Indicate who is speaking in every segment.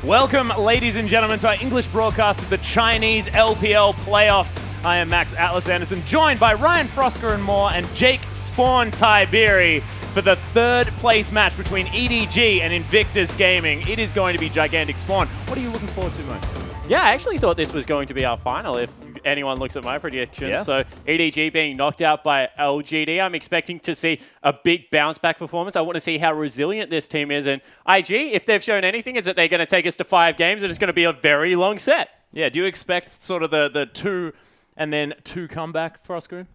Speaker 1: Welcome, ladies and gentlemen, to our English broadcast of the Chinese LPL playoffs. I am Max Atlas Anderson, joined by Ryan Frosker and Moore and Jake Spawn Tiberi for the third place match between EDG and Invictus Gaming. It is going to be gigantic. Spawn, what are you looking forward to most?
Speaker 2: Yeah, I actually thought this was going to be our final if anyone looks at my predictions.
Speaker 1: Yeah.
Speaker 2: So EDG being knocked out by LGD, I'm expecting to see a big bounce back performance. I want to see how resilient this team is. And IG, if they've shown anything, is that they're going to take us to 5 games and it's going to be a very long set.
Speaker 1: Yeah, do you expect sort of the 2 and then 2 comeback, Frosker?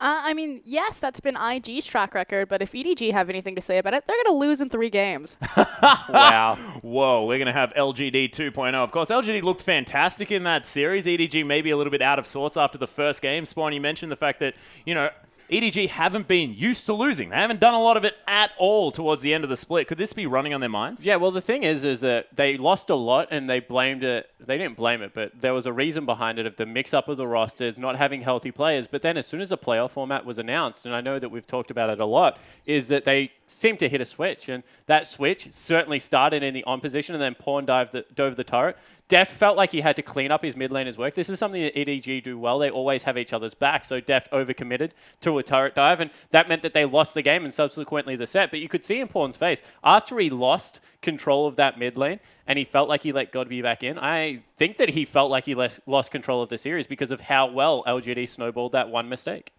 Speaker 3: I mean, yes, that's been IG's track record, but if EDG have anything to say about it, they're going to lose in 3 games.
Speaker 2: Wow.
Speaker 1: Whoa, we're going to have LGD 2.0. Of course, LGD looked fantastic in that series. EDG maybe a little bit out of sorts after the first game. Spawn, you mentioned the fact that, EDG haven't been used to losing. They haven't done a lot of it at all towards the end of the split. Could this be running on their minds?
Speaker 2: Yeah, well, the thing is that they lost a lot and they blamed it. They didn't blame it, but there was a reason behind it of the mix-up of the rosters, not having healthy players. But then as soon as the playoff format was announced, and I know that we've talked about it a lot, is that they seemed to hit a switch. And that switch certainly started in the on position and then Pawn dove the turret. Deft felt like he had to clean up his mid laner's work. This is something that EDG do well. They always have each other's back. So Deft overcommitted to a turret dive, and that meant that they lost the game and subsequently the set. But you could see in Pawn's face, after he lost control of that mid lane and he felt like he let God be back in, I think that he felt like he lost control of the series because of how well LGD snowballed that one mistake.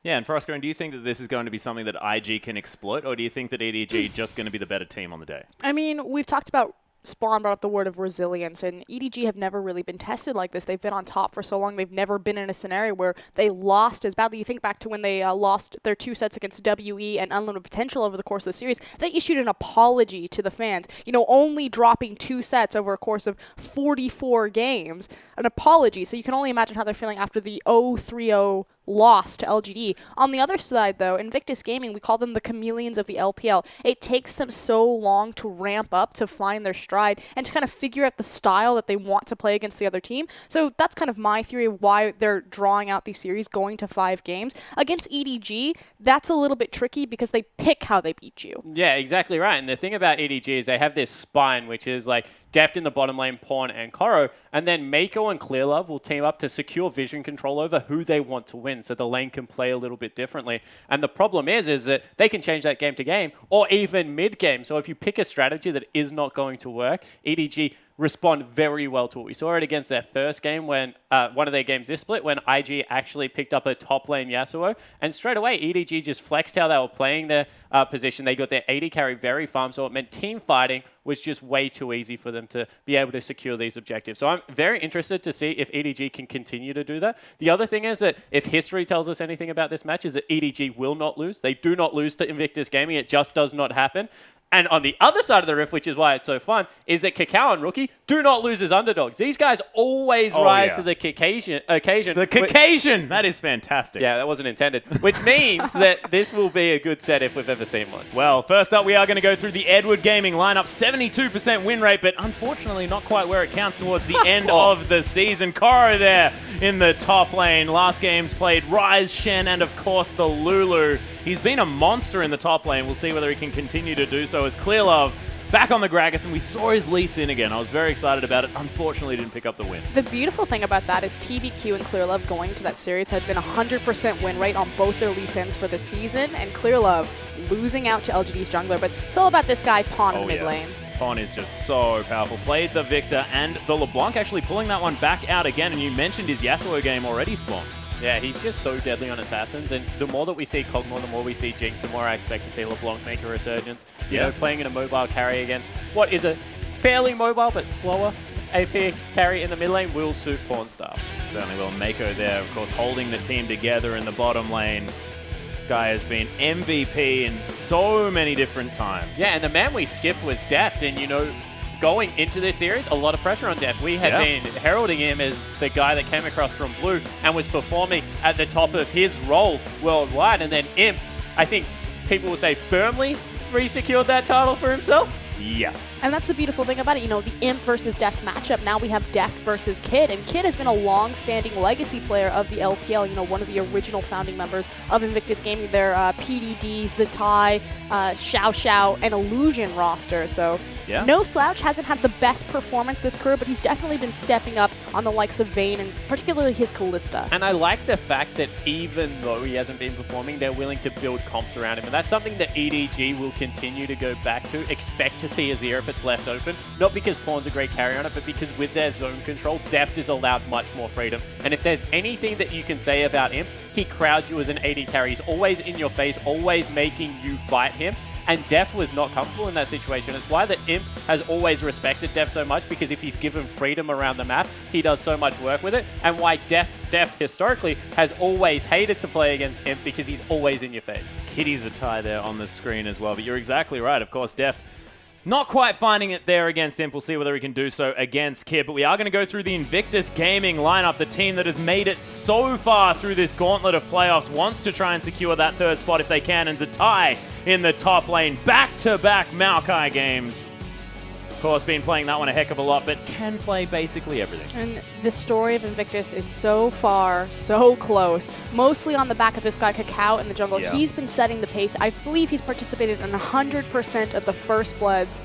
Speaker 1: Yeah, and Frosker, do you think that this is going to be something that IG can exploit, or do you think that EDG just going to be the better team on the day?
Speaker 3: I mean, we've talked about Spawn brought up the word of resilience, and EDG have never really been tested like this. They've been on top for so long. They've never been in a scenario where they lost as badly. You think back to when they lost their 2 sets against WE and Unlimited Potential over the course of the series. They issued an apology to the fans, only dropping 2 sets over a course of 44 games. An apology. So you can only imagine how they're feeling after the 0-3-0 loss to LGD. On the other side, though, Invictus Gaming, we call them the chameleons of the LPL. It takes them so long to ramp up, to find their stride, and to kind of figure out the style that they want to play against the other team. So that's kind of my theory of why they're drawing out these series, going to 5 games. Against EDG, that's a little bit tricky because they pick how they beat you.
Speaker 2: Yeah, exactly right. And the thing about EDG is they have this spine, which is like Deft in the bottom lane, Pawn and Koro, and then Mako and Clearlove will team up to secure vision control over who they want to win, so the lane can play a little bit differently. And the problem is that they can change that game to game, or even mid-game. So if you pick a strategy that is not going to work, EDG respond very well to it. We saw it against their first game when one of their games this split when IG actually picked up a top lane Yasuo, and straight away EDG just flexed how they were playing their position. They got their AD carry very farm, so it meant team fighting was just way too easy for them to be able to secure these objectives. So I'm very interested to see if EDG can continue to do that. The other thing is that if history tells us anything about this match is that EDG will not lose. They do not lose to Invictus Gaming. It just does not happen. And on the other side of the riff, which is why it's so fun, is that Kakao and Rookie do not lose as underdogs. These guys always rise to the occasion.
Speaker 1: The Caucasian! That is fantastic.
Speaker 2: Yeah, that wasn't intended. Which means that this will be a good set if we've ever seen one.
Speaker 1: Well, first up, we are going to go through the Edward Gaming lineup. 72% win rate, but unfortunately not quite where it counts towards the end of the season. Koro there in the top lane. Last game's played Ryze, Shen, and of course the Lulu. He's been a monster in the top lane. We'll see whether he can continue to do so as Clearlove back on the Gragas, and we saw his Lee Sin again. I was very excited about it. Unfortunately, didn't pick up the win.
Speaker 3: The beautiful thing about that is TBQ and Clearlove going to that series had been 100% win rate on both their Lee Sins for the season, and Clearlove losing out to LGD's jungler. But it's all about this guy, Pawn in mid lane.
Speaker 1: Pawn is just so powerful. Played the Victor and the LeBlanc, actually pulling that one back out again, and you mentioned his Yasuo game already, Spawn.
Speaker 2: Yeah, he's just so deadly on Assassins, and the more that we see Kog'Maw, the more we see Jinx, the more I expect to see LeBlanc make a resurgence. You know, playing in a mobile carry against what is a fairly mobile but slower AP carry in the mid lane will suit Pawn style.
Speaker 1: Certainly will. Mako there, of course, holding the team together in the bottom lane. This guy has been MVP in so many different times.
Speaker 2: Yeah, and the man we skipped was Deft, and going into this series, a lot of pressure on Deft. We had been heralding him as the guy that came across from Blue and was performing at the top of his role worldwide. And then Imp, I think people will say firmly re-secured that title for himself.
Speaker 1: Yes.
Speaker 3: And that's the beautiful thing about it. The Imp versus Deft matchup. Now we have Deft versus Kid. And Kid has been a long-standing legacy player of the LPL. One of the original founding members of Invictus Gaming. Their PDD, Zatai, Xiao Xiao, and Illusion roster. So
Speaker 1: Yeah.
Speaker 3: No slouch, hasn't had the best performance this career, but he's definitely been stepping up on the likes of Vayne and particularly his Callista.
Speaker 2: And I like the fact that even though he hasn't been performing, they're willing to build comps around him. And that's something that EDG will continue to go back to. Expect to see Azir if it's left open. Not because Pawn's a great carry on it, but because with their zone control, Deft is allowed much more freedom. And if there's anything that you can say about him, he crowds you as an AD carry. He's always in your face, always making you fight him. And Def was not comfortable in that situation. It's why the Imp has always respected Def so much, because if he's given freedom around the map, he does so much work with it. And why Def historically has always hated to play against Imp, because he's always in your face.
Speaker 1: Kitty's a tie there on the screen as well, but you're exactly right. Of course, Deft not quite finding it there against Imp. We'll see whether he can do so against Kid, but we are going to go through the Invictus Gaming lineup. The team that has made it so far through this gauntlet of playoffs wants to try and secure that third spot if they can, and Zatai in the top lane. Back-to-back Maokai games. Of course, been playing that one a heck of a lot, but can play basically everything.
Speaker 3: And the story of Invictus is so far, so close. Mostly on the back of this guy, Kakao, in the jungle.
Speaker 1: Yeah.
Speaker 3: He's been setting the pace. I believe he's participated in 100% of the First Bloods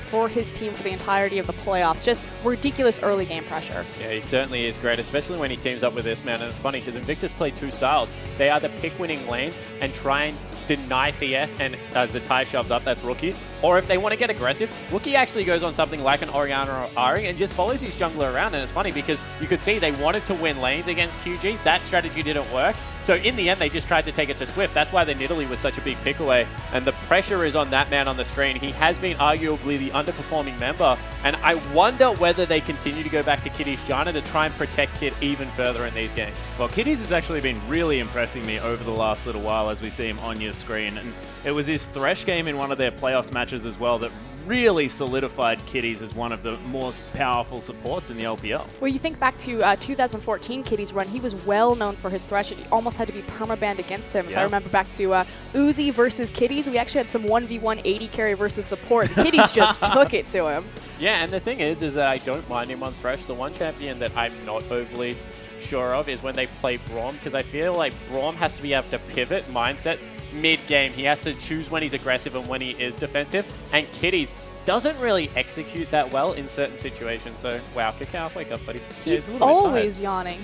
Speaker 3: for his team for the entirety of the playoffs. Just ridiculous early game pressure.
Speaker 2: Yeah, he certainly is great, especially when he teams up with this man. And it's funny because Invictus play two styles. They either pick winning lanes and try and deny CS, and Zatai shoves up, that's Rookie. Or if they want to get aggressive, Rookie actually goes on something like an Orianna or Ari and just follows his jungler around. And it's funny because you could see they wanted to win lanes against QG. That strategy didn't work. So in the end, they just tried to take it to Swift. That's why the Nidalee was such a big pick away. And the pressure is on that man on the screen. He has been arguably the underperforming member. And I wonder whether they continue to go back to Kitty's Janna to try and protect Kid even further in these games.
Speaker 1: Well, Kitty's has actually been really impressing me over the last little while as we see him on your screen. And it was his Thresh game in one of their playoffs matches as well that really solidified Kitty's as one of the most powerful supports in the LPL.
Speaker 3: Well, you think back to 2014 Kitty's run, he was well known for his Thresh. He almost had to be permabanned against him. If I remember back to Uzi versus Kitty's, we actually had some 1v1 AD carry versus support. Kitty's just took it to him.
Speaker 2: Yeah, and the thing is that I don't mind him on Thresh. The one champion that I'm not overly sure of is when they play Braum, because I feel like Braum has to be able to pivot mindsets mid-game. He has to choose when he's aggressive and when he is defensive, and Kitty's doesn't really execute that well in certain situations. So, wow, Kakao, wake up, buddy.
Speaker 3: He's always yawning.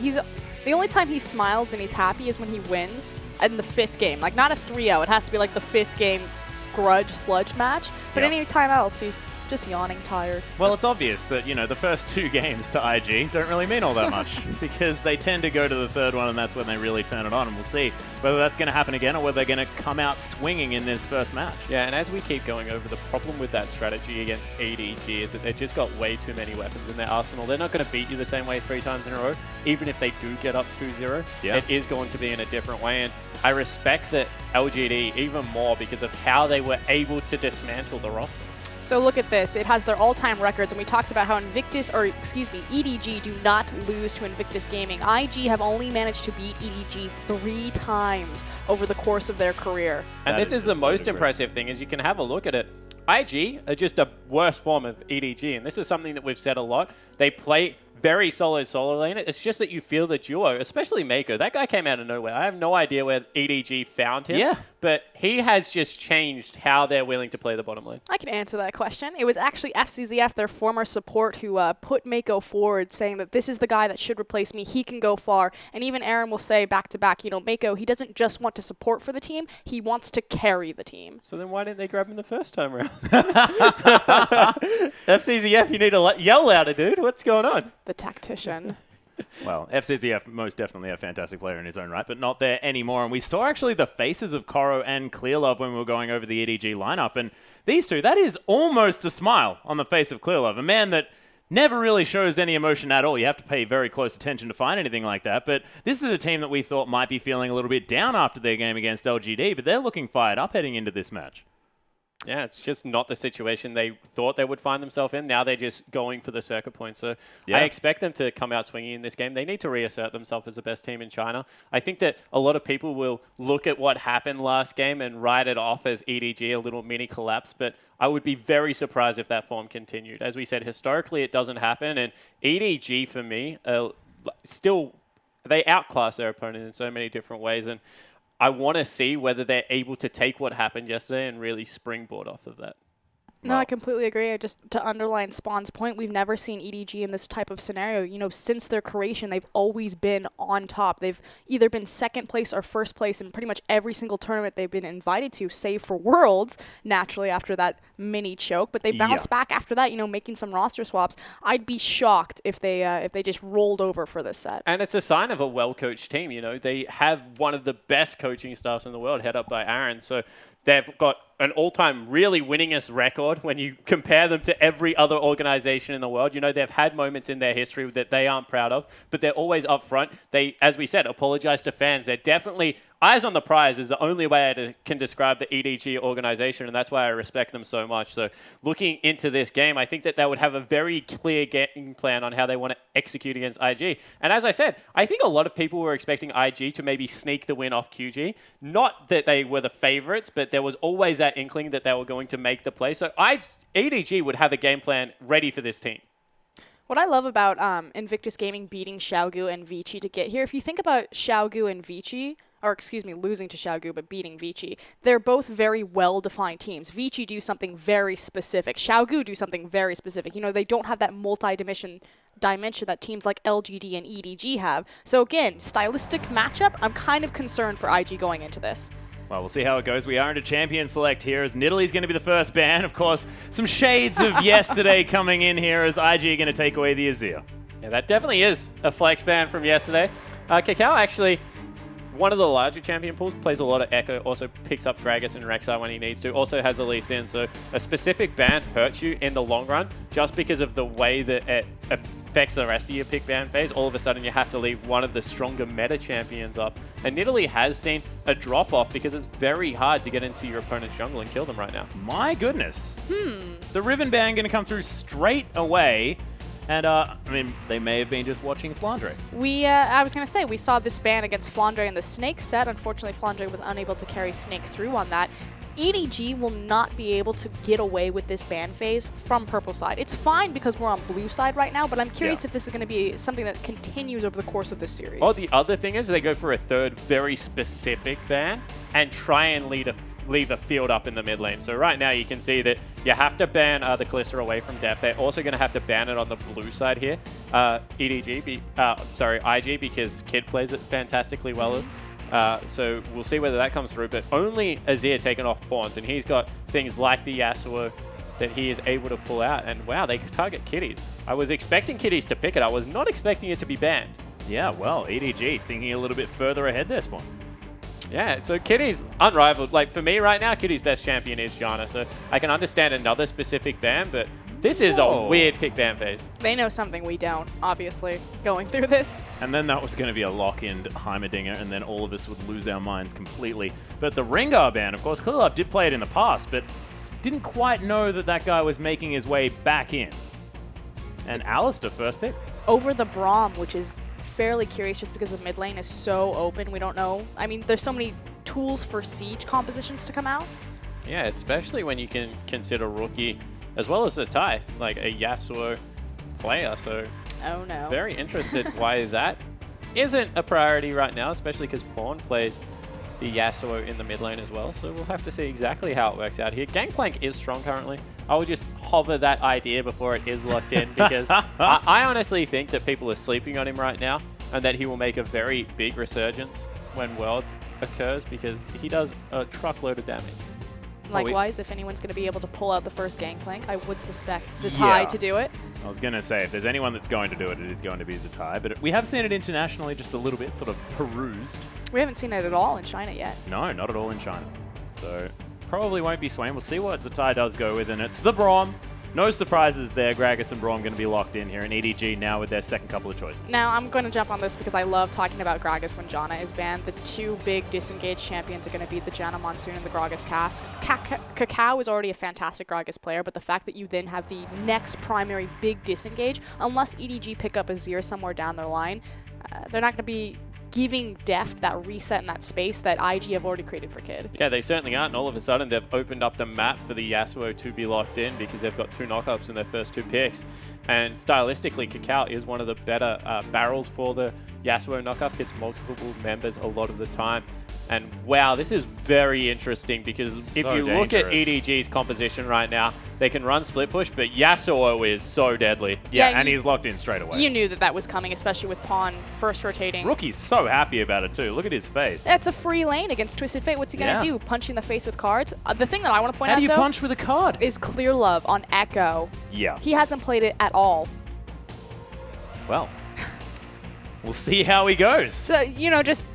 Speaker 3: The only time he smiles and he's happy is when he wins in the 5th game. Like, not a 3-0. It has to be like the 5th game grudge sludge match. But any time else, he's just yawning, tired.
Speaker 1: Well, it's obvious that, you know, the first 2 games to IG don't really mean all that much because they tend to go to the 3rd one and that's when they really turn it on. And we'll see whether that's going to happen again or whether they're going to come out swinging in this first match.
Speaker 2: Yeah, and as we keep going over, the problem with that strategy against ADG is that they've just got way too many weapons in their arsenal. They're not going to beat you the same way 3 times in a row. Even if they do get up 2-0, it is going to be in a different way. And I respect that LGD even more because of how they were able to dismantle the roster.
Speaker 3: So look at this. It has their all-time records, and we talked about how EDG do not lose to Invictus Gaming. IG have only managed to beat EDG 3 times over the course of their career.
Speaker 2: And this is the most impressive thing, is you can have a look at it. IG are just a worse form of EDG, and this is something that we've said a lot. They play very solid solo lane. It's just that you feel the duo, especially Mako. That guy came out of nowhere. I have no idea where EDG found him.
Speaker 1: Yeah.
Speaker 2: But he has just changed how they're willing to play the bottom lane.
Speaker 3: I can answer that question. It was actually FCZF, their former support, who put Mako forward, saying that this is the guy that should replace me. He can go far. And even Aaron will say back-to-back, you know, Mako, he doesn't just want to support for the team. He wants to carry the team.
Speaker 2: So then why didn't they grab him the first time around? FCZF, you need to yell louder, dude. What's going on?
Speaker 3: The tactician.
Speaker 1: Well, FCZF most definitely a fantastic player in his own right, but not there anymore. And we saw actually the faces of Koro and Clearlove when we were going over the EDG lineup. And these two, that is almost a smile on the face of Clearlove, a man that never really shows any emotion at all. You have to pay very close attention to find anything like that. But this is a team that we thought might be feeling a little bit down after their game against LGD, but they're looking fired up heading into this match.
Speaker 2: Yeah, it's just not the situation they thought they would find themselves in. Now they're just going for the circuit points. So I expect them to come out swinging in this game. They need to reassert themselves as the best team in China. I think that a lot of people will look at what happened last game and write it off as EDG, a little mini collapse. But I would be very surprised if that form continued. As we said, historically, it doesn't happen. And EDG, for me, still, they outclass their opponent in so many different ways. And I want to see whether they're able to take what happened yesterday and really springboard off of that.
Speaker 3: No, I completely agree. Just to underline Spawn's point, we've never seen EDG in this type of scenario. You know, since their creation, they've always been on top. They've either been second place or first place in pretty much every single tournament they've been invited to, save for Worlds, naturally after that mini choke. But they bounced back after that, you know, making some roster swaps. I'd be shocked if they just rolled over for this set.
Speaker 2: And it's a sign of a well-coached team. You know, they have one of the best coaching staffs in the world, head up by Aaron. So they've got an all-time really winningest record when you compare them to every other organization in the world. You know, they've had moments in their history that they aren't proud of, but they're always up front. They, as we said, apologize to fans. They're definitely eyes on the prize is the only way I can describe the EDG organization, and that's why I respect them so much. So looking into this game, I think that they would have a very clear game plan on how they want to execute against IG. And as I said, I think a lot of people were expecting IG to maybe sneak the win off QG. Not that they were the favorites, but there was always that inkling that they were going to make the play. So EDG would have a game plan ready for this team.
Speaker 3: What I love about Invictus Gaming beating Xiaogu and Vici to get here, if you think about Xiaogu and Vici, or excuse me, losing to Xiaogu but beating Vici, they're both very well-defined teams. Vici do something very specific. Xiaogu do something very specific. You know, they don't have that multi-dimension that teams like LGD and EDG have. So again, stylistic matchup, I'm kind of concerned for IG going into this.
Speaker 1: Well, we'll see how it goes. We are into Champion Select here as Nidalee going to be the first ban. Of course, some shades of yesterday coming in here as IG are going to take away the Azir.
Speaker 2: Yeah, that definitely is a flex ban from yesterday. Kakao actually, one of the larger champion pools, plays a lot of Echo, also picks up Gragas and Rek'Sai when he needs to, also has a Lee Sin. So a specific ban hurts you in the long run just because of the way that it affects the rest of your pick ban phase. All of a sudden you have to leave one of the stronger meta champions up. And Nidalee has seen a drop-off because it's very hard to get into your opponent's jungle and kill them right now.
Speaker 1: My goodness. The Riven ban going to come through straight away. And, I mean, they may have been just watching Flandre.
Speaker 3: I was going to say, we saw this ban against Flandre in the Snake set. Unfortunately, Flandre was unable to carry Snake through on that. EDG will not be able to get away with this ban phase from purple side. It's fine because we're on blue side right now, but I'm curious if this is going to be something that continues over the course of this series.
Speaker 2: Oh, the other thing is they go for a third very specific ban and try and leave a field up in the mid lane. So right now you can see that you have to ban the Kalista away from Def. They're also going to have to ban it on the blue side here. IG, because Kid plays it fantastically well. So we'll see whether that comes through. But only Azir taken off pawns, and he's got things like the Yasuo that he is able to pull out. And wow, they target Kitties. I was expecting Kitties to pick it. I was not expecting it to be banned.
Speaker 1: Yeah, well, EDG thinking a little bit further ahead there, Spawn.
Speaker 2: Yeah, so Kitty's unrivaled. Like, for me right now, Kitty's best champion is Janna, so I can understand another specific ban, but this is a weird pick ban phase.
Speaker 3: They know something we don't, obviously, going through this.
Speaker 1: And then that was going to be a lock-in Heimerdinger, and then all of us would lose our minds completely. But the Rengar ban, of course, Klilov did play it in the past, but didn't quite know that that guy was making his way back in. And Alistar, first pick.
Speaker 3: Over the Braum, which is fairly curious just because the mid lane is so open. We don't know. I mean, there's so many tools for Siege compositions to come out.
Speaker 2: Yeah, especially when you can consider Rookie as well as the Thai, like a Yasuo player. So,
Speaker 3: oh no.
Speaker 2: Very interested why that isn't a priority right now, especially because Pawn plays the Yasuo in the mid lane as well. So we'll have to see exactly how it works out here. Gangplank is strong currently. I will just hover that idea before it is locked in because I honestly think that people are sleeping on him right now and that he will make a very big resurgence when Worlds occurs because he does a truckload of damage.
Speaker 3: Likewise, if anyone's going to be able to pull out the first Gangplank, I would suspect Zatai to do it.
Speaker 1: I was going to say, if there's anyone that's going to do it, it is going to be Zatai. But we have seen it internationally just a little bit, sort of perused.
Speaker 3: We haven't seen it at all in China yet.
Speaker 1: No, not at all in China. So probably won't be Swain. We'll see what Zatai does go with, and it's the Braum. No surprises there. Gragas and Braum going to be locked in here, and EDG now with their second couple of choices.
Speaker 3: Now, I'm going to jump on this because I love talking about Gragas when Janna is banned. The two big disengaged champions are going to be the Janna Monsoon and the Gragas Cask. Kakao is already a fantastic Gragas player, but the fact that you then have the next primary big disengage, unless EDG pick up Azir somewhere down their line, they're not going to be giving Deft that reset in that space that IG have already created for Kid.
Speaker 2: Yeah, they certainly aren't. And all of a sudden, they've opened up the map for the Yasuo to be locked in because they've got 2 knockups in their first 2 picks. And stylistically, Kakao is one of the better barrels for the Yasuo knockup hits multiple members a lot of the time. And wow, this is very interesting because if you look at EDG's composition right now, they can run split push, but Yasuo is so deadly.
Speaker 1: Yeah, and he's locked in straight away.
Speaker 3: You knew that was coming, especially with Pawn first rotating.
Speaker 1: Rookie's so happy about it too. Look at his face.
Speaker 3: It's a free lane against Twisted Fate. What's he going to do? Punch in the face with cards? The thing that I want to point out,
Speaker 1: How do you punch with a card?
Speaker 3: Is Clear Love on Echo.
Speaker 1: Yeah.
Speaker 3: He hasn't played it at all.
Speaker 1: Well, we'll see how he goes.
Speaker 3: So, just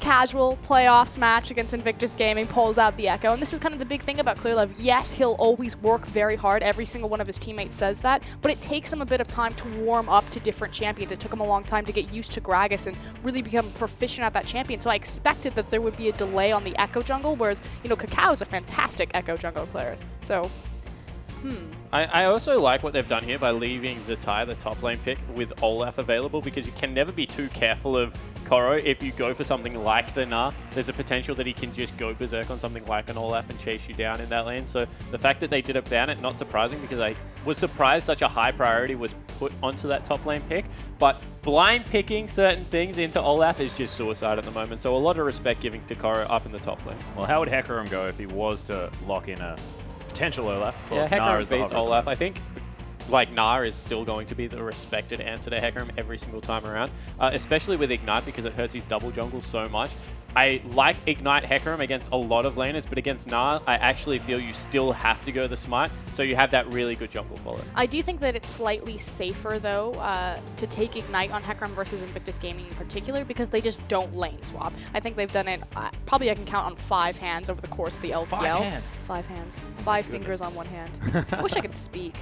Speaker 3: casual playoffs match against Invictus Gaming, pulls out the Echo. And this is kind of the big thing about Clear Love. Yes, he'll always work very hard. Every single one of his teammates says that. But it takes him a bit of time to warm up to different champions. It took him a long time to get used to Gragas and really become proficient at that champion. So I expected that there would be a delay on the Echo jungle, whereas, Kakao is a fantastic Echo jungle player. So,
Speaker 2: I also like what they've done here by leaving Zatai, the top lane pick, with Olaf available, because you can never be too careful of Koro. If you go for something like the Gnar, there's a potential that he can just go berserk on something like an Olaf and chase you down in that lane. So the fact that they didn't ban it, not surprising, because I was surprised such a high priority was put onto that top lane pick. But blind picking certain things into Olaf is just suicide at the moment. So a lot of respect giving to Koro up in the top lane.
Speaker 1: Well, how would Hecarim go if he was to lock in a potential Olaf? Of course,
Speaker 2: Yeah,
Speaker 1: Gnar
Speaker 2: Hecarim
Speaker 1: is the
Speaker 2: beats
Speaker 1: hot
Speaker 2: Olaf. I think Gnar is still going to be the respected answer to Hecarim every single time around, especially with Ignite, because it hurts his double jungle so much. I like Ignite Hecarim against a lot of laners, but against Gnar, I actually feel you still have to go the Smite, so you have that really good jungle follow.
Speaker 3: I do think that it's slightly safer, though, to take Ignite on Hecarim versus Invictus Gaming in particular, because they just don't lane swap. I think they've done it, probably I can count on 5 hands over the course of the LPL.
Speaker 1: 5 hands?
Speaker 3: 5 hands. 5 fingers on one hand. I wish I could speak.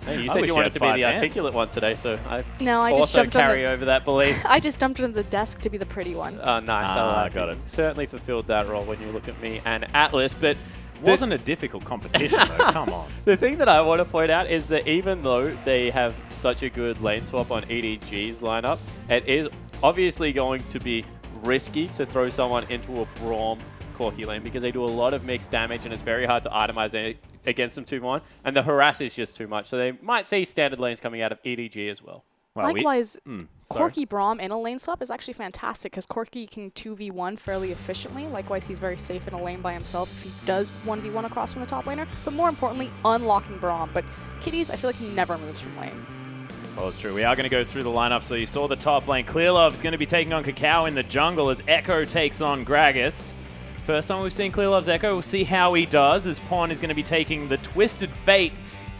Speaker 2: Hey, you said you wanted to be the articulate one today, so I
Speaker 3: just
Speaker 2: also
Speaker 3: jumped
Speaker 2: carry over that belief.
Speaker 3: I just jumped on the desk to be the pretty one.
Speaker 2: Oh, nice. I
Speaker 1: got it.
Speaker 2: Certainly fulfilled that role when you look at me and Atlas, but
Speaker 1: wasn't a difficult competition though. Come on.
Speaker 2: The thing that I want to point out is that even though they have such a good lane swap on EDG's lineup, it is obviously going to be risky to throw someone into a Braum Corki lane, because they do a lot of mixed damage and it's very hard to itemize against them 2-1, and the harass is just too much. So they might see standard lanes coming out of EDG as well.
Speaker 1: Well,
Speaker 3: likewise, Corki Braum in a lane swap is actually fantastic, because Corki can 2v1 fairly efficiently. Likewise, he's very safe in a lane by himself if he does 1v1 across from the top laner. But more importantly, unlocking Braum. But Kitties, I feel like he never moves from lane.
Speaker 1: Well, it's true. We are going to go through the lineup. So you saw the top lane. Clearlove is going to be taking on Kakao in the jungle as Echo takes on Gragas. First time we've seen Clearlove's Echo. We'll see how he does, as Pawn is going to be taking the Twisted Fate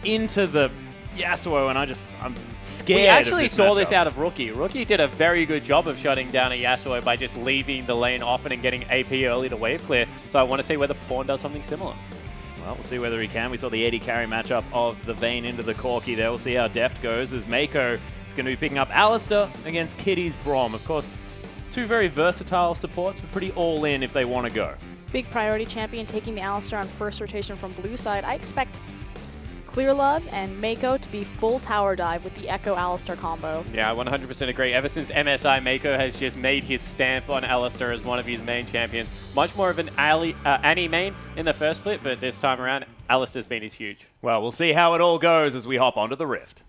Speaker 1: into the Yasuo, and I'm scared.
Speaker 2: We actually
Speaker 1: of this
Speaker 2: saw this
Speaker 1: matchup.
Speaker 2: out of Rookie. Rookie did a very good job of shutting down a Yasuo by just leaving the lane often and getting AP early to wave clear. So I want to see whether Pawn does something similar.
Speaker 1: Well, we'll see whether he can. We saw the AD carry matchup of the Vayne into the Corki there. We'll see how Deft goes, as Mako is going to be picking up Alistair against Kitty's Braum. Of course, 2 very versatile supports, but pretty all-in if they want to go.
Speaker 3: Big priority champion taking the Alistair on first rotation from blue side. I expect Clearlove and Mako to be full tower dive with the Echo Alistair combo.
Speaker 2: Yeah, I 100% agree. Ever since MSI, Mako has just made his stamp on Alistair as one of his main champions. Much more of an Annie main in the first split, but this time around, Alistair's been his huge.
Speaker 1: Well, we'll see how it all goes as we hop onto the Rift.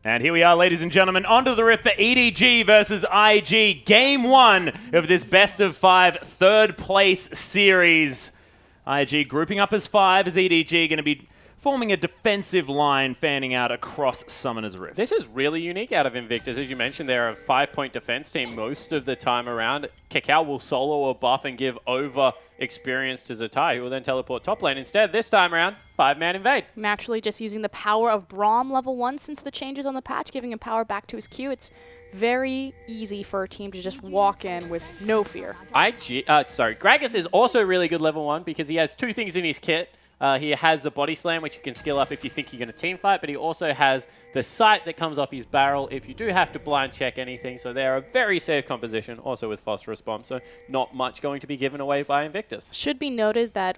Speaker 1: And here we are, ladies and gentlemen, onto the Rift for EDG versus IG. Game 1 of this best-of-5 third-place series. IG grouping up as 5 as EDG going to be forming a defensive line fanning out across Summoner's Rift.
Speaker 2: This is really unique out of Invictus. As you mentioned, they're a 5-point defense team most of the time around. Kakao will solo a buff and give over experience to Zatai, who will then teleport top lane. Instead, this time around, 5-man invade.
Speaker 3: Naturally, just using the power of Braum level 1 since the changes on the patch, giving him power back to his Q. It's very easy for a team to just walk in with no fear.
Speaker 2: Gragas is also really good level 1 because he has 2 things in his kit. He has the body slam, which you can skill up if you think you're going to team fight, but he also has the sight that comes off his barrel if you do have to blind check anything. So they're a very safe composition, also with phosphorus bomb, so not much going to be given away by Invictus.
Speaker 3: Should be noted that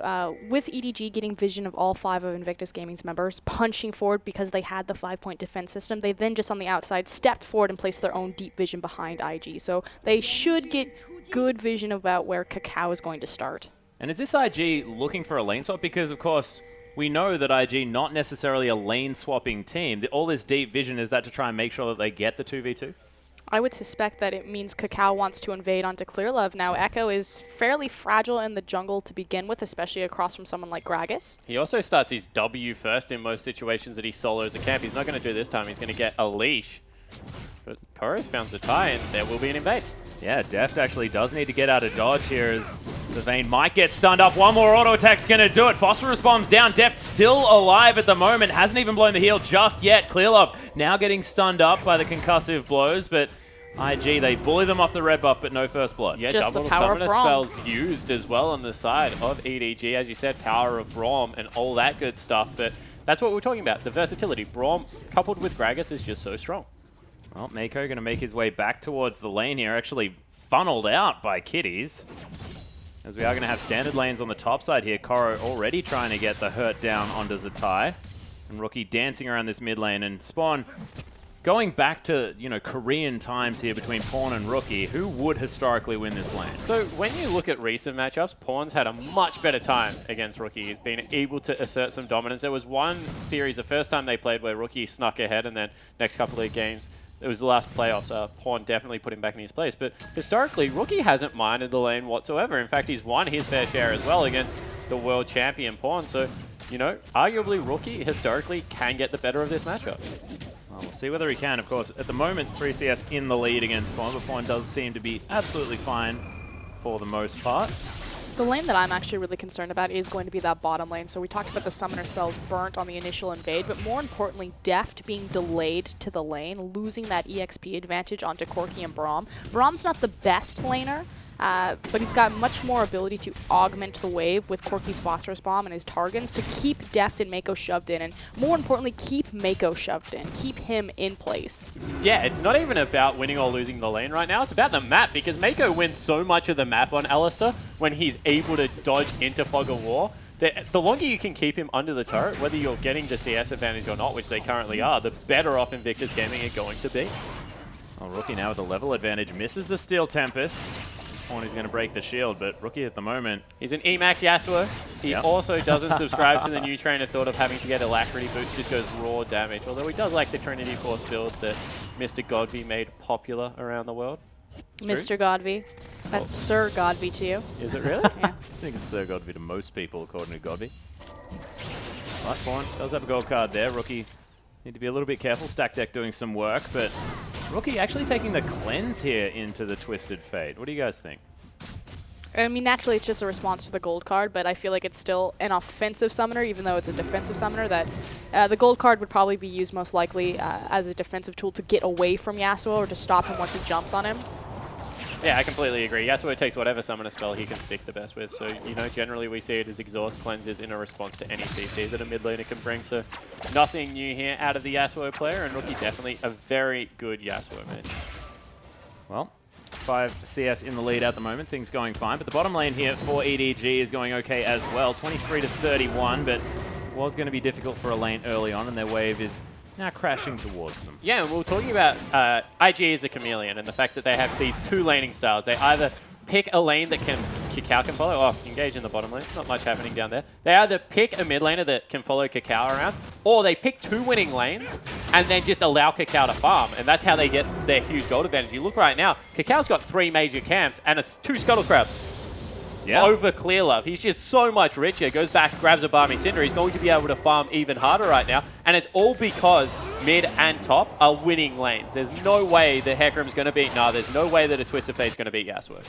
Speaker 3: with EDG getting vision of all 5 of Invictus Gaming's members, punching forward because they had the 5-point defense system, they then just on the outside stepped forward and placed their own deep vision behind IG. So they should get good vision about where Kakao is going to start.
Speaker 1: And is this IG looking for a lane swap? Because, of course, we know that IG not necessarily a lane-swapping team. All this deep vision, is that to try and make sure that they get the 2v2?
Speaker 3: I would suspect that it means Kakao wants to invade onto Clearlove. Now, Echo is fairly fragile in the jungle to begin with, especially across from someone like Gragas.
Speaker 2: He also starts his W first in most situations that he solos a camp. He's not going to do this time. He's going to get a leash. But Koro's found the tie, and there will be an invade.
Speaker 1: Yeah, Deft actually does need to get out of dodge here as the Vayne might get stunned up. One more auto attack's going to do it. Phosphorus Bomb's down. Deft still alive at the moment. Hasn't even blown the heal just yet. Clearlove now getting stunned up by the concussive blows, but IG, they bully them off the red buff, but no first blood.
Speaker 2: Yeah,
Speaker 3: just
Speaker 2: double
Speaker 3: the power
Speaker 2: summoner
Speaker 3: of Braum.
Speaker 2: spells used as well on the side of EDG. As you said, power of Braum and all that good stuff. But that's what we're talking about. The versatility. Braum coupled with Gragas is just so strong.
Speaker 1: Well, Mako going to make his way back towards the lane here, actually funneled out by Kitties. As we are going to have standard lanes on the top side here. Koro already trying to get the hurt down onto Zatai. And Rookie dancing around this mid lane. And Spawn going back to, you know, Korean times here between Pawn and Rookie, who would historically win this lane?
Speaker 2: So when you look at recent matchups, Pawn's had a much better time against Rookie. He's been able to assert some dominance. There was one series, the first time they played, where Rookie snuck ahead, and then next couple of games, it was the last playoffs. Pawn definitely put him back in his place. But historically, Rookie hasn't minded the lane whatsoever. In fact, he's won his fair share as well against the world champion Pawn. So, you know, arguably Rookie historically can get the better of this matchup.
Speaker 1: Well, we'll see whether he can. Of course, at the moment, 3CS in the lead against Pawn, but Pawn does seem to be absolutely fine for the most part.
Speaker 3: The lane that I'm actually really concerned about is going to be that bottom lane. So we talked about the summoner spells burnt on the initial invade, but more importantly, Deft being delayed to the lane, losing that EXP advantage onto Corki and Braum. Braum's not the best laner, but he's got much more ability to augment the wave with Corki's Phosphorus Bomb and his Targons to keep Deft and Mako shoved in, and more importantly, keep Mako shoved in, keep him in place.
Speaker 2: Yeah, it's not even about winning or losing the lane right now. It's about the map, because Mako wins so much of the map on Alistair when he's able to dodge into Fog of War. The longer you can keep him under the turret, whether you're getting the CS advantage or not, which they currently are, the better off Invictus Gaming are going to be.
Speaker 1: Well, Rookie now with the level advantage misses the Steel Tempest. Pawn is going to break the shield, but Rookie at the moment...
Speaker 2: He's an Emax Yasuo. He also doesn't subscribe to the new train of thought of having to get Alacrity boost, just goes raw damage. Although he does like the Trinity Force build that Mr. Godby made popular around the world.
Speaker 3: Mr. Godby. That's Sir Godby to you.
Speaker 2: Is it really?
Speaker 3: Yeah.
Speaker 1: I think it's Sir Godby to most people, according to Godby. Right, Pawn does have a gold card there. Rookie need to be a little bit careful. Stack Deck doing some work, but Rookie actually taking the cleanse here into the Twisted Fate. What do you guys think?
Speaker 3: I mean, naturally, it's just a response to the gold card, but I feel like it's still an offensive summoner, even though it's a defensive summoner, that the gold card would probably be used most likely as a defensive tool to get away from Yasuo or to stop him once he jumps on him.
Speaker 2: Yeah, I completely agree. Yasuo takes whatever summoner spell he can stick the best with. So, you know, generally we see it as exhaust cleanses in a response to any CC that a mid laner can bring. So, nothing new here out of the Yasuo player, and Rookie definitely a very good Yasuo match.
Speaker 1: Well, 5 CS in the lead at the moment. Things going fine. But the bottom lane here for EDG is going okay as well. 23 to 31, but was going to be difficult for a lane early on, and their wave is now crashing towards them.
Speaker 2: Yeah, and we were talking about IG is a chameleon, and the fact that they have these two laning styles. They either pick a lane that Kakao can follow. Oh, engage in the bottom lane. Not much happening down there. They either pick a mid laner that can follow Kakao around, or they pick two winning lanes and then just allow Kakao to farm. And that's how they get their huge gold advantage. You look right now, Kakao's got 3 major camps, and it's 2 Scuttle Crabs. Yeah. Over Clearlove. He's just so much richer. Goes back, grabs a Barmy Cinder. He's going to be able to farm even harder right now. And it's all because mid and top are winning lanes. There's no way the Hecarim's going to beat... No, there's no way that a Twisted Fate's going to beat Yasuo.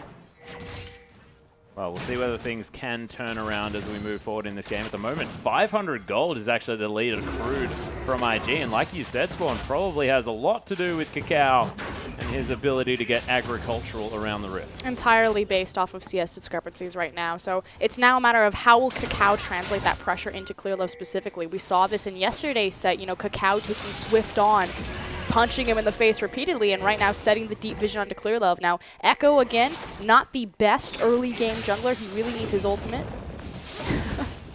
Speaker 1: Well, we'll see whether things can turn around as we move forward in this game. At the moment, 500 gold is actually the lead accrued from IG. And like you said, Spawn probably has a lot to do with Kakao and his ability to get agricultural around the rift.
Speaker 3: Entirely based off of CS discrepancies right now. So it's now a matter of how will Kakao translate that pressure into Clearlove specifically. We saw this in yesterday's set, you know, Kakao taking Swift on, punching him in the face repeatedly, and right now setting the deep vision onto Clearlove. Now, Echo, again, not the best early game jungler. He really needs his ultimate.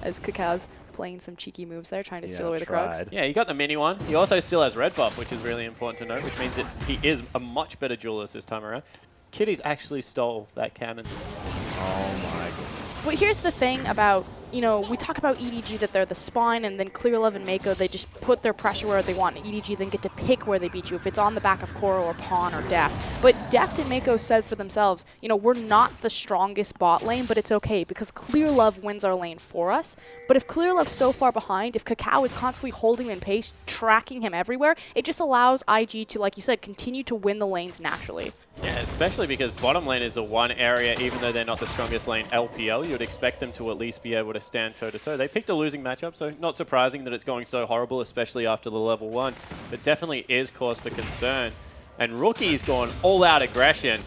Speaker 3: As Kakao's playing some cheeky moves there, trying to steal away the Krugs.
Speaker 2: Yeah, he got the mini one. He also still has red buff, which is really important to note, which means that he is a much better duelist this time around. Kitties actually stole that cannon.
Speaker 1: Oh my goodness.
Speaker 3: Well, here's the thing about, you know, we talk about EDG that they're the spine, and then Clearlove and Mako, they just put their pressure where they want, and EDG then get to pick where they beat you, if it's on the back of Koro or Pawn or Deft. But Deft and Mako said for themselves, you know, we're not the strongest bot lane, but it's okay, because Clearlove wins our lane for us. But if Clearlove's so far behind, if Kakao is constantly holding him in pace, tracking him everywhere, it just allows IG to, like you said, continue to win the lanes naturally.
Speaker 2: Yeah, especially because bottom lane is the one area, even though they're not the strongest lane LPL, you would expect them to at least be able to stand toe-to-toe. They picked a losing matchup, so not surprising that it's going so horrible, especially after the level 1. But definitely is cause for concern. And Rookie's gone all-out aggression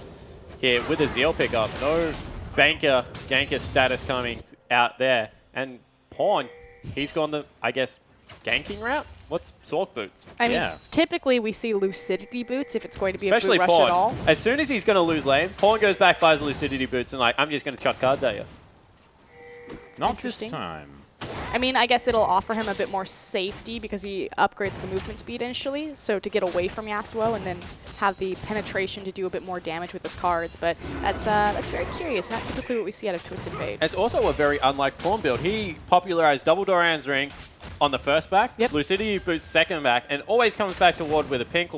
Speaker 2: here with a Zeal pickup. No banker, ganker status coming out there. And Pawn, he's gone the, I guess, ganking route? What's Sork boots?
Speaker 3: I mean, typically we see Lucidity boots if it's going to be
Speaker 2: Especially
Speaker 3: a boot rush
Speaker 2: Pawn.
Speaker 3: at all.
Speaker 2: As soon as he's going to lose lane, Pawn goes back, buys Lucidity boots, and like, I'm just going to chuck cards at you.
Speaker 1: It's not this time.
Speaker 3: I mean, I guess it'll offer him a bit more safety because he upgrades the movement speed initially, so to get away from Yasuo and then have the penetration to do a bit more damage with his cards. But that's very curious, not typically what we see out of Twisted Fate.
Speaker 2: It's also a very unlike Pawn build. He popularized Double Doran's Ring on the first back, Lucidity boots second back, and always comes back to ward with a pink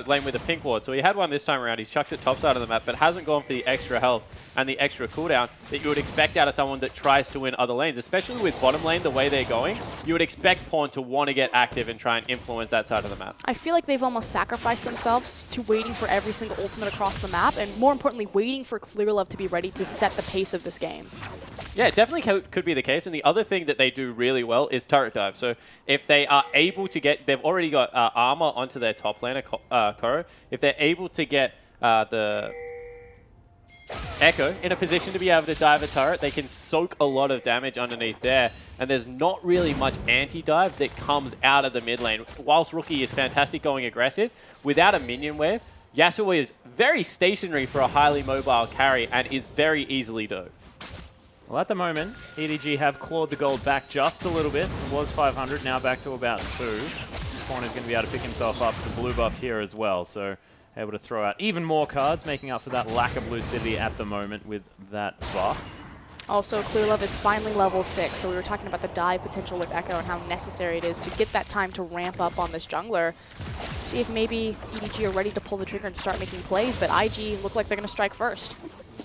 Speaker 2: lane with a pink ward. So he had one this time around. He's chucked it top side of the map, but hasn't gone for the extra health and the extra cooldown that you would expect out of someone that tries to win other lanes, especially with bottom lane the way they're going. You would expect Pawn to want to get active and try and influence that side of the map.
Speaker 3: I feel like they've almost sacrificed themselves to waiting for every single ultimate across the map, and more importantly, waiting for Clearlove to be ready to set the pace of this game.
Speaker 2: Yeah, it definitely could be the case. And the other thing that they do really well is turret dive. So if they are able to get, they've already got armor onto their top laner, Koro. If they're able to get the Echo in a position to be able to dive a turret, they can soak a lot of damage underneath there. And there's not really much anti-dive that comes out of the mid lane. Whilst Rookie is fantastic going aggressive, without a minion wave, Yasuo is very stationary for a highly mobile carry and is very easily dove.
Speaker 1: Well, at the moment, EDG have clawed the gold back just a little bit. It was 500, now back to about 2. Pawn is going to be able to pick himself up the blue buff here as well, so able to throw out even more cards, making up for that lack of lucidity at the moment with that buff.
Speaker 3: Also, Clearlove is finally level 6, so we were talking about the dive potential with Echo and how necessary it is to get that time to ramp up on this jungler. See if maybe EDG are ready to pull the trigger and start making plays, but IG look like they're going to strike first.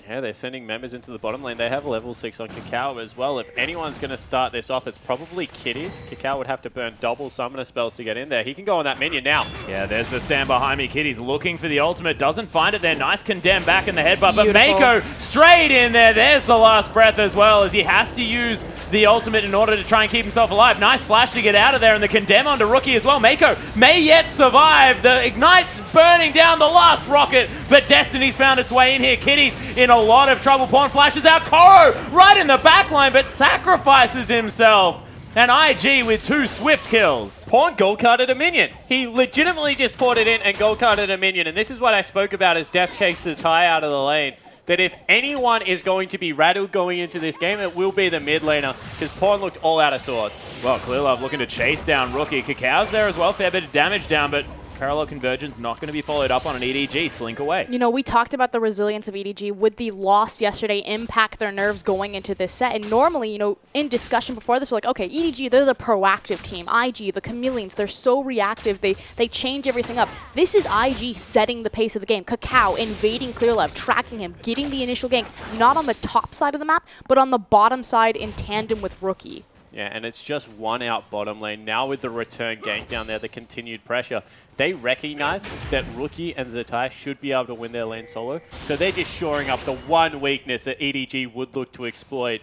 Speaker 2: Yeah, they're sending members into the bottom lane. They have level 6 on Kakao as well. If anyone's going to start this off, it's probably Kitties. Kakao would have to burn double summoner spells to get in there. He can go on that minion now.
Speaker 1: Yeah, there's the stand behind me. Kitties looking for the ultimate. Doesn't find it there. Nice condemn back in the headbutt. But Mako straight in there. There's the last breath as well, as he has to use the ultimate in order to try and keep himself alive. Nice flash to get out of there, and the condemn onto Rookie as well. Mako may yet survive. The Ignite's burning down the last rocket, but Destiny's found its way in here. Kitties in a lot of trouble. Pawn flashes out. Koro right in the back line, but sacrifices himself. And IG with 2 swift kills.
Speaker 2: Pawn gold carded a minion. He legitimately just poured it in and gold carded a minion. And this is what I spoke about as Def chased the tie out of the lane. That if anyone is going to be rattled going into this game, it will be the mid laner, because Pawn looked all out of sorts.
Speaker 1: Well, Clearlove looking to chase down Rookie. Kakao's there as well, fair bit of damage down, but parallel convergence not going to be followed up on an EDG. Slink away.
Speaker 3: You know, we talked about the resilience of EDG. Would the loss yesterday impact their nerves going into this set? And normally, you know, in discussion before this, we're like, okay, EDG, they're the proactive team. IG, the chameleons, they're so reactive. They change everything up. This is IG setting the pace of the game. Kakao invading Clearlove, tracking him, getting the initial gank, not on the top side of the map, but on the bottom side in tandem with Rookie.
Speaker 2: Yeah, and it's just one out bottom lane. Now with the return gank down there, the continued pressure, they recognize that Rookie and Zatai should be able to win their lane solo. So they're just shoring up the one weakness that EDG would look to exploit.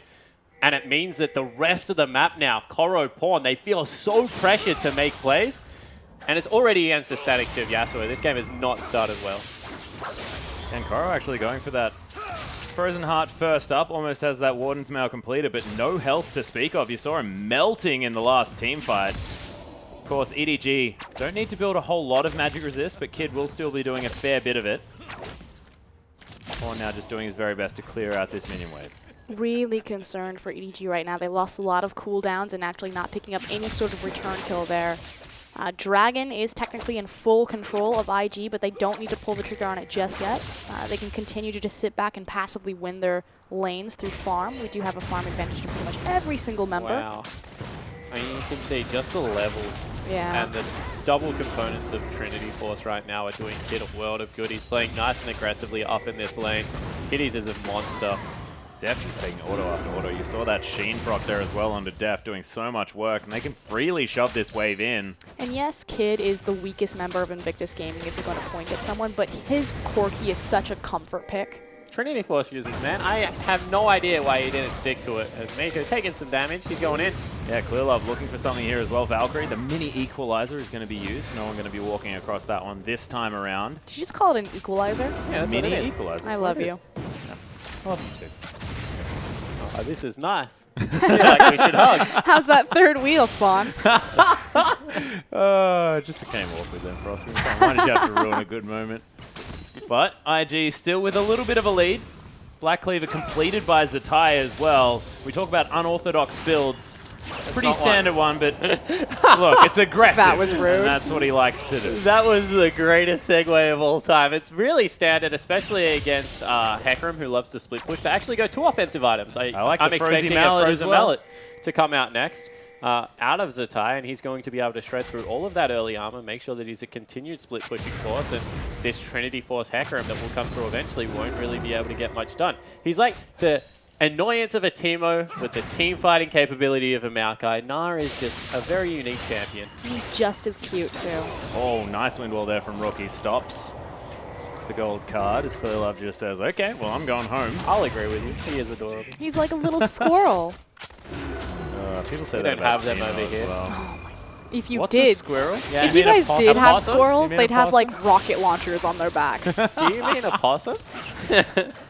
Speaker 2: And it means that the rest of the map now, Koro, Pawn, they feel so pressured to make plays. And it's already against the static of Yasuo. This game has not started well.
Speaker 1: And Koro actually going for that Frozen Heart first up, almost has that Warden's Mail completed, but no health to speak of. You saw him melting in the last team fight. Of course, EDG don't need to build a whole lot of magic resist, but Kid will still be doing a fair bit of it. Pawn now just doing his very best to clear out this minion wave.
Speaker 3: Really concerned for EDG right now. They lost a lot of cooldowns and actually not picking up any sort of return kill there. Dragon is technically in full control of IG, but they don't need to pull the trigger on it just yet. They can continue to just sit back and passively win their lanes through farm. We do have a farm advantage to pretty much every single member.
Speaker 2: Wow. I mean, you can see just the levels
Speaker 3: Yeah.
Speaker 2: and the double components of Trinity Force right now are doing Kid a world of good. He's playing nice and aggressively up in this lane. Kitties is a monster.
Speaker 1: Def is taking auto after auto. You saw that Sheen proc there as well onto Def doing so much work, and they can freely shove this wave in.
Speaker 3: And yes, Kid is the weakest member of Invictus Gaming if you're going to point at someone, but his Corki is such a comfort pick.
Speaker 2: Trinity Force users, man, I have no idea why he didn't stick to it. As Mako taking some damage, he's going in.
Speaker 1: Yeah, Clearlove looking for something here as well. Valkyrie, the mini equalizer is going to be used. No one going to be walking across that one this time around.
Speaker 3: Did you just call it an equalizer?
Speaker 2: Yeah, that's
Speaker 1: Mini
Speaker 2: what it is.
Speaker 1: equalizer.
Speaker 3: I love you.
Speaker 1: I love you too.
Speaker 2: Oh, this is nice. I feel like we should hug.
Speaker 3: How's that third wheel, Spawn?
Speaker 1: It just became awkward then for us. Why did you have to ruin a good moment? But IG still with a little bit of a lead. Black Cleaver completed by Zatai as well. We talk about unorthodox builds. Pretty standard one, but look, it's aggressive.
Speaker 3: That was rude.
Speaker 1: And that's what he likes to do.
Speaker 2: That was the greatest segue of all time. It's really standard, especially against Hecarim, who loves to split push, to actually go 2 offensive items.
Speaker 1: like
Speaker 2: I'm
Speaker 1: the Frozy
Speaker 2: expecting
Speaker 1: Mallet
Speaker 2: a
Speaker 1: as
Speaker 2: Frozen
Speaker 1: well.
Speaker 2: Mallet to come out next. Out of Zatai, and he's going to be able to shred through all of that early armor, make sure that he's a continued split pushing force, and this Trinity Force Hecarim that will come through eventually won't really be able to get much done. He's like the annoyance of a Teemo with the team fighting capability of a Maokai. Gnar is just a very unique champion.
Speaker 3: He's just as cute, too.
Speaker 1: Oh, nice wind wall there from Rookie. Stops the gold card as Clearlove just says, okay, well, I'm going home.
Speaker 2: I'll agree with you. He is adorable.
Speaker 3: He's like a little squirrel.
Speaker 1: People say
Speaker 2: We
Speaker 1: that
Speaker 2: don't
Speaker 1: about
Speaker 2: have them
Speaker 1: Teemo
Speaker 2: over
Speaker 1: as
Speaker 2: here.
Speaker 1: well.
Speaker 3: If you
Speaker 1: What's a
Speaker 3: did,
Speaker 1: squirrel?
Speaker 2: Yeah.
Speaker 3: if you guys did have
Speaker 1: possum?
Speaker 3: squirrels,
Speaker 1: You mean a
Speaker 3: they'd have
Speaker 1: possum?
Speaker 3: like rocket launchers on their backs.
Speaker 2: Do you mean a possum?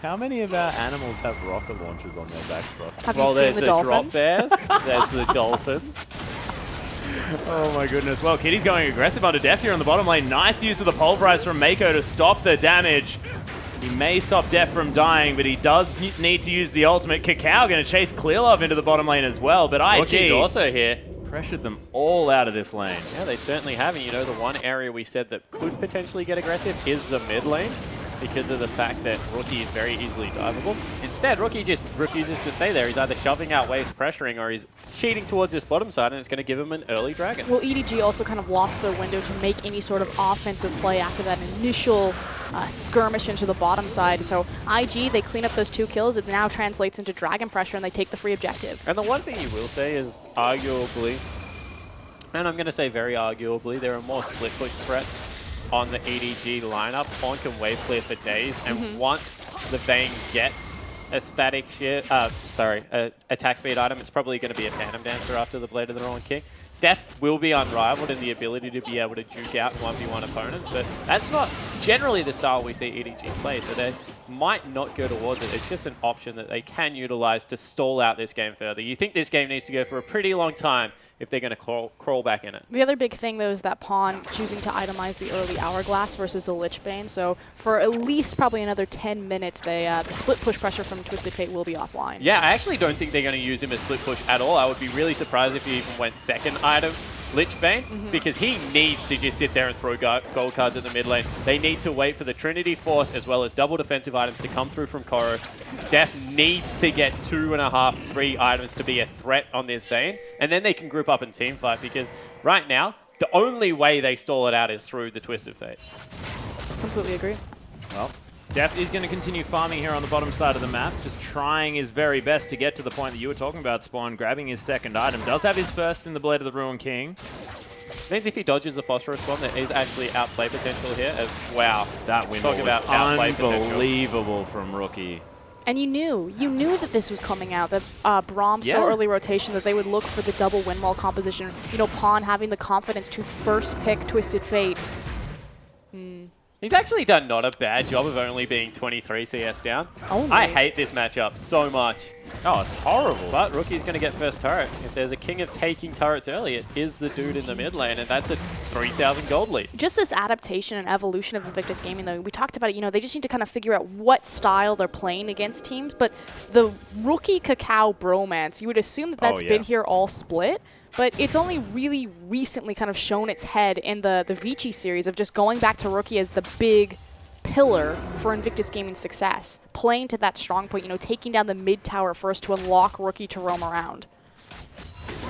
Speaker 1: How many of our animals have rocket launchers on their backs, Ross?
Speaker 3: Have you seen the dolphins?
Speaker 2: Drop bears. There's the dolphins.
Speaker 1: Oh my goodness. Well, Kitty's going aggressive onto Def here on the bottom lane. Nice use of the pulverize from Mako to stop the damage. He may stop Def from dying, but he does need to use the ultimate. Cacao going to chase Clearlove into the bottom lane as well, but
Speaker 2: Rookie's
Speaker 1: IG
Speaker 2: also here.
Speaker 1: pressured them all out of this lane.
Speaker 2: Yeah, they certainly have. And you know, the one area we said that could potentially get aggressive is the mid lane, because of the fact that Rookie is very easily diveable. Instead, Rookie just refuses to stay there. He's either shoving out waves, pressuring, or he's cheating towards this bottom side, and it's going to give him an early dragon.
Speaker 3: Well, EDG also kind of lost their window to make any sort of offensive play after that initial skirmish into the bottom side. So IG, they clean up those 2 kills. It now translates into dragon pressure, and they take the free objective.
Speaker 2: And the one thing you will say is arguably, and I'm going to say very arguably, there are more split push threats on the EDG lineup. Pawn can wave clear for days, and once the Vayne gets a static attack speed item, it's probably going to be a Phantom Dancer after the Blade of the Roaring King. Death will be unrivaled in the ability to be able to juke out 1v1 opponents, but that's not generally the style we see EDG play, so they might not go towards it. It's just an option that they can utilize to stall out this game further. You think this game needs to go for a pretty long time if they're going to crawl back in it.
Speaker 3: The other big thing, though, is that Pawn choosing to itemize the early Hourglass versus the Lichbane. So for at least probably another 10 minutes, the split push pressure from Twisted Fate will be offline.
Speaker 2: Yeah, I actually don't think they're going to use him as split push at all. I would be really surprised if he even went second item Lichbane, because he needs to just sit there and throw gold cards in the mid lane. They need to wait for the Trinity Force as well as double defensive items to come through from Koro. Def needs to get 2.5, 3 items to be a threat on this Vayne, and then they can group up and team fight, because right now, the only way they stall it out is through the Twisted Fate.
Speaker 3: Completely agree.
Speaker 1: Well, Deft is going to continue farming here on the bottom side of the map, just trying his very best to get to the point that you were talking about, Spawn, grabbing his second item. Does have his first in the Blade of the Ruined King.
Speaker 2: Means if he dodges the Phosphorus Bomb, there is actually outplay potential here. Wow.
Speaker 1: That win
Speaker 2: Talk
Speaker 1: was
Speaker 2: about outplay potential.
Speaker 1: unbelievable from Rookie.
Speaker 3: And you knew that this was coming out, that Braum's so
Speaker 1: Yeah.
Speaker 3: early rotation that they would look for the double windwall composition. You know, Pawn having the confidence to first pick Twisted Fate.
Speaker 2: He's actually done not a bad job of only being 23 CS down.
Speaker 3: Only.
Speaker 2: I hate this matchup so much.
Speaker 1: Oh, it's horrible.
Speaker 2: But Rookie's going to get first turret. If there's a king of taking turrets early, it is the dude in the mid lane, and that's a 3,000 gold lead.
Speaker 3: Just this adaptation and evolution of Invictus Gaming, though, we talked about it, you know, they just need to kind of figure out what style they're playing against teams, but the Rookie-Cacao bromance, you would assume that that's been here all split, but it's only really recently kind of shown its head in the Vici series of just going back to Rookie as the big pillar for Invictus Gaming's success. Playing to that strong point, taking down the mid tower first to unlock Rookie to roam around.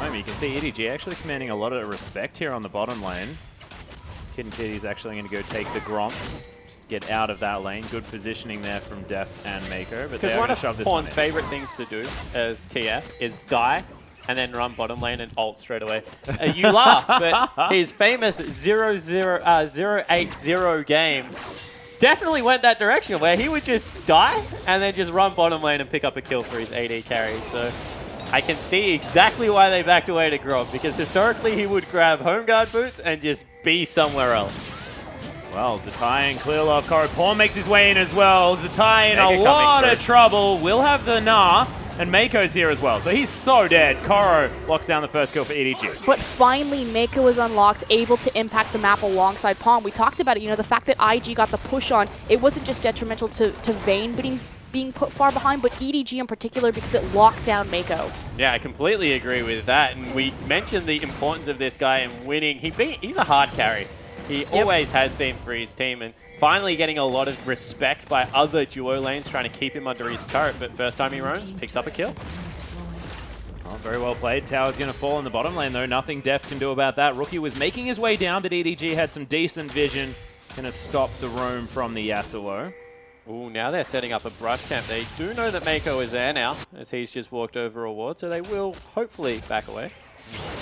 Speaker 1: You can see EDG actually commanding a lot of respect here on the bottom lane. Kid and Kitty's actually going to go take the Gromp. Just get out of that lane. Good positioning there from Def and Mako. But they're going to shove this one in.
Speaker 2: Pawn's favorite things to do as TF is die and then run bottom lane and ult straight away. You laugh, but his famous 0-0-0-8-0 game definitely went that direction where he would just die and then just run bottom lane and pick up a kill for his AD carry. So I can see exactly why they backed away to Gromp, because historically he would grab home guard boots and just be somewhere else.
Speaker 1: Well, Zatai and Clearlove. Pawn makes his way in as well. Zatai in a lot of trouble. Will have the Gnar, and Mako's here as well. So he's so dead. Koro locks down the first kill for EDG.
Speaker 3: But finally, Mako was unlocked, able to impact the map alongside Pawn. We talked about it, the fact that IG got the push on, it wasn't just detrimental to Vayne being put far behind, but EDG in particular, because it locked down Mako.
Speaker 2: Yeah, I completely agree with that. And we mentioned the importance of this guy in winning. He's a hard carry. He always has been for his team, and finally getting a lot of respect by other duo lanes trying to keep him under his turret. But first time he roams, picks up a kill.
Speaker 1: Oh, very well played. Tower's going to fall in the bottom lane, though. Nothing Def can do about that. Rookie was making his way down, but EDG had some decent vision. Going to stop the roam from the Yasuo.
Speaker 2: Ooh, now they're setting up a brush camp. They do know that Mako is there now, as he's just walked over a ward, so they will hopefully back away.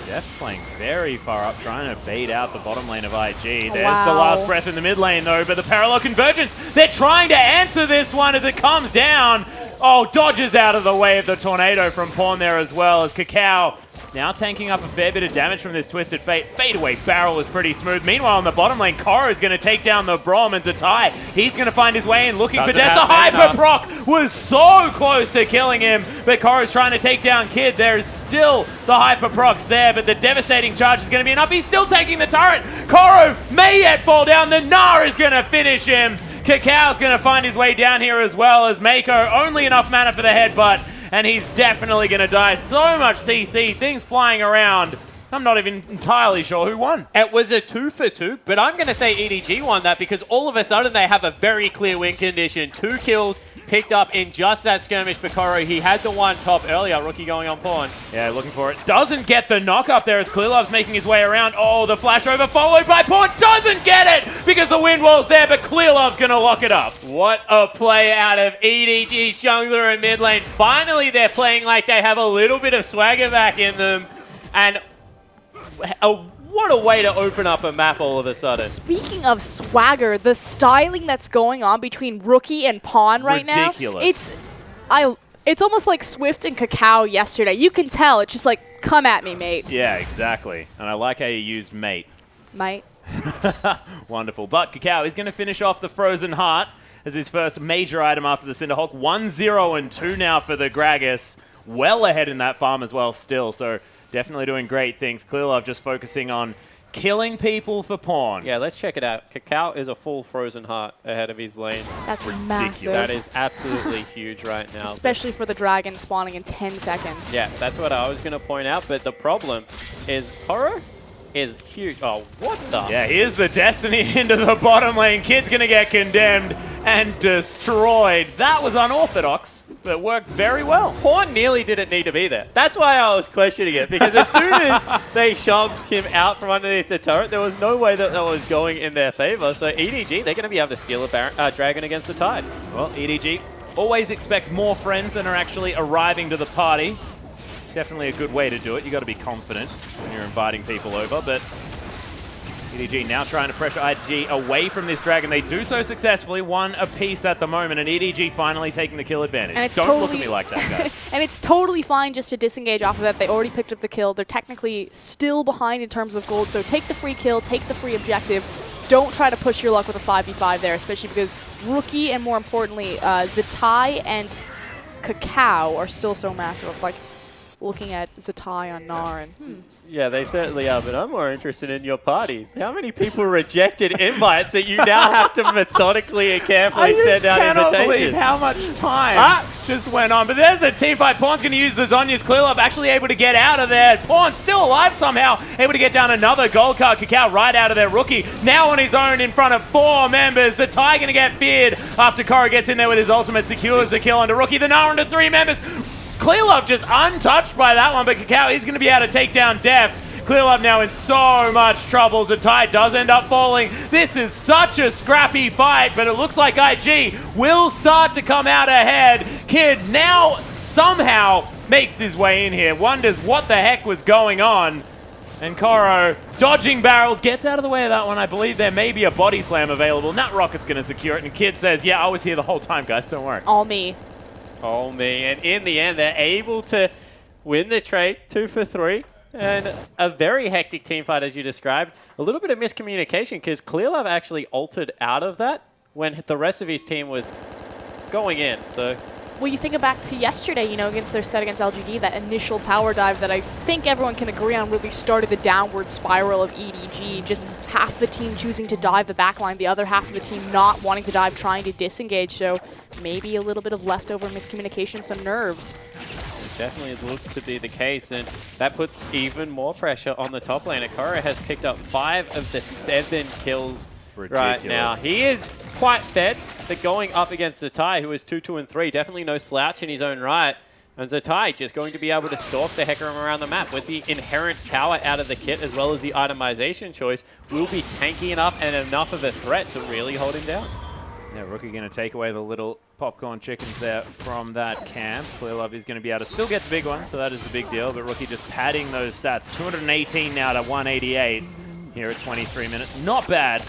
Speaker 1: Def playing very far up, trying to bait out the bottom lane of IG. There's the last breath in the mid lane, though, but the parallel convergence. They're trying to answer this one as it comes down. Oh, dodges out of the way of the tornado from Pawn there as well, as Kakao now tanking up a fair bit of damage from this Twisted Fate. Fadeaway barrel was pretty smooth. Meanwhile, on the bottom lane, Koro is going to take down the Braum, and Zatai, he's going to find his way in, looking for death. The Hyper Proc was so close to killing him, but Koro's trying to take down Kid. There's still the Hyper Procs there, but the devastating charge is going to be enough. He's still taking the turret. Koro may yet fall down. The Gnar is going to finish him. Kakao's going to find his way down here as well, as Mako only enough mana for the headbutt, and he's definitely going to die. So much CC, things flying around. I'm not even entirely sure who won.
Speaker 2: It was a 2-for-2, but I'm going to say EDG won that because all of a sudden they have a very clear win condition. 2 kills picked up in just that skirmish for Koro. He had the one top earlier, Rookie going on Pawn.
Speaker 1: Yeah, looking for it. Doesn't get the knock up there as Clearlove's making his way around. Oh, the flash over followed by Pawn. Doesn't get it because the wind wall's there, but Clearlove's going to lock it up.
Speaker 2: What a play out of EDG's jungler in mid lane. Finally, they're playing like they have a little bit of swagger back in them. And what a way to open up a map all of a sudden.
Speaker 3: Speaking of swagger, the styling that's going on between Rookie and Pawn right now.
Speaker 1: Ridiculous.
Speaker 3: It's almost like Swift and Kakao yesterday. You can tell. It's just like, come at me, mate.
Speaker 1: Yeah, exactly. And I like how you used mate.
Speaker 3: Mate.
Speaker 1: Wonderful. But Kakao is going to finish off the Frozen Heart as his first major item after the Cinderhawk. 1-0 and 2 now for the Gragas. Well ahead in that farm as well still. So definitely doing great things. Clearlove just focusing on killing people for Pawn.
Speaker 2: Yeah, let's check it out. Kakao is a full Frozen Heart ahead of his lane.
Speaker 3: That's massive.
Speaker 2: That is absolutely huge right now.
Speaker 3: Especially for the dragon spawning in 10 seconds.
Speaker 2: Yeah, that's what I was going to point out. But the problem is Koro is huge. Oh, what the?
Speaker 1: Yeah, here's the Destiny into the bottom lane. Kid's going to get condemned and destroyed. That was unorthodox, but worked very well.
Speaker 2: Pawn nearly didn't need to be there. That's why I was questioning it, because as soon as they shoved him out from underneath the turret, there was no way that was going in their favor. So EDG, they're going to be able to steal a dragon against the Tide.
Speaker 1: Well, EDG, always expect more friends than are actually arriving to the party. Definitely a good way to do it. You got to be confident when you're inviting people over, but EDG now trying to pressure IG away from this dragon. They do so successfully, 1 apiece at the moment, and EDG finally taking the kill advantage.
Speaker 3: And
Speaker 1: Don't look at me like that, guys.
Speaker 3: And it's totally fine just to disengage off of that. They already picked up the kill. They're technically still behind in terms of gold, so take the free kill, take the free objective. Don't try to push your luck with a 5v5 there, especially because Rookie and, more importantly, Zatai and Kakao are still so massive. Like, looking at Zatai on Gnar and
Speaker 2: Yeah, they certainly are, but I'm more interested in your parties. How many people rejected invites that you now have to methodically and carefully send out invitations?
Speaker 1: I just cannot believe how much time just went on. But there's a team fight. Pawn's going to use the Zhonya's clear up, actually able to get out of there. Pawn still alive somehow, able to get down another gold card. Cacao right out of there. Rookie now on his own in front of 4 members. The Zatai going to get feared after Koro gets in there with his ultimate, secures the kill onto Rookie. The Nara into 3 members. Clearlove just untouched by that one, but Cacao is going to be able to take down Def. Clearlove now in so much trouble. Zatai does end up falling. This is such a scrappy fight, but it looks like IG will start to come out ahead. Kid now somehow makes his way in here, wonders what the heck was going on. And Koro, dodging barrels, gets out of the way of that one. I believe there may be a body slam available. Nut Rocket's going to secure it, and Kid says, yeah, I was here the whole time, guys, don't worry.
Speaker 3: All me.
Speaker 2: All me. And in the end, they're able to win the trade 2 for 3. And a very hectic team fight, as you described. A little bit of miscommunication, because Clearlove actually altered out of that when the rest of his team was going in. So,
Speaker 3: well, you think back to yesterday, you know, against their set against LGD, that initial tower dive that I think everyone can agree on really started the downward spiral of EDG. Just half the team choosing to dive the backline, the other half of the team not wanting to dive, trying to disengage. So maybe a little bit of leftover miscommunication, some nerves.
Speaker 2: Definitely looks to be the case, and that puts even more pressure on the top lane. Koro has picked up 5 of the 7 kills right now. He is quite fed, but going up against Zatai, who is 2-2 and 3, definitely no slouch in his own right. And Zatai just going to be able to stalk the Hecarim around the map with the inherent power out of the kit, as well as the itemization choice, will be tanky enough and enough of a threat to really hold him down.
Speaker 1: Yeah, Rookie going to take away the little popcorn chickens there from that camp. Clearlove is going to be able to still get the big one, so that is the big deal. But Rookie just padding those stats. 218 now to 188 here at 23 minutes. Not bad.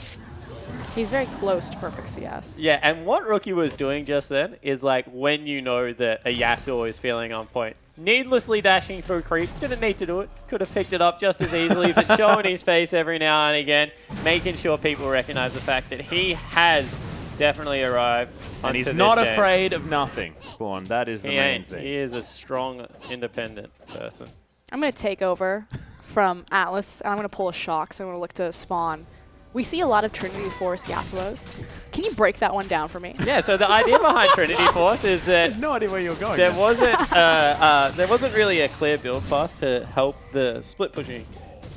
Speaker 3: He's very close to perfect CS.
Speaker 2: Yeah, and what Rookie was doing just then is like when you know that a Yasuo is feeling on point. Needlessly dashing through creeps. Didn't need to do it. Could have picked it up just as easily, but showing his face every now and again, making sure people recognize the fact that he has definitely arrived.
Speaker 1: And he's not afraid of nothing, Spawn. That is the main thing.
Speaker 2: He is a strong, independent person.
Speaker 3: I'm going to take over from Atlas, and I'm going to pull a shock, so I'm going to look to Spawn. We see a lot of Trinity Force Yasuos. Can you break that one down for me?
Speaker 2: Yeah, so the idea behind Trinity Force is that
Speaker 1: I have no idea where you're going.
Speaker 2: There wasn't really a clear build path to help the split pushing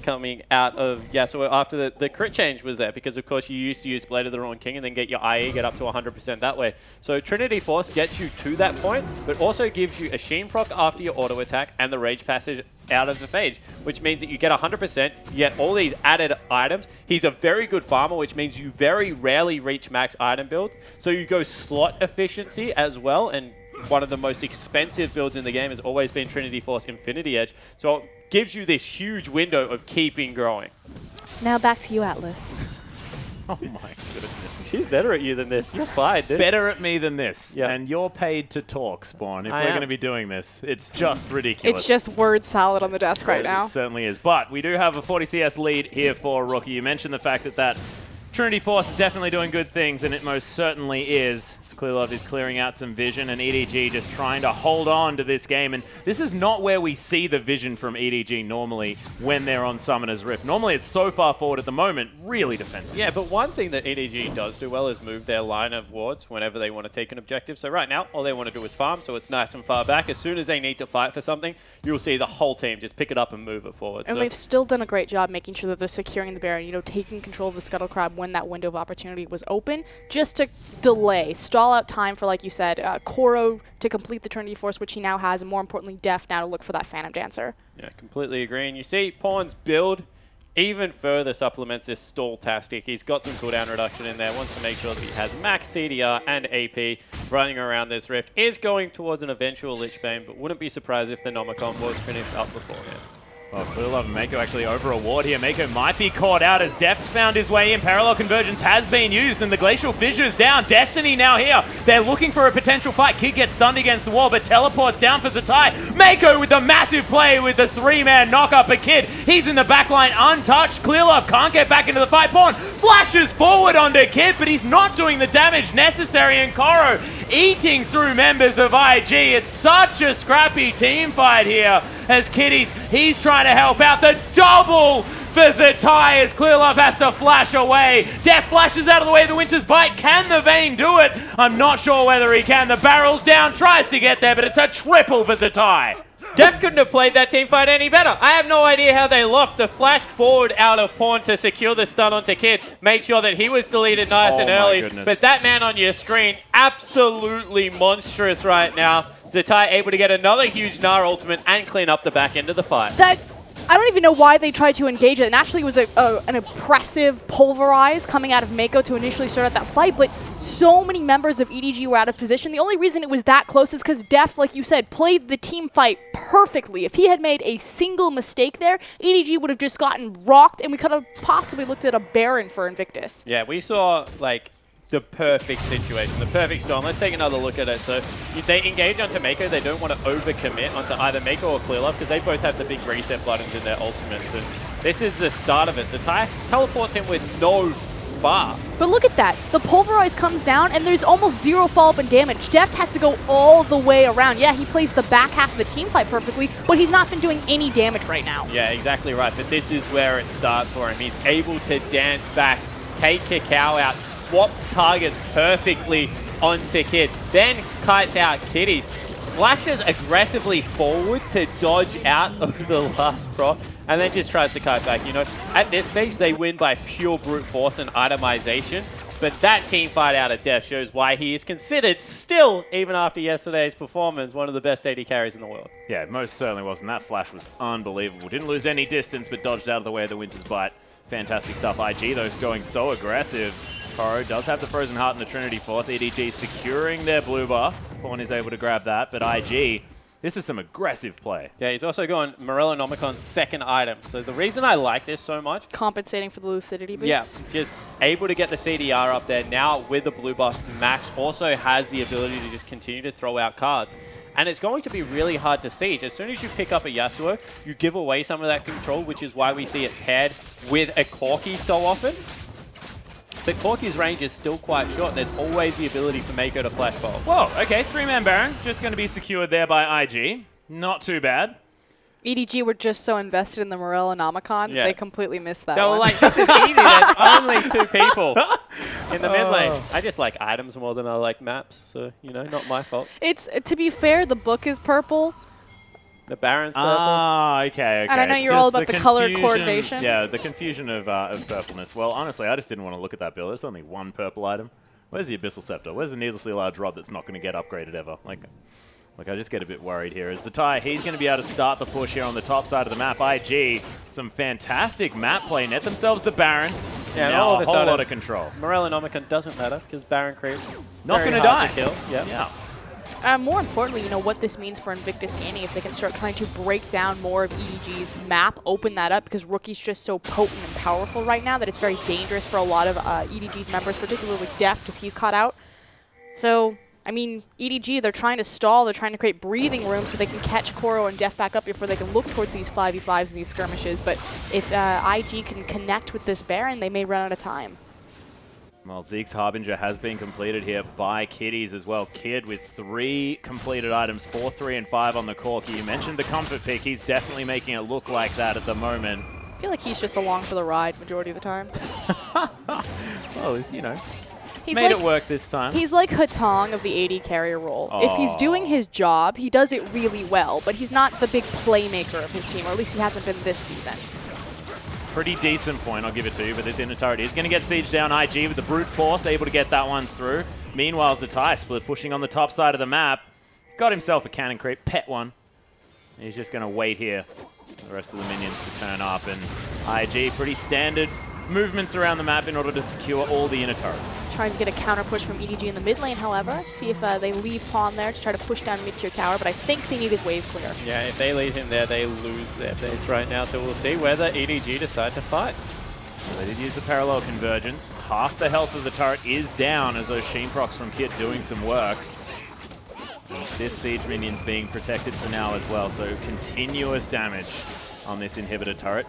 Speaker 2: coming out of Yasuo after the crit change was there, because of course you used to use Blade of the Ruined King and then get your IE get up to 100% that way. So Trinity Force gets you to that point, but also gives you a Sheen proc after your auto attack and the Rage Passage out of the phage, which means that you get 100%, you get all these added items. He's a very good farmer, which means you very rarely reach max item build. So you go slot efficiency as well, and one of the most expensive builds in the game has always been Trinity Force Infinity Edge. So it gives you this huge window of keeping growing.
Speaker 3: Now back to you, Atlas.
Speaker 1: Oh my goodness.
Speaker 2: She's better at you than this. You're fine, dude.
Speaker 1: Better at me than this.
Speaker 2: Yeah.
Speaker 1: And you're paid to talk, Spawn. If we're going to be doing this, it's just ridiculous.
Speaker 3: It's just word salad on the desk right now.
Speaker 1: It certainly is. But we do have a 40 CS lead here for Rookie. You mentioned the fact that Trinity Force is definitely doing good things, and it most certainly is. Clearlove is clearing out some vision, and EDG just trying to hold on to this game. And this is not where we see the vision from EDG normally when they're on Summoner's Rift. Normally it's so far forward at the moment, really defensive.
Speaker 2: Yeah, but one thing that EDG does do well is move their line of wards whenever they want to take an objective. So right now, all they want to do is farm, so it's nice and far back. As soon as they need to fight for something, you'll see the whole team just pick it up and move it forward.
Speaker 3: And they've still done a great job making sure that they're securing the Baron, you know, taking control of the Scuttle Crab when that window of opportunity was open, just to delay, stall out time for, like you said, Koro to complete the Trinity Force, which he now has, and more importantly, Def now to look for that Phantom Dancer.
Speaker 2: Yeah, completely agree. And you see Pawn's build even further supplements this stall tactic. He's got some cooldown reduction in there, wants to make sure that he has max CDR and AP running around this Rift. Is going towards an eventual Lich Bane, but wouldn't be surprised if the Nomicon was finished up beforehand.
Speaker 1: Well, Clearlove and Mako actually over a ward here. Mako might be caught out as Deft found his way in. Parallel Convergence has been used, and the Glacial Fissure's down. Destiny now here. They're looking for a potential fight. Kid gets stunned against the wall, but teleports down for Zatai. Mako with the massive play with the 3-man knock-up. A Kid, he's in the backline untouched. Clearlove can't get back into the fight. Pawn flashes forward onto Kid, but he's not doing the damage necessary, and Koro eating through members of IG. It's such a scrappy team fight here as Kitties, he's trying to help out. The double for Zatai as Clearlove has to flash away. Def flashes out of the way of the Winter's Bite. Can the Vayne do it? I'm not sure whether he can. The barrel's down, tries to get there, but it's a triple for Zatai.
Speaker 2: Def couldn't have played that team fight any better. I have no idea how they lost. The flash forward out of pawn to secure the stun onto Kid. Made sure that he was deleted nice and early.
Speaker 1: Goodness.
Speaker 2: But that man on your screen, absolutely monstrous right now. Zatai able to get another huge Gnar ultimate and clean up the back end of the fight.
Speaker 3: I don't even know why they tried to engage it. And actually it was an impressive pulverize coming out of Mako to initially start out that fight, but so many members of EDG were out of position. The only reason it was that close is because Deft, like you said, played the team fight perfectly. If he had made a single mistake there, EDG would have just gotten rocked, and we could have possibly looked at a Baron for Invictus.
Speaker 2: Yeah, we saw, like, the perfect situation, the perfect storm. Let's take another look at it. So if they engage onto Mako, they don't want to overcommit onto either Mako or Clearlove because they both have the big reset buttons in their ultimates. And this is the start of it. So Ty teleports him with no bar.
Speaker 3: But look at that. The pulverize comes down, and there's almost zero follow-up and damage. Deft has to go all the way around. Yeah, he plays the back half of the team fight perfectly, but he's not been doing any damage right now.
Speaker 2: Yeah, exactly right. But this is where it starts for him. He's able to dance back, take Kakao out, swaps targets perfectly onto Kid, then kites out Kitties, flashes aggressively forward to dodge out of the last proc, and then just tries to kite back. You know, at this stage, they win by pure brute force and itemization, but that team fight out of Def shows why he is considered still, even after yesterday's performance, one of the best AD carries in the world.
Speaker 1: Yeah, it most certainly was, and that flash was unbelievable. Didn't lose any distance, but dodged out of the way of the Winter's Bite. Fantastic stuff. IG, though, is going so aggressive. Koro does have the Frozen Heart and the Trinity Force. EDG securing their blue buff. Pawn is able to grab that, but IG, this is some aggressive play.
Speaker 2: Yeah, he's also going Morellonomicon's second item. So the reason I like this so much...
Speaker 3: Compensating for the Lucidity boots.
Speaker 2: Yeah, just able to get the CDR up there. Now with the blue buff, Max also has the ability to just continue to throw out cards. And it's going to be really hard to siege. As soon as you pick up a Yasuo, you give away some of that control, which is why we see it paired with a Corki so often. But Corki's range is still quite short, and there's always the ability for Mako to flash bomb.
Speaker 1: Whoa, okay, three-man Baron, just going to be secured there by IG. Not too bad.
Speaker 3: EDG were just so invested in the Morellonomicon, they completely missed that
Speaker 2: They
Speaker 3: one.
Speaker 2: were like, this is easy, there's only 2 people in the mid lane. I just like items more than I like maps, so, you know, not my fault.
Speaker 3: It's, to be fair, the book is purple.
Speaker 2: The Baron's purple.
Speaker 1: Ah, okay.
Speaker 3: And I know you're all about the color coordination.
Speaker 1: Yeah, the confusion of purpleness. Well, honestly, I just didn't want to look at that build. There's only one purple item. Where's the Abyssal Scepter? Where's the needlessly large rod that's not going to get upgraded ever? Like, I just get a bit worried here. As Zatai, he's going to be able to start the push here on the top side of the map. IG, some fantastic map play. Net themselves the Baron.
Speaker 2: Yeah,
Speaker 1: now
Speaker 2: all of
Speaker 1: a whole lot of control.
Speaker 2: Morellonomicon doesn't matter, because Baron creeps.
Speaker 1: Not going to die.
Speaker 2: Kill. Yep.
Speaker 1: Yeah.
Speaker 3: More importantly, you know, what this means for Invictus Annie if they can start trying to break down more of EDG's map, open that up, because Rookie's just so potent and powerful right now that it's very dangerous for a lot of EDG's members, particularly Def, because he's caught out. So, I mean, EDG, they're trying to stall, they're trying to create breathing room so they can catch Koro and Def back up before they can look towards these 5v5s and these skirmishes, but if IG can connect with this Baron, they may run out of time.
Speaker 1: Well, Zeke's Harbinger has been completed here by Kitties as well. Kid with 3 completed items, 4, 3, and 5 on the Corki. You mentioned the comfort pick. He's definitely making it look like that at the moment.
Speaker 3: I feel like he's just along for the ride majority of the time.
Speaker 1: Well, you know,
Speaker 3: He's
Speaker 1: made
Speaker 3: like,
Speaker 1: it work this time.
Speaker 3: He's like Hatong of the AD carrier role. If he's doing his job, he does it really well, but he's not the big playmaker of his team, or at least he hasn't been this season.
Speaker 1: Pretty decent point, I'll give it to you, but this inner turret is going to get sieged down. IG with the brute force, able to get that one through. Meanwhile, Zatai split pushing on the top side of the map. Got himself a cannon creep, pet one. He's just going to wait here for the rest of the minions to turn up, and IG, pretty standard movements around the map in order to secure all the inner turrets.
Speaker 3: Trying to get a counter push from EDG in the mid lane, however. See if they leave Pawn there to try to push down mid-tier tower, but I think they need his wave clear.
Speaker 2: Yeah, if they leave him there, they lose their base right now, so we'll see whether EDG decide to fight.
Speaker 1: So they did use the parallel convergence. Half the health of the turret is down as those Sheen procs from Kit doing some work. This siege minion's being protected for now as well, so continuous damage on this inhibitor turret.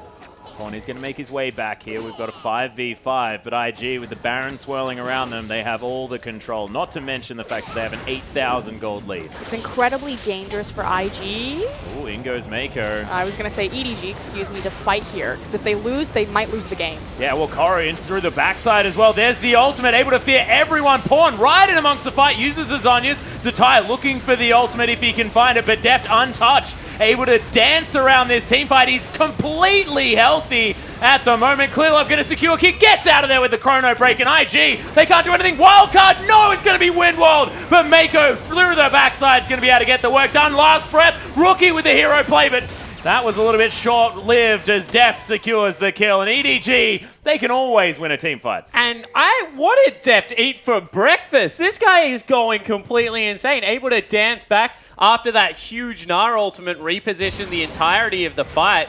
Speaker 1: Pawn is going to make his way back here. We've got a 5v5, but IG with the Baron swirling around them, they have all the control. Not to mention the fact that they have an 8,000 gold lead.
Speaker 3: It's incredibly dangerous for IG.
Speaker 1: Ooh, in goes Mako.
Speaker 3: I was going to say EDG, excuse me, to fight here, because if they lose, they might lose the game.
Speaker 1: Yeah, well, Koro in through the backside as well. There's the ultimate, able to fear everyone. Pawn right in amongst the fight, uses the Zhonya's. Zatai looking for the ultimate if he can find it, but Deft untouched. Able to dance around this team fight. He's completely healthy at the moment. Clearlove going to secure kick. Gets out of there with the chrono break. And IG, they can't do anything. Wildcard, no, it's going to be Windwalled. But Mako through the backside is going to be able to get the work done. Last breath, Rookie with the hero play, but that was a little bit short-lived as Deft secures the kill. And EDG, they can always win a team fight.
Speaker 2: And what did Deft eat for breakfast? This guy is going completely insane. Able to dance back after that huge Gnar ultimate, reposition the entirety of the fight.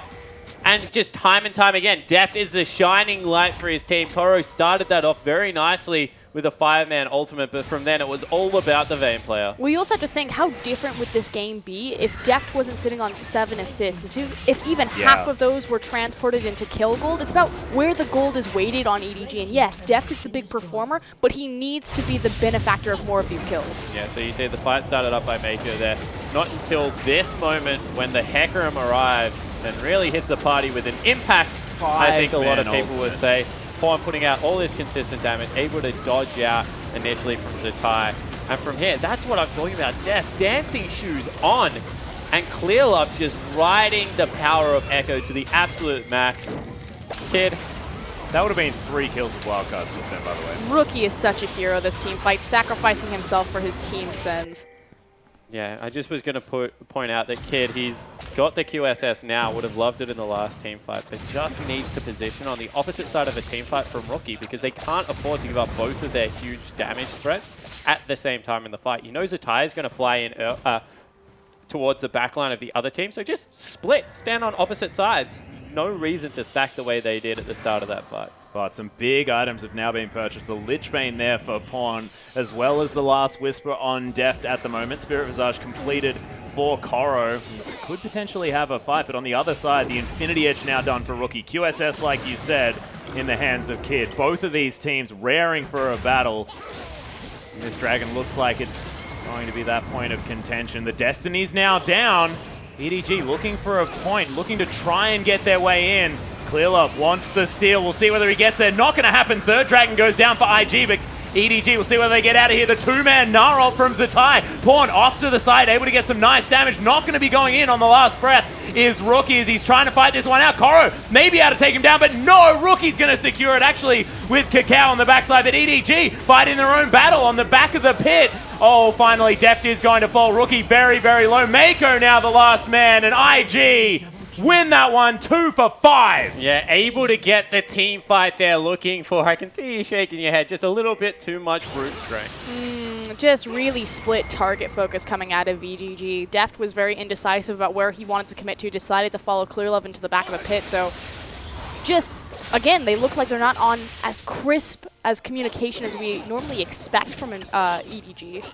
Speaker 2: And just time and time again, Deft is the shining light for his team. Koro started that off very nicely with a 5-man ultimate, but from then it was all about the Vayne player.
Speaker 3: Well, you also have to think, how different would this game be if Deft wasn't sitting on 7 assists? If even half of those were transported into kill gold, it's about where the gold is weighted on EDG. And yes, Deft is the big performer, but he needs to be the benefactor of more of these kills.
Speaker 2: Yeah, so you see the fight started up by Mako there. Not until this moment when the Hecarim arrives and really hits the party with an impact, I think a lot of people would say. Pawn putting out all this consistent damage, able to dodge out initially from Zatai. And from here, that's what I'm talking about. Deft dancing shoes on, and Clearlove just riding the power of Echo to the absolute max. Kid.
Speaker 1: That would have been 3 kills with wildcards just then, by the way.
Speaker 3: Rookie is such a hero this team fight, sacrificing himself for his team's sins.
Speaker 2: Yeah, I just was going to point out that Kid, he's got the QSS now, would have loved it in the last team fight, but just needs to position on the opposite side of a team fight from Rookie because they can't afford to give up both of their huge damage threats at the same time in the fight. You know Zatai is going to fly in towards the backline of the other team, so just split, stand on opposite sides. No reason to stack the way they did at the start of that fight.
Speaker 1: But some big items have now been purchased. The Lichbane there for Pawn, as well as the Last Whisper on Deft at the moment. Spirit Visage completed for Koro. Could potentially have a fight, but on the other side, the Infinity Edge now done for Rookie. QSS, like you said, in the hands of Kid. Both of these teams raring for a battle. And this Dragon looks like it's going to be that point of contention. The Destiny's now down. EDG looking for a point, looking to try and get their way in. Clearlove wants the steal. We'll see whether he gets there. Not going to happen. Third Dragon goes down for IG, but EDG, we'll see whether they get out of here. The 2-man Gnar ult from Zatai. Pawn off to the side, able to get some nice damage. Not going to be going in on the last breath is Rookie as he's trying to fight this one out. Koro may be able to take him down, but no, Rookie's going to secure it actually with Cacao on the backside. But EDG fighting their own battle on the back of the pit. Oh, finally, Deft is going to fall. Rookie very, very low. Mako now the last man, and IG win that one 2 for 5.
Speaker 2: Yeah, able to get the team fight they're looking for. I can see you shaking your head. Just a little bit too much brute strength.
Speaker 3: Just really split target focus coming out of VGG. Deft was very indecisive about where he wanted to commit to, decided to follow Clearlove into the back of the pit. So just, again, they look like they're not on as crisp as communication as we normally expect from an EDG.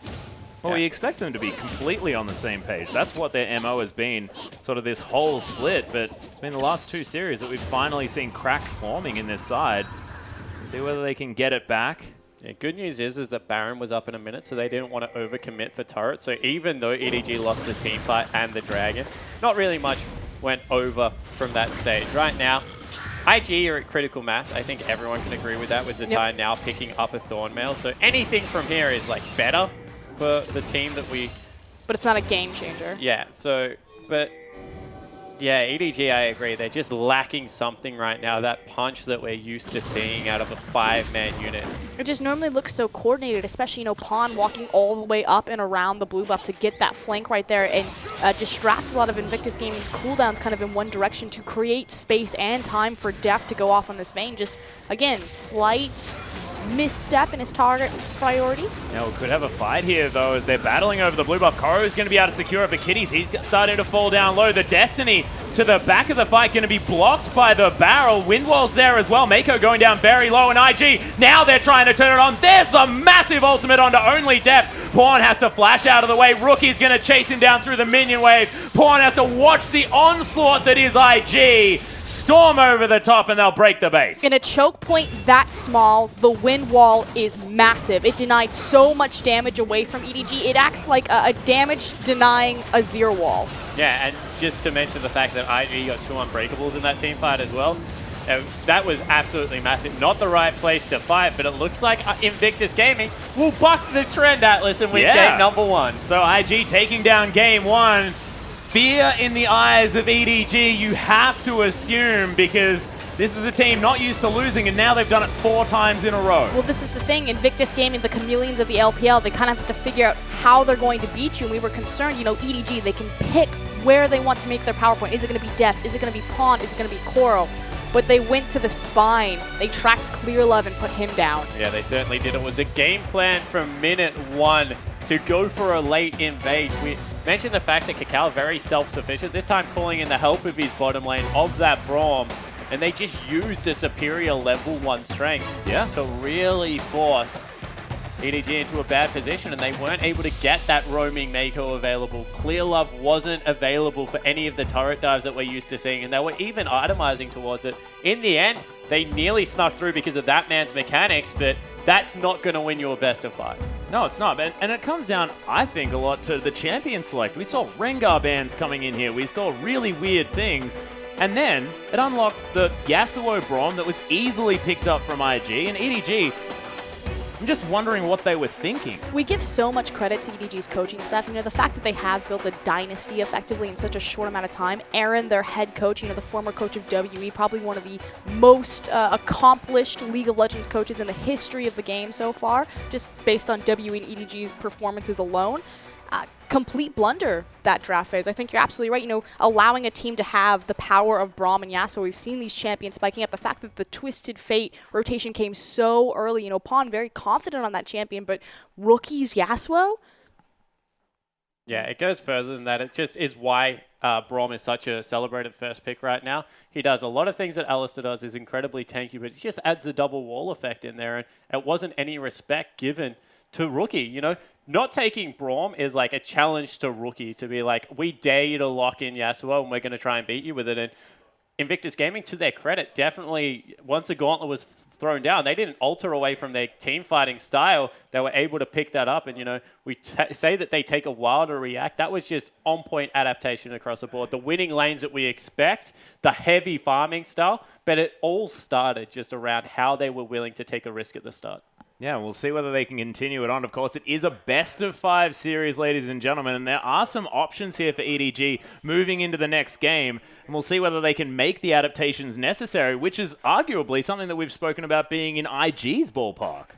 Speaker 1: Well, we expect them to be completely on the same page. That's what their MO has been, sort of this whole split, but it's been the last 2 series that we've finally seen cracks forming in this side. See whether they can get it back.
Speaker 2: Yeah, good news is that Baron was up in a minute, so they didn't want to overcommit for turret. So even though EDG lost the team fight and the Dragon, not really much went over from that stage. Right now, IG are at critical mass. I think everyone can agree with that, with Zatai now picking up a Thornmail. So anything from here is like better for the team that we...
Speaker 3: But it's not a game changer.
Speaker 2: Yeah, so, but yeah, EDG, I agree. They're just lacking something right now, that punch that we're used to seeing out of a 5-man unit.
Speaker 3: It just normally looks so coordinated, especially, you know, Pawn walking all the way up and around the blue buff to get that flank right there and distract a lot of Invictus Gaming's cooldowns kind of in one direction to create space and time for Deft to go off on this Vayne. Just, again, slight misstep in his target priority.
Speaker 1: Now, we could have a fight here, though, as they're battling over the blue buff. Koro is going to be able to secure it, but Kitties, he's starting to fall down low. The Destiny to the back of the fight going to be blocked by the barrel. Windwall's there as well. Mako going down very low, and IG, now they're trying to turn it on. There's the massive ultimate onto only Deft. Pawn has to flash out of the way. Rookie's going to chase him down through the minion wave. Pawn has to watch the onslaught that is IG. storm over the top, and they'll break the base.
Speaker 3: In a choke point that small, the wind wall is massive. It denied so much damage away from EDG. It acts like a damage denying a zero wall.
Speaker 2: Yeah, and just to mention the fact that IG got 2 unbreakables in that team fight as well. That was absolutely massive. Not the right place to fight, but it looks like Invictus Gaming will buck the trend, Atlas, and win game number 1.
Speaker 1: So IG taking down game 1. Fear in the eyes of EDG, you have to assume, because this is a team not used to losing, and now they've done it 4 times in a row.
Speaker 3: Well, this is the thing. Invictus Gaming, the chameleons of the LPL, they kind of have to figure out how they're going to beat you. And we were concerned, you know, EDG, they can pick where they want to make their PowerPoint. Is it going to be Deft? Is it going to be Pawn? Is it going to be Coral? But they went to the spine. They tracked Clearlove and put him down.
Speaker 2: Yeah, they certainly did. It was a game plan from minute 1 to go for a late invade. We mentioned the fact that Kakao very self-sufficient, this time calling in the help of his bottom lane of that Braum, and they just used a superior level 1 strength to really force EDG into a bad position, and they weren't able to get that roaming Mako available. Clearlove wasn't available for any of the turret dives that we're used to seeing, and they were even itemizing towards it. In the end, they nearly snuck through because of that man's mechanics, but that's not going to win you a best of 5.
Speaker 1: No, it's not. And it comes down, I think, a lot to the champion select. We saw Rengar bans coming in here. We saw really weird things. And then it unlocked the Yasuo Braum that was easily picked up from IG, and EDG, I'm just wondering what they were thinking.
Speaker 3: We give so much credit to EDG's coaching staff. You know, the fact that they have built a dynasty effectively in such a short amount of time. Aaron, their head coach, you know, the former coach of WE, probably one of the most accomplished League of Legends coaches in the history of the game so far, just based on WE and EDG's performances alone. Complete blunder, that draft phase. I think you're absolutely right. You know, allowing a team to have the power of Braum and Yasuo. We've seen these champions spiking up. The fact that the Twisted Fate rotation came so early. You know, Pawn very confident on that champion, but rookies Yasuo?
Speaker 2: Yeah, it goes further than that. It just is why Braum is such a celebrated first pick right now. He does a lot of things that Alistair does, is incredibly tanky, but he just adds a double wall effect in there, and it wasn't any respect given to Rookie. You know, not taking Braum is like a challenge to Rookie to be like, we dare you to lock in Yasuo and we're going to try and beat you with it. And Invictus Gaming, to their credit, definitely, once the gauntlet was thrown down, they didn't alter away from their team fighting style. They were able to pick that up. And, you know, we say that they take a while to react. That was just on-point adaptation across the board. The winning lanes that we expect, the heavy farming style, but it all started just around how they were willing to take a risk at the start.
Speaker 1: Yeah, we'll see whether they can continue it on. Of course, it is a best-of-5 series, ladies and gentlemen, and there are some options here for EDG moving into the next game, and we'll see whether they can make the adaptations necessary, which is arguably something that we've spoken about being in IG's ballpark.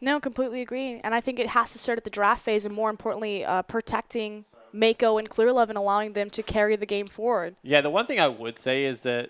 Speaker 3: No, completely agree. And I think it has to start at the draft phase, and more importantly, protecting Mako and Clearlove and allowing them to carry the game forward.
Speaker 2: Yeah, the one thing I would say is that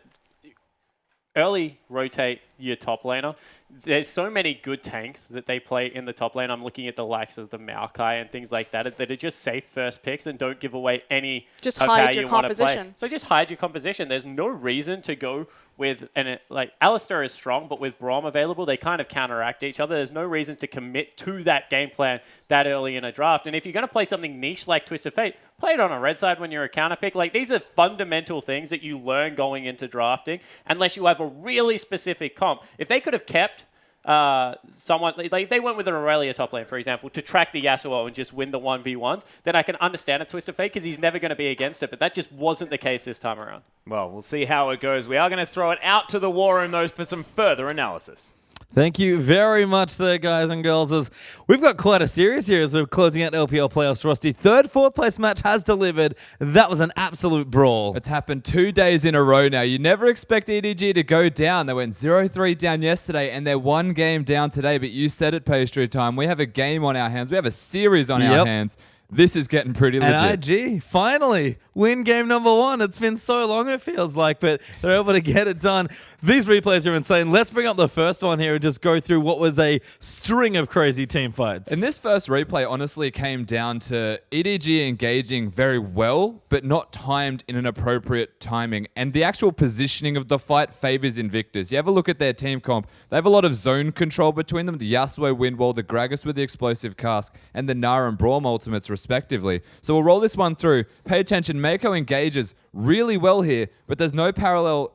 Speaker 2: early rotate your top laner. There's so many good tanks that they play in the top lane. I'm looking at the likes of the Maokai and things like that are just safe first picks and don't give away any
Speaker 3: just
Speaker 2: of
Speaker 3: hide
Speaker 2: how
Speaker 3: your
Speaker 2: you want to play.
Speaker 3: composition.
Speaker 2: So just hide your composition. There's no reason to go with, like Alistair is strong, but with Braum available, they kind of counteract each other. There's no reason to commit to that game plan that early in a draft. And if you're going to play something niche like Twisted Fate, play it on a red side when you're a counter pick. Like, these are fundamental things that you learn going into drafting, unless you have a really specific comp. If they could have kept someone, like they went with an Aurelia top lane, for example, to track the Yasuo and just win the 1v1s, then I can understand a Twisted Fate because he's never going to be against it, but that just wasn't the case this time around.
Speaker 1: Well, we'll see how it goes. We are going to throw it out to the war room, though, for some further analysis.
Speaker 4: Thank you very much there, guys and girls. As we've got quite a series here as we're closing out LPL playoffs. Rusty, third, fourth place match has delivered. That was an absolute brawl.
Speaker 5: It's happened 2 days in a row now. You never expect EDG to go down. They went 0-3 down yesterday, and they're 1 game down today. But you said it, Pastry Time. We have a game on our hands. We have a series on our hands. This is getting pretty legit.
Speaker 4: And IG, finally, win game number 1. It's been so long, it feels like, but they're able to get it done. These replays are insane. Let's bring up the first one here and just go through what was a string of crazy team fights.
Speaker 5: And this first replay honestly came down to EDG engaging very well, but not timed in an appropriate timing. And the actual positioning of the fight favors Invictus. You have a look at their team comp. They have a lot of zone control between them. The Yasuo Windwall, the Gragas with the explosive cask, and the Nara and Braum ultimates respectively. So we'll roll this one through. Pay attention. Mako engages really well here, but there's no parallel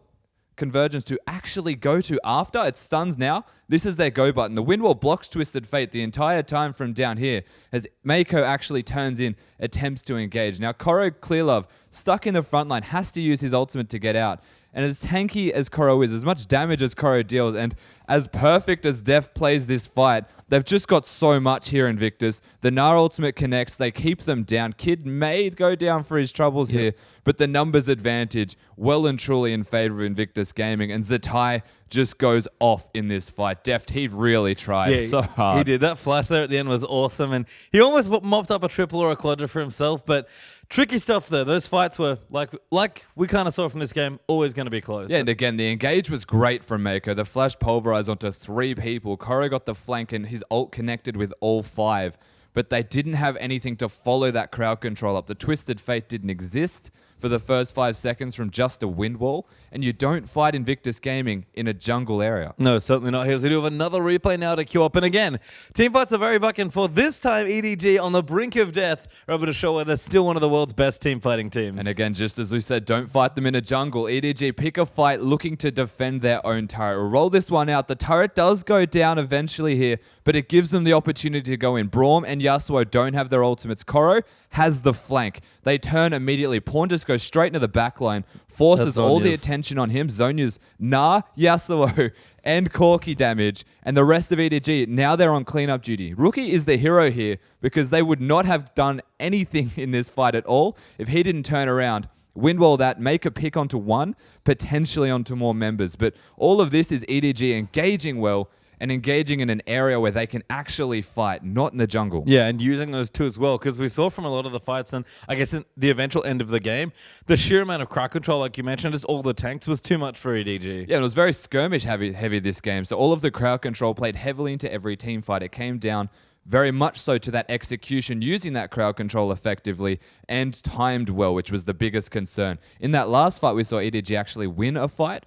Speaker 5: convergence to actually go to after. It stuns now. This is their go button. The wind wall blocks Twisted Fate the entire time from down here as Mako actually turns in, attempts to engage. Now Koro Clearlove, stuck in the front line, has to use his ultimate to get out. And as tanky as Koro is, as much damage as Koro deals, and as perfect as Def plays this fight, they've just got so much here, Invictus. The Gnar ultimate connects, they keep them down. Kid may go down for his troubles here, but the numbers advantage well and truly in favor of Invictus Gaming, and Zatai just goes off in this fight. Deft, he really tried so hard.
Speaker 4: He did. That flash there at the end was awesome, and he almost mopped up a triple or a quadra for himself, but tricky stuff there. Those fights were, like we kind of saw from this game, always going to be close.
Speaker 5: Yeah, and again, the engage was great from Mako. The flash pulverized onto 3 people. Koro got the flank, and his ult connected with all 5. But they didn't have anything to follow that crowd control up. The Twisted Fate didn't exist for the first 5 seconds from just a wind wall, and you don't fight Invictus Gaming in a jungle area.
Speaker 4: No, certainly not. Here's we do have another replay now to queue up, and again, team fights are very back and forth. This time, EDG on the brink of death are able to show why they're still one of the world's best team fighting teams.
Speaker 5: And again, just as we said, don't fight them in a jungle. EDG pick a fight looking to defend their own turret. We'll roll this one out. The turret does go down eventually here, but it gives them the opportunity to go in. Braum and Yasuo don't have their ultimates. Koro has the flank. They turn immediately. Pawn just goes straight into the back line, forces all the attention on him. Zonya's Gnar, Yasuo, and Corki damage, and the rest of EDG, now they're on cleanup duty. Rookie is the hero here because they would not have done anything in this fight at all if he didn't turn around, windwall that, make a pick onto one, potentially onto more members. But all of this is EDG engaging well, and engaging in an area where they can actually fight, not in the jungle.
Speaker 4: Yeah, and using those two as well, because we saw from a lot of the fights, and I guess in the eventual end of the game, the sheer amount of crowd control, like you mentioned, just all the tanks was too much for EDG.
Speaker 5: Yeah, it was very skirmish heavy this game, so all of the crowd control played heavily into every team fight. It came down very much so to that execution, using that crowd control effectively and timed well, which was the biggest concern. In that last fight, we saw EDG actually win a fight.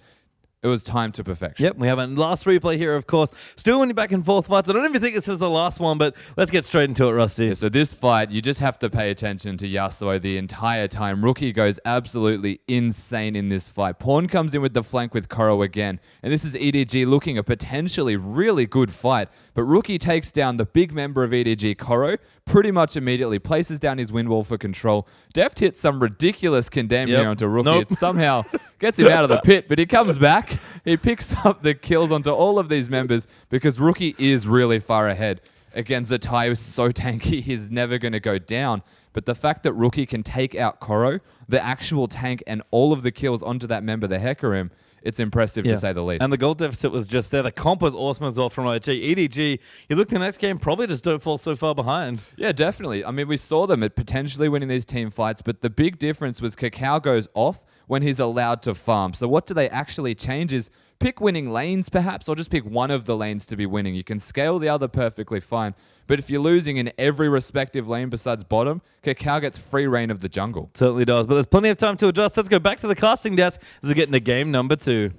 Speaker 5: It was time to perfection.
Speaker 4: Yep, we have a last replay here, of course. Still winning back and forth fights. I don't even think this was the last one, but let's get straight into it, Rusty.
Speaker 5: Yeah, so this fight, you just have to pay attention to Yasuo the entire time. Rookie goes absolutely insane in this fight. Pawn comes in with the flank with Koro again, and this is EDG looking a potentially really good fight. But Rookie takes down the big member of EDG, Koro, pretty much immediately, places down his wind wall for control. Deft hits some ridiculous condemn here onto Rookie. It somehow gets him out of the pit, but he comes back. He picks up the kills onto all of these members because Rookie is really far ahead. Again, Zatai is so tanky, he's never going to go down. But the fact that Rookie can take out Koro, the actual tank, and all of the kills onto that member, the Hecarim, it's impressive to say the least.
Speaker 4: And the goal deficit was just there. The comp was awesome as well from OG. EDG, you look to the next game, probably just don't fall so far behind.
Speaker 5: Yeah, definitely. I mean, we saw them at potentially winning these team fights, but the big difference was Cacao goes off when he's allowed to farm. So what do they actually change is pick winning lanes perhaps, or just pick one of the lanes to be winning. You can scale the other perfectly fine. But if you're losing in every respective lane besides bottom, Cacao gets free reign of the jungle.
Speaker 4: Certainly does, but there's plenty of time to adjust. Let's go back to the casting desk as we get into game number 2.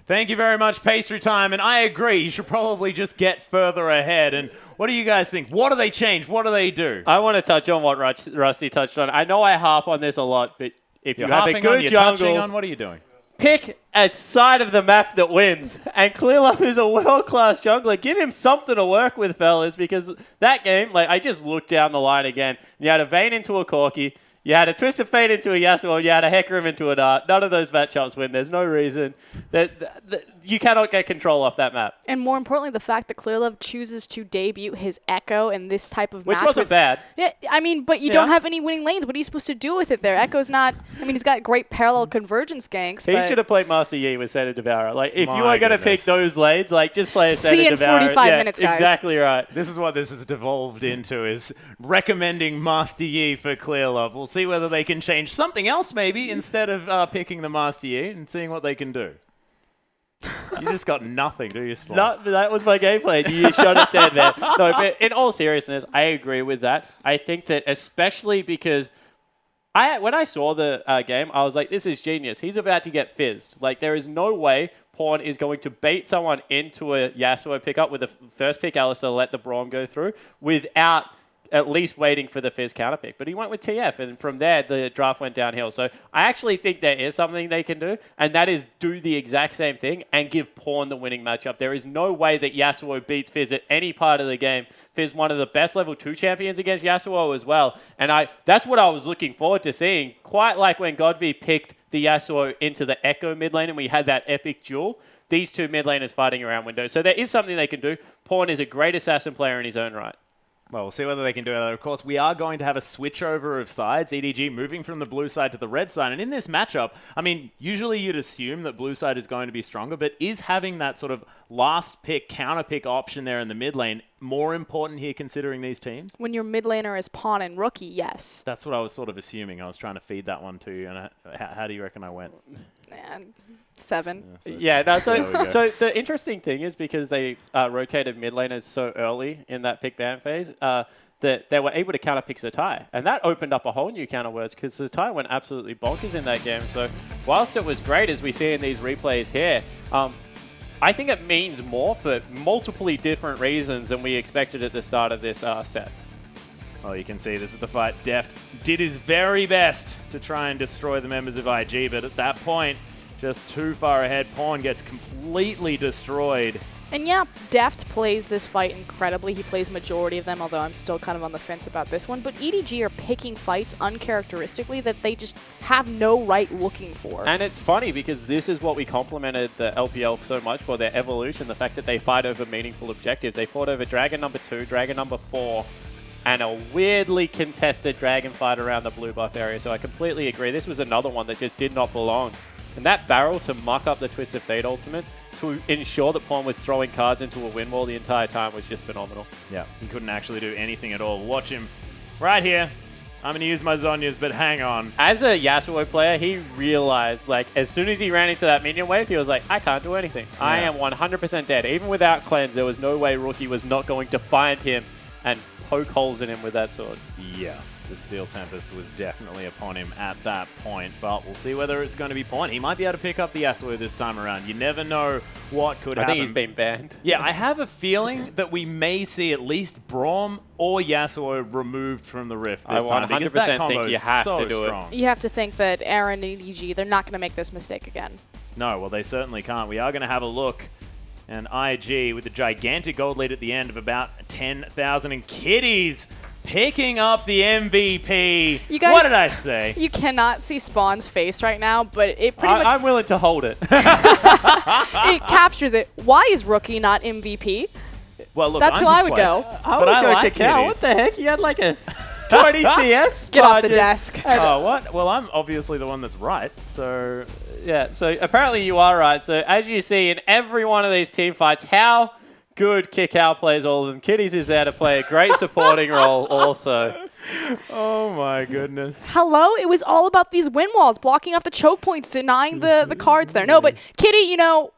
Speaker 1: Thank you very much, Pastry Time. And I agree, you should probably just get further ahead. And what do you guys think? What do they change? What do they do?
Speaker 2: I want to touch on what Rusty touched on. I know I harp on this a lot, but if you have a good
Speaker 1: you're
Speaker 2: jungle,
Speaker 1: touching on, what are you doing?
Speaker 2: pick a side of the map that wins. And Clearlove is a world-class jungler. Give him something to work with, fellas, because that game, like, I just looked down the line again. You had a Vayne into a Corki. You had a Twisted Fate into a Yasuo. You had a Hecarim into a Dart. None of those matchups win. There's no reason. You cannot get control off that map.
Speaker 3: And more importantly, the fact that Clearlove chooses to debut his Echo in this type of
Speaker 2: Which
Speaker 3: match.
Speaker 2: wasn't bad.
Speaker 3: Yeah, I mean, but you don't have any winning lanes. What are you supposed to do with it there? Echo's not... I mean, he's got great parallel convergence ganks,
Speaker 2: He should have played Master Yi with Senna Devourer. Like, if you are going to pick those lanes, like, just play a Senna
Speaker 3: See you in
Speaker 2: Devourer.
Speaker 3: 45 minutes, guys.
Speaker 2: Exactly right.
Speaker 1: This is what this has devolved into, is recommending Master Yi for Clearlove. We'll see whether they can change something else maybe instead of picking the Master Yi and seeing what they can do. You just got nothing, do you, Spawn?
Speaker 2: No, that was my gameplay. You shot it dead, man. No, but in all seriousness, I agree with that. I think that especially because when I saw the game, I was like, this is genius. He's about to get fizzed. Like, there is no way Pawn is going to bait someone into a Yasuo pickup with the first pick Alistar, let the Braum go through, without at least waiting for the Fizz counter pick. But he went with TF, and from there, the draft went downhill. So I actually think there is something they can do, and that is do the exact same thing and give Pawn the winning matchup. There is no way that Yasuo beats Fizz at any part of the game. Fizz one of the best level 2 champions against Yasuo as well. And that's what I was looking forward to seeing. Quite like when Godv picked the Yasuo into the Echo mid lane and we had that epic duel. These two mid laners fighting around windows. So there is something they can do. Pawn is a great assassin player in his own right.
Speaker 1: Well, we'll see whether they can do it. Of course, we are going to have a switchover of sides, EDG moving from the blue side to the red side. And in this matchup, I mean, usually you'd assume that blue side is going to be stronger, but is having that sort of last pick, counter pick option there in the mid lane more important here considering these teams?
Speaker 3: When your mid laner is Pawn and Rookie, yes.
Speaker 1: That's what I was sort of assuming. I was trying to feed that one to you. And how do you reckon I went?
Speaker 3: And 7.
Speaker 2: So the interesting thing is because they rotated mid laners so early in that pick ban phase, that they were able to counter pick Zatai. And that opened up a whole new counter words because Zatai went absolutely bonkers in that game. So whilst it was great, as we see in these replays here, I think it means more for multiple different reasons than we expected at the start of this set.
Speaker 1: Well, you can see this is the fight. Deft did his very best to try and destroy the members of IG, but at that point, just too far ahead. Pawn gets completely destroyed.
Speaker 3: And yeah, Deft plays this fight incredibly. He plays majority of them, although I'm still kind of on the fence about this one. But EDG are picking fights uncharacteristically that they just have no right looking for.
Speaker 2: And it's funny because this is what we complimented the LPL so much for, their evolution, the fact that they fight over meaningful objectives. They fought over Dragon number 2, Dragon number 4, and a weirdly contested Dragon fight around the blue buff area. So I completely agree. This was another one that just did not belong. And that barrel to muck up the Twisted Fate ultimate to ensure that Pawn was throwing cards into a win wall the entire time was just phenomenal.
Speaker 1: Yeah, he couldn't actually do anything at all. Watch him right here. I'm going to use my Zhonya's, but hang on.
Speaker 2: As a Yasuo player, he realized, like, as soon as he ran into that minion wave, he was like, I can't do anything. Yeah. I am 100% dead. Even without cleanse, there was no way Rookie was not going to find him and poke holes in him with that sword.
Speaker 1: Yeah. The Steel Tempest was definitely upon him at that point, but we'll see whether it's going to be Pawn. He might be able to pick up the Yasuo this time around. You never know what could happen.
Speaker 2: I think he's been banned.
Speaker 1: Yeah, I have a feeling that we may see at least Braum or Yasuo removed from the Rift this time.
Speaker 2: I 100% think you have to do
Speaker 1: strong.
Speaker 3: You have to think that Aaron and EDG, they're not going to make this mistake again.
Speaker 1: No, well, they certainly can't. We are going to have a look. And IG with a gigantic gold lead at the end of about 10,000. And Kitties picking up the MVP.
Speaker 3: You guys,
Speaker 1: what did I say?
Speaker 3: You cannot see Spawn's face right now, but it pretty much...
Speaker 2: I'm willing to hold it.
Speaker 3: It captures it. Why is Rookie not MVP?
Speaker 1: Well, look,
Speaker 3: that's who I would go.
Speaker 2: I would go
Speaker 1: like
Speaker 2: Cacao. What the heck? He had like a 20 CS.
Speaker 3: Get off the desk.
Speaker 1: Oh, what? Well, I'm obviously the one that's right, so...
Speaker 2: Yeah, so apparently you are right. So as you see in every one of these team fights, how good Kickout plays all of them. Kitties is there to play a great supporting role also.
Speaker 1: Oh my goodness.
Speaker 3: Hello? It was all about these win walls, blocking off the choke points, denying the cards there. No, but Kitty, you know...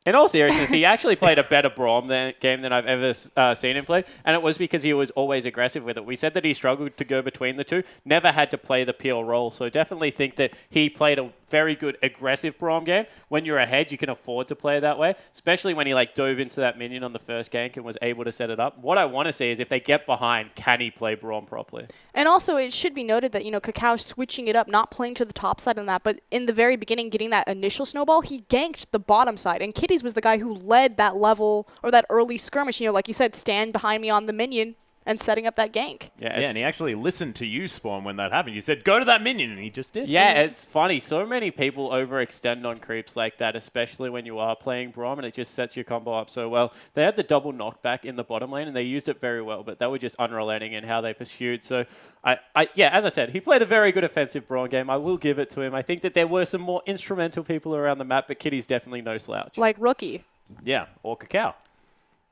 Speaker 2: In all seriousness, he actually played a better Braum game than I've ever seen him play, and it was because he was always aggressive with it. We said that he struggled to go between the two, never had to play the peel role, so definitely think that he played a very good aggressive Braum game. When you're ahead, you can afford to play that way, especially when he like dove into that minion on the first gank and was able to set it up. What I want to see is if they get behind, can he play Braum properly?
Speaker 3: And also, it should be noted that, you know, Cacao switching it up, not playing to the top side on that, but in the very beginning, getting that initial snowball, he ganked the bottom side. And Kitties was the guy who led that level or that early skirmish, you know, like you said, stand behind me on the minion and setting up that gank.
Speaker 1: Yeah, and he actually listened to you, Spawn, when that happened. You said, go to that minion, and he just did.
Speaker 2: Yeah, it's funny. So many people overextend on creeps like that, especially when you are playing Braum, and it just sets your combo up so well. They had the double knockback in the bottom lane, and they used it very well, but they were just unrelenting in how they pursued. So, yeah, as I said, he played a very good offensive Braum game. I will give it to him. I think that there were some more instrumental people around the map, but Kitty's definitely no slouch.
Speaker 3: Like Rookie.
Speaker 1: Yeah, or Cacao.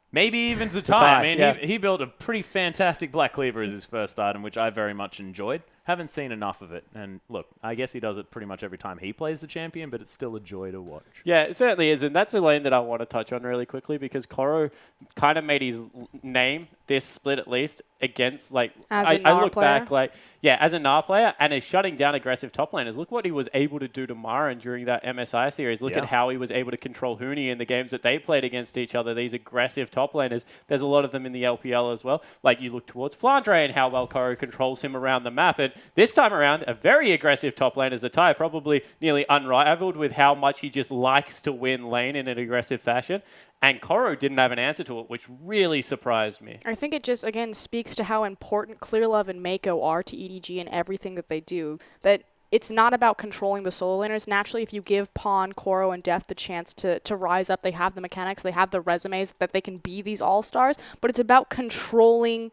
Speaker 1: Maybe even Zatai. I mean, yeah. he built a pretty fantastic Black Cleaver as his first item, which I very much enjoyed. Haven't seen enough of it. And look, I guess he does it pretty much every time he plays the champion, but it's still a joy to watch.
Speaker 2: Yeah, it certainly is. And that's a lane that I want to touch on really quickly because Koro kind of made his name this split at least against like
Speaker 3: As a
Speaker 2: I
Speaker 3: NAR
Speaker 2: look
Speaker 3: player?
Speaker 2: back like as a NAR player and is shutting down aggressive top laners. Look what he was able to do to Marin during that MSI series. Look
Speaker 1: Yeah.
Speaker 2: at how he was able to control Huni in the games that they played against each other. These aggressive top laners. There's a lot of them in the LPL as well. Like you look towards Flandre and how well Koro controls him around the map. And this time around, a very aggressive top laner Zatai, probably nearly unrivaled with how much he just likes to win lane in an aggressive fashion. And Koro didn't have an answer to it, which really surprised me.
Speaker 3: I think it just, again, speaks to how important Clearlove and Mako are to EDG and everything that they do. That it's not about controlling the solo laners. Naturally, if you give Pawn, Koro, and Deft the chance to rise up, they have the mechanics, they have the resumes that they can be these all-stars, but it's about controlling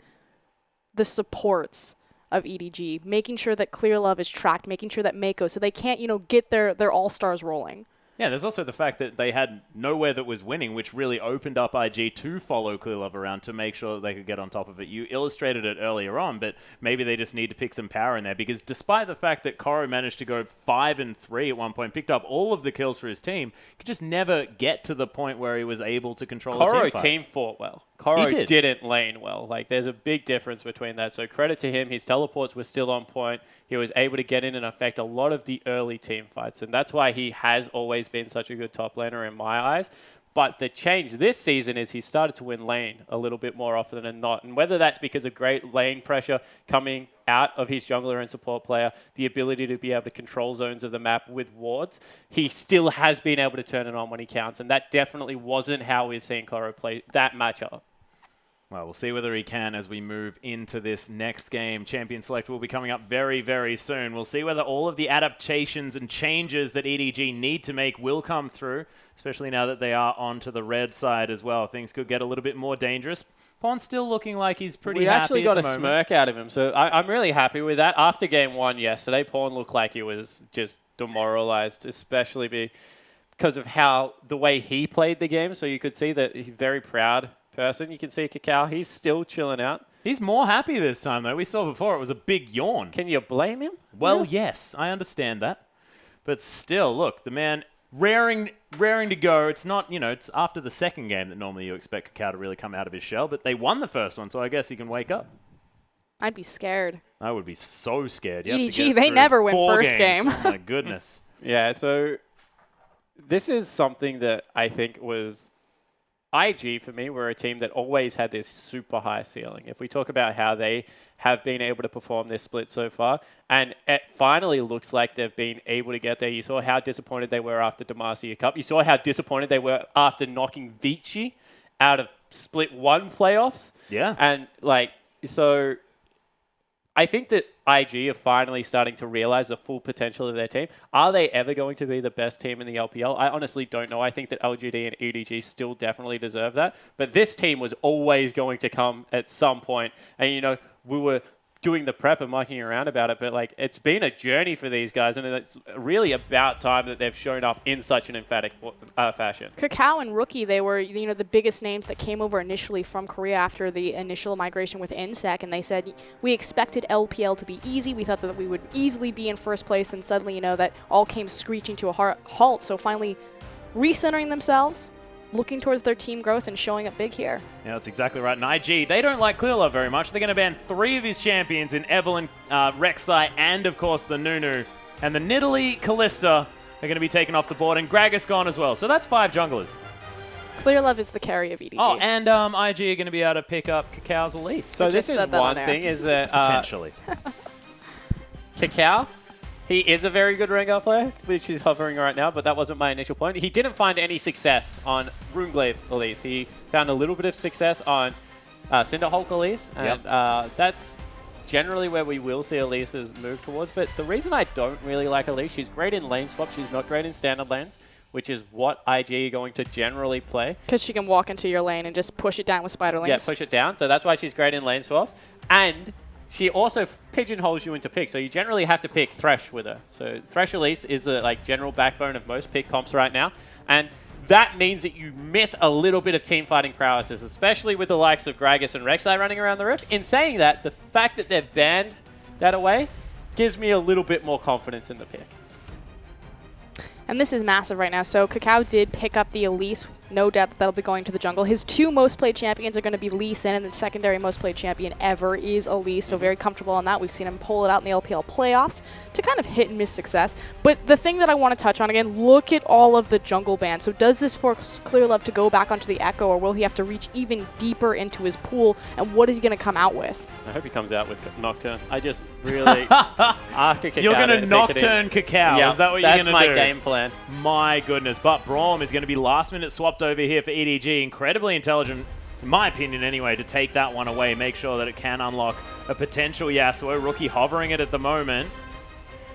Speaker 3: the supports of EDG, making sure that Clearlove is tracked, making sure that Mako, so they can't, get their all-stars rolling.
Speaker 1: Yeah, there's also the fact that they had nowhere that was winning, which really opened up IG to follow Clearlove around to make sure that they could get on top of it. You illustrated it earlier on, but maybe they just need to pick some power in there, because despite the fact that Koro managed to go 5-3 at one point, picked up all of the kills for his team, could just never get to the point where he was able to control a
Speaker 2: Koro
Speaker 1: team fight.
Speaker 2: team fought well. Koro
Speaker 1: He did.
Speaker 2: didn't lane well. Like, there's a big difference between that. So credit to him. His teleports were still on point. He was able to get in and affect a lot of the early team fights. And that's why he has always been such a good top laner in my eyes. But the change this season is he started to win lane a little bit more often than not. And whether that's because of great lane pressure coming out of his jungler and support player, the ability to be able to control zones of the map with wards, he still has been able to turn it on when he counts. And that definitely wasn't how we've seen Koro play that matchup.
Speaker 1: Well, we'll see whether he can as we move into this next game. Champion Select will be coming up very, very soon. We'll see whether all of the adaptations and changes that EDG need to make will come through, especially now that they are onto the red side as well. Things could get a little bit more dangerous. Pawn's still looking like he's pretty happy.
Speaker 2: We actually got
Speaker 1: at
Speaker 2: a
Speaker 1: the moment.
Speaker 2: smirk out of him, so I'm really happy with that. After game one yesterday, Pawn looked like he was just demoralized, especially because of how the way he played the game. So you could see that he's very proud person. You can see Cacao, he's still chilling out.
Speaker 1: He's more happy this time, though. We saw before it was a big yawn.
Speaker 2: Can you blame him?
Speaker 1: Well, yes, I understand that. But still, look, the man raring to go. It's not, it's after the second game that normally you expect Cacao to really come out of his shell, but they won the first one, so I guess he can wake up.
Speaker 3: I'd be scared.
Speaker 1: I would be so scared. You have to
Speaker 3: EDG,
Speaker 1: get
Speaker 3: they
Speaker 1: through
Speaker 3: never win
Speaker 1: 4
Speaker 3: first
Speaker 1: games.
Speaker 3: game.
Speaker 1: Oh, my goodness.
Speaker 2: Yeah, so this is something that I think was IG, for me, were a team that always had this super high ceiling. If we talk about how they have been able to perform this split so far, and it finally looks like they've been able to get there. You saw how disappointed they were after Demacia Cup. You saw how disappointed they were after knocking Vici out of Split 1 playoffs.
Speaker 1: Yeah.
Speaker 2: And, so I think that IG are finally starting to realize the full potential of their team. Are they ever going to be the best team in the LPL? I honestly don't know. I think that LGD and EDG still definitely deserve that. But this team was always going to come at some point. And, we were doing the prep and mucking around about it, but it's been a journey for these guys, and it's really about time that they've shown up in such an emphatic fashion.
Speaker 3: Cacao and Rookie, they were the biggest names that came over initially from Korea after the initial migration with NSEC, and they said, we expected LPL to be easy. We thought that we would easily be in first place, and suddenly, that all came screeching to a halt. So finally recentering themselves, looking towards their team growth and showing up big here.
Speaker 1: Yeah, that's exactly right. And IG, they don't like Clearlove very much. They're going to ban 3 of his champions in Evelyn, Rek'Sai, and, of course, the Nunu. And the Nidalee, Callista are going to be taken off the board, and Gragas gone as well. So that's 5 junglers.
Speaker 3: Clearlove is the carry of EDG.
Speaker 1: Oh, and IG are going to be able to pick up Cacao's Elise.
Speaker 2: So this is
Speaker 3: said that
Speaker 2: one
Speaker 3: on air.
Speaker 2: thing, is that
Speaker 1: Potentially.
Speaker 2: Cacao, he is a very good Rengar player, which is hovering right now, but that wasn't my initial point. He didn't find any success on Runeglaive Elise. He found a little bit of success on Cinderhulk Elise, and that's generally where we will see Elise's move towards. But the reason I don't really like Elise, she's great in lane swap, she's not great in standard lanes, which is what IG are going to generally play.
Speaker 3: Because she can walk into your lane and just push it down with spider
Speaker 2: Yeah,
Speaker 3: lanes.
Speaker 2: push it down, so that's why she's great in lane swaps. And she also pigeonholes you into pick, so you generally have to pick Thresh with her. So Thresh Elise is the general backbone of most pick comps right now, and that means that you miss a little bit of team fighting prowesses, especially with the likes of Gragas and Rek'Sai running around the rift. In saying that, the fact that they've banned that away gives me a little bit more confidence in the pick.
Speaker 3: And this is massive right now. So Cacao did pick up the Elise No doubt that that'll be going to the jungle. His 2 most played champions are going to be Lee Sin, and the secondary most played champion ever is Elise, so very comfortable on that. We've seen him pull it out in the LPL playoffs to kind of hit and miss success. But the thing that I want to touch on again, look at all of the jungle bans. So does this force Clearlove to go back onto the Echo, or will he have to reach even deeper into his pool, and what is he going to come out with?
Speaker 2: I hope he comes out with Nocturne. I just really, after Cacao,
Speaker 1: You're going to Nocturne Cacao.
Speaker 2: Yeah,
Speaker 1: Is that what you're going to do?
Speaker 2: that's my game plan.
Speaker 1: My goodness. But Braum is going to be last minute swapped over here for EDG. Incredibly intelligent, in my opinion anyway, to take that one away. Make sure that it can unlock a potential Yasuo. Rookie hovering it at the moment.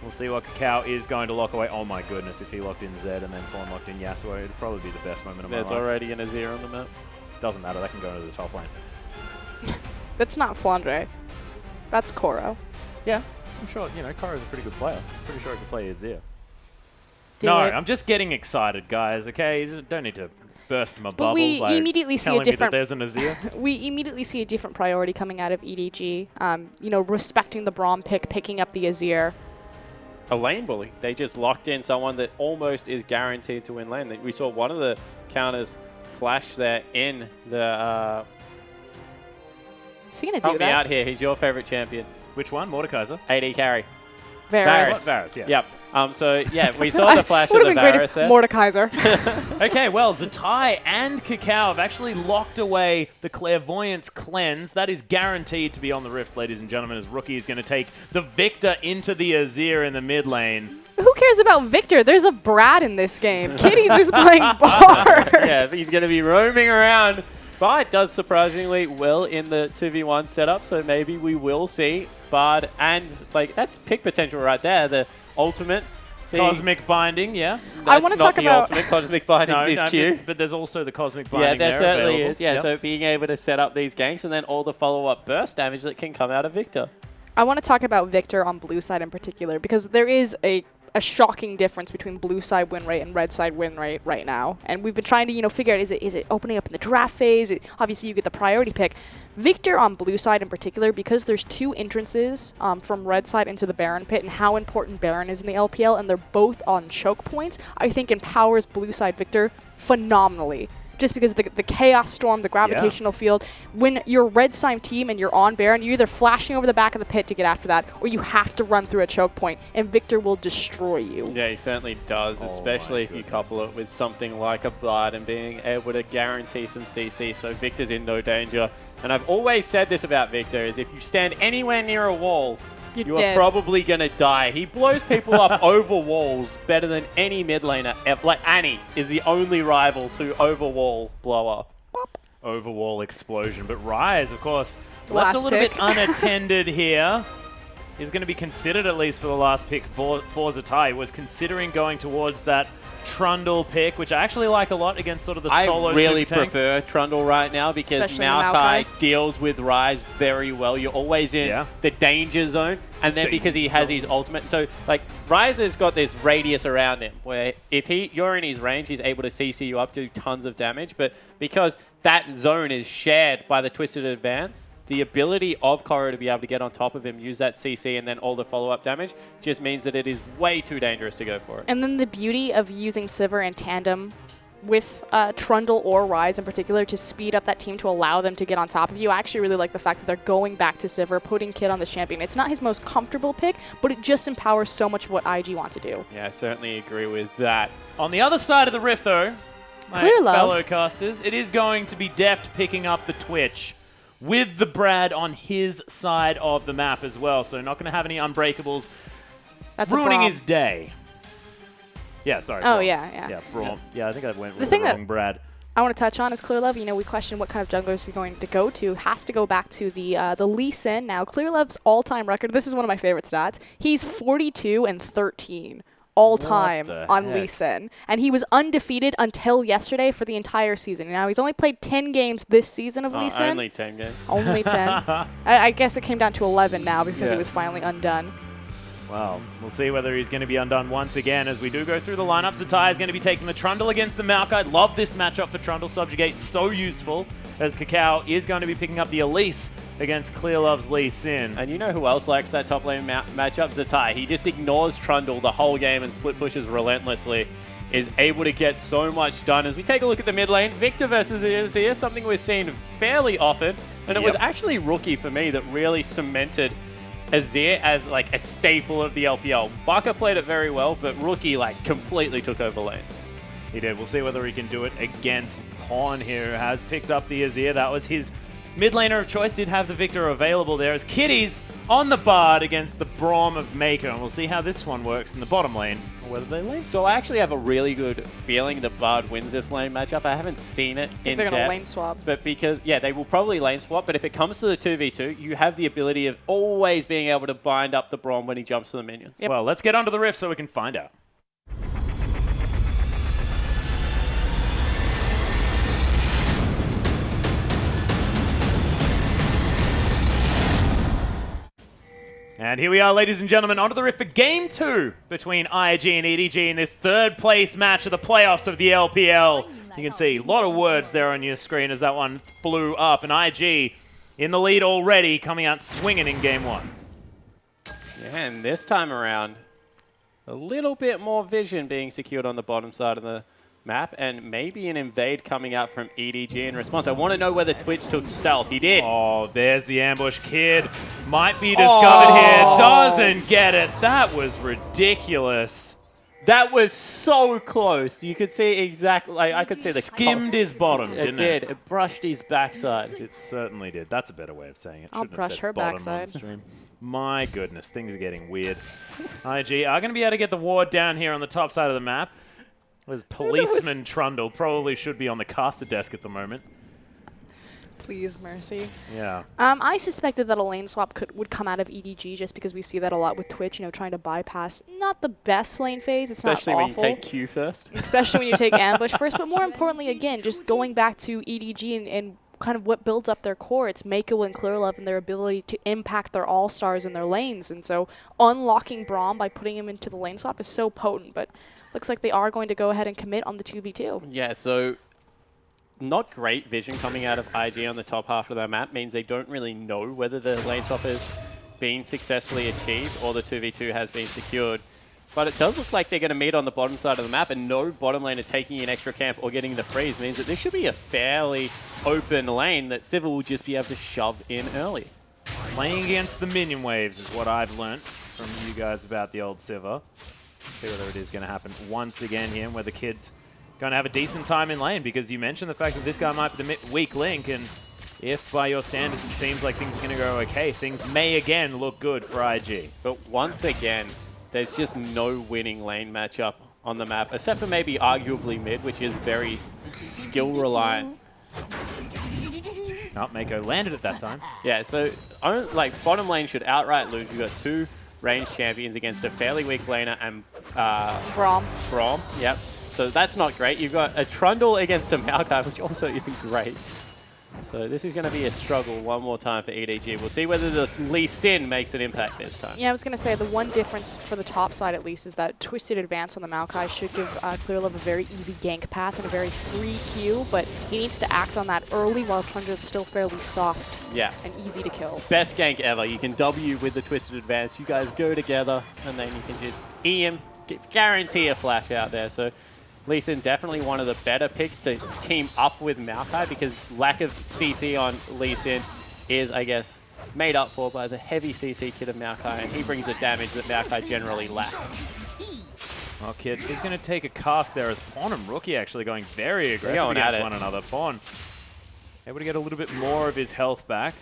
Speaker 1: We'll see what Cacao is going to lock away. Oh my goodness, if he locked in Zed and then Fawn locked in Yasuo, it'd probably be the best moment of my life.
Speaker 2: There's already an Azir on the map.
Speaker 1: Doesn't matter, that can go into the top lane.
Speaker 3: That's not Flandre. That's Koro.
Speaker 1: Yeah, I'm sure, you know, Koro's a pretty good player. Pretty sure he can play Azir.
Speaker 3: Do
Speaker 1: No,
Speaker 3: it.
Speaker 1: I'm just getting excited, guys, okay? You don't need to burst my
Speaker 3: But
Speaker 1: bubble
Speaker 3: we
Speaker 1: by
Speaker 3: immediately see a
Speaker 1: telling me that
Speaker 3: different-
Speaker 1: there's an Azir.
Speaker 3: We immediately see a different priority coming out of EDG. You know, respecting the Braum pick, picking up the Azir.
Speaker 2: A lane bully. They just locked in someone that almost is guaranteed to win lane. We saw one of the counters flash there in the...
Speaker 3: Is he going to
Speaker 2: help
Speaker 3: do
Speaker 2: me
Speaker 3: that?
Speaker 2: out here. He's your favorite champion.
Speaker 1: Which one? Mordekaiser?
Speaker 2: AD carry.
Speaker 3: Varus.
Speaker 1: Varus, yes.
Speaker 2: Yep. So, yeah, we saw the flash of
Speaker 3: Would
Speaker 2: the
Speaker 3: have been great
Speaker 2: Varus
Speaker 3: if
Speaker 2: there.
Speaker 3: Mordekaiser.
Speaker 1: Okay, well, Zatai and Cacao have actually locked away the Clairvoyance Cleanse. That is guaranteed to be on the Rift, ladies and gentlemen, as Rookie is going to take the Victor into the Azir in the mid lane.
Speaker 3: Who cares about Victor? There's a Brad in this game. Kitties is playing Bard.
Speaker 2: Yeah, he's going to be roaming around. But does surprisingly well in the 2v1 setup, so maybe we will see Bard and, like, that's pick potential right there. The ultimate.
Speaker 1: Cosmic Binding, yeah.
Speaker 3: I wanna
Speaker 2: That's not
Speaker 3: talk
Speaker 2: the
Speaker 3: about-
Speaker 2: ultimate. Cosmic Bindings is Q.
Speaker 1: but there's also the Cosmic
Speaker 2: Yeah,
Speaker 1: Binding
Speaker 2: there certainly
Speaker 1: available.
Speaker 2: is. Yeah,
Speaker 1: Yep.
Speaker 2: so being able to set up these ganks and then all the follow-up burst damage that can come out of Victor.
Speaker 3: I want to talk about Victor on blue side in particular, because there is a shocking difference between blue side win rate and red side win rate right now. And we've been trying to, you know, figure out, is it opening up in the draft phase? Obviously, you get the priority pick. Victor on blue side in particular, because there's 2 entrances from red side into the Baron pit and how important Baron is in the LPL, and they're both on choke points, I think empowers blue side Victor phenomenally. Just because the Chaos Storm, the gravitational field, when you're a red side team and you're on Baron, you're either flashing over the back of the pit to get after that, or you have to run through a choke point, and Victor will destroy you.
Speaker 2: Yeah, he certainly does, especially if you couple it with something like a Blood and being able to guarantee some CC, so Victor's in no danger. And I've always said this about Victor, is if you stand anywhere near a wall, you are
Speaker 3: dead.
Speaker 2: probably going to die. He blows people up over walls better than any mid laner ever. Like, Annie is the only rival to over wall blow up.
Speaker 1: Overwall explosion. But Rise, of course, left
Speaker 3: Last
Speaker 1: a little
Speaker 3: pick.
Speaker 1: bit unattended here. Is going to be considered at least for the last pick for Zatai. Was considering going towards that Trundle pick, which I actually like a lot against sort of the solo
Speaker 2: I really
Speaker 1: super tank.
Speaker 2: prefer Trundle right now because
Speaker 3: Especially in the
Speaker 2: Maokai
Speaker 3: Maokai.
Speaker 2: deals with Rise very well. You're always in the danger zone, and then because he has his ultimate, so like Rise has got this radius around him where if you're in his range, he's able to CC you up, do tons of damage. But because that zone is shared by the Twisted Advance, the ability of Koro to be able to get on top of him, use that CC, and then all the follow-up damage just means that it is way too dangerous to go for it.
Speaker 3: And then the beauty of using Sivir in tandem with Trundle or Rise in particular to speed up that team to allow them to get on top of you. I actually really like the fact that they're going back to Sivir, putting Kid on this champion. It's not his most comfortable pick, but it just empowers so much of what IG want to do.
Speaker 2: Yeah, I certainly agree with that.
Speaker 1: On the other side of the Rift, though, my
Speaker 3: Clearlove.
Speaker 1: fellow casters, it is going to be Deft picking up the Twitch with the Brad on his side of the map as well. So not going to have any unbreakables
Speaker 3: That's
Speaker 1: ruining
Speaker 3: a
Speaker 1: his day. Yeah, sorry.
Speaker 3: Oh,
Speaker 1: Braum.
Speaker 3: yeah.
Speaker 1: Yeah, Braum. Yeah, I think I went
Speaker 3: The
Speaker 1: with
Speaker 3: thing
Speaker 1: the
Speaker 3: that-
Speaker 1: wrong Brad.
Speaker 3: I want to touch on is Clearlove. You know, we question what kind of jungler is he going to go to. Has to go back to the Lee Sin. Now, Clearlove's all-time record, this is one of my favorite stats. He's 42-13 all-time
Speaker 1: the
Speaker 3: on
Speaker 1: heck?
Speaker 3: Lee Sin. And he was undefeated until yesterday for the entire season. Now, he's only played 10 games this season of Lee Sin.
Speaker 2: Only 10 games.
Speaker 3: Only 10. I guess it came down to 11 now because
Speaker 2: Yeah.
Speaker 3: he was finally undone.
Speaker 1: Well, we'll see whether he's going to be undone once again as we do go through the lineup. Zatai is going to be taking the Trundle against the Maokai. Love this matchup for Trundle. Subjugate so useful as Cacao is going to be picking up the Elise against Clearlove's Lee Sin.
Speaker 2: And you know who else likes that top lane matchup? Zatai. He just ignores Trundle the whole game and split pushes relentlessly. is able to get so much done. As we take a look at the mid lane, Victor versus Azir, something we've seen fairly often. And it was actually Rookie for me that really cemented Azir as like a staple of the LPL. Baka played it very well, but Rookie like completely took over lanes.
Speaker 1: He did. We'll see whether he can do it against Pawn here, who has picked up the Azir. That was his mid laner of choice. Did have the Victor available there as Kitty's on the Bard against the Braum of Mako. And we'll see how this one works in the bottom lane, or whether they lane.
Speaker 2: So I actually have a really good feeling the Bard wins this lane matchup. I haven't seen it in
Speaker 3: they're
Speaker 2: depth.
Speaker 3: going to lane swap.
Speaker 2: But because, yeah, they will probably lane swap. But if it comes to the 2v2, you have the ability of always being able to bind up the Braum when he jumps to the minions.
Speaker 3: Yep.
Speaker 1: Well, let's get onto the rift so we can find out. And here we are, ladies and gentlemen, onto the rift for Game 2 between IG and EDG in this third-place match of the playoffs of the LPL. You can see a lot of words there on your screen as that one flew up. And IG in the lead already, coming out swinging in Game 1.
Speaker 2: Yeah, and this time around, a little bit more vision being secured on the bottom side of the map, and maybe an invade coming out from EDG in response. I want to know whether Twitch took stealth. He did.
Speaker 1: Oh, there's the ambush. Kid might be discovered here. Doesn't get it. That was ridiculous.
Speaker 2: That was so close. You could see exactly, like, I could see the
Speaker 1: Skimmed his bottom,
Speaker 2: It
Speaker 1: didn't it?
Speaker 2: did. It brushed his backside.
Speaker 1: It certainly did. That's a better way of saying it.
Speaker 3: I'll
Speaker 1: Shouldn't have
Speaker 3: brush
Speaker 1: said
Speaker 3: her
Speaker 1: bottom on
Speaker 3: backside.
Speaker 1: stream. My goodness, things are getting weird. IG are going to be able to get the ward down here on the top side of the map. Was Policeman Trundle. Probably should be on the caster desk at the moment.
Speaker 3: Please, Mercy.
Speaker 1: Yeah.
Speaker 3: I suspected that a lane swap would come out of EDG just because we see that a lot with Twitch, trying to bypass not the best lane phase. It's
Speaker 2: Especially
Speaker 3: not
Speaker 2: when
Speaker 3: awful.
Speaker 2: you take Q first.
Speaker 3: Especially when you take ambush first. But more importantly, again, just going back to EDG and kind of what builds up their core. It's Mako and Clearlove and their ability to impact their all-stars in their lanes. And so unlocking Braum by putting him into the lane swap is so potent. But looks like they are going to go ahead and commit on the 2v2.
Speaker 2: Yeah, so not great vision coming out of IG on the top half of their map means they don't really know whether the lane swap has been successfully achieved or the 2v2 has been secured. But it does look like they're going to meet on the bottom side of the map, and no bottom laner taking an extra camp or getting the freeze means that this should be a fairly open lane that Civil will just be able to shove in early.
Speaker 1: Playing against the minion waves is what I've learnt from you guys about the old Civa. See whether it is going to happen once again here, where the kid's going to have a decent time in lane, because you mentioned the fact that this guy might be the weak link, and if by your standards it seems like things are going to go okay, things may again look good for IG.
Speaker 2: But once again, there's just no winning lane matchup on the map, except for maybe arguably mid, which is very skill reliant.
Speaker 1: Oh, Mako landed at that time.
Speaker 2: Yeah, so like bottom lane should outright lose. You've got two ranged champions against a fairly weak laner and
Speaker 3: Braum.
Speaker 2: Yep. So that's not great. You've got a Trundle against a Maokai, which also isn't great. So this is going to be a struggle one more time for EDG. We'll see whether the Lee Sin makes an impact this time.
Speaker 3: Yeah, I was going to say the one difference for the top side at least is that Twisted Advance on the Maokai should give Clearlove a very easy gank path and a very free queue, but he needs to act on that early while Trundle's still fairly soft and easy to kill.
Speaker 2: Best gank ever. You can W with the Twisted Advance. You guys go together, and then you can just E him, guarantee a flash out there. So Lee Sin definitely one of the better picks to team up with Maokai, because lack of CC on Lee Sin is, I guess, made up for by the heavy CC kit of Maokai, and he brings the damage that Maokai generally lacks.
Speaker 1: Well, Kid, he's going to take a cast there as Pawn and Rookie actually going very aggressive against one another. Pawn able to get a little bit more of his health back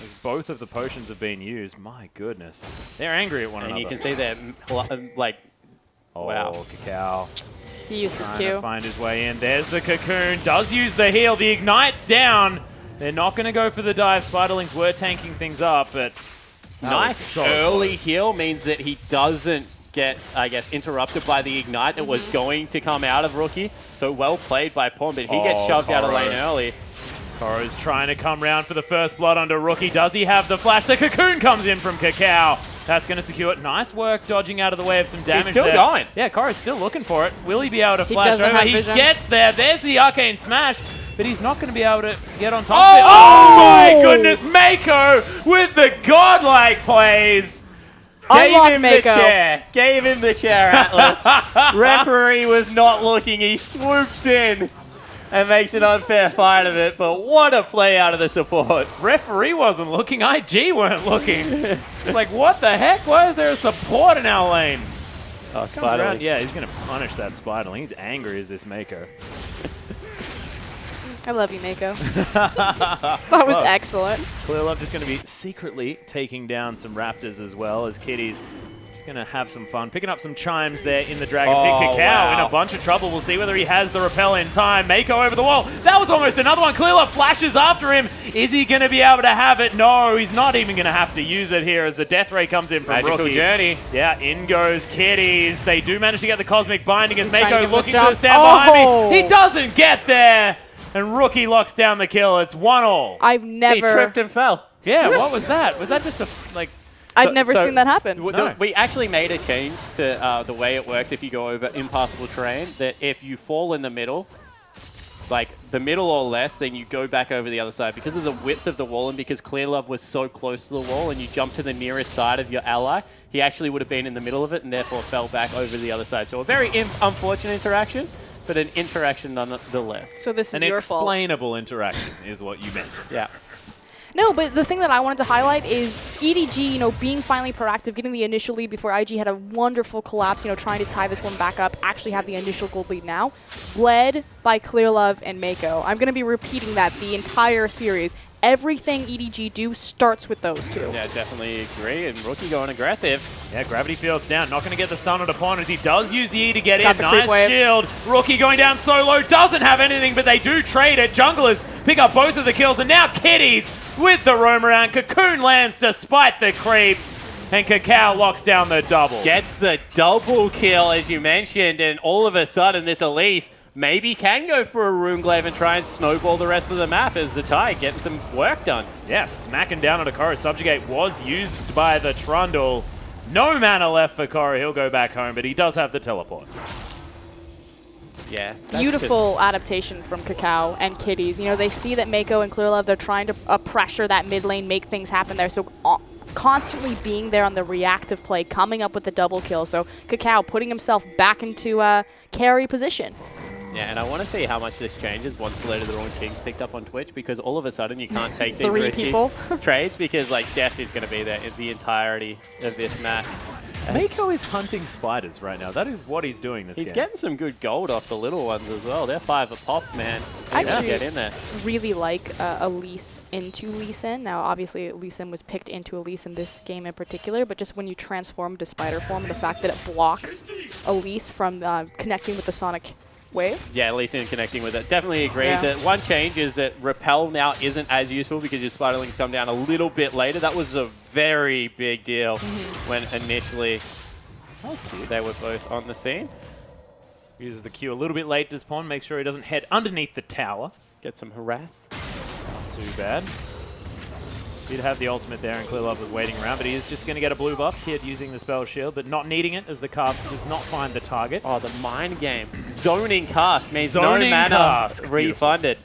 Speaker 1: as both of the potions have been used. My goodness. They're angry at one another.
Speaker 2: And you can see they're like, wow.
Speaker 1: Cacao.
Speaker 3: He used his
Speaker 1: Trying to
Speaker 3: Q.
Speaker 1: find his way in. There's the Cocoon. Does use the heal. The Ignite's down. They're not going to go for the dive. Spiderlings were tanking things up, but
Speaker 2: nice
Speaker 1: so
Speaker 2: early
Speaker 1: close.
Speaker 2: heal means that he doesn't get, I guess, interrupted by the Ignite that was going to come out of Rookie. So well played by Pawn, but he gets shoved out of lane early.
Speaker 1: Koro's trying to come round for the first blood under Rookie. Does he have the flash? The Cocoon comes in from Cacao. That's going to secure it. Nice work dodging out of the way of some damage.
Speaker 2: He's still
Speaker 1: there.
Speaker 2: going.
Speaker 1: Yeah, Koro's still looking for it. Will he be able to
Speaker 3: He
Speaker 1: flash
Speaker 3: doesn't
Speaker 1: over?
Speaker 3: have
Speaker 1: He
Speaker 3: vision.
Speaker 1: gets there. There's the Arcane Smash, but he's not going to be able to get on top of it. Oh my goodness, Mako with the godlike plays.
Speaker 3: Unlock
Speaker 2: him the
Speaker 3: Mako.
Speaker 2: chair. Gave him the chair, Atlas. Referee was not looking. He swoops in and makes an unfair fight of it. But what a play out of the support.
Speaker 1: Referee wasn't looking. IG weren't looking. Like, what the heck? Why is there a support in our lane?
Speaker 2: Oh,
Speaker 1: Comes around.
Speaker 2: Spiderlings.
Speaker 1: Yeah, he's going to punish that Spiderling. He's angry as this Mako.
Speaker 3: I love you, Mako. That was excellent.
Speaker 1: Clearlove just going to be secretly taking down some Raptors as well, as Kitty's just going to have some fun. Picking up some chimes there in the Dragon Pit. Cacao in a bunch of trouble. We'll see whether he has the repel in time. Mako over the wall. That was almost another one. Clearlove flashes after him. Is he going to be able to have it? No, he's not even going to have to use it here as the Death Ray comes in from
Speaker 2: Magical
Speaker 1: Rookie.
Speaker 2: Journey.
Speaker 1: Yeah, in goes Kitties. They do manage to get the Cosmic Binding as
Speaker 3: He's trying to
Speaker 1: Mako
Speaker 3: give him a
Speaker 1: looking to
Speaker 3: jump.
Speaker 1: stand behind me. He doesn't get there. And Rookie locks down the kill. It's 1-1.
Speaker 3: I've
Speaker 2: He
Speaker 3: never.
Speaker 2: tripped and fell.
Speaker 1: Yeah, what was that? Was that just a, like...
Speaker 3: I've
Speaker 2: So-
Speaker 3: never
Speaker 2: so-
Speaker 3: seen that happen.
Speaker 1: No.
Speaker 2: We actually made a change to the way it works if you go over impassable terrain, that if you fall in the middle, like the middle or less, then you go back over the other side. Because of the width of the wall and because Clearlove was so close to the wall and you jump to the nearest side of your ally, he actually would have been in the middle of it and therefore fell back over the other side. So a very unfortunate interaction, but an interaction nonetheless.
Speaker 3: So this is
Speaker 1: An
Speaker 3: your fault.
Speaker 1: explainable interaction is what you meant.
Speaker 2: Yeah.
Speaker 3: No, but the thing that I wanted to highlight is EDG, being finally proactive, getting the initial lead before IG had a wonderful collapse, trying to tie this one back up, actually have the initial gold lead now, led by Clearlove and Mako. I'm going to be repeating that the entire series. Everything EDG do starts with those two.
Speaker 2: Yeah, definitely agree. And Rookie going aggressive.
Speaker 1: Yeah, Gravity Field's down. Not going to get the stun on opponent. He does use the E to get
Speaker 3: He's got
Speaker 1: in.
Speaker 3: the creep
Speaker 1: Nice
Speaker 3: wave.
Speaker 1: shield. Rookie going down so low. Doesn't have anything, but they do trade it. Junglers pick up both of the kills. And now Kitties with the roam around. Cocoon lands despite the creeps. And Cacao locks down the double.
Speaker 2: Gets the double kill, as you mentioned. And all of a sudden, this Elise maybe can go for a Runeglaive and try and snowball the rest of the map as Zatai getting some work done.
Speaker 1: Yeah, smacking down on Akoro. Subjugate was used by the Trundle. No mana left for Koro. He'll go back home, but he does have the teleport.
Speaker 2: Yeah.
Speaker 3: Beautiful adaptation from Cacao and Kitties. They see that Mako and Clearlove, they're trying to pressure that mid lane, make things happen there. So constantly being there on the reactive play, coming up with the double kill. So Cacao putting himself back into carry position.
Speaker 2: Yeah, and I want to see how much this changes once Blade of the Ruined King's picked up on Twitch, because all of a sudden you can't take these
Speaker 3: Three
Speaker 2: risky
Speaker 3: people.
Speaker 2: trades because Death is going to be there in the entirety of this match.
Speaker 1: Mako is hunting spiders right now. That is what he's doing this
Speaker 2: He's
Speaker 1: game.
Speaker 2: getting some good gold off the little ones as well. They're 5 a pop, man.
Speaker 3: I
Speaker 2: They
Speaker 3: actually
Speaker 2: get in there.
Speaker 3: really like Elise into Lee Sin. Now, obviously, Lee Sin was picked into Elise in this game in particular, but just when you transform to spider form, the fact that it blocks Elise from connecting with the Sonic Wave.
Speaker 2: Yeah, at least in connecting with it. Definitely agree.
Speaker 3: Yeah.
Speaker 2: That one change is that Repel now isn't as useful because your Spiderlings come down a little bit later. That was a very big deal when initially
Speaker 1: That was cute.
Speaker 2: they were both on the scene.
Speaker 1: Uses the Q a little bit late to spawn. Make sure he doesn't head underneath the tower.
Speaker 2: Get some harass.
Speaker 1: Not too bad. Did have the ultimate there, and Clearlove was waiting around, but he is just going to get a blue buff. Kid using the spell shield, but not needing it as the cast does not find the target.
Speaker 2: Oh, the mind game. Zoning cast means
Speaker 1: Zoning
Speaker 2: no mana
Speaker 1: cast.
Speaker 2: refunded.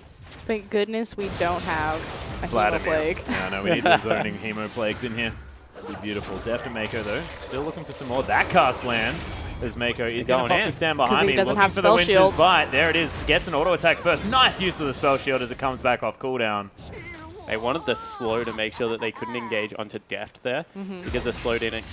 Speaker 3: Thank goodness we don't have a Hemo
Speaker 1: Vladimir.
Speaker 3: Plague.
Speaker 1: No, we need the zoning Hemoplagues in here. That'd be beautiful. Deft to Mako, though. Still looking for some more. That cast lands as Mako is going to
Speaker 2: going
Speaker 1: pop
Speaker 2: in.
Speaker 1: the stand
Speaker 3: 'Cause
Speaker 1: behind
Speaker 3: he
Speaker 1: me.
Speaker 3: doesn't
Speaker 1: Looking
Speaker 3: have
Speaker 1: for the
Speaker 3: spell
Speaker 1: Winter's
Speaker 3: shield.
Speaker 1: Bite. There it is. Gets an auto attack first. Nice use of the spell shield as it comes back off cooldown.
Speaker 2: They wanted the slow to make sure that they couldn't engage onto Deft there because the slow didn't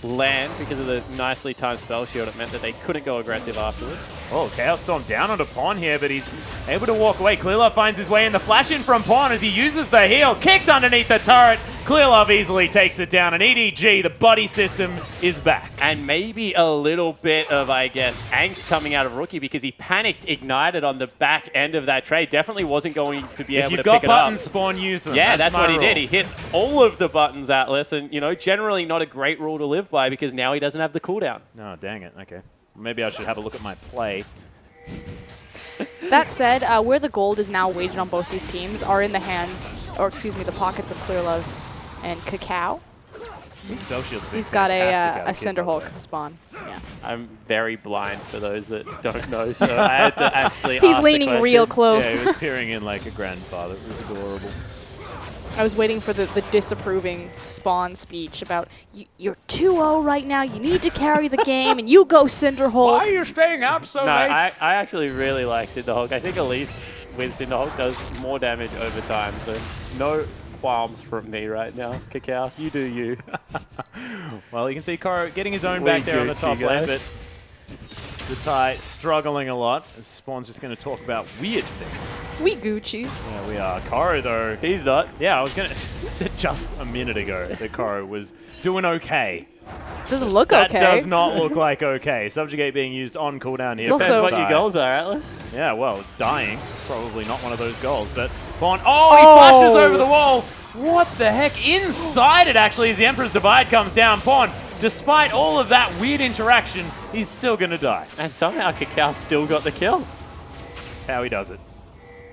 Speaker 2: land because of the nicely timed spell shield. It meant that they couldn't go aggressive afterwards.
Speaker 1: Oh, Chaos Storm down onto Pon here, but he's able to walk away. Clearlove finds his way in. The flash in from Pon as he uses the heal. Kicked underneath the turret. Clearlove easily takes it down. And EDG, the buddy system, is back.
Speaker 2: And maybe a little bit of, I guess, angst coming out of Rookie because he panicked, ignited on the back end of that trade. Definitely wasn't going to be
Speaker 1: If
Speaker 2: able
Speaker 1: you've
Speaker 2: to
Speaker 1: got
Speaker 2: pick it up.
Speaker 1: buttons, Spawn, use them.
Speaker 2: Yeah, that's
Speaker 1: my
Speaker 2: what he
Speaker 1: rule.
Speaker 2: did. He hit all of the buttons, Atlas, and, generally not a great rule to live by because now he doesn't have the cooldown.
Speaker 1: Oh, dang it. Okay. Maybe I should have a look at my play.
Speaker 3: That said, where the gold is now weighted on both these teams are in the hands, or excuse me, the pockets of Clearlove and Cacao.
Speaker 1: These spell shields
Speaker 3: He's got
Speaker 1: fantastic out
Speaker 3: a
Speaker 1: of
Speaker 3: Cinder
Speaker 1: Kid, by the
Speaker 3: Hulk
Speaker 1: way.
Speaker 3: spawn. Yeah.
Speaker 2: I'm very blind for those that don't know, so I had to actually
Speaker 3: He's
Speaker 2: ask the
Speaker 3: leaning real
Speaker 2: question.
Speaker 3: close.
Speaker 1: Yeah, he was peering in like a grandfather. It was adorable.
Speaker 3: I was waiting for the disapproving Spawn speech about, you're 2-0 right now, you need to carry the game, and you go Cinderhulk.
Speaker 1: Why are you staying out so
Speaker 2: No,
Speaker 1: late?
Speaker 2: I actually really like Cinderhulk. I think Elise with Cinderhulk does more damage over time, so no qualms from me right now. Cacao, you do you.
Speaker 1: Well, you can see Koro getting his own back there on the top lane, but the tie struggling a lot. Spawn's just going to talk about weird things.
Speaker 3: We Gucci.
Speaker 1: Yeah, we are. Koro, though,
Speaker 2: He's not.
Speaker 1: yeah, I was going to said just a minute ago that Koro was doing okay.
Speaker 3: Doesn't look
Speaker 1: That
Speaker 3: okay.
Speaker 1: does not look like okay. Subjugate being used on cooldown here.
Speaker 3: It's also-
Speaker 2: Depends what
Speaker 1: Tie.
Speaker 2: your goals are, Atlas.
Speaker 1: Yeah, well, dying. Probably not one of those goals, but Bond. Oh, he flashes over the wall. What the heck? Inside it, actually, as the Emperor's Divide comes down. Pawn, despite all of that weird interaction, he's still going to die.
Speaker 2: And somehow Cacao still got the kill.
Speaker 1: That's how he does it.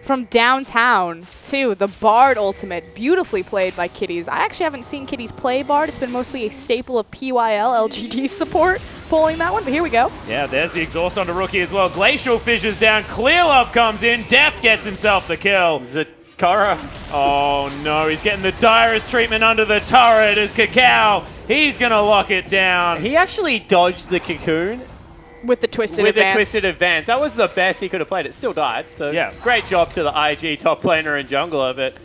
Speaker 3: From downtown to the Bard ultimate, beautifully played by Kitties. I actually haven't seen Kitties play Bard. It's been mostly a staple of PYL LGD support, pulling that one, but here we go.
Speaker 1: Yeah, there's the exhaust onto Rookie as well. Glacial fissures down. Clear Love comes in. Def gets himself the kill.
Speaker 2: Zakara.
Speaker 1: Oh no, he's getting the direst treatment under the turret as Cacao. He's going to lock it down.
Speaker 2: He actually dodged the cocoon
Speaker 3: With the twisted
Speaker 2: with
Speaker 3: advance.
Speaker 2: a twisted advance. That was the best he could have played. It still died. So
Speaker 1: Yeah.
Speaker 2: great job to the IG top laner and jungler, but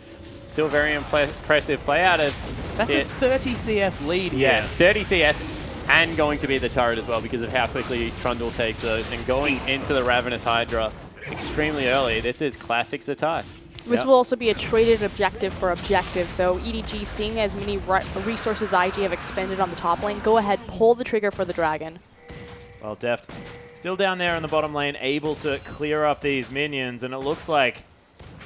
Speaker 2: still very impressive play out of
Speaker 1: That's
Speaker 2: it.
Speaker 1: a 30 CS lead here.
Speaker 2: Yeah, 30 CS and going to be the turret as well because of how quickly Trundle takes those and going into the Ravenous Hydra extremely early. This is classic Zatai.
Speaker 3: This
Speaker 1: Yep.
Speaker 3: will also be a traded objective for objective, so EDG, seeing as many resources IG have expended on the top lane, go ahead, pull the trigger for the dragon.
Speaker 1: Well, Deft still down there in the bottom lane, able to clear up these minions, and it looks like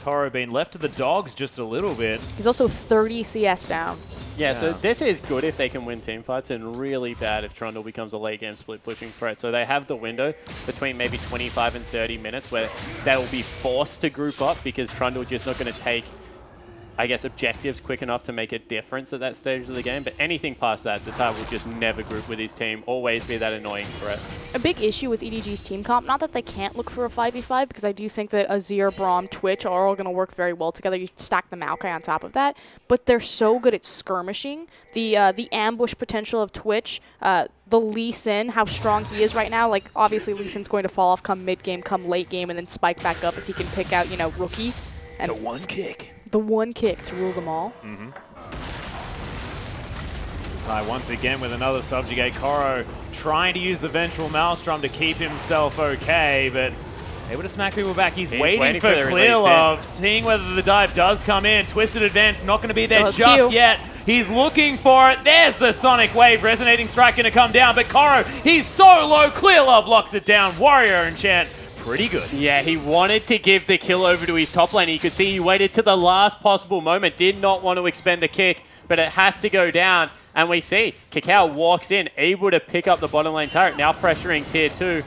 Speaker 1: Koro being left to the dogs just a little bit.
Speaker 3: He's also 30 CS down.
Speaker 2: Yeah, so
Speaker 1: Yeah.
Speaker 2: this is good if they can win team fights and really bad if Trundle becomes a late game split pushing threat. So they have the window between maybe 25 and 30 minutes where they will be forced to group up because Trundle just not going to take, I guess, objectives quick enough to make a difference at that stage of the game. But anything past that, Zatai will just never group with his team, always be that annoying threat.
Speaker 3: A big issue with EDG's team comp, not that they can't look for a 5v5, because I do think that Azir, Braum, Twitch are all going to work very well together. You stack the Maokai on top of that, but they're so good at skirmishing. The ambush potential of Twitch, the Lee Sin, how strong he is right now. Like, obviously, Lee Sin's going to fall off come mid-game, come late game, and then spike back up if he can pick out, you know, Rookie. And
Speaker 1: The one kick.
Speaker 3: the one kick to rule them all.
Speaker 1: Zatai once again with another subjugate. Koro trying to use the Vengeful Maelstrom to keep himself okay, but able to smack people back. He's waiting for
Speaker 2: the
Speaker 1: Clear
Speaker 2: release,
Speaker 1: Love, seeing whether the dive does come in. Twisted Advance not going to be
Speaker 3: Still
Speaker 1: there
Speaker 3: has
Speaker 1: just
Speaker 3: Q.
Speaker 1: yet. He's looking for it. There's the Sonic Wave. Resonating Strike going to come down, but Koro, he's so low. Clear Love locks it down. Warrior Enchant, pretty good.
Speaker 2: Yeah, he wanted to give the kill over to his top lane. You could see he waited to the last possible moment, did not want to expend the kick, but it has to go down. And we see Cacao walks in, able to pick up the bottom lane turret, now pressuring tier 2.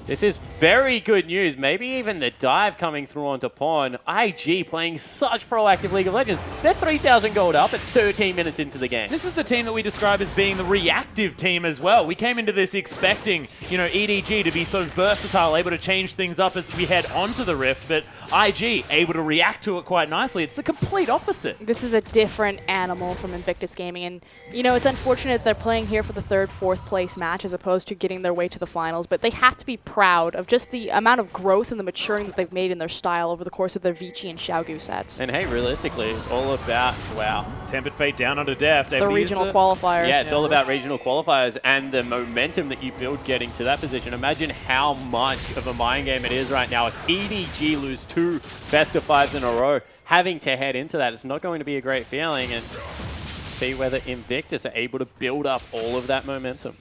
Speaker 2: This is very good news. Maybe even the dive coming through onto Pawn. IG playing such proactive League of Legends. They're 3,000 gold up at 13 minutes into the game.
Speaker 1: This is the team that we describe as being the reactive team as well. We came into this expecting, you know, EDG to be so versatile, able to change things up as we head onto the Rift, but IG able to react to it quite nicely. It's the complete opposite.
Speaker 3: This is a different animal from Invictus Gaming, and you know, it's unfortunate they're playing here for the third, fourth place match as opposed to getting their way to the finals, but they have to be proud of just the amount of growth and the maturing that they've made in their style over the course of their Vici and Xiaogu sets.
Speaker 2: And hey, realistically, it's all about, wow.
Speaker 1: Tempered Fate down onto Def.
Speaker 3: The regional qualifiers.
Speaker 2: Yeah, it's all about regional qualifiers and the momentum that you build getting to that position. Imagine how much of a mind game it is right now. If EDG lose 2 best of 5s in a row, having to head into that, it's not going to be a great feeling. And see whether Invictus are able to build up all of that momentum.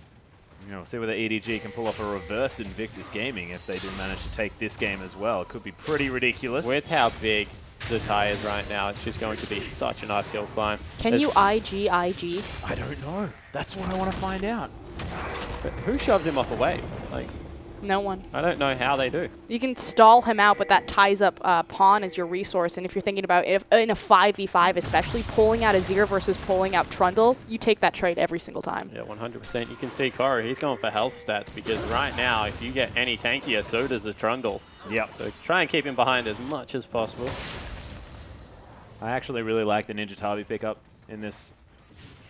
Speaker 1: You know, see whether EDG can pull off a reverse Invictus Gaming if they do manage to take this game as well. It could be pretty ridiculous.
Speaker 2: With how big the tie is right now, it's just going to be such an uphill climb.
Speaker 3: Can you IG?
Speaker 1: I don't know. That's what I want to find out.
Speaker 2: But who shoves him off a wave? Like,
Speaker 3: No one.
Speaker 2: I don't know how they do.
Speaker 3: You can stall him out, but that ties up Pawn as your resource. And if you're thinking about if in a 5v5, especially pulling out Azir versus pulling out Trundle, you take that trade every single time.
Speaker 2: Yeah, 100%. You can see Koro, he's going for health stats because right now, if you get any tankier, so does the Trundle.
Speaker 1: Yep.
Speaker 2: So try and keep him behind as much as possible.
Speaker 1: I actually really like the Ninja Tabi pickup in this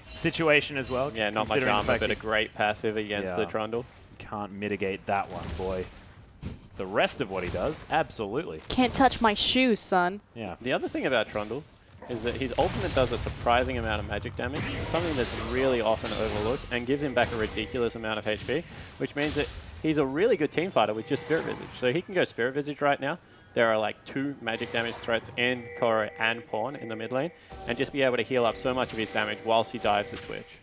Speaker 1: situation as well.
Speaker 2: Yeah, not much armor, but a great passive against the Trundle.
Speaker 1: Can't mitigate that one, boy. The rest of what he does, absolutely.
Speaker 3: Can't touch my shoes, son.
Speaker 1: Yeah.
Speaker 2: The other thing about Trundle is that his ultimate does a surprising amount of magic damage, something that's really often overlooked, and gives him back a ridiculous amount of HP, which means that he's a really good team fighter with just Spirit Visage. So he can go Spirit Visage right now. There are like 2 magic damage threats in Koro and Pawn in the mid lane, and just be able to heal up so much of his damage whilst he dives the Twitch.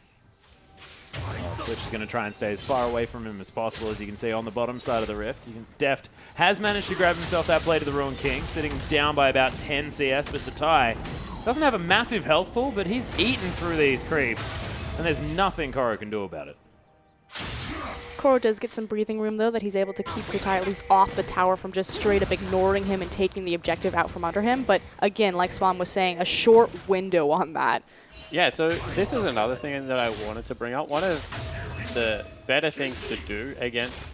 Speaker 1: Twitch is going to try and stay as far away from him as possible, as you can see on the bottom side of the Rift. Deft has managed to grab himself that Blade of the Ruined King, sitting down by about 10 CS, but Zatai doesn't have a massive health pool, but he's eaten through these creeps, and there's nothing Koro can do about it.
Speaker 3: Koro does get some breathing room, though, that he's able to keep Zatai at least off the tower from just straight up ignoring him and taking the objective out from under him. But again, like Spawn was saying, a short window on that.
Speaker 2: Yeah, so this is another thing that I wanted to bring up. One of the better things to do against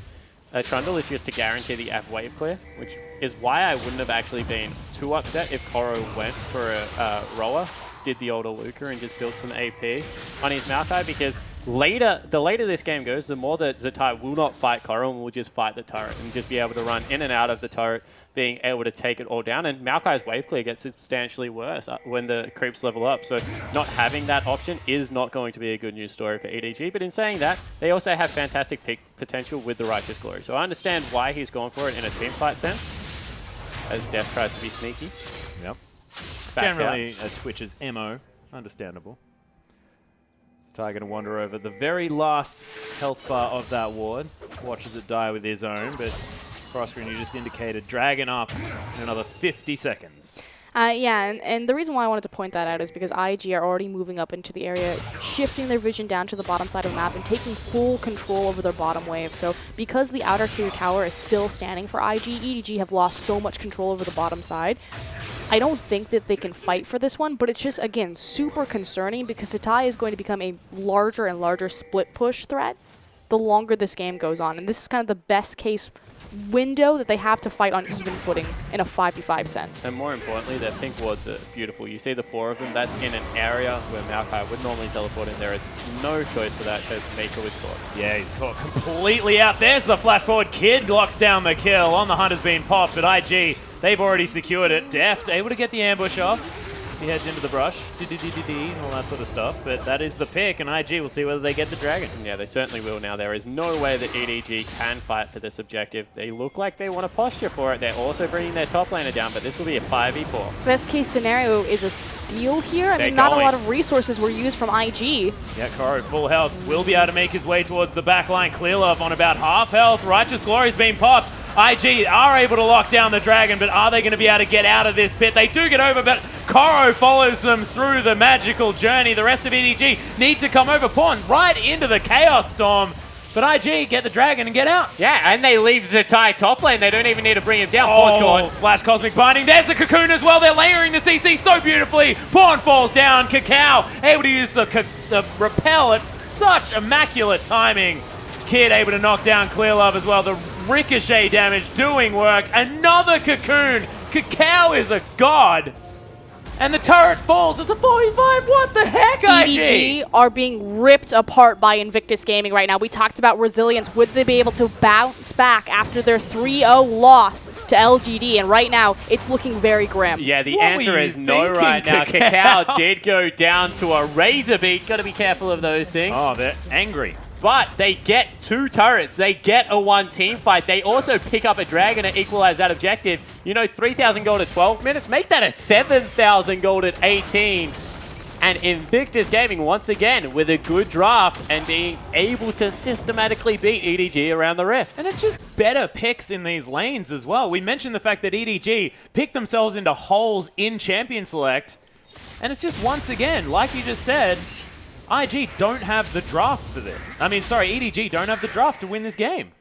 Speaker 2: a Trundle is just to guarantee the F wave clear, which is why I wouldn't have actually been too upset if Koro went for a roller, did the older Luca, and just built some AP on his Maokai, because the later this game goes, the more that Zatai will not fight Koro and will just fight the turret and just be able to run in and out of the turret, being able to take it all down. And Maokai's wave clear gets substantially worse when the creeps level up. So not having that option is not going to be a good news story for EDG. But in saying that, they also have fantastic pick potential with the Righteous Glory. So I understand why he's gone for it in a team fight sense, as Deft tries to be sneaky.
Speaker 1: Yep.
Speaker 2: Backs
Speaker 1: Generally, a Twitch's MO. Understandable. Zatai going to wander over the very last health bar of that ward. Watches it die with his own, but cross screen you just indicated Dragon up in another 50 seconds.
Speaker 3: Yeah, and the reason why I wanted to point that out is because IG are already moving up into the area, shifting their vision down to the bottom side of the map and taking full control over their bottom wave. So because the outer tier tower is still standing for IG, EDG have lost so much control over the bottom side. I don't think that they can fight for this one, but it's just, again, super concerning because Zatai is going to become a larger and larger split push threat the longer this game goes on. And this is kind of the best case window that they have to fight on even footing in a 5v5 sense.
Speaker 2: And more importantly, their pink wards are beautiful. You see the 4 of them, that's in an area where Maokai would normally teleport in. There is no choice for that because Mako is caught.
Speaker 1: Yeah, he's caught completely out. There's the flash forward. Kid locks down the kill. On the hunt has been popped, but IG, they've already secured it. Deft able to get the ambush off. He heads into the brush, and all that sort of stuff. But that is the pick, and IG will see whether they get the dragon.
Speaker 2: Yeah, they certainly will now. There is no way that EDG can fight for this objective. They look like they want to posture for it. They're also bringing their top laner down, but this will be a 5v4.
Speaker 3: Best case scenario is a steal here. I mean, not a lot of resources were used from IG.
Speaker 1: Yeah, Koro, full health, will be able to make his way towards the back line. Clear Love on about half health. Righteous Glory's been popped. IG are able to lock down the dragon, but are they going to be able to get out of this pit? They do get over, but Koro follows them through the magical journey. The rest of EDG need to come over. Pawn right into the Chaos Storm, but IG get the dragon and get out.
Speaker 2: Yeah, and they leave Zatai top lane. They don't even need to bring him down. Pawn's gone.
Speaker 1: Flash Cosmic Binding. There's the Cocoon as well. They're layering the CC so beautifully. Pawn falls down. Cacao able to use the repel at such immaculate timing. Kid able to knock down Clear Love as well. The ricochet damage doing work. Another Cocoon. Cacao is a god. And the turret falls. It's a 45. What the heck, IG?
Speaker 3: EDG are being ripped apart by Invictus Gaming right now. We talked about resilience. Would they be able to bounce back after their 3-0 loss to LGD? And right now, it's looking very grim.
Speaker 2: Yeah, the
Speaker 1: What
Speaker 2: answer
Speaker 1: were you
Speaker 2: is no
Speaker 1: thinking,
Speaker 2: right now.
Speaker 1: Cacao?
Speaker 2: Cacao did go down to a razor beat. Got to be careful of those things.
Speaker 1: Oh, they're angry.
Speaker 2: But they get 2 turrets. They get a 1 team fight. They also pick up a dragon to equalize that objective. You know, 3,000 gold at 12 minutes. Make that a 7,000 gold at 18. And Invictus Gaming, once again, with a good draft and being able to systematically beat EDG around the Rift.
Speaker 1: And it's just better picks in these lanes as well. We mentioned the fact that EDG picked themselves into holes in Champion Select. And it's just, once again, like you just said, IG don't have the draft for this. I mean, sorry, EDG don't have the draft to win this game.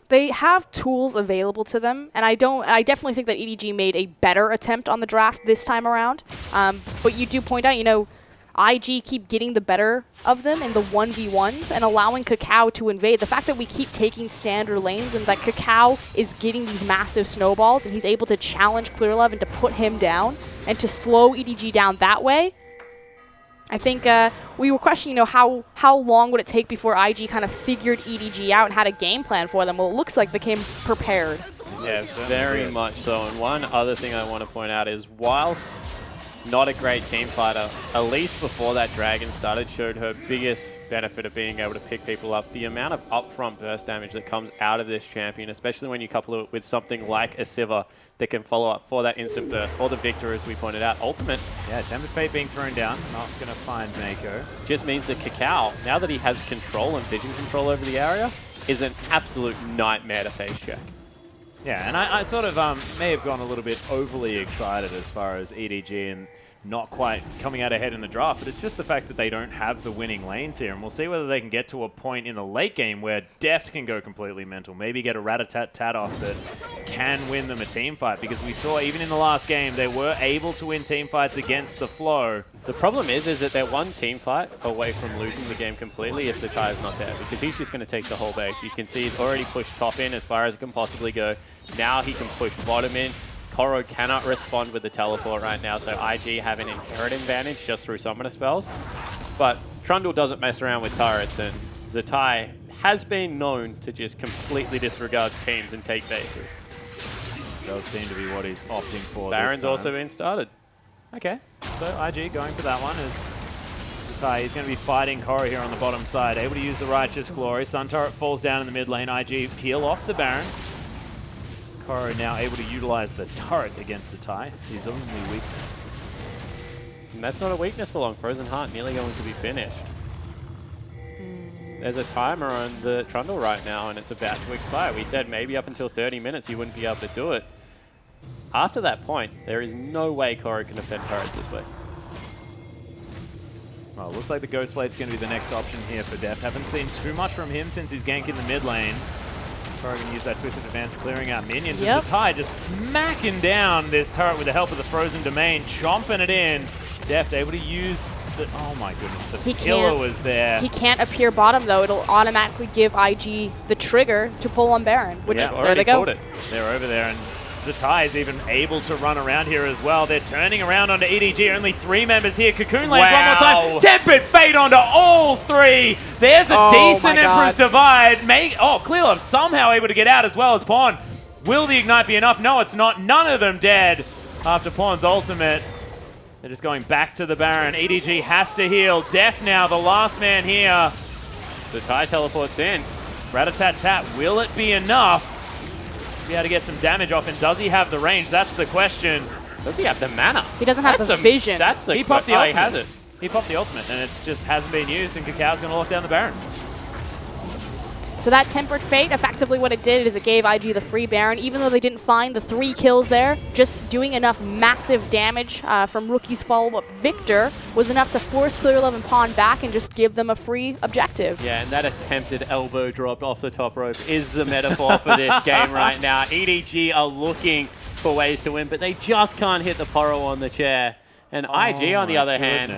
Speaker 3: They have tools available to them, and I definitely think that EDG made a better attempt on the draft this time around. But you do point out, you know, IG keep getting the better of them in the 1v1s and allowing Kakao to invade. The fact that we keep taking standard lanes and that Kakao is getting these massive snowballs and he's able to challenge Clearlove and to put him down and to slow EDG down that way. I think we were questioning, how long would it take before IG kind of figured EDG out and had a game plan for them? Well, it looks like they came prepared.
Speaker 2: Yes, very much so. And one other thing I want to point out is whilst not a great team fighter, at least before that Dragon started, showed her biggest benefit of being able to pick people up. The amount of upfront burst damage that comes out of this champion, especially when you couple it with something like a Sivir that can follow up for that instant burst, or the Victor, as we pointed out. Ultimate.
Speaker 1: Yeah, Tempered Fate being thrown down. Not going to find Mako.
Speaker 2: Just means that Kakao, now that he has control and vision control over the area, is an absolute nightmare to face check.
Speaker 1: Yeah, and I sort of may have gone a little bit overly excited as far as EDG and not quite coming out ahead in the draft, but it's just the fact that they don't have the winning lanes here, and we'll see whether they can get to a point in the late game where Deft can go completely mental, maybe get a rat-a-tat-tat off that can win them a team fight, because we saw even in the last game they were able to win team fights against the flow.
Speaker 2: The problem is that they're one team fight away from losing the game completely if the tie is not there, because he's just going to take the whole base. You can see he's already pushed top in as far as it can possibly go. Now he can push bottom in. Koro cannot respond with the teleport right now, so IG have an inherent advantage just through summoner spells. But Trundle doesn't mess around with turrets, and Zatai has been known to just completely disregard teams and take bases.
Speaker 1: Does seem to be what he's opting for.
Speaker 2: Baron's also been started.
Speaker 1: Okay, so IG going for that one is Zatai. He's going to be fighting Koro here on the bottom side, able to use the Righteous Glory. Sun Turret falls down in the mid lane. IG peel off the Baron. Koro now able to utilize the turret against Zatai, his only weakness.
Speaker 2: And that's not a weakness for long. Frozen Heart nearly going to be finished. There's a timer on the Trundle right now, and it's about to expire. We said maybe up until 30 minutes you wouldn't be able to do it. After that point, there is no way Koro can defend turrets this way.
Speaker 1: Well, looks like the Ghost Blade's going to be the next option here for Deft. Haven't seen too much from him since his gank in the mid lane. Koro can use that Twist of Advance, clearing out minions.
Speaker 3: Yep.
Speaker 1: And Zatai just smacking down this turret with the help of the Frozen Domain, chomping it in. Deft able to use the... Oh my goodness, the killer was there.
Speaker 3: He can't appear bottom, though. It'll automatically give IG the trigger to pull on Baron, which,
Speaker 1: Yeah,
Speaker 3: there they go.
Speaker 1: They're over there, and Zatai is even able to run around here as well. They're turning around onto EDG. Only 3 members here. Cocoon lanes one more time. Tempered Fate onto all 3. There's a decent Emperor's Divide. Clearlove somehow able to get out as well as Pawn. Will the Ignite be enough? No, it's not. None of them dead after Pawn's ultimate. They're just going back to the Baron. EDG has to heal. Def now, the last man here.
Speaker 2: Zatai teleports in.
Speaker 1: Rat-a-tat-tat. Will it be enough? Be able to get some damage off, and does he have the range? That's the question.
Speaker 2: Does he have the mana?
Speaker 3: He doesn't have the vision.
Speaker 1: He popped the ultimate.
Speaker 2: He has it.
Speaker 1: He popped the ultimate, and it just hasn't been used, and Kakao's going to lock down the Baron.
Speaker 3: So that Tempered Fate, effectively what it did is it gave IG the free Baron, even though they didn't find the 3 kills there. Just doing enough massive damage from Rookie's follow-up Victor was enough to force Clearlove and Pawn back and just give them a free objective.
Speaker 2: Yeah, and that attempted elbow drop off the top rope is the metaphor for this game right now. EDG are looking for ways to win, but they just can't hit the Poro on the chair. And IG, on the other hand,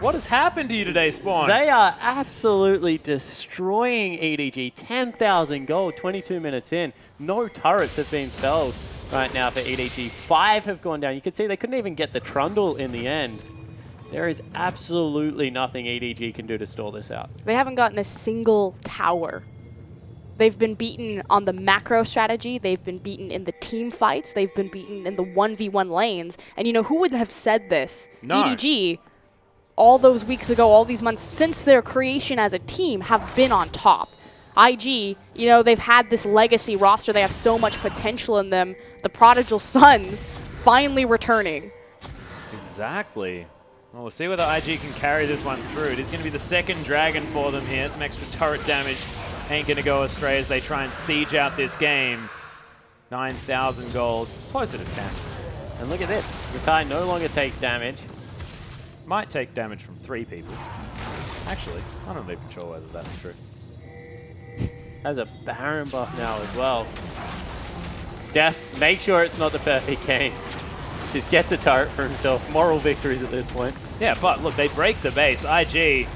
Speaker 1: what has happened to you today, Spawn?
Speaker 2: they are absolutely destroying EDG. 10,000 gold, 22 minutes in. No turrets have been felled right now for EDG. 5 have gone down. You can see they couldn't even get the Trundle in the end. There is absolutely nothing EDG can do to stall this out.
Speaker 3: They haven't gotten a single tower. They've been beaten on the macro strategy. They've been beaten in the team fights. They've been beaten in the 1v1 lanes. And you know, who would have said this?
Speaker 1: No.
Speaker 3: EDG, all those weeks ago, all these months, since their creation as a team, have been on top. IG, you know, they've had this legacy roster. They have so much potential in them. The prodigal sons finally returning.
Speaker 1: Exactly. Well, we'll see whether IG can carry this one through. It is going to be the second Dragon for them here. Some extra turret damage ain't going to go astray as they try and siege out this game. 9,000 gold, closer to 10.
Speaker 2: And look at this. Zatai no longer takes damage.
Speaker 1: Might take damage from 3 people. Actually, I'm not even sure whether that's true.
Speaker 2: Has a Baron buff now as well. Def, make sure it's not the perfect game. Just gets a turret for himself. Moral victories at this point.
Speaker 1: Yeah, but look, they break the base. IG,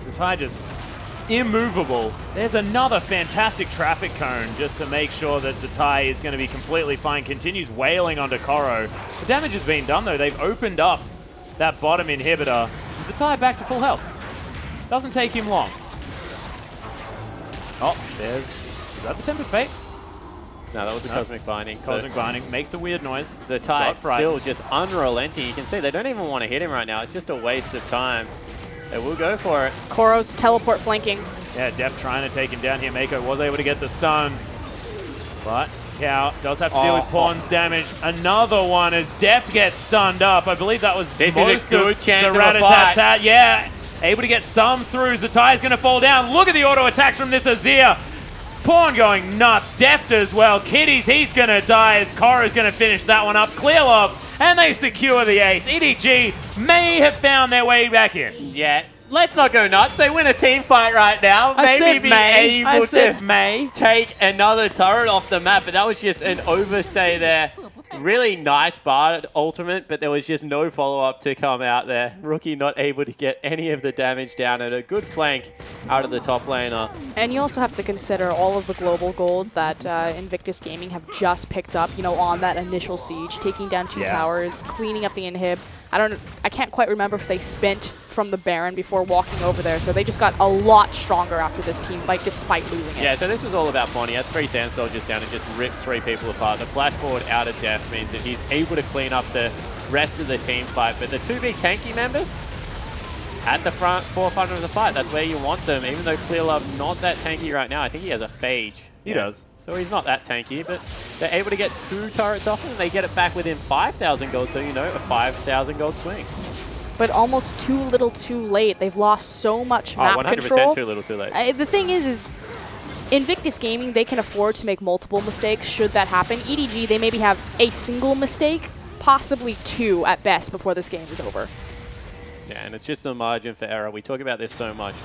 Speaker 1: Zatai just immovable. There's another fantastic traffic cone just to make sure that Zatai is going to be completely fine. Continues wailing onto Koro. The damage has been done, though. They've opened up that bottom inhibitor. And Zatai back to full health. Doesn't take him long. Oh, is that the Tempered Fate?
Speaker 2: No, that was the Cosmic Binding.
Speaker 1: Cosmic Binding makes a weird noise.
Speaker 2: Zatai still just unrelenting. You can see they don't even want to hit him right now. It's just a waste of time. They will go for it.
Speaker 3: Koro's teleport flanking.
Speaker 1: Yeah, Def trying to take him down here. Mako was able to get the stun. But Cow does have to deal with Pawn's damage. Another one as Def gets stunned up. I believe that was
Speaker 2: This
Speaker 1: most
Speaker 2: is a good
Speaker 1: of
Speaker 2: chance
Speaker 1: the
Speaker 2: of a fight.
Speaker 1: rat-a-tat-tat. Yeah, able to get some through. Zatai's going to fall down. Look at the auto attacks from this Azir. Pawn going nuts. Deft as well. Kitties, he's going to die as Koro's going to finish that one up. Clear love, and they secure the ace. EDG may have found their way back in.
Speaker 2: Yeah. Let's not go nuts. They win a team fight right now. Maybe be able to take another turret off the map, but that was just an overstay there. Really nice Bard ultimate, but there was just no follow-up to come out there. Rookie not able to get any of the damage down, and a good flank out of the top laner.
Speaker 3: And you also have to consider all of the global gold that Invictus Gaming have just picked up, you know, on that initial siege, taking down 2 towers, cleaning up the inhib. I can't quite remember if they spent from the Baron before walking over there, so they just got a lot stronger after this team fight despite losing it.
Speaker 2: Yeah, so this was all about Pawn. He has 3 Sand Soldiers down and just rips 3 people apart. The flashboard out of death means that he's able to clean up the rest of the team fight, but the 2 big tanky members at the forefront of the fight. That's where you want them, even though Clearlove not that tanky right now. I think he has a Phage.
Speaker 1: He does.
Speaker 2: So he's not that tanky, but they're able to get 2 turrets off him, and they get it back within 5,000 gold, so you know, a 5,000 gold swing.
Speaker 3: But almost too little too late. They've lost so much map
Speaker 2: 100%
Speaker 3: control.
Speaker 2: too little too late.
Speaker 3: The thing is Invictus Gaming, they can afford to make multiple mistakes should that happen. EDG, they maybe have a single mistake, possibly 2 at best before this game is over.
Speaker 2: Yeah, and it's just a margin for error. We talk about this so much.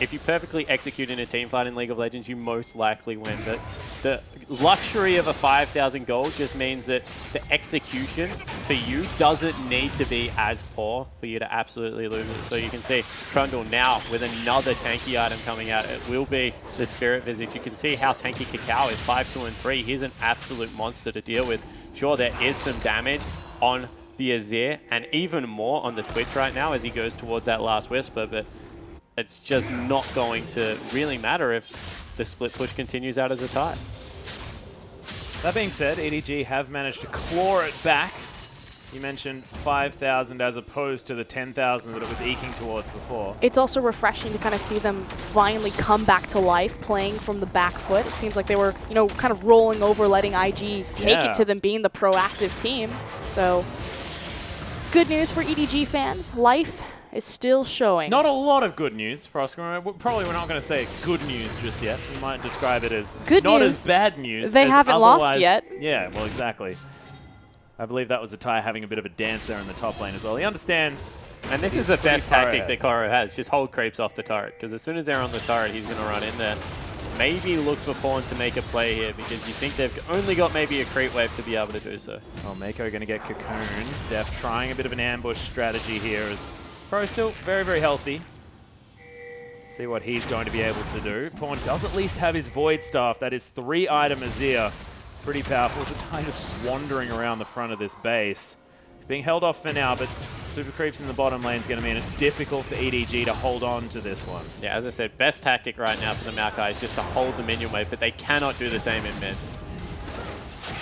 Speaker 2: If you perfectly execute in a team fight in League of Legends, you most likely win. But the luxury of a 5,000 gold just means that the execution for you doesn't need to be as poor for you to absolutely lose it. So you can see Trundle now with another tanky item coming out. It will be the Spirit Visage. You can see how tanky Cacao is 5, 2, and 3. He's an absolute monster to deal with. Sure, there is some damage on the Azir, and even more on the Twitch right now as he goes towards that last Whisper, but it's just not going to really matter if the split push continues out as a tie.
Speaker 1: That being said, EDG have managed to claw it back. You mentioned 5,000 as opposed to the 10,000 that it was eking towards before.
Speaker 3: It's also refreshing to kind of see them finally come back to life, playing from the back foot. It seems like they were, you know, kind of rolling over, letting IG take it to them being the proactive team. So, good news for EDG fans. Life is still showing.
Speaker 1: Not a lot of good news for Oscar. Probably we're not going to say good news just yet. We might describe it as
Speaker 3: good
Speaker 1: not
Speaker 3: news.
Speaker 1: as bad news.
Speaker 3: They
Speaker 1: as
Speaker 3: haven't lost yet.
Speaker 1: Yeah, well, exactly. I believe that was Zatai having a bit of a dance there in the top lane as well. He understands.
Speaker 2: And this is the best tactic that Koro has. Just hold creeps off the turret, because as soon as they're on the turret, he's going to run in there. Maybe look for Pawn to make a play here, because you think they've only got maybe a creep wave to be able to do so.
Speaker 1: Oh, Mako going to get cocooned. Def trying a bit of an ambush strategy here as Pro still very, very healthy. See what he's going to be able to do. Pawn does at least have his Void Staff. That is 3-item Azir. It's pretty powerful. Zatai just wandering around the front of this base. He's being held off for now, but super creeps in the bottom lane is going to mean it's difficult for EDG to hold on to this one.
Speaker 2: Yeah, as I said, best tactic right now for the Maokai is just to hold the minion wave, but they cannot do the same in mid.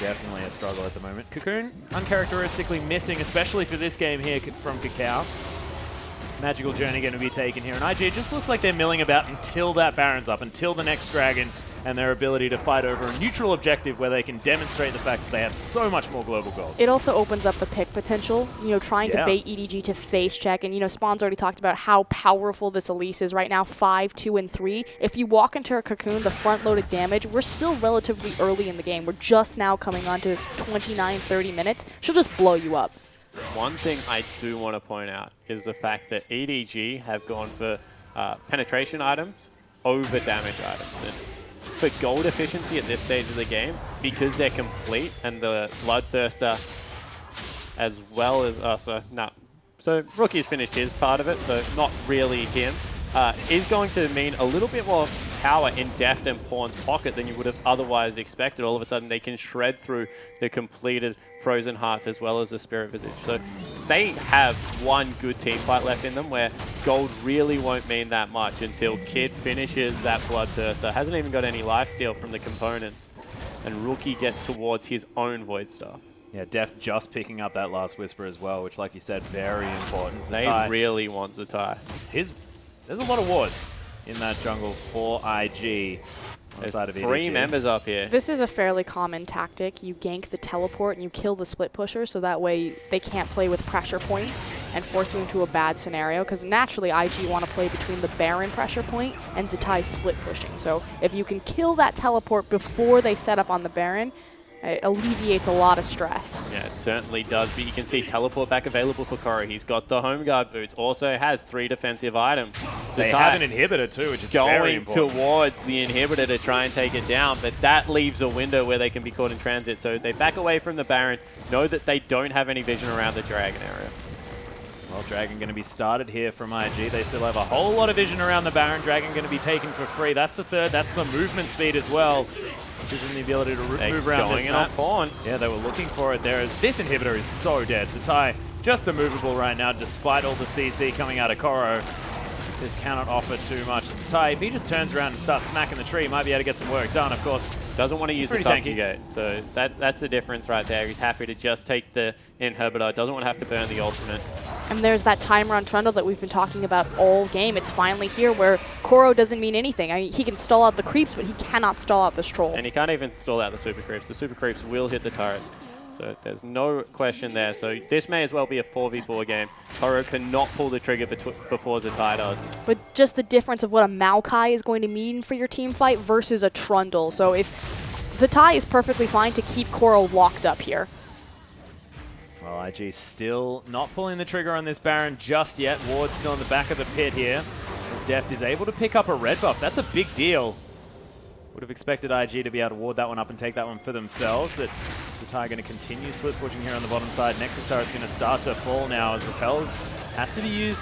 Speaker 1: Definitely a struggle at the moment. Cocoon, uncharacteristically missing, especially for this game here from Cacao. Magical Journey going to be taken here, and IG just looks like they're milling about until that Baron's up, until the next Dragon, and their ability to fight over a neutral objective where they can demonstrate the fact that they have so much more global gold.
Speaker 3: It also opens up the pick potential, you know, trying to bait EDG to face check. And, you know, Spawn's already talked about how powerful this Elise is right now, 5, 2, and 3. If you walk into her Cocoon, the front-loaded damage, we're still relatively early in the game. We're just now coming on to 29, 30 minutes. She'll just blow you up.
Speaker 2: One thing I do want to point out is the fact that EDG have gone for penetration items over damage items. And for gold efficiency at this stage of the game, because they're complete and the Bloodthirster as well as no. So Rookie's finished his part of it, so not really him. Is going to mean a little bit more power in Deft and Pawn's pocket than you would have otherwise expected. All of a sudden, they can shred through the completed Frozen Hearts as well as the Spirit Visage. So they have one good team fight left in them where gold really won't mean that much until Kid finishes that Bloodthirster. Hasn't even got any lifesteal from the components. And Rookie gets towards his own Void Staff.
Speaker 1: Yeah, Deft just picking up that last Whisper as well, which, like you said, very important.
Speaker 2: They really want Zatai.
Speaker 1: There's a lot of wards in that jungle for IG on the side of EDG.
Speaker 2: 3 members up here.
Speaker 3: This is a fairly common tactic. You gank the teleport and you kill the split pusher, so that way they can't play with pressure points and force you into a bad scenario, because naturally IG want to play between the Baron pressure point and Zatai's split pushing. So if you can kill that teleport before they set up on the Baron, it alleviates a lot of stress.
Speaker 2: Yeah, it certainly does, but you can see teleport back available for Koro. He's got the home guard boots, also has 3 defensive items.
Speaker 1: They have an inhibitor too, which is very important.
Speaker 2: Going towards the inhibitor to try and take it down, but that leaves a window where they can be caught in transit. So they back away from the Baron, know that they don't have any vision around the Dragon area.
Speaker 1: Well, Dragon going to be started here from IG. They still have a whole lot of vision around the Baron. Dragon going to be taken for free. That's the third. That's the movement speed as well, which is in the ability to move around this map. Yeah, they were looking for it there. This inhibitor is so dead. Zatai just immovable right now, despite all the CC coming out of Koro. This cannot offer too much. Zatai, if he just turns around and starts smacking the tree, he might be able to get some work done, of course.
Speaker 2: Doesn't want to use the subjugate, so that's the difference right there. He's happy to just take the inhibitor. Doesn't want to have to burn the ultimate.
Speaker 3: And there's that timer on Trundle that we've been talking about all game. It's finally here where Koro doesn't mean anything. I mean, he can stall out the creeps, but he cannot stall out this troll.
Speaker 2: And he can't even stall out the super creeps. The super creeps will hit the turret. So there's no question there. So this may as well be a 4v4 game. Koro cannot pull the trigger before Zatai does.
Speaker 3: But just the difference of what a Maokai is going to mean for your team fight versus a Trundle. So if Zatai is perfectly fine to keep Koro locked up here.
Speaker 1: Well, IG still not pulling the trigger on this Baron just yet. Ward's still in the back of the pit here. As Deft is able to pick up a red buff. That's a big deal. Would have expected IG to be able to ward that one up and take that one for themselves, but Zatai going to continue split pushing here on the bottom side. Nexus turret's going to start to fall now as Repel has to be used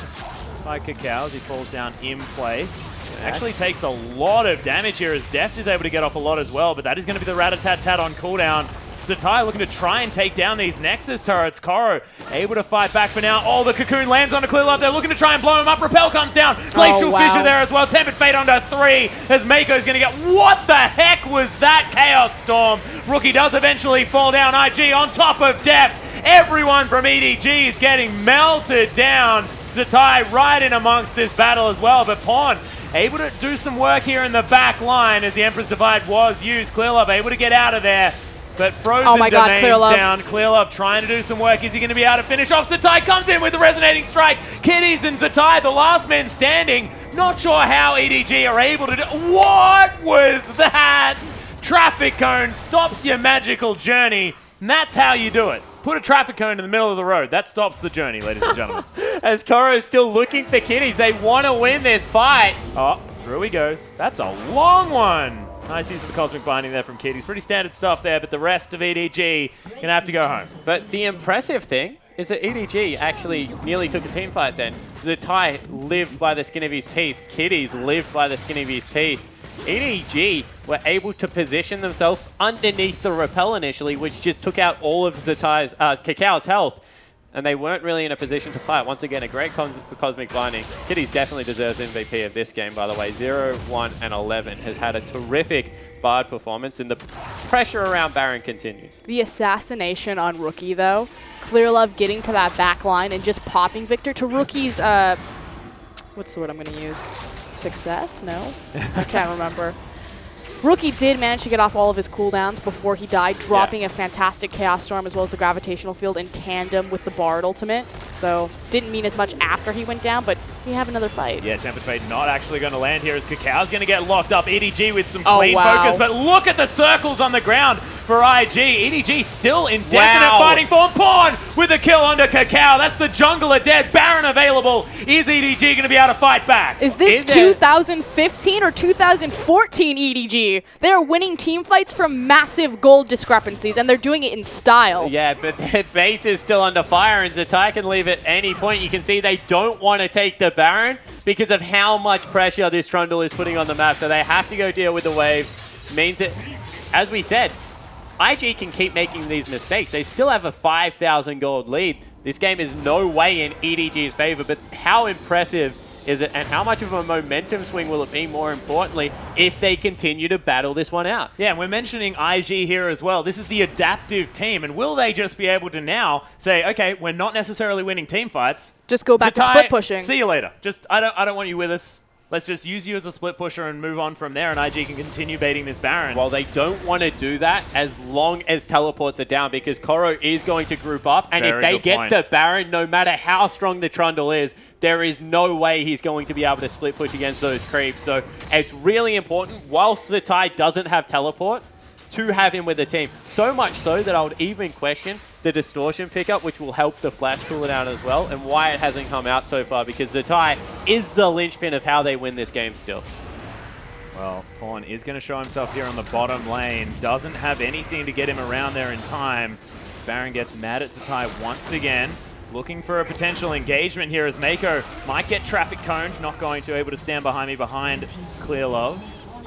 Speaker 1: by Cacao as he falls down in place. Actually takes a lot of damage here as Deft is able to get off a lot as well, but that is going to be the rat-a-tat-tat on cooldown. Zatai looking to try and take down these Nexus turrets. Koro able to fight back for now. Oh, the Cocoon lands on a clear love. They're looking to try and blow him up. Repel comes down. Glacial Fissure there as well. Tempered Fate onto 3 as Mako's going to get... What the heck was that Chaos Storm? Rookie does eventually fall down. IG on top of Deft. Everyone from EDG is getting melted down. Zatai right in amongst this battle as well, but Pawn able to do some work here in the back line as the Emperor's Divide was used. Clearlove able to get out of there. But Frozen Domain's down. Clearlove trying to do some work. Is he going to be able to finish off? Zatai comes in with the Resonating Strike. Kitties and Zatai, the last men standing. Not sure how EDG are able to do... What was that? Traffic cone stops your magical journey. And that's how you do it. Put a traffic cone in the middle of the road. That stops the journey, ladies and gentlemen.
Speaker 2: As Koro's still looking for Kitties, they want to win this fight.
Speaker 1: Oh, through he goes. That's a long one. Nice use of the Cosmic Binding there from Kitties. Pretty standard stuff there, but the rest of EDG going to have to go home.
Speaker 2: But the impressive thing is that EDG actually nearly took a team fight then. Zatai lived by the skin of his teeth. Kitties lived by the skin of his teeth. EDG were able to position themselves underneath the Repel initially, which just took out all of Zatai's, Cacao's health. And they weren't really in a position to fight. Once again, a great Cosmic Binding. Kitties definitely deserves MVP of this game, by the way. 0, 1, and 11 has had a terrific Bard performance, and the pressure around Baron continues.
Speaker 3: The assassination on Rookie, though. Clearlove getting to that back line and just popping Victor to Rookie's, what's the word I'm going to use? Success? No? I can't remember. Rookie did manage to get off all of his cooldowns before he died, dropping a fantastic Chaos Storm as well as the Gravitational Field in tandem with the Bard ultimate. So didn't mean as much after he went down, but We have another fight.
Speaker 1: Yeah, Tempered Fate not actually going to land here as Cacao going to get locked up. EDG with some
Speaker 3: Oh,
Speaker 1: clean
Speaker 3: wow.
Speaker 1: focus, but look at the circles on the ground for IG. EDG still in definite
Speaker 2: Wow.
Speaker 1: fighting form. Pawn with a kill under Cacao. That's the jungler dead. Baron available. Is EDG going to be able to fight back?
Speaker 3: Is this
Speaker 2: Is there-
Speaker 3: 2015 or 2014 EDG? They're winning team fights from massive gold discrepancies, and they're doing it in style.
Speaker 2: Yeah, but their base is still under fire, and Zatai can leave at any point. You can see they don't want to take the Baron because of how much pressure this Trundle is putting on the map, so they have to go deal with the waves. Means that, as we said, IG can keep making these mistakes. They still have a 5,000 gold lead. This game is no way in EDG's favor, but how impressive is it, and how much of a momentum swing will it be, more importantly, if they continue to battle this one out?
Speaker 1: Yeah, and we're mentioning IG here as well. This is the adaptive team, and will they just be able to now say, okay, we're not necessarily winning team fights.
Speaker 3: Just go back to
Speaker 1: Zatai,
Speaker 3: split pushing.
Speaker 1: See you later. Just I don't want you with us. Let's just use you as a split pusher and move on from there, and IG can continue baiting this Baron.
Speaker 2: Well, they don't want to do that as long as teleports are down, because Koro is going to group up, and
Speaker 1: Very
Speaker 2: if they
Speaker 1: good
Speaker 2: get
Speaker 1: point.
Speaker 2: the Baron, no matter how strong the Trundle is, there is no way he's going to be able to split push against those creeps. So it's really important, whilst Zatai doesn't have teleport, to have him with the team. So much so that I would even question the distortion pickup, which will help the flash cooldown as well, and why it hasn't come out so far, because Zatai is the linchpin of how they win this game still.
Speaker 1: Well, Pawn is going to show himself here on the bottom lane. Doesn't have anything to get him around there in time. Baron gets mad at Zatai once again. Looking for a potential engagement here as Mako might get traffic coned. Not going to able to stand behind me behind Clear Love.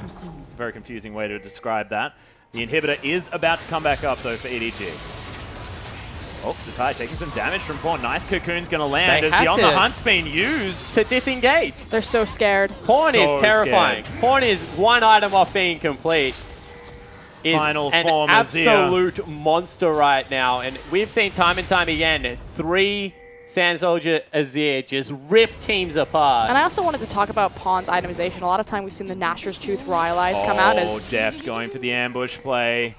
Speaker 1: It's a very confusing way to describe that. The inhibitor is about to come back up though for EDG. Oh, Zatai taking some damage from Pawn. Nice cocoon's going to land
Speaker 2: They
Speaker 1: as
Speaker 2: have
Speaker 1: the On
Speaker 2: to-
Speaker 1: the Hunt's been used.
Speaker 2: To disengage.
Speaker 3: They're so scared.
Speaker 2: Pawn
Speaker 1: So
Speaker 2: is terrifying.
Speaker 1: scared.
Speaker 2: Pawn is one item off being complete. Is
Speaker 1: Final
Speaker 2: an
Speaker 1: form, Azir.
Speaker 2: absolute monster right now. And we've seen time and time again, 3 Sand Soldier Azir just rip teams apart.
Speaker 3: And I also wanted to talk about Pawn's itemization. A lot of time we've seen the Gnasher's Tooth Royal Eyes come out
Speaker 1: Oh,
Speaker 3: as...
Speaker 1: Deft going for the ambush play.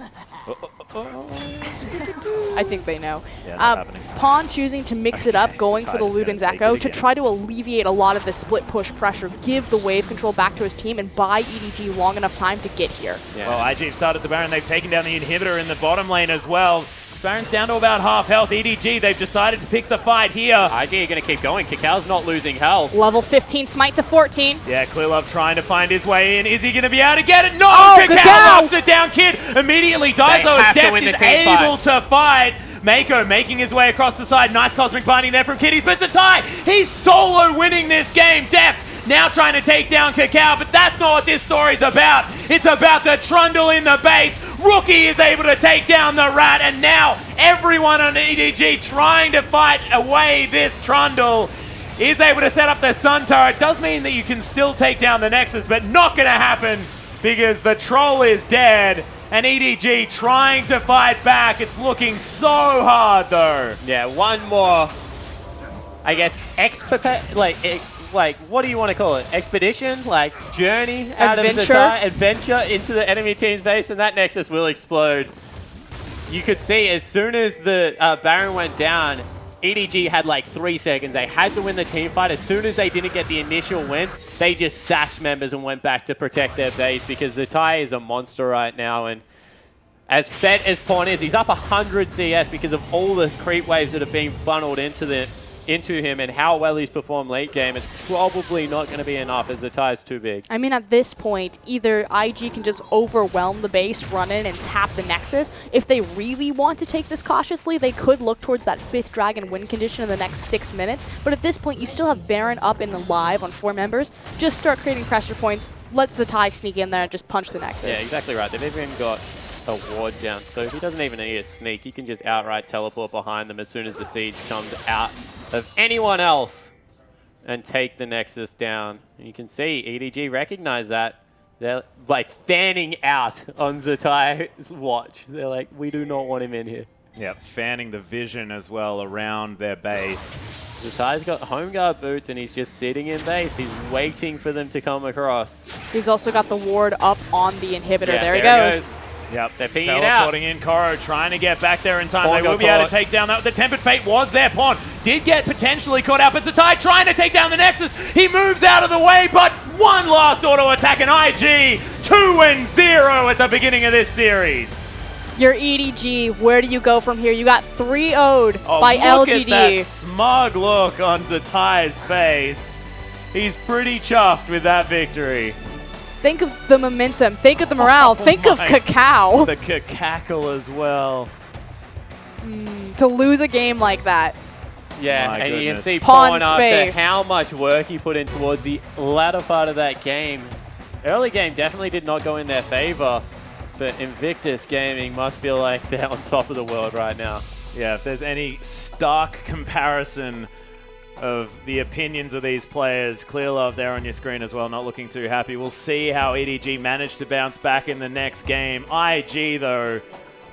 Speaker 3: I think they know.
Speaker 1: Yeah, that's happening.
Speaker 3: Pawn choosing to mix it up,
Speaker 1: Okay,
Speaker 3: going
Speaker 1: Zatai
Speaker 3: for the
Speaker 1: just gonna
Speaker 3: Luden's
Speaker 1: take it
Speaker 3: Echo to
Speaker 1: again.
Speaker 3: try to alleviate a lot of the split push pressure, give the wave control back to his team, and buy EDG long enough time to get here.
Speaker 2: Yeah.
Speaker 1: Well, IG have started the Baron. They've taken down the inhibitor in the bottom lane as well. Baron's down to about half health. EDG, they've decided to pick the fight here.
Speaker 2: IG are going to keep going. Cacao's not losing health.
Speaker 3: Level 15 smite to 14.
Speaker 1: Yeah, Clearlove trying to find his way in. Is he going to be able to get it? No!
Speaker 3: Oh,
Speaker 1: Cacao
Speaker 3: Cacao!
Speaker 1: knocks it down. Kid immediately dies
Speaker 2: They
Speaker 1: though
Speaker 2: have
Speaker 1: as
Speaker 2: to win
Speaker 1: Deft
Speaker 2: the
Speaker 1: is
Speaker 2: team
Speaker 1: able to fight. Mako making his way across the side. Nice cosmic binding there from Kiddies. But Zatai, he's solo winning this game. Deft now trying to take down Cacao, but that's not what this story's about. It's about the Trundle in the base. Rookie is able to take down the Rat, and now everyone on EDG trying to fight away this Trundle is able to set up the Sun Turret. Does mean that you can still take down the Nexus, but not going to happen because the Troll is dead, and EDG trying to fight back. It's looking so hard, though.
Speaker 2: Yeah, one more, I guess, like, what do you want to call it? Expedition? Like, journey out of
Speaker 3: Adventure?
Speaker 2: Zatai? Adventure into the enemy team's base, and that Nexus will explode. You could see as soon as the Baron went down, EDG had like 3 seconds. They had to win the team fight. As soon as they didn't get the initial win, they just sacked members and went back to protect their base, because Zatai is a monster right now. And as fed as Pawn is, he's up 100 CS because of all the creep waves that have been funneled into him and how well he's performed late game. It's probably not going to be enough as Zatai is too big.
Speaker 3: I mean, at this point, either IG can just overwhelm the base, run in, and tap the Nexus. If they really want to take this cautiously, they could look towards that 5th Dragon win condition in the next 6 minutes. But at this point, you still have Baron up and alive on 4 members. Just start creating pressure points. Let Zatai sneak in there and just punch the Nexus.
Speaker 2: Yeah, exactly right. They've even got a ward down, so he doesn't even need a sneak. He can just outright teleport behind them as soon as the siege comes out of anyone else and take the Nexus down. And you can see EDG recognize that. They're like fanning out on Zatai's watch. They're like, we do not want him in here.
Speaker 1: Yeah, fanning the vision as well around their base.
Speaker 2: Zatai's got home guard boots and he's just sitting in base. He's waiting for them to come across.
Speaker 3: He's also got the ward up on the inhibitor.
Speaker 2: Yeah,
Speaker 3: there he goes.
Speaker 1: Yep,
Speaker 2: They're pinging it out.
Speaker 1: teleporting in. Koro trying to get back there in time.
Speaker 2: Pawn
Speaker 1: They
Speaker 2: got
Speaker 1: will be able to
Speaker 2: caught.
Speaker 1: take down that. The Tempered Fate was there. Pawn did get potentially caught out, but Zatai trying to take down the Nexus. He moves out of the way, but one last auto attack, and IG 2-0 at the beginning of this series.
Speaker 3: Your EDG, where do you go from here? You got 3-0'd
Speaker 1: Oh,
Speaker 3: by
Speaker 1: look
Speaker 3: LGD.
Speaker 1: at that smug look on Zatai's face. He's pretty chuffed with that victory.
Speaker 3: Think of the momentum. Think of the morale. Think of
Speaker 1: my-
Speaker 3: Cacao.
Speaker 1: The cackle as well.
Speaker 3: To lose a game like that.
Speaker 2: Yeah,
Speaker 1: My
Speaker 2: and you can
Speaker 1: goodness.
Speaker 2: see
Speaker 3: Pawn's
Speaker 2: Pawn after
Speaker 3: face.
Speaker 2: how much work he put in towards the latter part of that game. Early game definitely did not go in their favor, but Invictus Gaming must feel like they're on top of the world right now.
Speaker 1: Yeah, if there's any stark comparison of the opinions of these players, Clear Love there on your screen as well, not looking too happy. We'll see how EDG managed to bounce back in the next game. IG, though,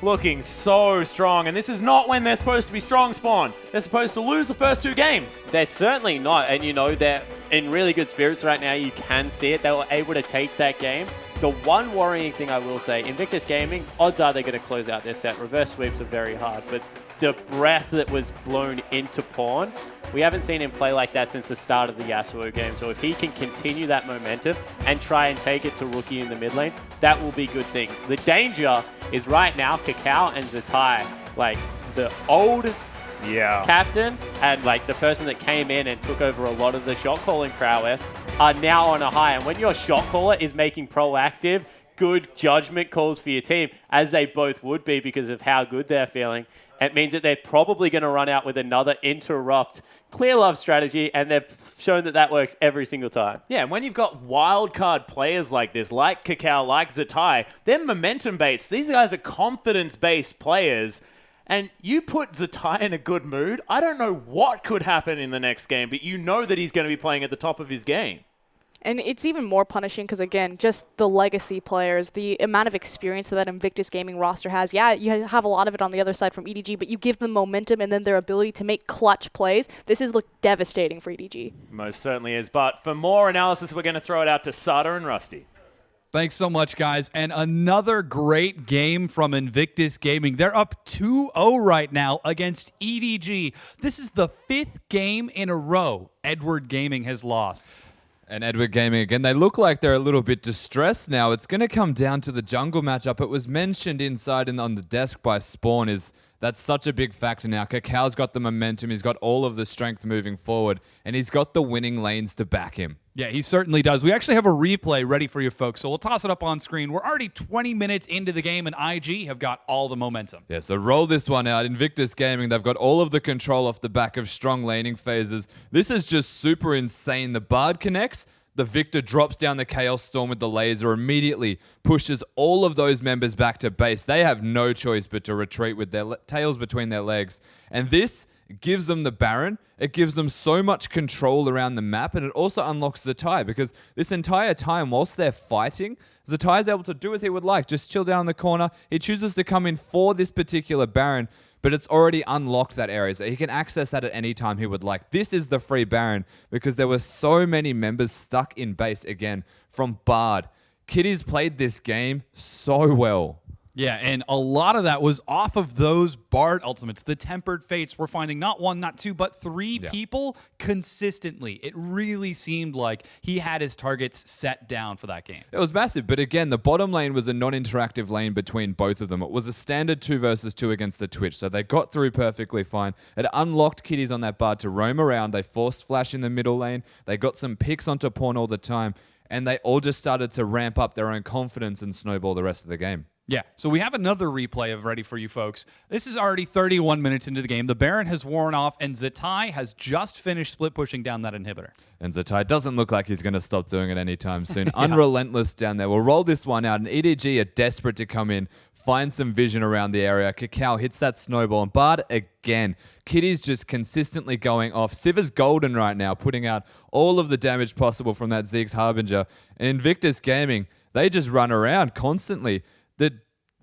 Speaker 1: looking so strong, and this is not when they're supposed to be strong, Spawn. They're supposed to lose the first 2 games.
Speaker 2: They're certainly not, and you know, they're in really good spirits right now. You can see it. They were able to take that game. The one worrying thing I will say, Invictus Gaming, odds are they're going to close out their set. Reverse sweeps are very hard, but the breath that was blown into Pawn, we haven't seen him play like that since the start of the Yasuo game. So if he can continue that momentum and try and take it to Rookie in the mid lane, that will be good things. The danger is right now, Cacao and Zatai, like the old captain and like the person that came in and took over a lot of the shot calling prowess are now on a high. And when your shot caller is making proactive, good judgment calls for your team, as they both would be because of how good they're feeling, it means that they're probably going to run out with another interrupt Clear Love strategy, and they've shown that that works every single time.
Speaker 1: Yeah, and when you've got wildcard players like this, like Cacao, like Zatai, they're momentum based. These guys are confidence based players. And you put Zatai in a good mood, I don't know what could happen in the next game, but you know that he's going to be playing at the top of his game.
Speaker 3: And it's even more punishing because, again, just the legacy players, the amount of experience that Invictus Gaming roster has. Yeah, you have a lot of it on the other side from EDG, but you give them momentum and then their ability to make clutch plays. This has looked devastating for EDG.
Speaker 1: Most certainly is. But for more analysis, we're going to throw it out to Sada and Rusty.
Speaker 6: Thanks so much, guys. And another great game from Invictus Gaming. They're up 2-0 right now against EDG. This is the 5th game in a row Edward Gaming has lost.
Speaker 5: And Edward Gaming again, they look like they're a little bit distressed now. It's going to come down to the jungle matchup. It was mentioned inside and on the desk by Spawn is that's such a big factor now. Cacao's got the momentum, he's got all of the strength moving forward, and he's got the winning lanes to back him.
Speaker 6: Yeah, he certainly does. We actually have a replay ready for you folks, so we'll toss it up on screen. We're already 20 minutes into the game, and IG have got all the momentum.
Speaker 5: Yeah, so roll this one out. Invictus Gaming, they've got all of the control off the back of strong laning phases. This is just super insane. The Bard connects, the Victor drops down the Chaos Storm with the laser, immediately pushes all of those members back to base. They have no choice but to retreat with their tails between their legs. And this gives them the Baron. It gives them so much control around the map, and it also unlocks Zatai because this entire time, whilst they're fighting, Zatai is able to do as he would like. Just chill down in the corner. He chooses to come in for this particular Baron, but it's already unlocked that area, so he can access that at any time he would like. This is the free Baron because there were so many members stuck in base again from Bard. Kitty's played this game so well.
Speaker 6: Yeah, and a lot of that was off of those Bard ultimates. The Tempered Fates were finding not one, not two, but 3 people consistently. It really seemed like he had his targets set down for that game.
Speaker 5: It was massive, but again, the bottom lane was a non-interactive lane between both of them. It was a standard 2 versus 2 against the Twitch, so they got through perfectly fine. It unlocked Kitties on that Bard to roam around. They forced Flash in the middle lane. They got some picks onto Pawn all the time, and they all just started to ramp up their own confidence and snowball the rest of the game.
Speaker 6: Yeah, so we have another replay of ready for you folks. This is already 31 minutes into the game. The Baron has worn off, and Zatai has just finished split pushing down that inhibitor.
Speaker 5: And Zatai doesn't look like he's going to stop doing it anytime soon. Unrelentless down there. We'll roll this one out, and EDG are desperate to come in, find some vision around the area. Cacao hits that snowball, and Bard again. Kitty's just consistently going off. Siva's golden right now, putting out all of the damage possible from that Ziggs Harbinger. And Invictus Gaming, they just run around constantly.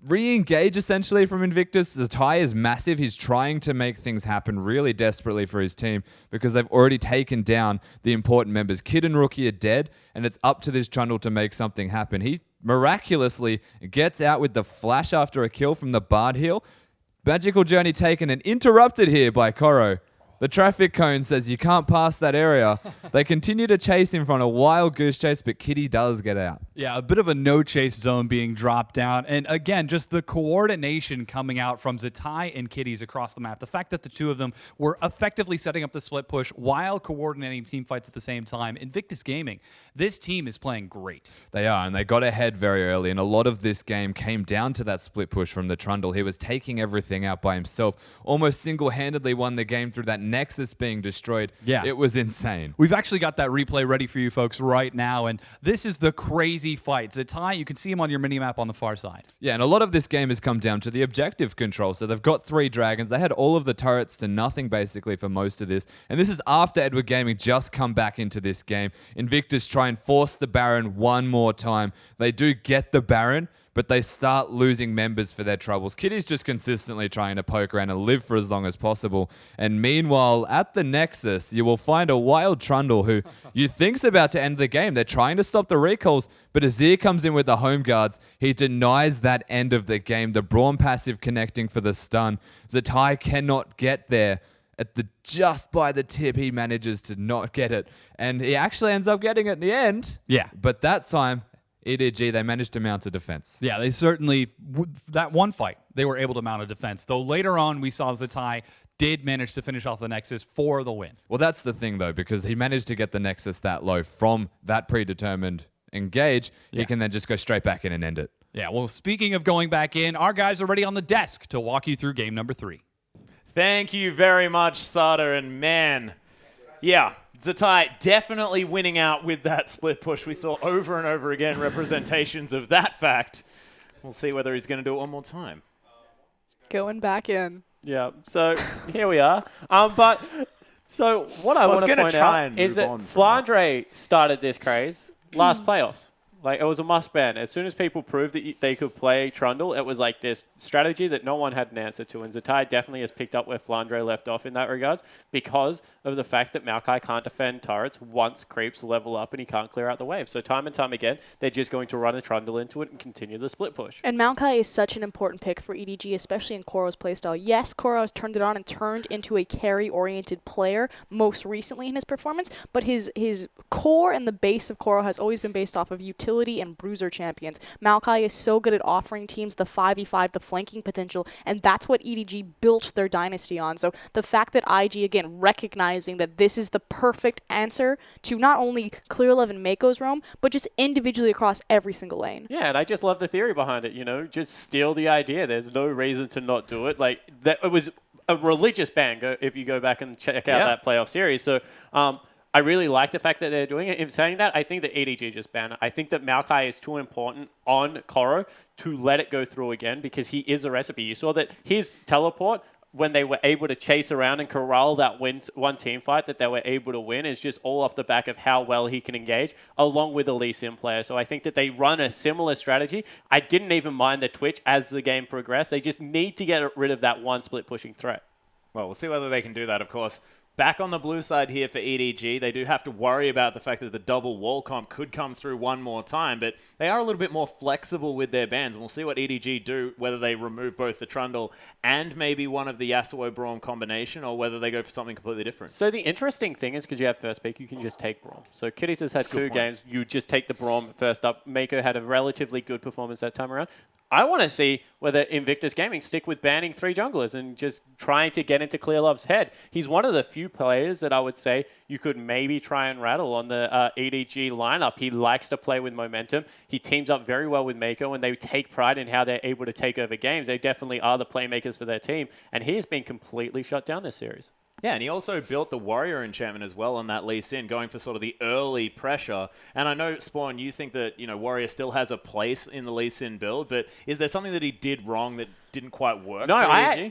Speaker 5: re-engage essentially from Invictus. The tie is massive. He's trying to make things happen really desperately for his team because they've already taken down the important members. Kid and Rookie are dead, and it's up to this Trundle to make something happen. He miraculously gets out with the flash after a kill from the Bard heal. Magical Journey taken and interrupted here by Koro. The traffic cone says you can't pass that area. They continue to chase him from a wild goose chase, but Kitty does get out.
Speaker 6: Yeah, a bit of a no-chase zone being dropped down. And again, just the coordination coming out from Zatai and Kitties across the map. The fact that the two of them were effectively setting up the split push while coordinating team fights at the same time. Invictus Gaming, this team is playing great.
Speaker 5: They are, and they got ahead very early, and a lot of this game came down to that split push from the Trundle. He was taking everything out by himself, almost single-handedly won the game through that Nexus being destroyed.
Speaker 6: Yeah.
Speaker 5: It was insane.
Speaker 6: We've actually got that replay ready for you folks right now, and this is the crazy fight. Zatai, you can see him on your minimap on the far side.
Speaker 5: Yeah, and a lot of this game has come down to the objective control. So they've got 3 dragons. They had all of the turrets to nothing basically for most of this. And this is after Edward Gaming just come back into this game. Invictus try and force the Baron one more time. They do get the Baron, but they start losing members for their troubles. Kitty's just consistently trying to poke around and live for as long as possible. And meanwhile, at the Nexus, you will find a wild Trundle who you think's about to end the game. They're trying to stop the recalls, but Azir comes in with the home guards. He denies that end of the game. The Braum passive connecting for the stun. Zatai cannot get there. At the just by the tip, he manages to not get it. And he actually ends up getting it in the end.
Speaker 6: Yeah.
Speaker 5: But that time, EDG, they managed to mount a defense.
Speaker 6: Yeah, they certainly, that one fight, they were able to mount a defense. Though later on, we saw Zatai did manage to finish off the Nexus for the win.
Speaker 5: Well, that's the thing, though, because he managed to get the Nexus that low from that predetermined engage.
Speaker 6: Yeah.
Speaker 5: He can then just go straight back in and end it.
Speaker 6: Yeah, well, speaking of going back in, our guys are ready on the desk to walk you through game number 3.
Speaker 1: Thank you very much, Sada, and man, yeah, Zatai definitely winning out with that split push. We saw over and over again representations of that fact. We'll see whether he's going to do it one more time.
Speaker 3: Going back in.
Speaker 2: Yeah, so here we are. But so what I want to point out is that Flandre started this craze last playoffs. Like, it was a must ban. As soon as people proved that they could play Trundle, it was like this strategy that no one had an answer to. And Zatai definitely has picked up where Flandre left off in that regards because of the fact that Maokai can't defend turrets once creeps level up and he can't clear out the wave. So time and time again, they're just going to run a Trundle into it and continue the split push.
Speaker 3: And Maokai is such an important pick for EDG, especially in Koro's playstyle. Yes, Koro has turned it on and turned into a carry-oriented player most recently in his performance, but his core and the base of Koro has always been based off of utility and bruiser champions. Maokai is so good at offering teams the 5v5, the flanking potential, and that's what EDG built their dynasty on. So the fact that IG, again, recognizing that this is the perfect answer to not only Clear Love and Mako's roam, but just individually across every single lane.
Speaker 2: Yeah, and I just love the theory behind it, you know, just steal the idea. There's no reason to not do it. Like, that it was a religious ban if you go back and check out that playoff series. So, I really like the fact that they're doing it. In saying that, I think that EDG just banned it. I think that Maokai is too important on Koro to let it go through again because he is a recipe. You saw that his teleport, when they were able to chase around and corral that one team fight that they were able to win, is just all off the back of how well he can engage, along with a Lee Sin player. So I think that they run a similar strategy. I didn't even mind the Twitch as the game progressed. They just need to get rid of that one split pushing threat.
Speaker 1: Well, we'll see whether they can do that, of course. Back on the blue side here for EDG, they do have to worry about the fact that the double wall comp could come through one more time, but they are a little bit more flexible with their bans, and we'll see what EDG do, whether they remove both the Trundle and maybe one of the Yasuo Braum combination, or whether they go for something completely different.
Speaker 2: So the interesting thing is, because you have first pick, you can just take Braum. So Kitties has had 2 games, you just take the Braum first up. Mako had a relatively good performance that time around. I want to see whether Invictus Gaming stick with banning 3 junglers and just trying to get into Clear Love's head. He's one of the few players that I would say you could maybe try and rattle on the EDG lineup. He likes to play with momentum. He teams up very well with Mako, and they take pride in how they're able to take over games. They definitely are the playmakers for their team, and he has been completely shut down this series.
Speaker 1: Yeah, and he also built the Warrior enchantment as well on that Lee Sin, going for sort of the early pressure. And I know, Spawn, you think that, you know, Warrior still has a place in the Lee Sin build, but is there something that he did wrong that didn't quite work?
Speaker 2: No,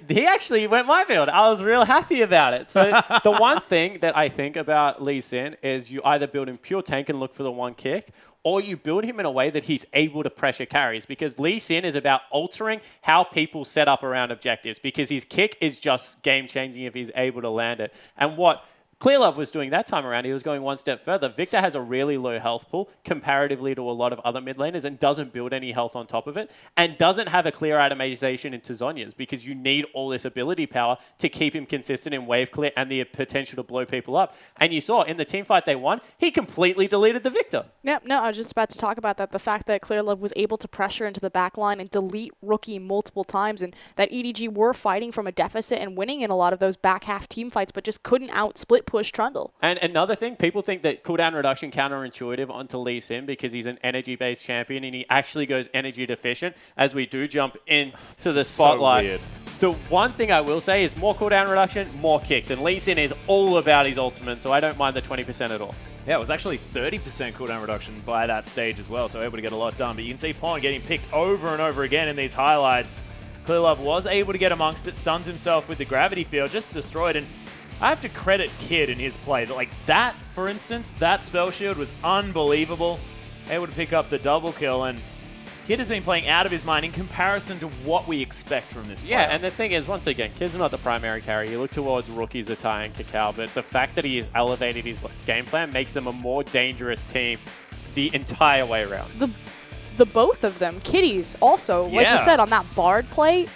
Speaker 2: he actually went my build. I was real happy about it. So the one thing that I think about Lee Sin is you either build in pure tank and look for the one kick, or you build him in a way that he's able to pressure carries, because Lee Sin is about altering how people set up around objectives, because his kick is just game-changing if he's able to land it. And what Clearlove was doing that time around, he was going one step further. Victor has a really low health pool comparatively to a lot of other mid laners and doesn't build any health on top of it and doesn't have a clear itemization into Zhonya's, because you need all this ability power to keep him consistent in wave clear and the potential to blow people up. And you saw in the team fight they won, he completely deleted the Victor.
Speaker 3: Yep, no, I was just about to talk about that. The fact that Clearlove was able to pressure into the back line and delete Rookie multiple times, and that EDG were fighting from a deficit and winning in a lot of those back half team fights, but just couldn't out-split push Trundle.
Speaker 2: And another thing, people think that cooldown reduction counterintuitive onto Lee Sin because he's an energy-based champion and he actually goes energy deficient, as we do jump into the spotlight. The one thing I will say is more cooldown reduction, more kicks. And Lee Sin is all about his ultimate, so I don't mind the 20% at all.
Speaker 1: Yeah, it was actually 30% cooldown reduction by that stage as well, so able to get a lot done. But you can see Pawn getting picked over and over again in these highlights. Clearlove was able to get amongst it, stuns himself with the gravity field, just destroyed. And I have to credit Kid in his play. Like that, for instance, that spell shield was unbelievable. Able to pick up the double kill, and Kid has been playing out of his mind in comparison to what we expect from this player.
Speaker 2: Yeah, and the thing is, once again, Kid's not the primary carry. You look towards Rookie, Zatai, and Kakao, but the fact that he has elevated his game plan makes them a more dangerous team the entire way around.
Speaker 3: The both of them, Kitties also, like you said, on that Bard play,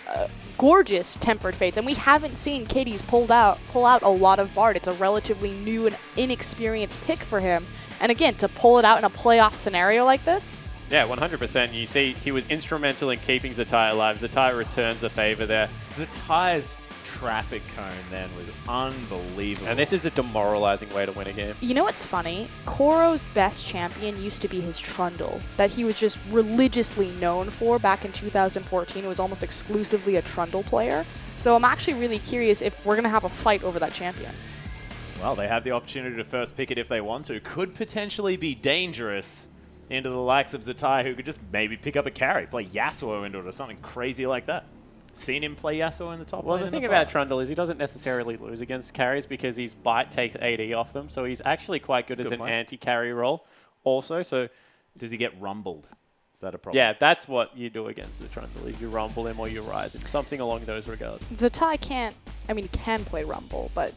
Speaker 3: gorgeous tempered fates, and we haven't seen Kitties pull out a lot of Bard. It's a relatively new and inexperienced pick for him, and again, to pull it out in a playoff scenario like this.
Speaker 2: Yeah, 100%. You see, he was instrumental in keeping Zatai alive. Zatai returns the favor there.
Speaker 1: Zatai's traffic cone then was unbelievable.
Speaker 2: And this is a demoralizing way to win a game.
Speaker 3: You know what's funny? Koro's best champion used to be his Trundle, that he was just religiously known for back in 2014. It was almost exclusively a Trundle player. So I'm actually really curious if we're going to have a fight over that champion.
Speaker 1: Well, they have the opportunity to first pick it if they want to. Could potentially be dangerous into the likes of Zatai, who could just maybe pick up a carry, play Yasuo into it or something crazy like that. Seen him play Yasuo in the top lane.
Speaker 2: Well, the thing about Trundle is he doesn't necessarily lose against carries because his bite takes AD off them, so he's actually quite good as an anti-carry role also. So
Speaker 1: does he get rumbled? Is that a problem?
Speaker 2: Yeah, that's what you do against the Trundle, is you rumble him or you rise him, something along those regards.
Speaker 3: Zatai can play Rumble, but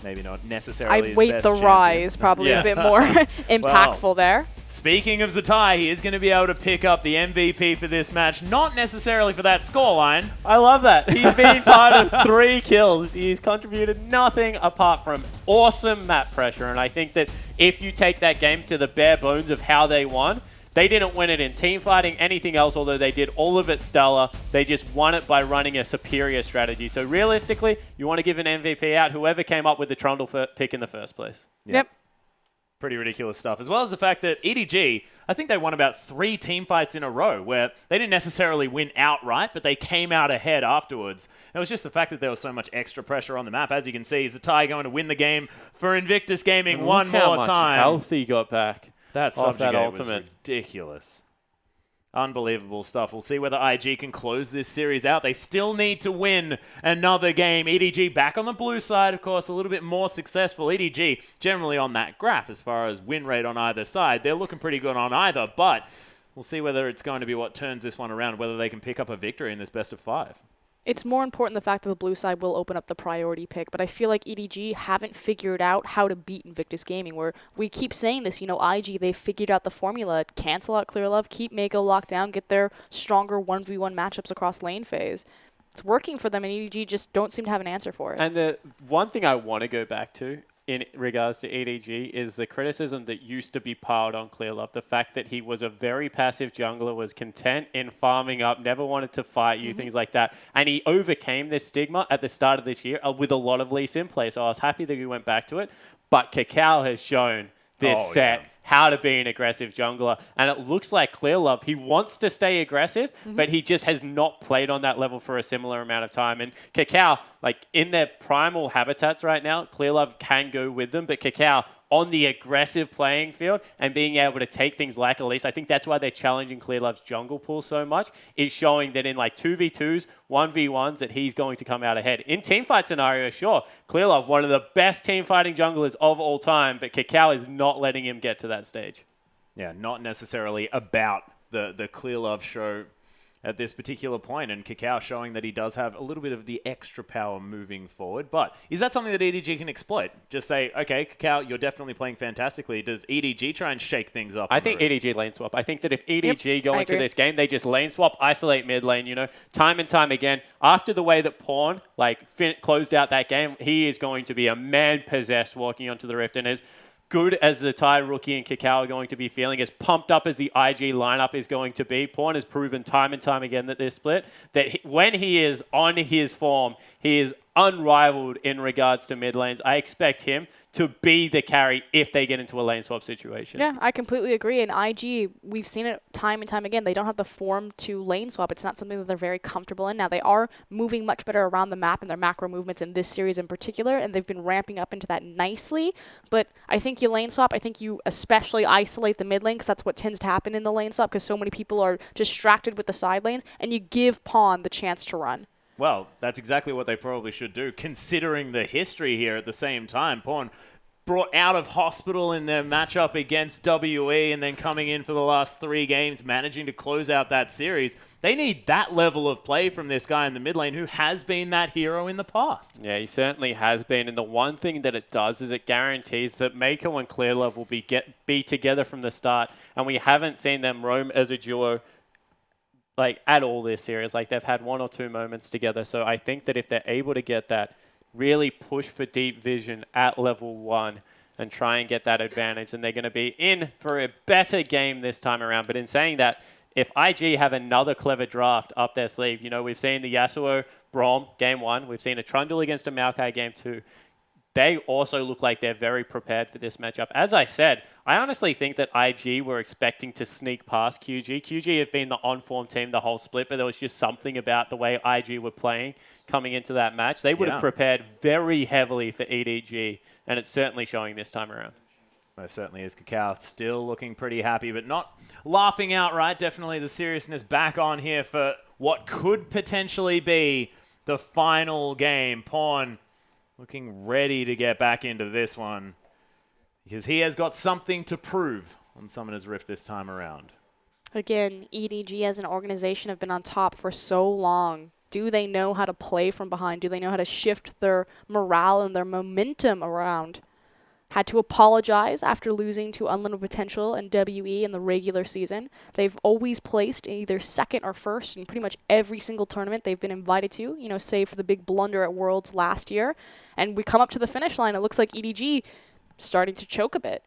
Speaker 1: maybe not necessarily.
Speaker 3: I'd weight the rise probably a bit more impactful there.
Speaker 1: Speaking of Zatai, he is going to be able to pick up the MVP for this match, not necessarily for that scoreline.
Speaker 2: I love that. He's been part of 3 kills. He's contributed nothing apart from awesome map pressure, and I think that if you take that game to the bare bones of how they won, they didn't win it in team fighting, anything else, although they did all of it stellar. They just won it by running a superior strategy. So realistically, you want to give an MVP out, whoever came up with the Trundle pick in the first place.
Speaker 3: Yep.
Speaker 1: Pretty ridiculous stuff. As well as the fact that EDG, I think they won about 3 team fights in a row where they didn't necessarily win outright, but they came out ahead afterwards. It was just the fact that there was so much extra pressure on the map. As you can see, Zatai going to win the game for Invictus Gaming one more time.
Speaker 2: Look how much health he got back.
Speaker 1: That
Speaker 2: off that
Speaker 1: subjugate was
Speaker 2: ultimate.
Speaker 1: ridiculous. Unbelievable stuff. We'll see whether IG can close this series out. They still need to win another game. EDG back on the blue side, of course, a little bit more successful. EDG generally on that graph as far as win rate on either side. They're looking pretty good on either, but we'll see whether it's going to be what turns this one around, whether they can pick up a victory in this best of 5.
Speaker 3: It's more important the fact that the blue side will open up the priority pick, but I feel like EDG haven't figured out how to beat Invictus Gaming, where we keep saying this, IG, they've figured out the formula, cancel out Clearlove, keep Mako locked down, get their stronger 1v1 matchups across lane phase. It's working for them, and EDG just don't seem to have an answer for it.
Speaker 2: And the one thing I want to go back to in regards to EDG is the criticism that used to be piled on Clearlove. The fact that he was a very passive jungler, was content in farming up, never wanted to fight you, things like that. And he overcame this stigma at the start of this year with a lot of Lee Sin play. So I was happy that he went back to it. But Kakao has shown this set how to be an aggressive jungler. And it looks like Clearlove, he wants to stay aggressive, but he just has not played on that level for a similar amount of time. And Kakao, like in their primal habitats right now, Clearlove can go with them, but Kakao on the aggressive playing field and being able to take things like Elise, I think that's why they're challenging Clearlove's jungle pool so much, is showing that in like 2v2s, 1v1s, that he's going to come out ahead. In teamfight scenario, sure, Clearlove, one of the best team fighting junglers of all time, but Kakao is not letting him get to that stage.
Speaker 1: Yeah, not necessarily about the Clear Love show at this particular point, and Cacao showing that he does have a little bit of the extra power moving forward. But is that something that EDG can exploit? Just say, okay, Cacao, you're definitely playing fantastically. Does EDG try and shake things up?
Speaker 2: I think EDG lane swap. I think that if EDG go into this game, they just lane swap, isolate mid lane, you know, time and time again. After the way that Pawn closed out that game, he is going to be a man possessed walking onto the Rift, and as good as the Thai rookie and Cacao are going to be feeling, as pumped up as the IG lineup is going to be, Pawn has proven time and time again that this split, that when he is on his form, he is unrivaled in regards to mid lanes. I expect him to be the carry if they get into a lane swap situation.
Speaker 3: Yeah, I completely agree. And IG, we've seen it time and time again. They don't have the form to lane swap. It's not something that they're very comfortable in. Now, they are moving much better around the map and their macro movements in this series in particular, and they've been ramping up into that nicely. But I think you lane swap. I think you especially isolate the mid lane, because that's what tends to happen in the lane swap, because so many people are distracted with the side lanes, and you give Pawn the chance to run.
Speaker 1: Well, that's exactly what they probably should do, considering the history here at the same time. Pawn brought out of hospital in their matchup against WE and then coming in for the last 3 games, managing to close out that series. They need that level of play from this guy in the mid lane who has been that hero in the past.
Speaker 2: Yeah, he certainly has been. And the one thing that it does is it guarantees that Mako and Clearlove will be together from the start. And we haven't seen them roam as a duo at all this series. They've had 1 or 2 moments together. So I think that if they're able to get that, really push for deep vision at level 1 and try and get that advantage, and they're going to be in for a better game this time around. But in saying that, if IG have another clever draft up their sleeve, we've seen the Yasuo Braum game 1, we've seen a Trundle against a Maokai game 2. They also look like they're very prepared for this matchup. As I said, I honestly think that IG were expecting to sneak past QG. QG have been the on-form team the whole split, but there was just something about the way IG were playing coming into that match. They would have prepared very heavily for EDG, and it's certainly showing this time around.
Speaker 1: Most certainly is. Cacao still looking pretty happy, but not laughing outright. Definitely the seriousness back on here for what could potentially be the final game. Pawn looking ready to get back into this one, because he has got something to prove on Summoner's Rift this time around.
Speaker 3: Again, EDG as an organization have been on top for so long. Do they know how to play from behind? Do they know how to shift their morale and their momentum around? Had to apologize after losing to Unlimited Potential and WE in the regular season. They've always placed either second or first in pretty much every single tournament they've been invited to, save for the big blunder at Worlds last year. And we come up to the finish line, it looks like EDG starting to choke a bit.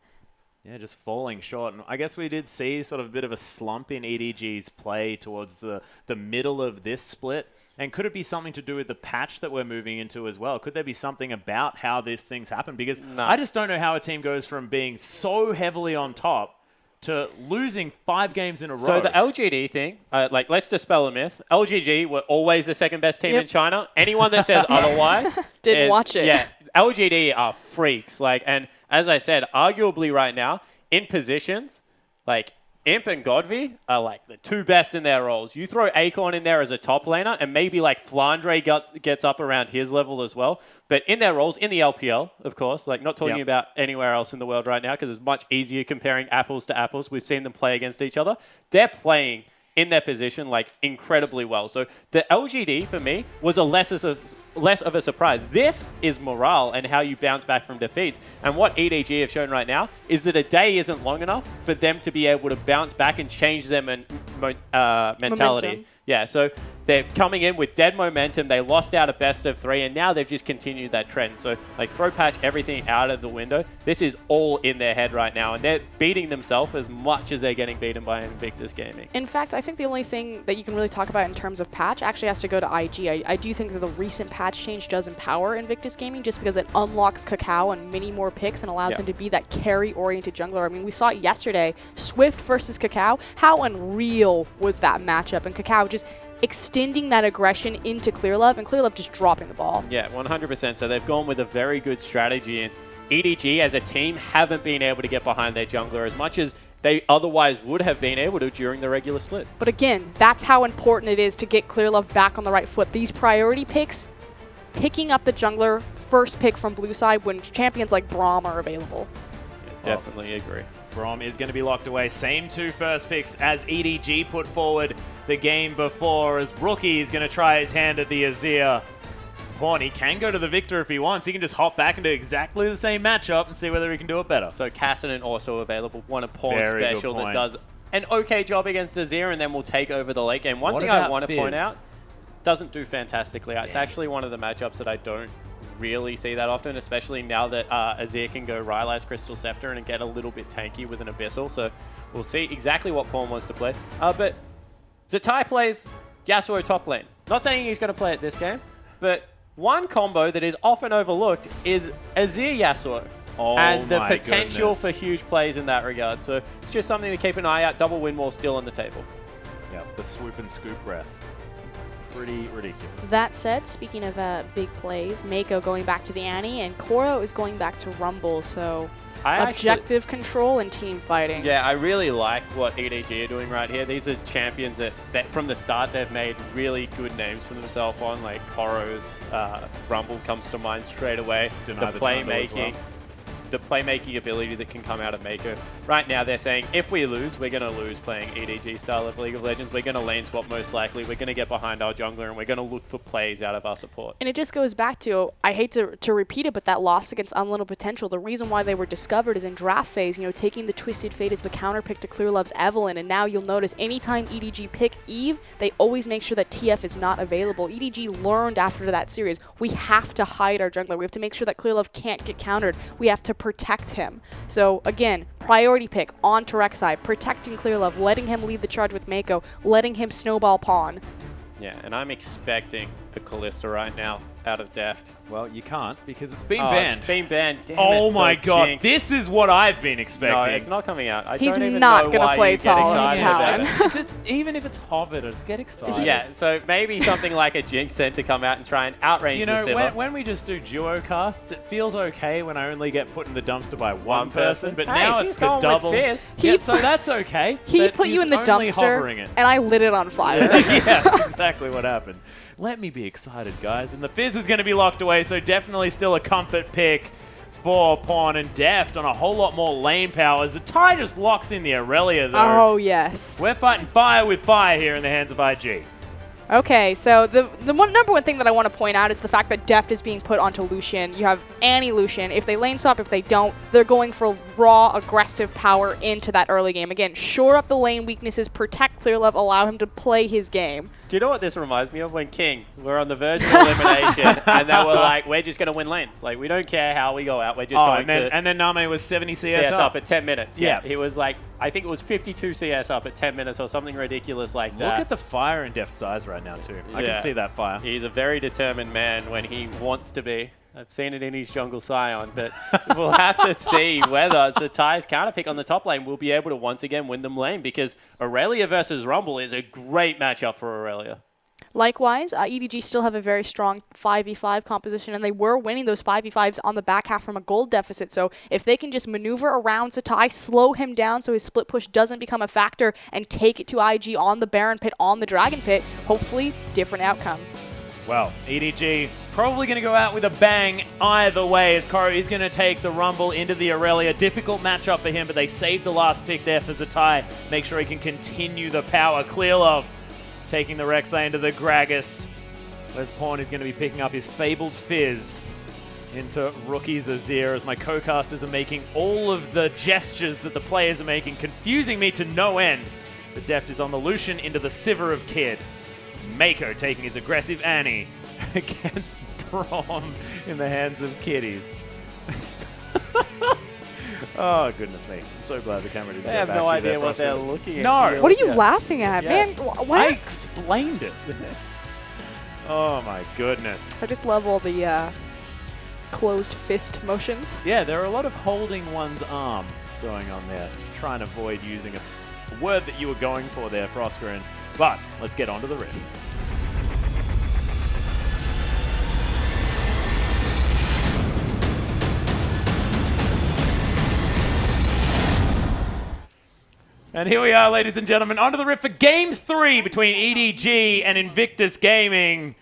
Speaker 1: Yeah, just falling short. And I guess we did see sort of a bit of a slump in EDG's play towards the middle of this split. And could it be something to do with the patch that we're moving into as well? Could there be something about how these things happen? Because I just don't know how a team goes from being so heavily on top to losing 5 games in a row.
Speaker 2: So the LGD thing, let's dispel a myth. LGD were always the second best team in China. Anyone that says otherwise
Speaker 3: didn't watch it.
Speaker 2: Yeah, LGD are freaks. And as I said, arguably right now, in positions, Imp and Godvi are the 2 best in their roles. You throw Acorn in there as a top laner, and maybe Flandre gets up around his level as well. But in their roles, in the LPL, of course, not talking about anywhere else in the world right now, because it's much easier comparing apples to apples. We've seen them play against each other. They're playing in their position incredibly well. So the LGD for me was less of a surprise. This is morale and how you bounce back from defeats. And what EDG have shown right now is that a day isn't long enough for them to be able to bounce back and change their mentality.
Speaker 3: Momentum.
Speaker 2: Yeah, so they're coming in with dead momentum. They lost out a best of 3, and now they've just continued that trend. So, throw patch everything out of the window. This is all in their head right now, and they're beating themselves as much as they're getting beaten by Invictus Gaming.
Speaker 3: In fact, I think the only thing that you can really talk about in terms of patch actually has to go to IG. I do think that the recent patch change does empower Invictus Gaming, just because it unlocks Cacao and many more picks and allows him to be that carry-oriented jungler. I mean, we saw it yesterday. Swift versus Cacao. How unreal was that matchup? And Cacao just extending that aggression into Clearlove, and Clearlove just dropping the ball.
Speaker 2: Yeah, 100%. So they've gone with a very good strategy, and EDG as a team haven't been able to get behind their jungler as much as they otherwise would have been able to during the regular split.
Speaker 3: But again, that's how important it is to get Clearlove back on the right foot. These priority picks, picking up the jungler, first pick from blue side when champions like Braum are available.
Speaker 2: Yeah, definitely agree.
Speaker 1: Brom is going to be locked away. Same 2 first picks as EDG put forward the game before, as Rookie is going to try his hand at the Azir. Pawn, he can go to the Victor if he wants. He can just hop back into exactly the same matchup and see whether he can do it better.
Speaker 2: So Cassidy also available, one a pawn
Speaker 1: Very good
Speaker 2: special that
Speaker 1: point.
Speaker 2: does an okay job against Azir and then will take over the late game. One
Speaker 1: What
Speaker 2: thing I
Speaker 1: about
Speaker 2: want to
Speaker 1: Fizz?
Speaker 2: point out, doesn't do fantastically. It's actually one of the matchups that I don't really see that often, especially now that Azir can go Rylai's Crystal Scepter and get a little bit tanky with an Abyssal. So we'll see exactly what pawn wants to play. But Zatai plays Yasuo top lane. Not saying he's going to play it this game, but one combo that is often overlooked is Azir Yasuo.
Speaker 1: Oh
Speaker 2: And the
Speaker 1: my
Speaker 2: potential
Speaker 1: goodness.
Speaker 2: for huge plays in that regard. So it's just something to keep an eye out. Double win wall still on the table.
Speaker 1: Yep, the swoop and scoop breath. Pretty ridiculous.
Speaker 3: That said, speaking of big plays, Mako going back to the Annie, and Koro is going back to Rumble, so objective control and team fighting.
Speaker 2: Yeah, I really like what EDG are doing right here. These are champions that from the start they've made really good names for themselves on, like Koro's Rumble comes to mind straight away.
Speaker 1: Deny the Trundle as well.
Speaker 2: The playmaking ability that can come out of Mako. Right now they're saying if we lose, we're going to lose playing EDG style of League of Legends. We're going to lane swap most likely. We're going to get behind our jungler and we're going to look for plays out of our support.
Speaker 3: And it just goes back to, I hate to repeat it, but that loss against Unlimited Potential, the reason why they were discovered is in draft phase, taking the Twisted Fate as the counter pick to Clear Love's Evelynn, and now you'll notice anytime EDG pick Eve, they always make sure that TF is not available. EDG learned after that series, we have to hide our jungler. We have to make sure that Clear Love can't get countered. We have to protect him. So again, priority pick on to Rek'Sai, protecting Clear Love, letting him lead the charge with Mako, letting him snowball pawn.
Speaker 2: Yeah, and I'm expecting a Kalista right now out of Deft.
Speaker 1: Well, you can't because it's been banned.
Speaker 2: It's been banned. Damn
Speaker 1: Oh
Speaker 2: it,
Speaker 1: my
Speaker 2: so
Speaker 1: god,
Speaker 2: jinxed.
Speaker 1: this is what I've been
Speaker 2: No,
Speaker 1: expecting.
Speaker 2: it's not coming out. I
Speaker 3: He's
Speaker 2: don't even
Speaker 3: not
Speaker 2: know
Speaker 3: gonna
Speaker 2: why
Speaker 3: play
Speaker 2: you get
Speaker 3: Talon
Speaker 2: excited
Speaker 3: Talon.
Speaker 2: about it.
Speaker 1: Just, even if it's hovered, just get excited.
Speaker 2: Yeah, so maybe something like a Jinx then to come out and try and outrange
Speaker 1: You
Speaker 2: the
Speaker 1: know,
Speaker 2: Sivir.
Speaker 1: when we just do duo casts, it feels okay when I only get put in the dumpster by one person, but
Speaker 2: Hey,
Speaker 1: now
Speaker 2: he's
Speaker 1: it's the
Speaker 2: going with
Speaker 1: double.
Speaker 2: Fizz.
Speaker 1: Yeah, so that's okay.
Speaker 3: He
Speaker 1: but
Speaker 3: put you
Speaker 1: he's
Speaker 3: in the
Speaker 1: only
Speaker 3: dumpster,
Speaker 1: hovering it.
Speaker 3: and I lit it on fire.
Speaker 1: Yeah, exactly what happened. Let me be excited, guys. And the Fizz is going to be locked away, so definitely still a comfort pick for Pawn and Deft on a whole lot more lane power. As the tie just locks in the Aurelia, though.
Speaker 3: Oh, yes.
Speaker 1: We're fighting fire with fire here in the hands of IG.
Speaker 3: Okay, so the number one thing that I want to point out is the fact that Deft is being put onto Lucian. You have Annie Lucian. If they lane swap, if they don't, they're going for raw, aggressive power into that early game. Again, shore up the lane weaknesses, protect Clear Love, allow him to play his game.
Speaker 2: Do you know what this reminds me of? When King, we're on the verge of elimination, and they were like, we're just going to win lanes. Like, we don't care how we go out. We're just going
Speaker 1: and then Name was 70
Speaker 2: CS
Speaker 1: CS
Speaker 2: up at 10 minutes.
Speaker 1: Yeah.
Speaker 2: He was like, I think it was 52 CS up at 10 minutes or something ridiculous like that.
Speaker 1: Look at the fire in Deft's eyes right now, too. I
Speaker 2: Yeah.
Speaker 1: can see that fire.
Speaker 2: He's a very determined man when he wants to be. I've seen it in his jungle Scion, but we'll have to see whether Zatai's counterpick on the top lane will be able to once again win them lane, because Aurelia versus Rumble is a great matchup for Aurelia.
Speaker 3: Likewise, EDG still have a very strong 5v5 composition, and they were winning those 5v5s on the back half from a gold deficit. So if they can just maneuver around Zatai, slow him down so his split push doesn't become a factor, and take it to IG on the Baron Pit, on the Dragon Pit, hopefully different outcome.
Speaker 1: Well, EDG probably going to go out with a bang either way, as Koro is going to take the Rumble into the Aurelia. Difficult matchup for him, but they saved the last pick there for Zatai. Make sure he can continue the power. Clear Love taking the Rek'Sai into the Gragas. Whereas Pawn is going to be picking up his fabled Fizz into Rookie's Azir, as my co-casters are making all of the gestures that the players are making, confusing me to no end. The Deft is on the Lucian into the Sivir of Kid. Mako taking his aggressive Annie against Brom in the hands of kiddies. Oh, goodness me. I'm so glad the camera didn't
Speaker 2: They
Speaker 1: get
Speaker 2: have
Speaker 1: back
Speaker 2: no
Speaker 1: to you
Speaker 2: idea
Speaker 1: there,
Speaker 2: what they're
Speaker 1: frustrated.
Speaker 2: looking at.
Speaker 1: No.
Speaker 3: What are you
Speaker 2: Yeah.
Speaker 3: laughing at,
Speaker 2: Yeah.
Speaker 3: man?
Speaker 1: I
Speaker 3: What?
Speaker 1: explained it. Oh, my goodness.
Speaker 3: I just love all the closed fist motions.
Speaker 1: Yeah, there are a lot of holding one's arm going on there. Try and avoid using a word that you were going for there, Froskerin. But let's get on to the riff. And here we are, ladies and gentlemen, onto the riff for Game 3 between EDG and Invictus Gaming.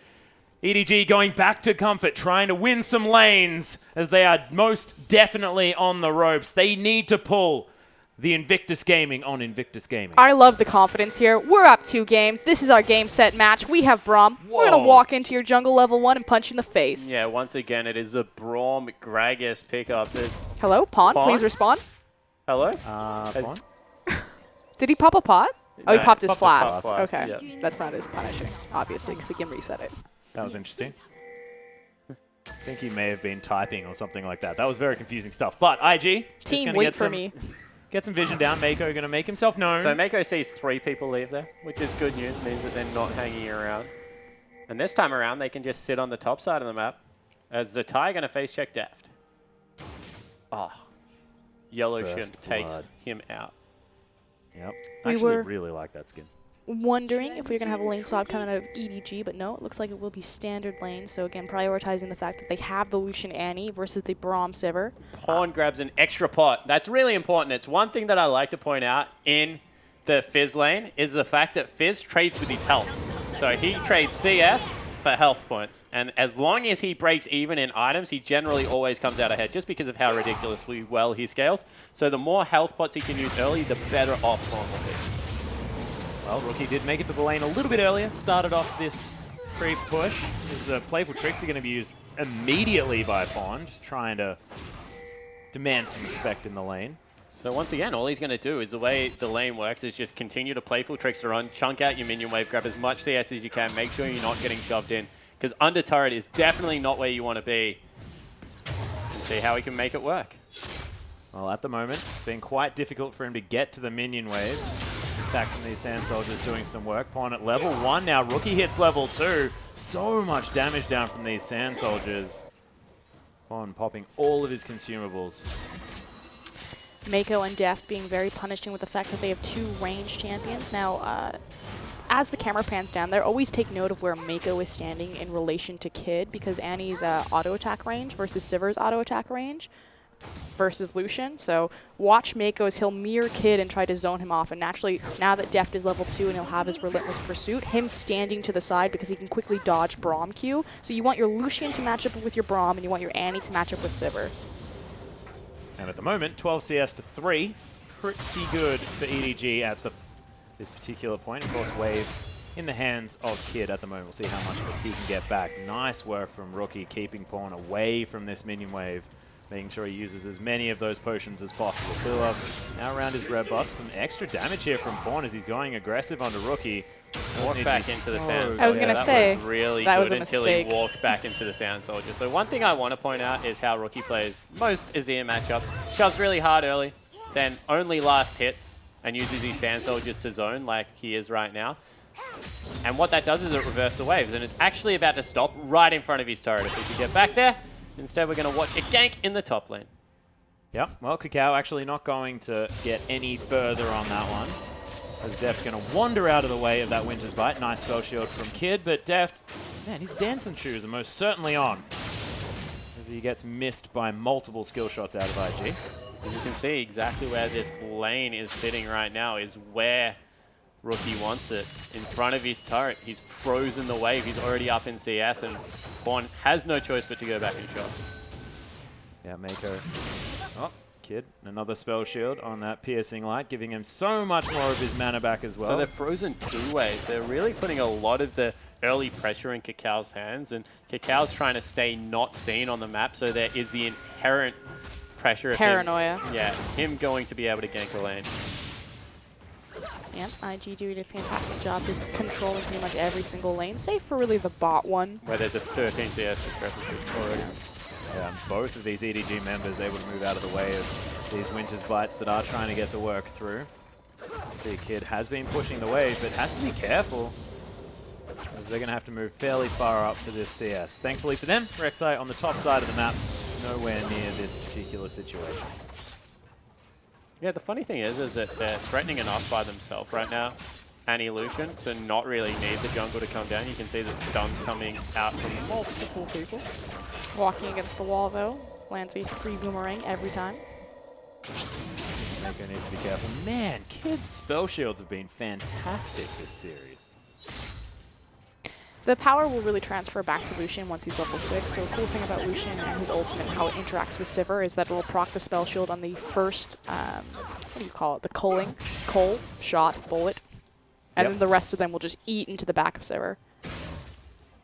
Speaker 1: EDG going back to comfort, trying to win some lanes as they are most definitely on the ropes. They need to pull the Invictus Gaming on Invictus Gaming.
Speaker 3: I love the confidence here. We're up 2 games. This is our game set match. We have Braum. We're going to walk into your jungle level 1 and punch you in the face.
Speaker 2: Yeah, once again, it is a Braum Gragas pickup.
Speaker 3: Hello, Pawn,
Speaker 2: Pawn?
Speaker 3: please respond.
Speaker 2: Hello?
Speaker 1: Pawn?
Speaker 3: Did he pop a pot? Oh, he
Speaker 2: No,
Speaker 3: popped his
Speaker 2: popped a
Speaker 3: flask.
Speaker 2: flask,
Speaker 3: Okay.
Speaker 2: yeah.
Speaker 3: That's not as punishing, obviously, because he can reset it.
Speaker 1: That was interesting. I think he may have been typing or something like that. That was very confusing stuff. But IG, just
Speaker 3: Team,
Speaker 1: gonna
Speaker 3: wait
Speaker 1: get
Speaker 3: for
Speaker 1: some,
Speaker 3: me.
Speaker 1: Get some vision down. Mako going to make himself known.
Speaker 2: So Mako sees 3 people leave there, which is good news. Means that they're not hanging around. And this time around, they can just sit on the top side of the map. As Zatai going to face check Deft. Oh. Yellow
Speaker 1: First
Speaker 2: Shin takes
Speaker 1: blood.
Speaker 2: him out.
Speaker 1: Yep.
Speaker 3: We
Speaker 1: Actually,
Speaker 3: were-
Speaker 1: really like that skin.
Speaker 3: Wondering if we are going to have a lane swap coming out of EDG, but no, it looks like it will be standard lane. So again, prioritizing the fact that they have the Lucian Annie versus the Braum Sivir.
Speaker 2: Pawn grabs an extra pot. That's really important. It's one thing that I like to point out in the Fizz lane is the fact that Fizz trades with his health. So he trades CS for health points. And as long as he breaks even in items, he generally always comes out ahead just because of how ridiculously well he scales. So the more health pots he can use early, the better off Pawn will be.
Speaker 1: Well, Rookie did make it to the lane a little bit earlier. Started off this creep push. As the playful tricks are going to be used immediately by Pawn. Just trying to demand some respect in the lane.
Speaker 2: So once again, all he's going to do is the way the lane works is just continue to playful tricks to run, chunk out your minion wave, grab as much CS as you can, make sure you're not getting shoved in. Because under turret is definitely not where you want to be. And see how he can make it work.
Speaker 1: Well, at the moment, it's been quite difficult for him to get to the minion wave. Back from these Sand Soldiers doing some work. Pawn at level 1 now. Rookie hits level 2. So much damage down from these Sand Soldiers. Pawn popping all of his consumables.
Speaker 3: Mako and Deft being very punishing with the fact that they have 2 ranged champions. Now, as the camera pans down there, always take note of where Mako is standing in relation to Kid, because Annie's auto attack range versus Sivir's auto attack range versus Lucian. So watch Mako as he'll mirror Kid and try to zone him off. And naturally, now that Deft is level 2 and he'll have his Relentless Pursuit, him standing to the side because he can quickly dodge Braum Q. So you want your Lucian to match up with your Braum, and you want your Annie to match up with Sivir.
Speaker 1: And at the moment, 12 CS to 3. Pretty good for EDG at this particular point. Of course, wave in the hands of Kid at the moment. We'll see how much of it he can get back. Nice work from Rookie, keeping Pawn away from this minion wave. Making sure he uses as many of those potions as possible. Philip now around his red buff. Some extra damage here from Pawn as he's going aggressive onto Rookie.
Speaker 2: Walk back into the Sand
Speaker 3: I was gonna say,
Speaker 2: that was really
Speaker 3: that
Speaker 2: good
Speaker 3: was a
Speaker 2: until
Speaker 3: mistake.
Speaker 2: he walked back into the Sand Soldier. So one thing I want to point out is how Rookie plays most Azir matchups. Shoves really hard early, then only last hits, and uses these Sand Soldiers to zone like he is right now. And what that does is it reverses the waves, and it's actually about to stop right in front of his turret. If we could get back there, instead we're going to watch a gank in the top lane.
Speaker 1: Yep, well, Cacao actually not going to get any further on that one. As Deft going to wander out of the way of that Winter's Bite. Nice spell shield from Kid, but Deft, man, his dancing shoes are most certainly on. As he gets missed by multiple skill shots out of IG.
Speaker 2: As you can see, exactly where this lane is sitting right now is where Rookie wants it. In front of his turret, he's frozen the wave. He's already up in CS, and Pawn has no choice but to go back and shot.
Speaker 1: Yeah, Mako. Oh, Kid, another spell shield on that piercing light, giving him so much more of his mana back as well.
Speaker 2: So they're frozen 2 ways. They're really putting a lot of the early pressure in Cacao's hands, and Cacao's trying to stay not seen on the map, so there is the inherent pressure of
Speaker 3: Paranoia.
Speaker 2: him going to be able to gank a lane.
Speaker 3: Yeah, IG doing a fantastic job just controlling pretty much every single lane, save for really the bot one.
Speaker 2: Where there's a 13 CS discrepancy already.
Speaker 1: Yeah, and both of these EDG members able to move out of the way of these Winter's Bites that are trying to get the work through. The Kid has been pushing the wave, but has to be careful, as they're going to have to move fairly far up for this CS. Thankfully for them, Rek'Sai on the top side of the map, nowhere near this particular situation.
Speaker 2: Yeah, the funny thing is that they're threatening enough by themselves right now, Annie Lucian, to not really need the jungle to come down. You can see that stuns coming out from multiple people.
Speaker 3: Walking against the wall, though. Lands a free boomerang every time.
Speaker 1: Mako needs to be careful. Man, Kid's spell shields have been fantastic this series.
Speaker 3: The power will really transfer back to Lucian once he's level 6. So the cool thing about Lucian and his ultimate and how it interacts with Sivir is that it will proc the spell shield on the first do you call it? The coal shot bullet. And then the rest of them will just eat into the back of Sivir.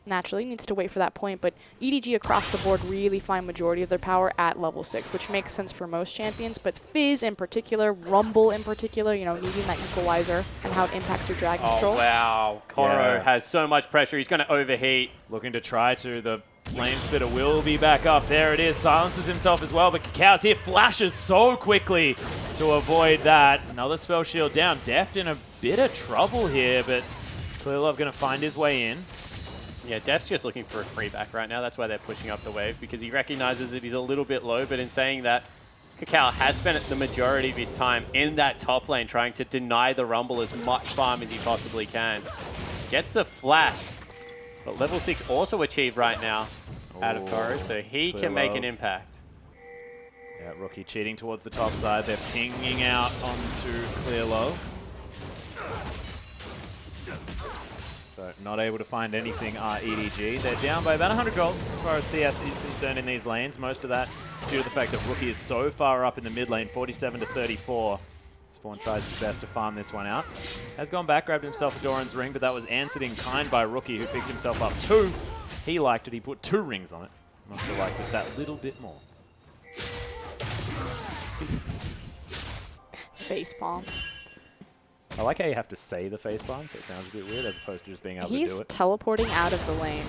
Speaker 3: Naturally, needs to wait for that point, but EDG across the board really find majority of their power at level 6, which makes sense for most champions, but Fizz in particular, Rumble in particular, you know, needing that equalizer and how it impacts your drag control.
Speaker 2: Oh, wow. Koro has so much pressure. He's going to overheat.
Speaker 1: Looking to try to. The Flame Spitter will be back up. There it is. Silences himself as well, but Cacaw's here. Flashes so quickly to avoid that. Another spell shield down. Deft in a bit of trouble here, but Clearlove going to find his way in.
Speaker 2: Yeah, Deft's just looking for a free back right now. That's why they're pushing up the wave, because he recognizes that he's a little bit low, but in saying that, Cacao has spent the majority of his time in that top lane trying to deny the Rumble as much farm as he possibly can. Gets a flash, but level 6 also achieved right now out of Koro, so he can make an impact.
Speaker 1: Yeah, Rookie cheating towards the top side. They're pinging out onto Clearlove. So not able to find anything are EDG. They're down by about 100 gold as far as CS is concerned in these lanes. Most of that due to the fact that Rookie is so far up in the mid lane, 47 to 34. Spawn tries his best to farm this one out. Has gone back, grabbed himself a Doran's ring, but that was answered in kind by Rookie, who picked himself up 2. He liked it. He put 2 rings on it. Must have liked it that little bit more.
Speaker 3: Facepalm.
Speaker 1: I like how you have to say the facepalm, so it sounds a bit weird, as opposed to just being able to do
Speaker 3: He's
Speaker 1: it.
Speaker 3: teleporting out of the lane.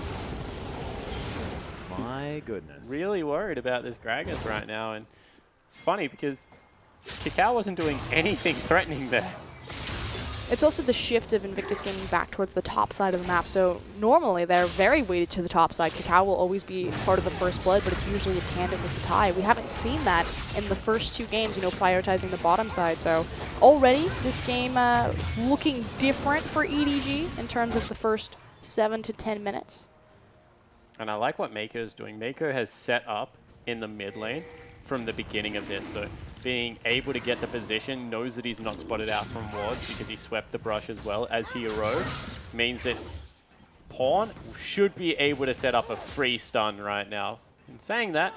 Speaker 1: My goodness.
Speaker 2: Really worried about this Gragas right now, and it's funny because Cacao wasn't doing anything threatening there.
Speaker 3: It's also the shift of Invictus Gaming back towards the top side of the map. So normally they're very weighted to the top side. Cacao will always be part of the first blood, but it's usually a tandem with Satai. We haven't seen that in the first 2 games, you know, prioritizing the bottom side. So already this game looking different for EDG in terms of the first 7 to 10 minutes.
Speaker 2: And I like what Mako is doing. Mako has set up in the mid lane from the beginning of this. So being able to get the position, knows that he's not spotted out from wards because he swept the brush as well as he erodes, means that Pawn should be able to set up a free stun right now. In saying that,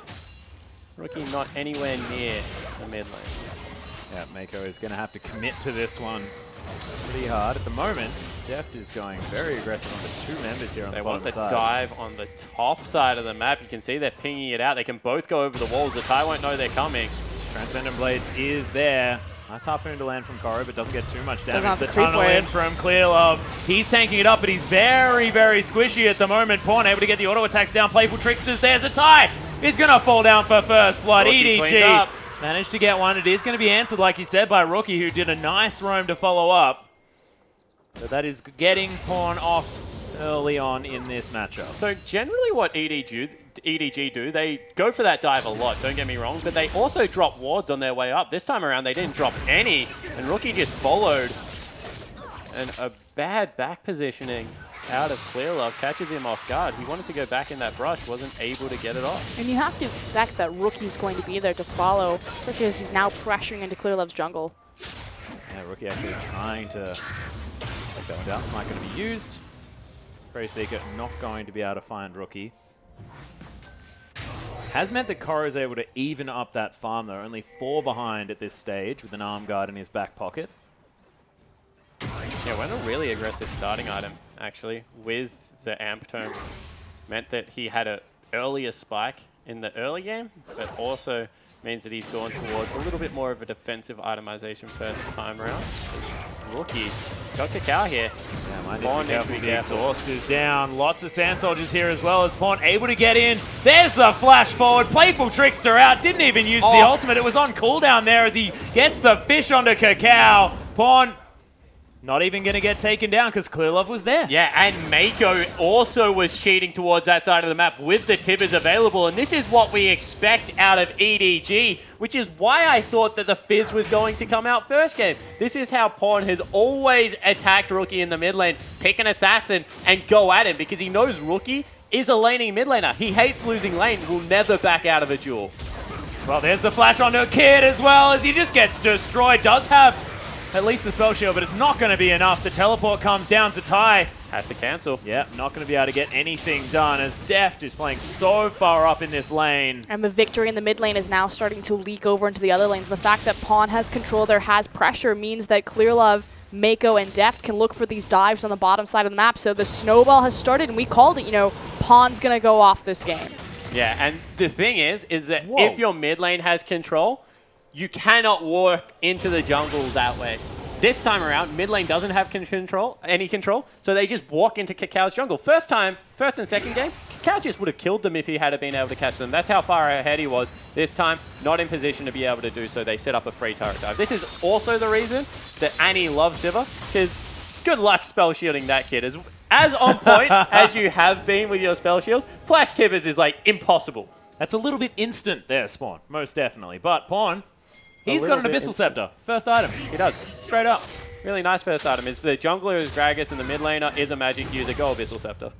Speaker 2: Rookie not anywhere near the mid lane.
Speaker 1: Yeah, Mako is going to have to commit to this one pretty hard. At the moment, Deft is going very aggressive on the 2 members here on the bottom side.
Speaker 2: They want the dive on the top side of the map. You can see they're pinging it out. They can both go over the walls. The Thai won't know they're coming.
Speaker 1: Transcendent Blades is there. Nice harpoon to land from Koro, but doesn't get too much damage. The
Speaker 3: creep
Speaker 1: tunnel
Speaker 3: wave.
Speaker 1: in from Clearlove. He's tanking it up, but he's very, very squishy at the moment. Pawn able to get the auto attacks down. Playful Tricksters. There's a tie. He's going to fall down for first blood.
Speaker 2: Rookie cleans
Speaker 1: EDG
Speaker 2: up.
Speaker 1: managed to get one. It is going to be answered, like you said, by Rookie, who did a nice roam to follow up. So that is getting Pawn off early on in this matchup.
Speaker 2: So generally what EDG do, they go for that dive a lot, don't get me wrong, but they also drop wards on their way up. This time around they didn't drop any, and Rookie just followed. And a bad back positioning out of Clearlove catches him off guard. He wanted to go back in that brush, wasn't able to get it off.
Speaker 3: And you have to expect that Rookie's going to be there to follow, especially as he's now pressuring into Clearlove's jungle.
Speaker 1: Yeah, Rookie actually trying to take that one down. Smite going to be used. Prey Seeker not going to be able to find Rookie. Has meant that Koro is able to even up that farm though. Only 4 behind at this stage with an arm guard in his back pocket.
Speaker 2: Yeah, went a really aggressive starting item, actually, with the Amp Tome. Meant that he had an earlier spike in the early game, but also means that he's gone towards a little bit more of a defensive itemization first time around. Rookie got Cacao here.
Speaker 1: Yeah, mind
Speaker 2: Pawn
Speaker 1: you, careful,
Speaker 2: needs to be
Speaker 1: the
Speaker 2: careful.
Speaker 1: exhaust is down. Lots of Sand Soldiers here as well as Pawn able to get in. There's the flash forward. Playful Trickster out. Didn't even use the ultimate. It was on cooldown there as he gets the fish onto Cacao. Pawn not even going to get taken down because Clearlove was there.
Speaker 2: Yeah, and Mako also was cheating towards that side of the map with the Tibbers available, and this is what we expect out of EDG, which is why I thought that the Fizz was going to come out first game. This is how Pawn has always attacked Rookie in the mid lane, pick an assassin and go at him, because he knows Rookie is a laning mid laner. He hates losing lane, will never back out of a duel.
Speaker 1: Well, there's the flash onto Kid as well as he just gets destroyed. Does have at least the spell shield, but it's not going to be enough. The teleport comes down to Tai.
Speaker 2: Has to cancel.
Speaker 1: Yeah, not going to be able to get anything done as Deft is playing so far up in this lane.
Speaker 3: And the victory in the mid lane is now starting to leak over into the other lanes. The fact that Pawn has control there, has pressure, means that Clearlove, Mako, and Deft can look for these dives on the bottom side of the map. So the snowball has started, and we called it, you know, Pawn's going to go off this game.
Speaker 2: Yeah, and the thing is that
Speaker 1: Whoa.
Speaker 2: if your mid lane has control, you cannot walk into the jungle that way. This time around, mid lane doesn't have any control, so they just walk into Kakal's jungle. First and second game, Kakao just would have killed them if he had been able to catch them. That's how far ahead he was. This time, not in position to be able to do so. They set up a free turret dive. This is also the reason that Annie loves Sivir, because good luck spell shielding that kid. As on point as you have been with your spell shields, Flash Tibbers is like impossible.
Speaker 1: That's a little bit instant there, Spawn, most definitely. But Pawn, he's got an
Speaker 2: little bit
Speaker 1: Abyssal Scepter. First item.
Speaker 2: He does.
Speaker 1: Straight up.
Speaker 2: Really nice first item. Is the jungler is Gragas and the mid laner is a magic user. Go Abyssal Scepter.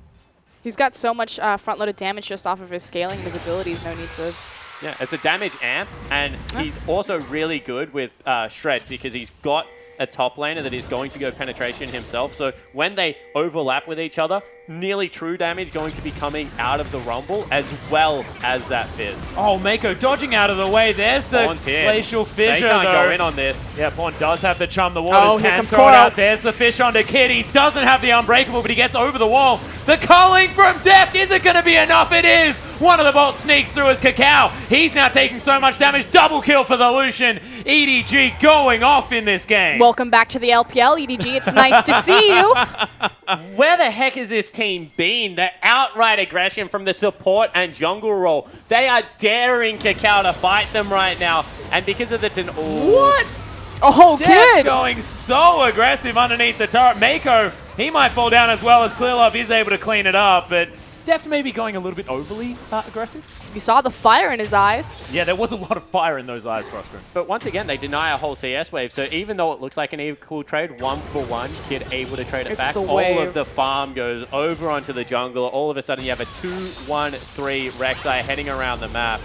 Speaker 3: He's got so much front-loaded damage just off of his scaling and his abilities, no need to...
Speaker 2: Yeah, it's a damage amp, and he's also really good with Shred because he's got a top laner that is going to go penetration himself. So when they overlap with each other, nearly true damage going to be coming out of the Rumble as well as that Fizz.
Speaker 1: Oh, Mako dodging out of the way. There's the
Speaker 2: Pawn's here.
Speaker 1: Glacial Fissure,
Speaker 2: They can't
Speaker 1: though.
Speaker 2: go in on this.
Speaker 1: Yeah, Pawn does have the chum. The
Speaker 3: Oh,
Speaker 1: waters
Speaker 3: here
Speaker 1: can
Speaker 3: comes
Speaker 1: throw it
Speaker 3: Koro.
Speaker 1: out. There's the fish onto Kid. He doesn't have the Unbreakable, but he gets over the wall. The culling from Deft. Is it going to be enough? It is. One of the bolts sneaks through as Kakao. He's now taking so much damage. Double kill for the Lucian. EDG going off in this game.
Speaker 3: Welcome back to the LPL, EDG. It's nice to see you.
Speaker 2: Where the heck has this team been? The outright aggression from the support and jungle role. They are daring Kakao to fight them right now. And because of the...
Speaker 1: What?
Speaker 3: Oh,
Speaker 1: Deft
Speaker 3: kid!
Speaker 1: going so aggressive underneath the turret. Mako, he might fall down as well as Clearlove is able to clean it up, but Deft may be going a little bit overly aggressive.
Speaker 3: You saw the fire in his eyes.
Speaker 1: Yeah, there was a lot of fire in those eyes, Frostgrim.
Speaker 2: But once again, they deny a whole CS wave. So even though it looks like an equal trade, 1-for-1, Kid able to trade it
Speaker 3: It's
Speaker 2: back.
Speaker 3: the
Speaker 2: All
Speaker 3: wave.
Speaker 2: of the farm goes over onto the jungle. All of a sudden, you have a 2-1-3 Rek'Sai heading around the map.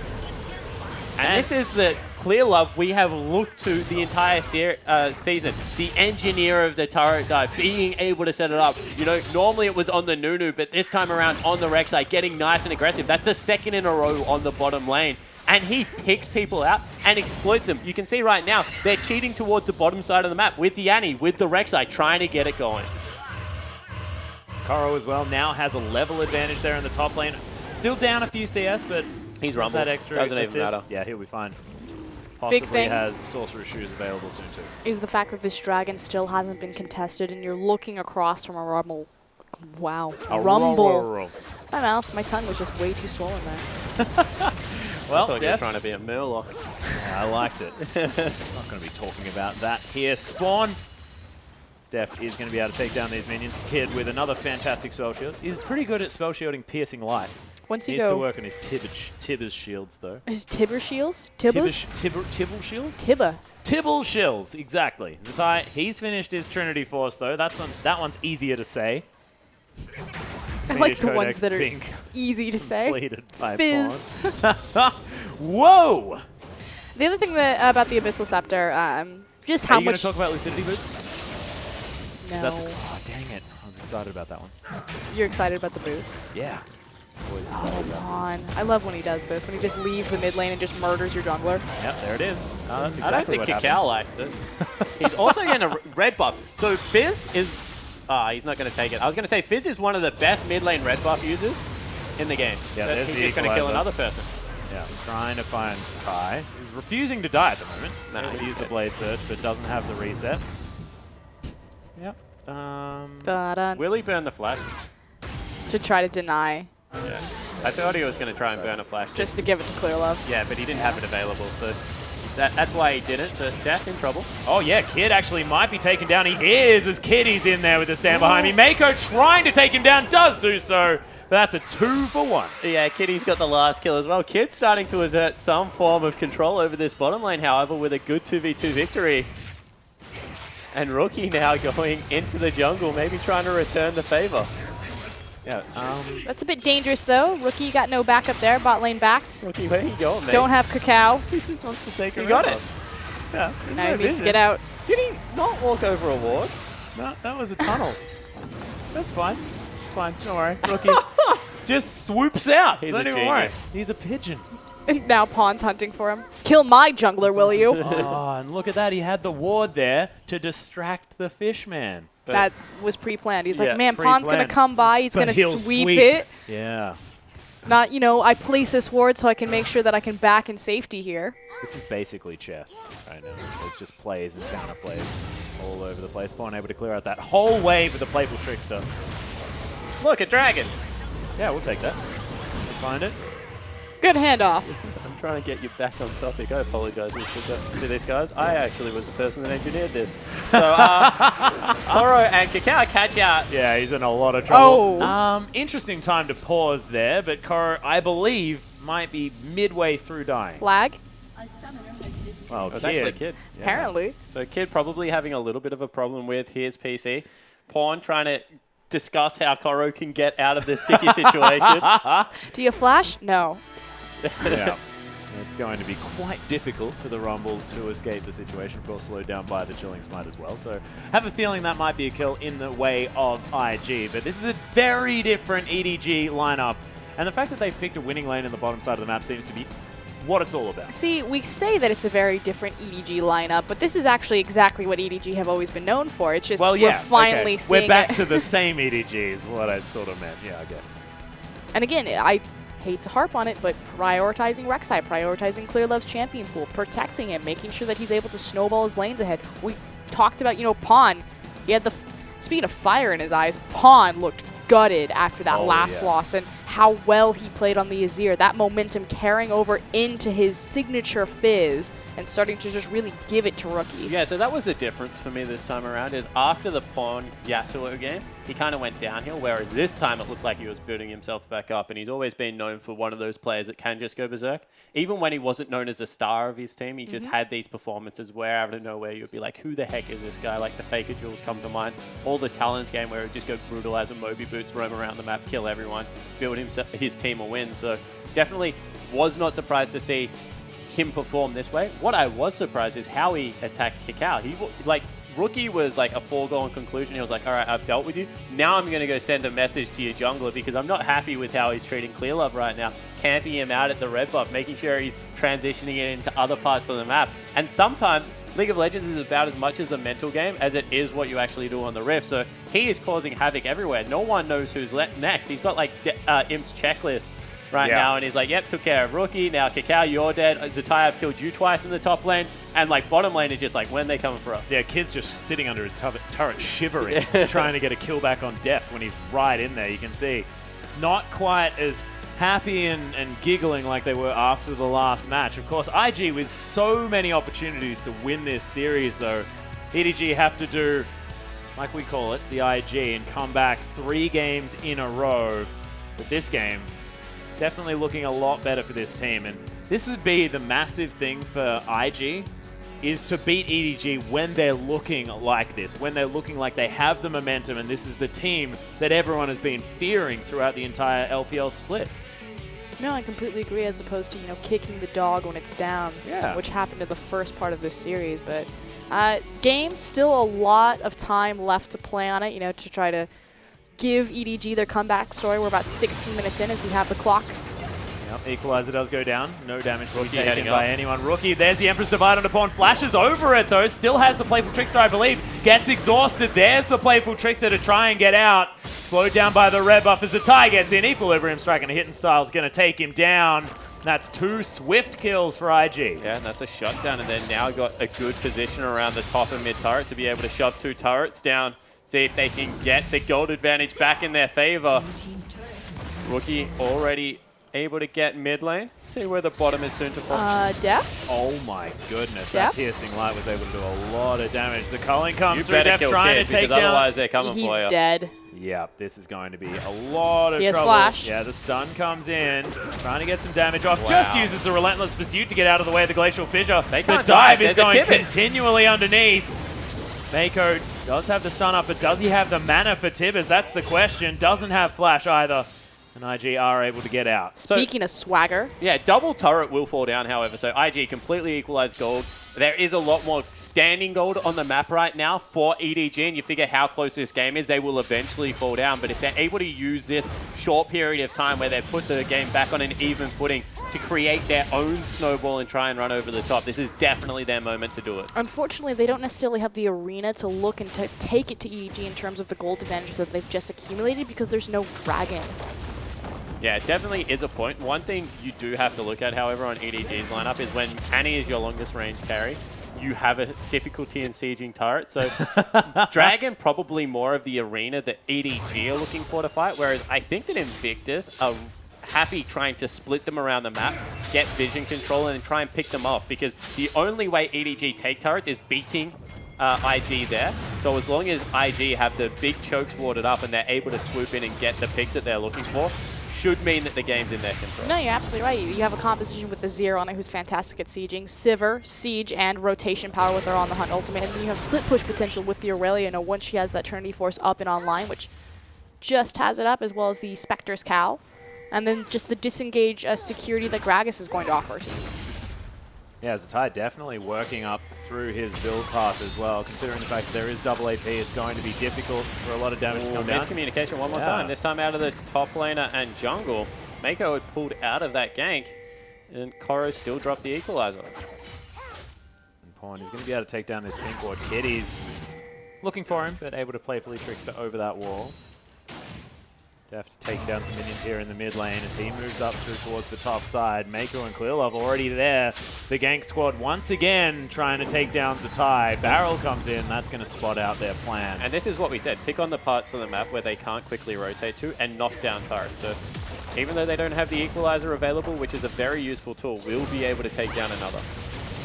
Speaker 2: And this is the Clearlove we have looked to the entire season. The engineer of the turret dive, being able to set it up. You know, normally it was on the Nunu, but this time around on the Rek'Sai, getting nice and aggressive. That's the second in a row on the bottom lane. And he picks people out and exploits them. You can see right now, they're cheating towards the bottom side of the map with the Annie, with the Rek'Sai, trying to get it going.
Speaker 1: Koro as well now has a level advantage there in the top lane. Still down a few CS, but
Speaker 2: He's
Speaker 1: has
Speaker 2: rumbled.
Speaker 1: that extra
Speaker 2: Doesn't even
Speaker 1: assist.
Speaker 2: matter.
Speaker 1: Yeah, he'll be fine. Possibly
Speaker 3: thing.
Speaker 1: has Sorcerer's Shoes available soon too.
Speaker 3: Is the fact that this dragon still hasn't been contested and you're looking across from a rumble. Wow. Rumble. My mouth, my tongue was just way too swollen there.
Speaker 1: Well,
Speaker 2: Thought you were
Speaker 1: Deft,
Speaker 2: trying to be a Murloc.
Speaker 1: yeah, I liked it. Not going to be talking about that here. Spawn. Deft is going to be able to take down these minions. Kid with another fantastic spell shield. He's pretty good at spell shielding Piercing Light.
Speaker 3: Once you
Speaker 1: Needs to
Speaker 3: go...
Speaker 1: work on his Tibber's shields, though.
Speaker 3: Is Tibber shields? Tibbers?
Speaker 1: Tibble shields?
Speaker 3: Tibber.
Speaker 1: Tibble shields, exactly. Zatai, he's finished his Trinity Force, though. That one's easier to say.
Speaker 3: I like
Speaker 1: Swedish
Speaker 3: the ones
Speaker 1: Codex
Speaker 3: that are
Speaker 1: being
Speaker 3: easy to say.
Speaker 1: completed by
Speaker 3: Fizz.
Speaker 1: Pawn. Whoa!
Speaker 3: The other thing that, about the Abyssal Scepter, just
Speaker 1: Are
Speaker 3: how
Speaker 1: you going
Speaker 3: much...
Speaker 1: to talk about Lucidity Boots?
Speaker 3: No.
Speaker 1: Oh, dang it. I was excited about that one.
Speaker 3: You're excited about the boots.
Speaker 1: Yeah. Always excited
Speaker 3: Come
Speaker 1: about
Speaker 3: on. I love when he does this, when he just leaves the mid lane and just murders your jungler.
Speaker 1: Yep, there it is. Oh, that's exactly
Speaker 2: I don't think
Speaker 1: what
Speaker 2: Kakao
Speaker 1: happened.
Speaker 2: likes it. He's also getting a red buff. So Fizz is... he's not going to take it. I was going to say Fizz is one of the best mid lane red buff users in the game.
Speaker 1: Yeah,
Speaker 2: But
Speaker 1: there's
Speaker 2: he's
Speaker 1: the
Speaker 2: just going to kill
Speaker 1: equalizer.
Speaker 2: another person.
Speaker 1: Yeah, trying to find Kai. He's refusing to die at the moment.
Speaker 2: Nah,
Speaker 1: Able to
Speaker 2: he's
Speaker 1: use the
Speaker 2: dead.
Speaker 1: Blade Surge, but doesn't have the reset. Yep.
Speaker 3: Da-da.
Speaker 2: Will he burn the flash?
Speaker 3: To try to deny,
Speaker 2: Yeah. I thought he was going to try and burn a flash.
Speaker 3: just to give it to Clearlove.
Speaker 2: Yeah, but he didn't have it available, so that's why he didn't. So Deft in trouble.
Speaker 1: Oh yeah, Kid actually might be taken down. He is, as Kiddy's in there with the stand behind me. Mako trying to take him down, does do so. But that's a 2-for-1.
Speaker 2: Yeah, Kitty's got the last kill as well. Kid's starting to exert some form of control over this bottom lane, however, with a good 2v2 victory. And Rookie now going into the jungle, maybe trying to return the favor.
Speaker 1: Yeah.
Speaker 3: That's a bit dangerous, though. Rookie got no backup there. Bot lane backed.
Speaker 2: Rookie, where are you going, mate?
Speaker 3: Don't have Kakao.
Speaker 1: He just wants to take
Speaker 2: You
Speaker 1: a
Speaker 2: got
Speaker 1: red
Speaker 2: it.
Speaker 1: buff. Yeah.
Speaker 3: Now he needs to get out.
Speaker 2: Did he not walk over a ward?
Speaker 1: No, that was a tunnel. That's fine. It's fine. Don't worry. Rookie just swoops out.
Speaker 2: He's
Speaker 1: Don't
Speaker 2: a
Speaker 1: even worry.
Speaker 2: genius.
Speaker 1: He's a pigeon.
Speaker 3: And now Pawn's hunting for him. Kill my jungler, will you?
Speaker 1: Oh, and look at that. He had the ward there to distract the fish man.
Speaker 3: That was pre-planned. He's
Speaker 1: Yeah,
Speaker 3: like, man, Pawn's going to
Speaker 1: pre-planned.
Speaker 3: come by. He's
Speaker 1: But
Speaker 3: going to
Speaker 1: he'll
Speaker 3: sweep
Speaker 1: sweep.
Speaker 3: it.
Speaker 1: Yeah.
Speaker 3: Not, I place this ward so I can make sure that I can back in safety here.
Speaker 1: This is basically chess right now. There's just plays and counter plays all over the place. Pawn able to clear out that whole wave with the Playful Trickster.
Speaker 2: Look, a dragon.
Speaker 1: Yeah, we'll take that. We'll find it.
Speaker 3: Good handoff.
Speaker 2: I'm trying to get you back on topic. I apologize to these guys. I actually was the person that engineered this. So, Koro and Kakao catch out.
Speaker 1: Yeah, he's in a lot of trouble.
Speaker 3: Oh.
Speaker 1: Interesting time to pause there, but Koro, I believe, might be midway through dying.
Speaker 3: Lag,
Speaker 1: Well,
Speaker 2: It was actually Kid.
Speaker 1: Yeah.
Speaker 3: apparently.
Speaker 2: So Kid probably having a little bit of a problem with his PC. Pawn trying to discuss how Koro can get out of this sticky situation.
Speaker 3: Do you flash? No.
Speaker 1: Yeah. It's going to be quite difficult for the Rumble to escape the situation. Of course, slowed down by the Chilling Smite as well. So have a feeling that might be a kill in the way of IG. But this is a very different EDG lineup. And the fact that they've picked a winning lane in the bottom side of the map seems to be what it's all about.
Speaker 3: See, we say that it's a very different EDG lineup, but this is actually exactly what EDG have always been known for. It's just
Speaker 1: Well, yeah,
Speaker 3: we're finally
Speaker 1: okay.
Speaker 3: seeing
Speaker 1: We're back
Speaker 3: it.
Speaker 1: to the same EDG is what I sort of meant. Yeah, I guess.
Speaker 3: And again, I hate to harp on it, but prioritizing Rek'Sai, prioritizing Clear Love's champion pool, protecting him, making sure that he's able to snowball his lanes ahead. We talked about, Pawn. He had speaking of fire in his eyes, Pawn looked gutted after that last loss, and how well he played on the Azir. That momentum carrying over into his signature fizz and starting to just really give it to Rookie.
Speaker 2: Yeah, so that was the difference for me this time around is after the Pawn Yasuo game, he kind of went downhill, whereas this time it looked like he was building himself back up, and he's always been known for one of those players that can just go berserk. Even when he wasn't known as a star of his team, he just had these performances where out of nowhere you would be like, who the heck is this guy? Like the Faker Jules come to mind. All the Talons game where he would just go brutalize and Moby Boots, roam around the map, kill everyone, build his team a win. So definitely was not surprised to see him perform this way. What I was surprised is how he attacked Kakao. Rookie was like a foregone conclusion. He was like, all right, I've dealt with you. Now I'm going to go send a message to your jungler because I'm not happy with how he's treating Clear Love right now. Camping him out at the red buff, making sure he's transitioning it into other parts of the map. And sometimes League of Legends is about as much as a mental game as it is what you actually do on the Rift. So he is causing havoc everywhere. No one knows who's next. He's got like Imp's checklist right now, and he's like, yep, took care of Rookie. Now Kakao, you're dead. Zatai, I've killed you twice in the top lane. And like bottom lane is just like, when they coming for us?
Speaker 1: Yeah, Kid's just sitting under his turret shivering, trying to get a kill back on Deft when he's right in there. You can see not quite as happy and giggling like they were after the last match. Of course, IG with so many opportunities to win this series, though, EDG have to do, like we call it, the IG, and come back 3 games in a row. But this game, definitely looking a lot better for this team. And this would be the massive thing for IG, is to beat EDG when they're looking like this, when they're looking like they have the momentum, and this is the team that everyone has been fearing throughout the entire LPL split.
Speaker 3: No, I completely agree, as opposed to, kicking the dog when it's down,
Speaker 1: Yeah.
Speaker 3: which happened in the first part of this series. But game, still a lot of time left to play on it, to try to give EDG their comeback story. We're about 16 minutes in as we have the clock.
Speaker 1: Yep, Equalizer does go down. No damage to be taken
Speaker 2: heading
Speaker 1: by
Speaker 2: up.
Speaker 1: anyone. Rookie, there's the Empress Divide on the pawn. Flashes over it, though. Still has the Playful Trickster, I believe. Gets exhausted. There's the Playful Trickster to try and get out. Slowed down by the red buff as Zatai gets in. Equilibrium Strike and a Hidden Style is going to take him down. That's 2 swift kills for IG.
Speaker 2: Yeah, and that's a shutdown, and then now got a good position around the top and mid turret to be able to shove 2 turrets down. See if they can get the gold advantage back in their favor. Rookie already able to get mid lane. See where the bottom is soon to fall.
Speaker 3: Deft?
Speaker 1: Oh my goodness,
Speaker 3: Deft?
Speaker 1: that Piercing Light was able to do a lot of damage. The culling comes
Speaker 2: You
Speaker 1: through,
Speaker 2: better
Speaker 1: Deft
Speaker 2: kill
Speaker 1: trying
Speaker 2: Kid,
Speaker 1: to take
Speaker 2: because
Speaker 1: down.
Speaker 2: otherwise they're coming
Speaker 3: He's
Speaker 2: for you.
Speaker 3: dead.
Speaker 1: Yep, this is going to be a lot of
Speaker 3: He has
Speaker 1: trouble.
Speaker 3: flash.
Speaker 1: Yeah, the stun comes in, trying to get some damage off.
Speaker 2: Wow.
Speaker 1: Just uses the Relentless Pursuit to get out of the way of the Glacial Fissure.
Speaker 2: They
Speaker 1: The
Speaker 2: can't
Speaker 1: dive
Speaker 2: dive,
Speaker 1: is
Speaker 2: there's a
Speaker 1: going
Speaker 2: Tibet.
Speaker 1: continually underneath. Mako does have the stun up, but does he have the mana for Tibbers? That's the question. Doesn't have flash either. And IG are able to get out.
Speaker 3: Speaking of swagger.
Speaker 2: Yeah, double turret will fall down, however, so IG completely equalized gold. There is a lot more standing gold on the map right now for EDG, and you figure how close this game is, they will eventually fall down. But if they're able to use this short period of time where they've put the game back on an even footing to create their own snowball and try and run over the top, this is definitely their moment to do it.
Speaker 3: Unfortunately, they don't necessarily have the arena to look and to take it to EDG in terms of the gold advantage that they've just accumulated because there's no dragon.
Speaker 2: Yeah, it definitely is a point. One thing you do have to look at, however, on EDG's lineup is when Annie is your longest range carry, you have a difficulty in sieging turrets. So Dragon probably more of the arena that EDG are looking for to fight, whereas I think that Invictus are happy trying to split them around the map, get vision control, and try and pick them off, because the only way EDG take turrets is beating IG there. So as long as IG have the big chokes warded up and they're able to swoop in and get the picks that they're looking for, should mean that the game's in their control.
Speaker 3: No, you're absolutely right. You have a composition with the Zero on it who's fantastic at sieging, Sivir, Siege, and rotation power with her on the hunt ultimate, and then you have split push potential with the Aurelia. You know, once she has that Trinity Force up and online, which just has it up, as well as the Spectre's Cowl, and then just the disengage security that Gragas is going to offer to you.
Speaker 1: Yeah, Zatai definitely working up through his build path as well. Considering the fact that there is double AP, it's going to be difficult for a lot of damage to come down.
Speaker 2: Miscommunication one more time. This time out of the top laner and jungle. Mako had pulled out of that gank, and Koro still dropped the equalizer.
Speaker 1: And Pawn is going to be able to take down this pink ward. Kitty's looking for him, but able to playfully trickster over that wall. Def to take down some minions here in the mid lane as he moves up through towards the top side. Mako and Clearlove already there. The gank squad once again trying to take down Zatai. Barrel comes in, that's going to spot out their plan.
Speaker 2: And this is what we said, pick on the parts of the map where they can't quickly rotate to and knock down turrets. So even though they don't have the equalizer available, which is a very useful tool, we'll be able to take down another.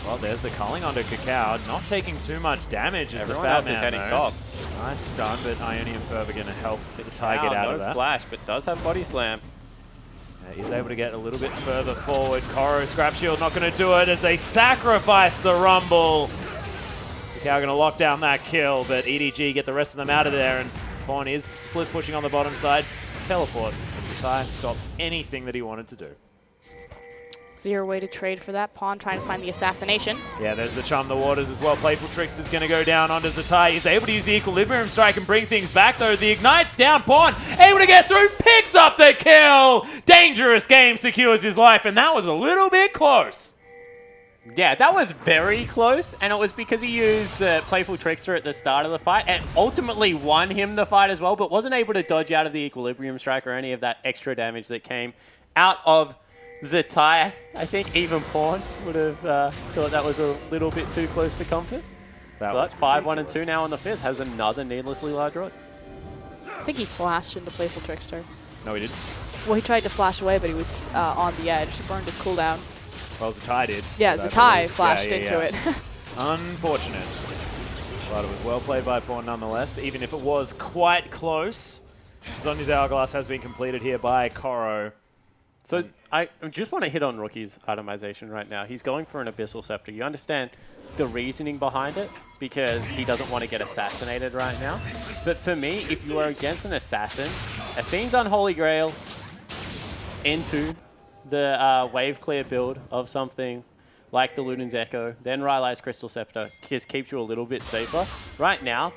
Speaker 1: Well, there's the culling onto Cacao, not taking too much damage as
Speaker 2: Everyone
Speaker 1: the fat
Speaker 2: else
Speaker 1: man,
Speaker 2: is heading
Speaker 1: though.
Speaker 2: top.
Speaker 1: Nice stun, but Ionian Fervor going to help Zatai get out
Speaker 2: no
Speaker 1: of that.
Speaker 2: flash, but does have body slam.
Speaker 1: He's able to get a little bit further forward. Koro, Scrap Shield not going to do it as they sacrifice the Rumble. Cacao going to lock down that kill, but EDG get the rest of them out of there, and Pawn is split pushing on the bottom side. Teleport. Zatai stops anything that he wanted to do.
Speaker 3: Zero way to trade for that. Pawn trying to find the assassination.
Speaker 1: Yeah, there's the Charm the Waters as well. Playful Trickster's going to go down onto Zatai. He's able to use the Equilibrium Strike and bring things back, though. The Ignite's down. Pawn able to get through, picks up the kill. Dangerous game secures his life, and that was a little bit close.
Speaker 2: Yeah, that was very close, and it was because he used the Playful Trickster at the start of the fight and ultimately won him the fight as well, but wasn't able to dodge out of the Equilibrium Strike or any of that extra damage that came out of Zatai. I think even Pawn would have thought that was a little bit too close for comfort. But 5-1 and 2 now on the Fizz has another needlessly large rod.
Speaker 3: I think he flashed into Playful Trickster.
Speaker 1: No, he didn't.
Speaker 3: Well, he tried to flash away, but he was on the edge. He burned his cooldown.
Speaker 1: Well, Zatai did.
Speaker 3: Yeah, Zatai flashed into it.
Speaker 1: Unfortunate. But it was well played by Pawn nonetheless, even if it was quite close. Zhonya's Hourglass has been completed here by Koro.
Speaker 2: So I just want to hit on Rookie's itemization right now. He's going for an Abyssal Scepter. You understand the reasoning behind it because he doesn't want to get assassinated right now. But for me, if you are against an assassin, Athene's Unholy Grail into the wave clear build of something like the Luden's Echo, then Rylai's Crystal Scepter just keeps you a little bit safer. Right now,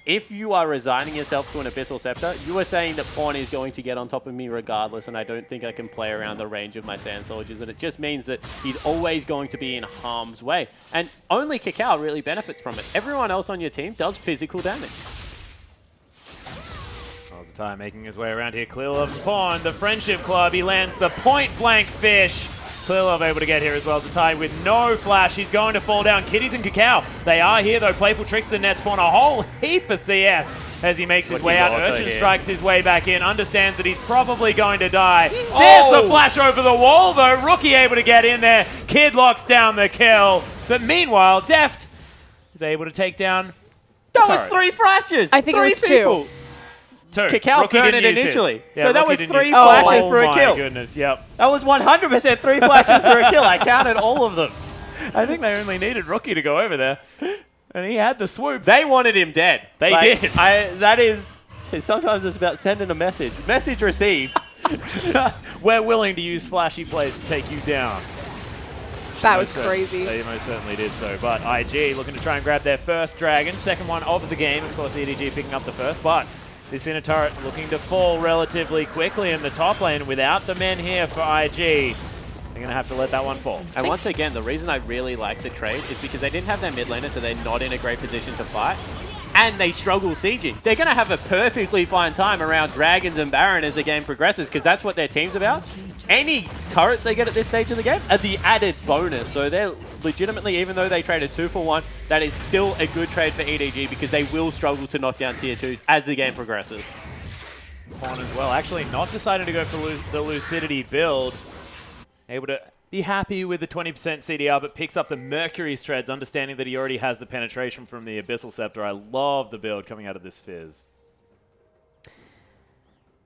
Speaker 2: if you are resigning yourself to an Abyssal Scepter, you are saying that Pawn is going to get on top of me regardless, and I don't think I can play around the range of my Sand Soldiers, and it just means that he's always going to be in harm's way. And only Cacao really benefits from it. Everyone else on your team does physical damage.
Speaker 1: Zatai making his way around here. Clearlove and Pawn, the Friendship Club. He lands the point-blank fish. Clearlove able to get here as well. Zatai with no flash. He's going to fall down. Kitties and Cacao, they are here though. Playful Trickster nets Pawn a whole heap of CS as he makes his way out. Urchin strikes his way back in. Understands that he's probably going to die. There's the flash over the wall though. Rookie able to get in there. Kid locks down the kill. But meanwhile, Deft is able to take down
Speaker 2: That was 3 flashes.
Speaker 3: I think it was
Speaker 2: people.
Speaker 1: 2.
Speaker 2: Cacao
Speaker 1: Rookie
Speaker 2: burned
Speaker 1: didn't
Speaker 2: it
Speaker 1: use
Speaker 2: initially.
Speaker 1: his.
Speaker 2: So that
Speaker 1: Rookie
Speaker 2: was
Speaker 1: didn't
Speaker 2: 3
Speaker 1: use-
Speaker 2: flashes for a
Speaker 1: Oh
Speaker 2: kill.
Speaker 1: my goodness, yep.
Speaker 2: That was 100% 3 flashes for a kill. I counted all of them.
Speaker 1: I think they only needed Rookie to go over there. And he had the swoop.
Speaker 2: They wanted him dead.
Speaker 1: They did.
Speaker 2: That is, sometimes it's about sending a message. Message received.
Speaker 1: We're willing to use flashy plays to take you down.
Speaker 3: That was
Speaker 1: Most
Speaker 3: crazy.
Speaker 1: They most certainly did so. But IG looking to try and grab their first dragon, second one of the game. Of course, EDG picking up the first, but this inner turret looking to fall relatively quickly in the top lane without the men here for IG. They're going to have to let that one fall.
Speaker 2: And once again, the reason I really like the trade is because they didn't have their mid laner, so they're not in a great position to fight. And they struggle sieging. They're going to have a perfectly fine time around Dragons and Baron as the game progresses, because that's what their team's about. Any turrets they get at this stage of the game are the added bonus. So they're legitimately, even though they traded 2 for 1, that is still a good trade for EDG, because they will struggle to knock down tier 2s as the game progresses.
Speaker 1: Pawn as well. Actually not deciding to go for the Lucidity build. Able to be happy with the 20% CDR, but picks up the Mercury's treads, understanding that he already has the penetration from the Abyssal Scepter. I love the build coming out of this Fizz.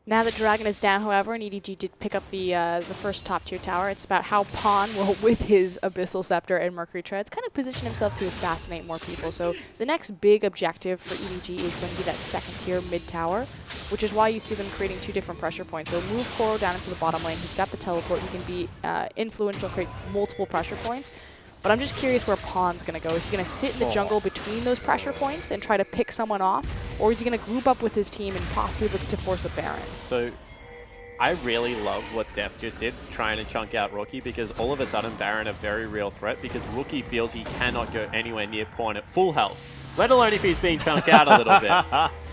Speaker 3: Now that Dragon is down, however, and EDG did pick up the first top-tier tower, it's about how Pawn will, with his Abyssal Scepter and Mercury Treads, kind of position himself to assassinate more people. So the next big objective for EDG is going to be that second-tier mid-tower, which is why you see them creating 2 different pressure points. So move Koro down into the bottom lane. He's got the teleport. He can be influential, create multiple pressure points. But I'm just curious where Pawn's going to go. Is he going to sit in the jungle between those pressure points and try to pick someone off? Or is he going to group up with his team and possibly look to force a Baron?
Speaker 2: So I really love what Def just did, trying to chunk out Rookie, because all of a sudden Baron a very real threat, because Rookie feels he cannot go anywhere near Pawn at full health, let alone if he's being chunked out a little bit.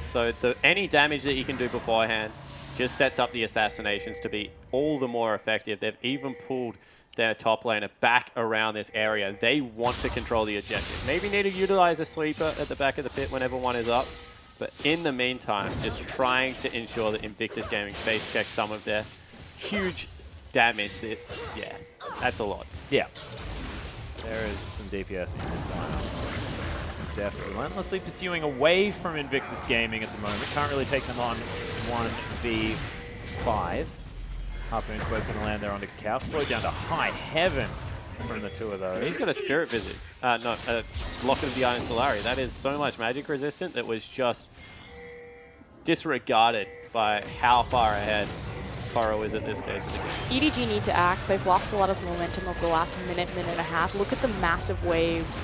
Speaker 2: So any damage that he can do beforehand just sets up the assassinations to be all the more effective. They've even pulled their top laner back around this area. They want to control the objective. Maybe need to utilize a sweeper at the back of the pit whenever one is up. But in the meantime, just trying to ensure that Invictus Gaming face checks some of their huge damage. Yeah, that's a lot.
Speaker 1: Yeah. There is some DPS in this lineup. It's definitely relentlessly pursuing away from Invictus Gaming at the moment. Can't really take them on 1v5. Harpoon's both going to land there onto Cacao. Slowed down to high heaven from the 2 of those.
Speaker 2: He's got a Spirit Visit. No, a Lock of the Iron Solari. That is so much magic resistant that was just disregarded by how far ahead Koro is at this stage of the game.
Speaker 3: EDG need to act. They've lost a lot of momentum over the last minute and a half. Look at the massive waves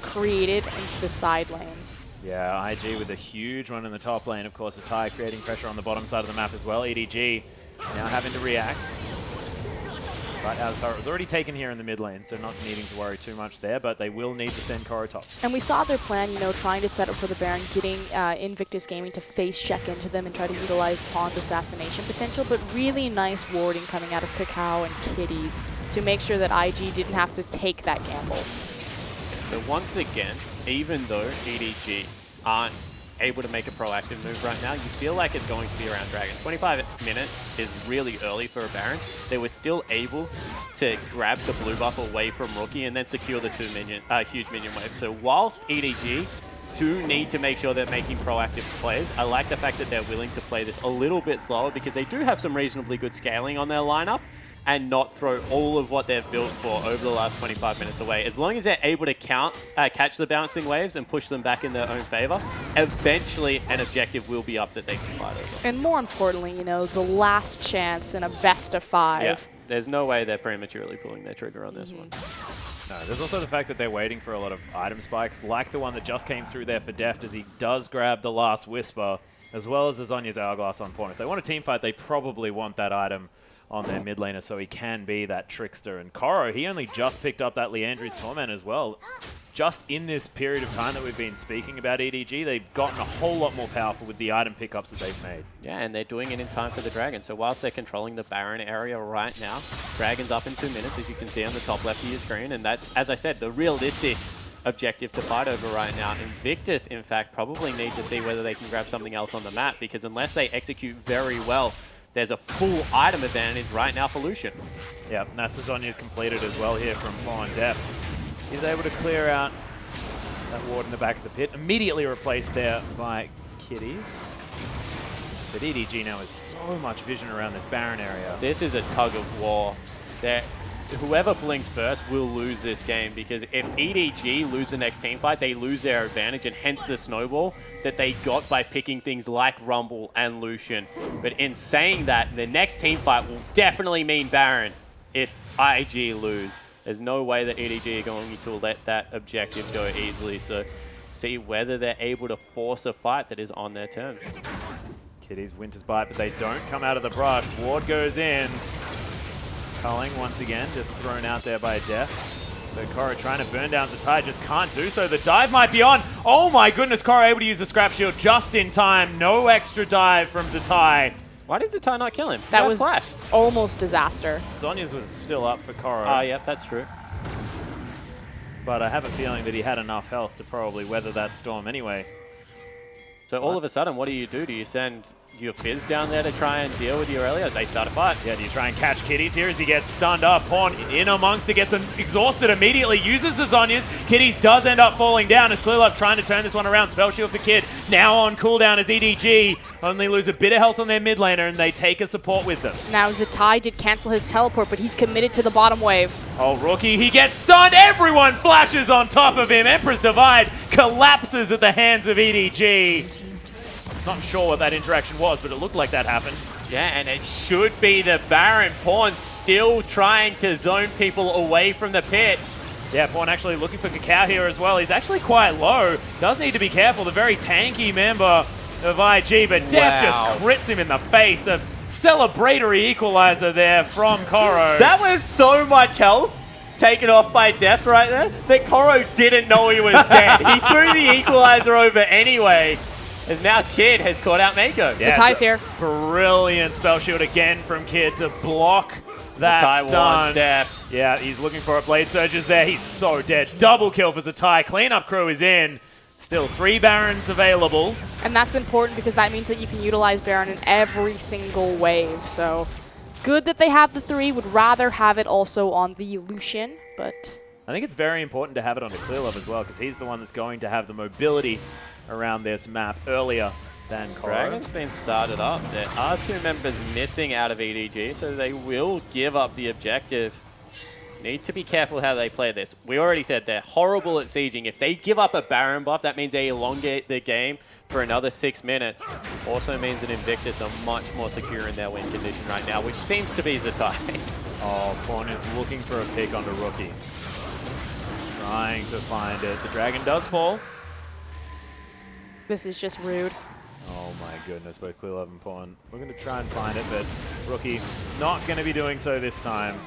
Speaker 3: created into the side lanes.
Speaker 1: Yeah, IG with a huge one in the top lane. Of course, Atai creating pressure on the bottom side of the map as well. EDG now having to react. But our turret was already taken here in the mid lane, so not needing to worry too much there, but they will need to send Koro top.
Speaker 3: And we saw their plan, you know, trying to set up for the Baron, getting Invictus Gaming to face check into them and try to utilize Pawn's assassination potential, but really nice warding coming out of Cacao and Kitties to make sure that IG didn't have to take that gamble.
Speaker 2: So once again, even though EDG aren't able to make a proactive move right now, you feel like it's going to be around Dragon. 25 minutes is really early for a Baron. They were still able to grab the blue buff away from Rookie and then secure the 2 huge minion wave. So whilst EDG do need to make sure they're making proactive plays, I like the fact that they're willing to play this a little bit slower, because they do have some reasonably good scaling on their lineup, and not throw all of what they've built for over the last 25 minutes away. As long as they're able to catch the bouncing waves and push them back in their own favor, eventually an objective will be up that they can fight over.
Speaker 3: And more importantly, you know, the last chance in a best of 5.
Speaker 2: Yeah, there's no way they're prematurely pulling their trigger on this one.
Speaker 1: No, there's also the fact that they're waiting for a lot of item spikes, like the one that just came through there for Deft, as he does grab the last Whisper, as well as the Zhonya's Hourglass on point. If they want a team fight, they probably want that item on their mid laner, so he can be that trickster. And Koro, he only just picked up that Leandri's Torment as well. Just in this period of time that we've been speaking about EDG, they've gotten a whole lot more powerful with the item pickups that they've made.
Speaker 2: Yeah, and they're doing it in time for the Dragon. So whilst they're controlling the Baron area right now, Dragon's up in 2 minutes, as you can see on the top left of your screen. And that's, as I said, the realistic objective to fight over right now. Invictus, in fact, probably need to see whether they can grab something else on the map, because unless they execute very well, there's a full item advantage right now for Lucian.
Speaker 1: Yeah, and that's the Zhonya's completed as well here from Pawn Deft. He's able to clear out that ward in the back of the pit, immediately replaced there by Kitties. But EDG now has so much vision around this Baron area.
Speaker 2: This is a tug of war. whoever blinks first will lose this game, because if EDG lose the next team fight, they lose their advantage, and hence the snowball that they got by picking things like Rumble and Lucian. But in saying that, the next team fight will definitely mean Baron if IG lose. There's no way that EDG are going to let that objective go easily, so see whether they're able to force a fight that is on their terms.
Speaker 1: Kitty's Winter's Bite, but they don't come out of the brush. Ward goes in. Culling once again, just thrown out there by Def. So Korra trying to burn down Zatai, just can't do so. The dive might be on. Oh my goodness, Korra able to use the scrap shield just in time. No extra dive from Zatai.
Speaker 2: Why did Zatai not kill him?
Speaker 3: That was
Speaker 2: flash.
Speaker 3: almost disaster.
Speaker 1: Zonya's was still up for Korra.
Speaker 2: Oh, yep, that's true.
Speaker 1: But I have a feeling that he had enough health to probably weather that storm anyway.
Speaker 2: So all of a sudden, what do? Do you send your Fizz down there to try and deal with Aurelia? They start a fight.
Speaker 1: Yeah, do you try and catch Kitties here as he gets stunned up? Pawn in amongst it, gets him exhausted immediately, uses the Zonyas. Kitties does end up falling down as Clearlove trying to turn this one around. Spell Shield for Kid. Now on cooldown as EDG only lose a bit of health on their mid laner, and they take a support with them.
Speaker 3: Now Zatai did cancel his teleport, but he's committed to the bottom wave.
Speaker 1: Oh, Rookie, he gets stunned. Everyone flashes on top of him. Emperor's Divide collapses at the hands of EDG. Not sure what that interaction was, but it looked like that happened.
Speaker 2: Yeah, and it should be the Baron. Pawn still trying to zone people away from the pit.
Speaker 1: Yeah, Pawn actually looking for Cacao here as well. He's actually quite low. Does need to be careful. The very tanky member of IG, but Def just crits him in the face. A celebratory equalizer there from Koro.
Speaker 2: That was so much health taken off by Def right there that Koro didn't know he was dead. He threw the equalizer over anyway. As now Kid has caught out Mako.
Speaker 3: Yeah, Zatai's here.
Speaker 1: Brilliant spell shield again from Kid to block that stun. Yeah, he's looking for a Blade Surges there. He's so dead. Double kill for Zatai. Cleanup crew is in. Still 3 Barons available.
Speaker 3: And that's important because that means that you can utilize Baron in every single wave. So good that they have the 3. Would rather have it also on the Lucian, but
Speaker 1: I think it's very important to have it on the Clearlove as well, because he's the one that's going to have the mobility around this map earlier than Koro.
Speaker 2: Dragon's been started up. There are 2 members missing out of EDG, so they will give up the objective. Need to be careful how they play this. We already said they're horrible at sieging. If they give up a Baron buff, that means they elongate the game for another 6 minutes. Also means that Invictus are much more secure in their win condition right now, which seems to be Zatai.
Speaker 1: Oh, Pawn is looking for a pick on the Rookie. Trying to find it. The Dragon does fall.
Speaker 3: this is just rude.
Speaker 1: Oh my goodness, both Clearlove and Pawn. We're going to try and find it, but Rookie not going to be doing so this time.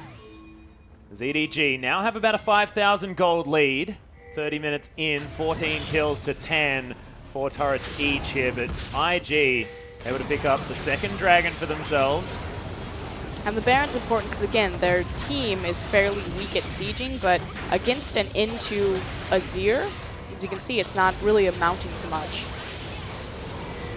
Speaker 1: ZDG now have about a 5,000 gold lead. 30 minutes in, 14 kills to 10. 4 turrets each here, but IG able to pick up the second Dragon for themselves.
Speaker 3: And the Baron's important because, again, their team is fairly weak at sieging, but against an into Azir, as you can see, it's not really amounting to much.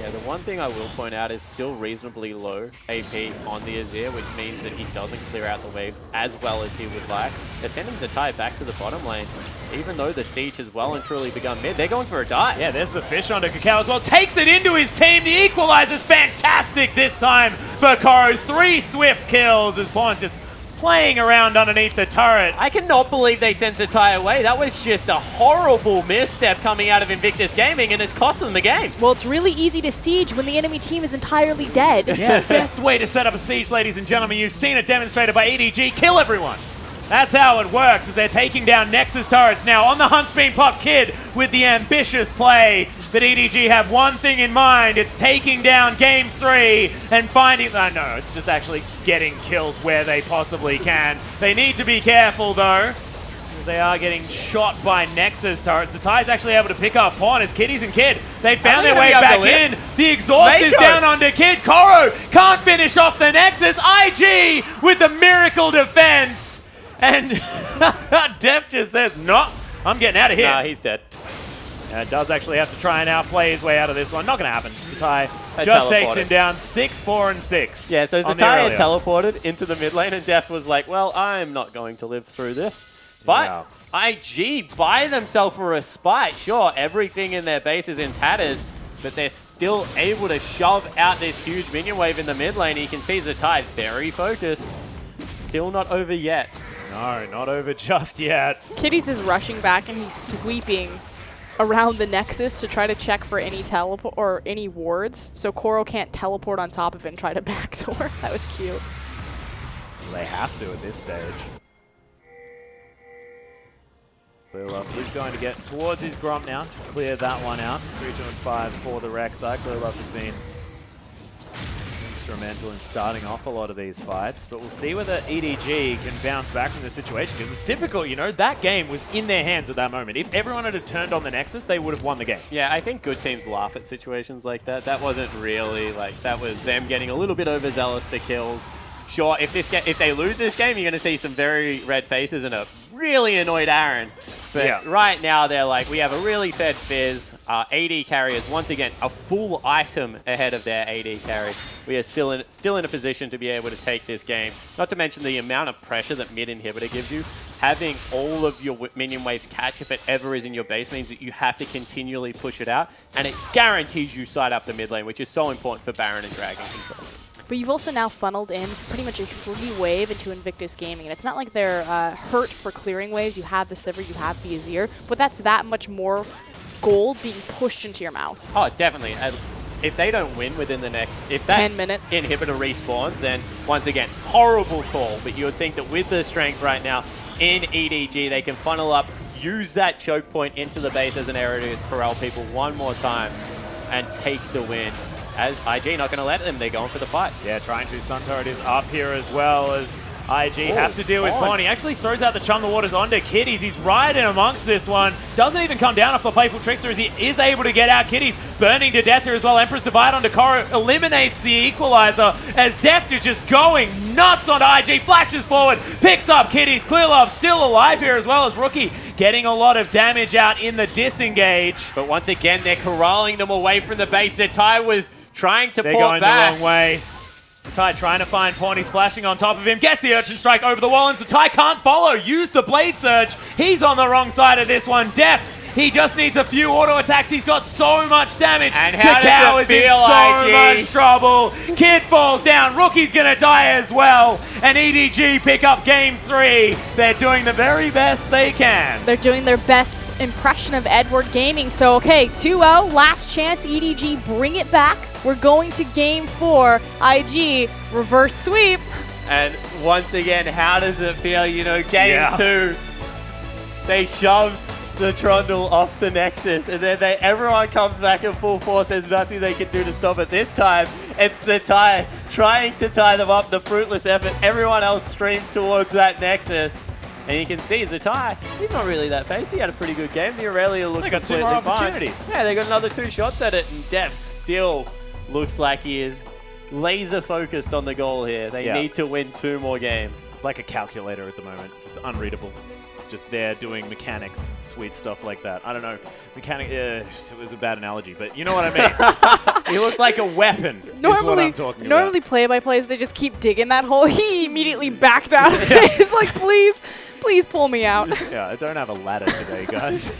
Speaker 2: Yeah, the one thing I will point out is still reasonably low AP on the Azir, which means that he doesn't clear out the waves as well as he would like. They're sending Zatai back to the bottom lane. Even though the siege has well and truly begun mid, they're going for a dive.
Speaker 1: Yeah, there's the fish onto Cacao as well. Takes it into his team. The equalizer's fantastic this time for Koro. 3 swift kills as Pawn just playing around underneath the turret.
Speaker 2: I cannot believe they sent Zatai away. That was just a horrible misstep coming out of Invictus Gaming, and it's cost them the game.
Speaker 3: Well, it's really easy to siege when the enemy team is entirely dead.
Speaker 1: Yeah, best way to set up a siege, ladies and gentlemen. You've seen it demonstrated by EDG. Kill everyone. That's how it works, as they're taking down Nexus turrets now. On the hunt's been popped. Kid with the ambitious play. But EDG have one thing in mind. It's taking down Game 3 and finding... no, it's just actually getting kills where they possibly can. They need to be careful, though, because they are getting shot by Nexus turrets. Zatai's actually able to pick up Pawn as Kitties and Kid. They found their way back in. The exhaust is down onto Kid. Koro can't finish off the Nexus. IG with the miracle defense. And Def just says, no, I'm getting out of here.
Speaker 2: Nah, he's dead.
Speaker 1: Does actually have to try and outplay his way out of this one. Not going to happen. Zatai just takes him down 6, 4, and 6.
Speaker 2: Yeah, so Zatai had teleported into the mid lane, and Def was like, well, I'm not going to live through this. But IG buy themselves a respite. Sure, everything in their base is in tatters, but they're still able to shove out this huge minion wave in the mid lane. You can see Zatai very focused. Still not over yet.
Speaker 1: No, not over just yet.
Speaker 3: Kitties is rushing back and he's sweeping around the Nexus to try to check for any teleport or any wards, so Koro can't teleport on top of it and try to backdoor. That was cute.
Speaker 1: They have to at this stage. Blue's going to get towards his Gromp now. Just clear that one out. 3, 2, and 5 for the Rek'Sai. Clearlove has been instrumental in starting off a lot of these fights, but we'll see whether EDG can bounce back from this situation, because it's difficult, you know. That game was in their hands at that moment. If everyone had turned on the Nexus, they would have won the game.
Speaker 2: Yeah, I think good teams laugh at situations like that. That wasn't really like, that was them getting a little bit overzealous for kills. Sure, if they lose this game, you're going to see some very red faces and a really annoyed Aaron. But right now, they're like, we have a really fed Fizz. Our AD carriers, once again, a full item ahead of their AD carry. We are still in a position to be able to take this game. Not to mention the amount of pressure that mid inhibitor gives you. Having all of your minion waves catch, if it ever is in your base, means that you have to continually push it out. And it guarantees you side up the mid lane, which is so important for Baron and Dragon control.
Speaker 3: But you've also now funneled in pretty much a free wave into Invictus Gaming. And it's not like they're hurt for clearing waves. You have the Sivir, you have the Azir. But that's that much more gold being pushed into your mouth.
Speaker 2: Oh, definitely. If they don't win within the next... If that
Speaker 3: 10 minutes.
Speaker 2: Inhibitor respawns, then once again, horrible call. But you would think that with the strength right now in EDG, they can funnel up, use that choke point into the base as an area to corral people one more time and take the win. As IG not going to let them, they're going for the fight.
Speaker 1: Yeah, trying to. Sun Turret is up here as well as IG have to deal with Pawn. He actually throws out the Chum the Waters onto Kitties. He's right in amongst this one. Doesn't even come down off the Playful Trickster as he is able to get out Kitties. Burning to death here as well. Empress Divide onto Koro. Eliminates the Equalizer as Deft is just going nuts on IG. Flashes forward. Picks up Kitties. Clearlove still alive here as well as Rookie. Getting a lot of damage out in the disengage.
Speaker 2: But once again, they're corralling them away from the base. Zatai was trying to
Speaker 1: They're
Speaker 2: pull
Speaker 1: going
Speaker 2: back.
Speaker 1: the wrong way. Zatai trying to find Pawn. He's flashing on top of him. Gets the Urchin Strike over the wall, and Zatai can't follow. Use the Blade Surge. He's on the wrong side of this one. Deft. He just needs a few auto attacks. He's got so much damage.
Speaker 2: And how
Speaker 1: Cacao
Speaker 2: does it
Speaker 1: is in
Speaker 2: feel,
Speaker 1: so
Speaker 2: IG?
Speaker 1: much trouble. Kid falls down. Rookie's going to die as well. And EDG pick up game 3. They're doing the very best they can.
Speaker 3: They're doing their best impression of Edward Gaming. So, okay, 2-0, last chance, EDG, bring it back. We're going to game 4. IG, reverse sweep.
Speaker 2: And once again, how does it feel? You know, game 2, they shove the Trundle off the Nexus, and then everyone comes back in full force. There's nothing they can do to stop it. This time, it's Zatai trying to tie them up. The fruitless effort. Everyone else streams towards that Nexus. And you can see Zatai, he's not really that faced. He had a pretty good game. The Aurelia looked
Speaker 1: They got 2
Speaker 2: completely
Speaker 1: more
Speaker 2: fine.
Speaker 1: opportunities.
Speaker 2: Yeah, they got another 2 shots at it, and Def still looks like he is laser focused on the goal here. They need to win 2 more games.
Speaker 1: It's like a calculator at the moment, just unreadable. It's just there doing mechanics, sweet stuff like that. I don't know, it was a bad analogy, but you know what I mean. He looked like a weapon, is what I'm talking about.
Speaker 3: Normally play-by-plays, they just keep digging that hole. He immediately backed out of it. He's like, please pull me out.
Speaker 1: Yeah, I don't have a ladder today, guys.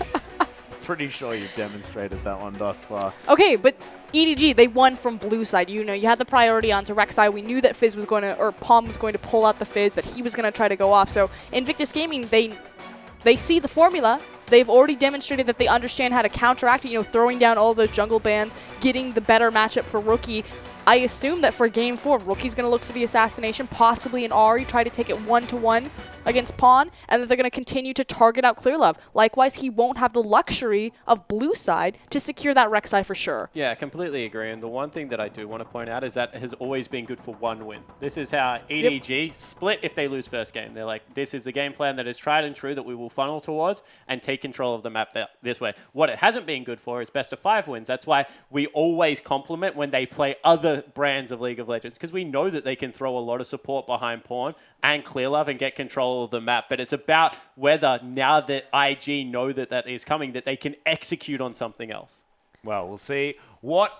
Speaker 1: Pretty sure you've demonstrated that one thus far.
Speaker 3: Okay, but EDG, they won from blue side. You know, you had the priority onto Rek'Sai. We knew that Fizz was going to, or Palm was going to pull out the Fizz, that he was going to try to go off. So Invictus Gaming, they see the formula. They've already demonstrated that they understand how to counteract it, you know, throwing down all those jungle bans, getting the better matchup for Rookie. I assume that for game 4, Rookie's going to look for the assassination, possibly an Ahri, try to take it 1-to-1 against Pawn, and that they're going to continue to target out Clearlove. Likewise, he won't have the luxury of blue side to secure that Rek'Sai for sure.
Speaker 2: Yeah, completely agree. And the one thing that I do want to point out is that it has always been good for 1 win. This is how EDG split if they lose first game. They're like, this is the game plan that is tried and true that we will funnel towards and take control of the map this way. What it hasn't been good for is best of 5 wins. That's why we always compliment when they play other brands of League of Legends, because we know that they can throw a lot of support behind Pawn and Clearlove and get control of the map. But it's about whether, now that IG know that that is coming, that they can execute on something else.
Speaker 1: Well, we'll see what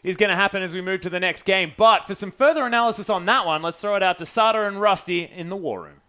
Speaker 1: is going to happen as we move to the next game. But for some further analysis on that one, let's throw it out to Sada and Rusty in the War Room.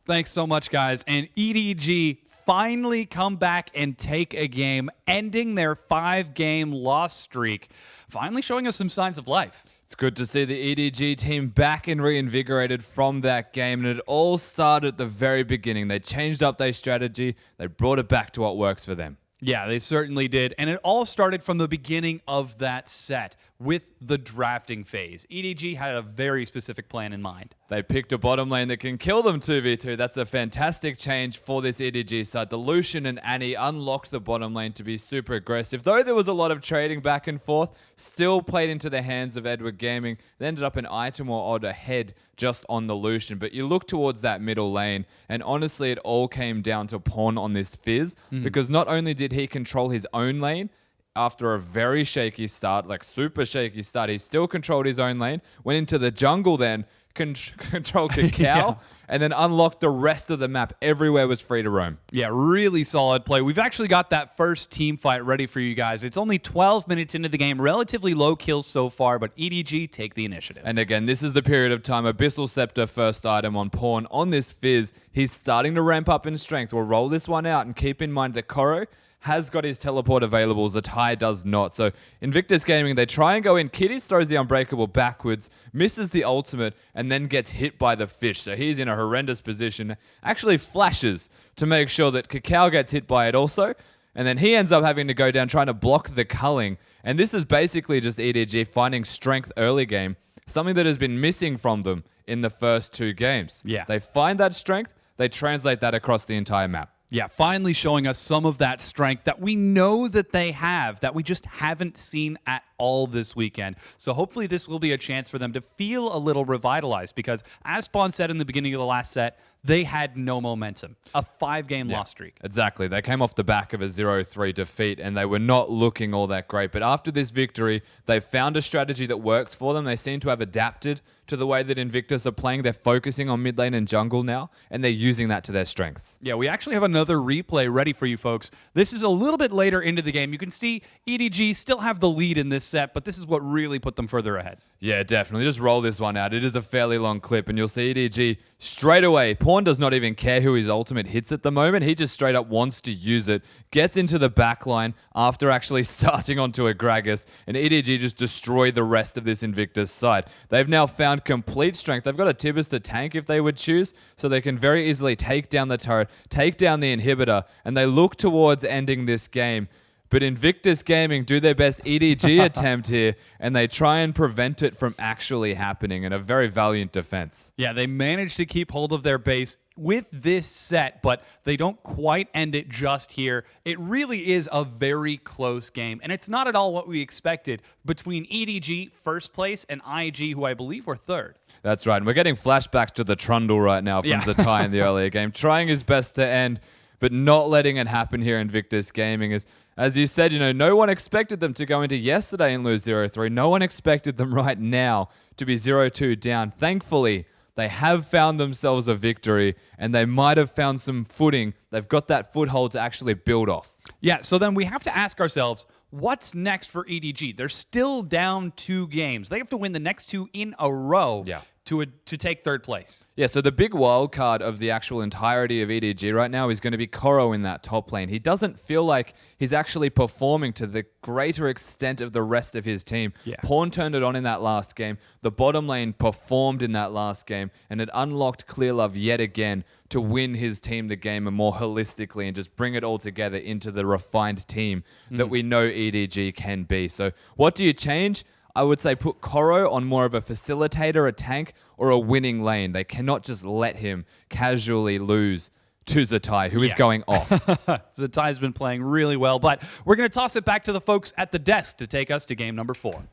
Speaker 6: Thanks so much, guys. And EDG finally come back and take a game, ending their 5-game loss streak, finally showing us some signs of life.
Speaker 5: It's good to see the EDG team back and reinvigorated from that game, and it all started at the very beginning. They changed up their strategy. They brought it back to what works for them.
Speaker 6: Yeah, they certainly did. And it all started from the beginning of that set with the drafting phase. EDG had a very specific plan in mind.
Speaker 5: They picked a bottom lane that can kill them 2v2. That's a fantastic change for this EDG side. The Lucian and Annie unlocked the bottom lane to be super aggressive. Though there was a lot of trading back and forth, still played into the hands of Edward Gaming. They ended up an item or odd ahead just on the Lucian. But you look towards that middle lane, and honestly, it all came down to Pawn on this Fizz, because not only did he control his own lane, after a very shaky start, like super shaky start, he still controlled his own lane, went into the jungle then, controlled Cacao, and then unlocked the rest of the map. Everywhere was free to roam.
Speaker 6: Yeah, really solid play. We've actually got that first team fight ready for you guys. It's only 12 minutes into the game, relatively low kills so far, but EDG take the initiative.
Speaker 5: And again, this is the period of time. Abyssal Scepter first item on Pawn. On this Fizz, he's starting to ramp up in strength. We'll roll this one out and keep in mind that Koro has got his teleport available, Zatai does not. So Invictus Gaming, they try and go in. Kitties throws the Unbreakable backwards, misses the ultimate, and then gets hit by the fish. So he's in a horrendous position. Actually flashes to make sure that Cacao gets hit by it also. And then he ends up having to go down trying to block the culling. And this is basically just EDG finding strength early game, something that has been missing from them in the first two games.
Speaker 6: Yeah.
Speaker 5: They find that strength, they translate that across the entire map.
Speaker 6: Yeah, finally showing us some of that strength that we know that they have, that we just haven't seen at all this weekend. So hopefully this will be a chance for them to feel a little revitalized, because as Spawn said in the beginning of the last set, they had no momentum. A 5-game loss streak.
Speaker 5: Exactly. They came off the back of a 0-3 defeat, and they were not looking all that great. But after this victory, they found a strategy that works for them. They seem to have adapted to the way that Invictus are playing. They're focusing on mid lane and jungle now, and they're using that to their strengths.
Speaker 6: Yeah, we actually have another replay ready for you folks. This is a little bit later into the game. You can see EDG still have the lead in this set, but this is what really put them further ahead.
Speaker 5: Yeah, definitely. Just roll this one out. It is a fairly long clip, and you'll see EDG straight away. Pawn does not even care who his ultimate hits at the moment. He just straight up wants to use it, gets into the back line after actually starting onto a Gragas, and EDG just destroy the rest of this Invictus side. They've now found complete strength. They've got a Tibbers to tank if they would choose, so they can very easily take down the turret, take down the inhibitor, and they look towards ending this game. But Invictus Gaming do their best EDG attempt here, and they try and prevent it from actually happening in a very valiant defense.
Speaker 6: Yeah, they managed to keep hold of their base with this set, but they don't quite end it just here. It really is a very close game, and it's not at all what we expected between EDG, first place, and IG, who I believe were third.
Speaker 5: That's right, and we're getting flashbacks to the Trundle right now from Zatai in the earlier game, trying his best to end, but not letting it happen here. Invictus Gaming is, as you said, no one expected them to go into yesterday and lose 0-3. No one expected them right now to be 0-2 down. Thankfully, they have found themselves a victory, and they might have found some footing. They've got that foothold to actually build off.
Speaker 6: Yeah, so then we have to ask ourselves, what's next for EDG? They're still down 2 games. They have to win the next 2 in a row to take third place.
Speaker 5: Yeah, so the big wild card of the actual entirety of EDG right now is going to be Koro in that top lane. He doesn't feel like he's actually performing to the greater extent of the rest of his team.
Speaker 6: Yeah.
Speaker 5: Pawn turned it on in that last game. The bottom lane performed in that last game, and it unlocked Clear Love yet again to win his team the game more holistically and just bring it all together into the refined team that we know EDG can be. So what do you change? I would say put Koro on more of a facilitator, a tank, or a winning lane. They cannot just let him casually lose to Zatai, who is going off.
Speaker 6: Zatai's been playing really well, but we're going to toss it back to the folks at the desk to take us to game number 4.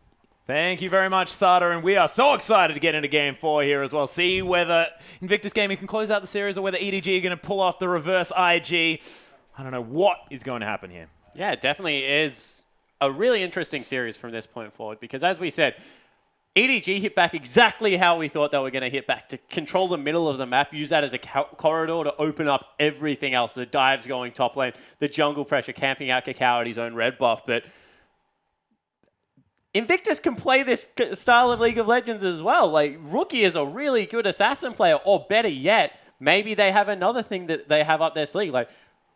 Speaker 1: Thank you very much, Sada, and we are so excited to get into Game 4 here as well. See whether Invictus Gaming can close out the series or whether EDG are going to pull off the reverse IG. I don't know what is going to happen here.
Speaker 2: Yeah, it definitely is a really interesting series from this point forward, because as we said, EDG hit back exactly how we thought they were going to hit back, to control the middle of the map, use that as a corridor to open up everything else. The dives going top lane, the jungle pressure, camping out Cacao at his own red buff. But Invictus can play this style of League of Legends as well. Like, Rookie is a really good assassin player, or better yet, maybe they have another thing that they have up their sleeve. Like,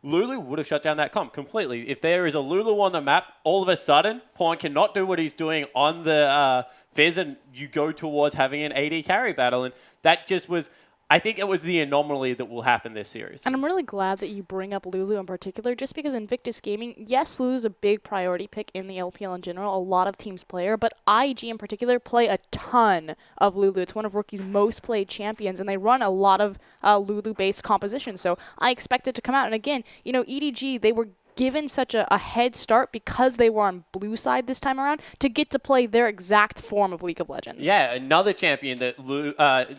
Speaker 2: Lulu would have shut down that comp completely. If there is a Lulu on the map, all of a sudden, Pawn cannot do what he's doing on the Fizz and you go towards having an AD carry battle. And that just was, I think it was the anomaly that will happen this series.
Speaker 3: And I'm really glad that you bring up Lulu in particular, just because Invictus Gaming, yes, Lulu's a big priority pick in the LPL in general. A lot of teams play her, but IG in particular play a ton of Lulu. It's one of Rookie's most played champions, and they run a lot of Lulu-based compositions. So I expect it to come out. And again, EDG, they were given such a head start because they were on blue side this time around to get to play their exact form of League of Legends.
Speaker 2: Yeah, another champion that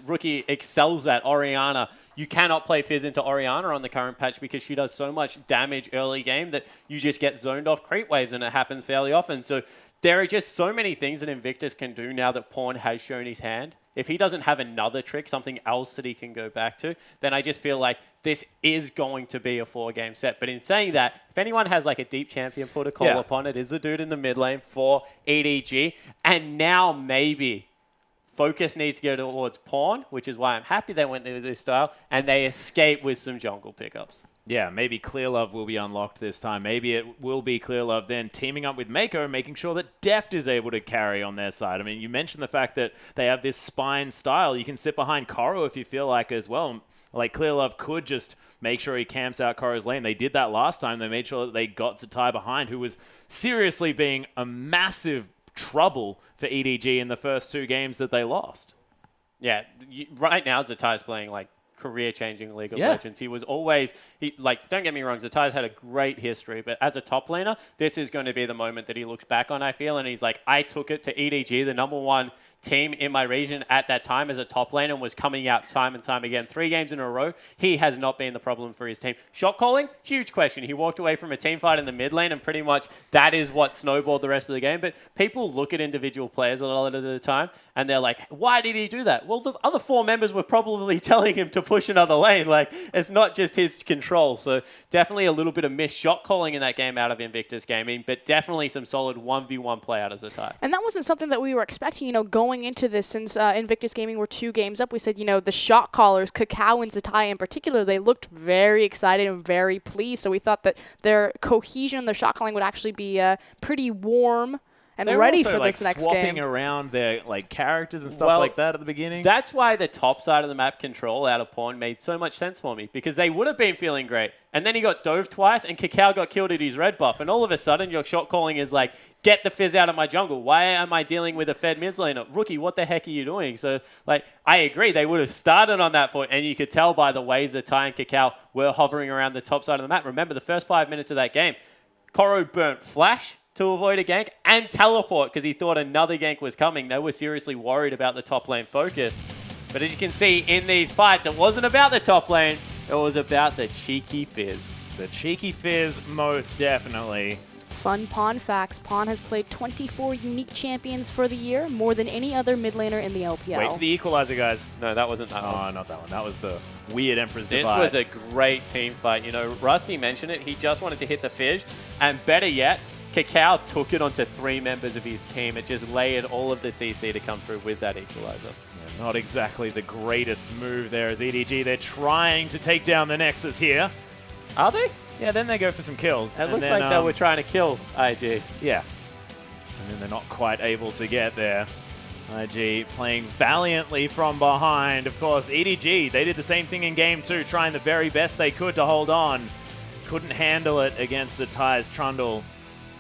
Speaker 2: Rookie excels at, Orianna. You cannot play Fizz into Orianna on the current patch because she does so much damage early game that you just get zoned off creep waves, and it happens fairly often. So there are just so many things that Invictus can do now that Pawn has shown his hand. If he doesn't have another trick, something else that he can go back to, then I just feel like this is going to be a 4-game set. But in saying that, if anyone has like a deep champion pool to call upon, it is the dude in the mid lane for EDG. And now maybe focus needs to go towards Pawn, which is why I'm happy they went with this style, and they escape with some jungle pickups.
Speaker 1: Yeah, maybe Clear Love will be unlocked this time. Maybe it will be Clear Love then teaming up with Mako, making sure that Deft is able to carry on their side. I mean, you mentioned the fact that they have this spine style. You can sit behind Koro if you feel like as well. Like, Clear Love could just make sure he camps out Koro's lane. They did that last time. They made sure that they got Zatai behind, who was seriously being a massive trouble for EDG in the first 2 games that they lost.
Speaker 2: Yeah, right now Zatai's playing like career-changing League of Legends. He was always, don't get me wrong, Zatai's had a great history, but as a top laner, this is going to be the moment that he looks back on, I feel, and he's like, I took it to EDG, the #1 team in my region at that time as a top laner, and was coming out time and time again. 3 games in a row, he has not been the problem for his team. Shot calling, huge question. He walked away from a team fight in the mid lane, and pretty much that is what snowballed the rest of the game. But people look at individual players a lot of the time, and they're like, why did he do that? Well, the other 4 members were probably telling him to push another lane. Like, it's not just his control. So definitely a little bit of missed shot calling in that game out of Invictus Gaming, but definitely some solid 1v1 play out of Zatai.
Speaker 3: And that wasn't something that we were expecting, going into this, since Invictus Gaming were 2 games up. We said, the shot callers, Kakao and Zatai in particular, they looked very excited and very pleased. So we thought that their cohesion, their shot calling would actually be pretty warm and ready for this next game.
Speaker 1: Swapping around their characters and stuff like that at the beginning.
Speaker 2: That's why the top side of the map control out of Pawn made so much sense for me, because they would have been feeling great. And then he got dove twice, and Kakao got killed at his red buff. And all of a sudden, your shot calling is like, get the Fizz out of my jungle. Why am I dealing with a fed mid laner? Rookie, what the heck are you doing? So, I agree. They would have started on that point, and you could tell by the ways that Zatai and Kakao were hovering around the top side of the map. Remember, the first 5 minutes of that game, Koro burnt Flash to avoid a gank and teleport because he thought another gank was coming. They were seriously worried about the top lane focus. But as you can see in these fights, it wasn't about the top lane. It was about the cheeky Fizz.
Speaker 1: The cheeky Fizz, most definitely.
Speaker 3: Fun Pawn facts. Pawn has played 24 unique champions for the year, more than any other mid laner in the LPL.
Speaker 1: Wait for the equalizer, guys.
Speaker 2: No, that wasn't that one.
Speaker 1: Oh, not that one. That was the weird Emperor's
Speaker 2: This
Speaker 1: Divide.
Speaker 2: was a great team fight. Rusty mentioned it. He just wanted to hit the Fizz. And better yet, Kakao took it onto 3 members of his team. It just layered all of the CC to come through with that equalizer.
Speaker 1: Yeah, not exactly the greatest move there as EDG. They're trying to take down the Nexus here.
Speaker 2: Are they?
Speaker 1: Yeah, then they go for some kills.
Speaker 2: It looks like they were trying to kill IG.
Speaker 1: Yeah. And then they're not quite able to get there. IG playing valiantly from behind. Of course, EDG, they did the same thing in Game 2, trying the very best they could to hold on. Couldn't handle it against Zatai's Trundle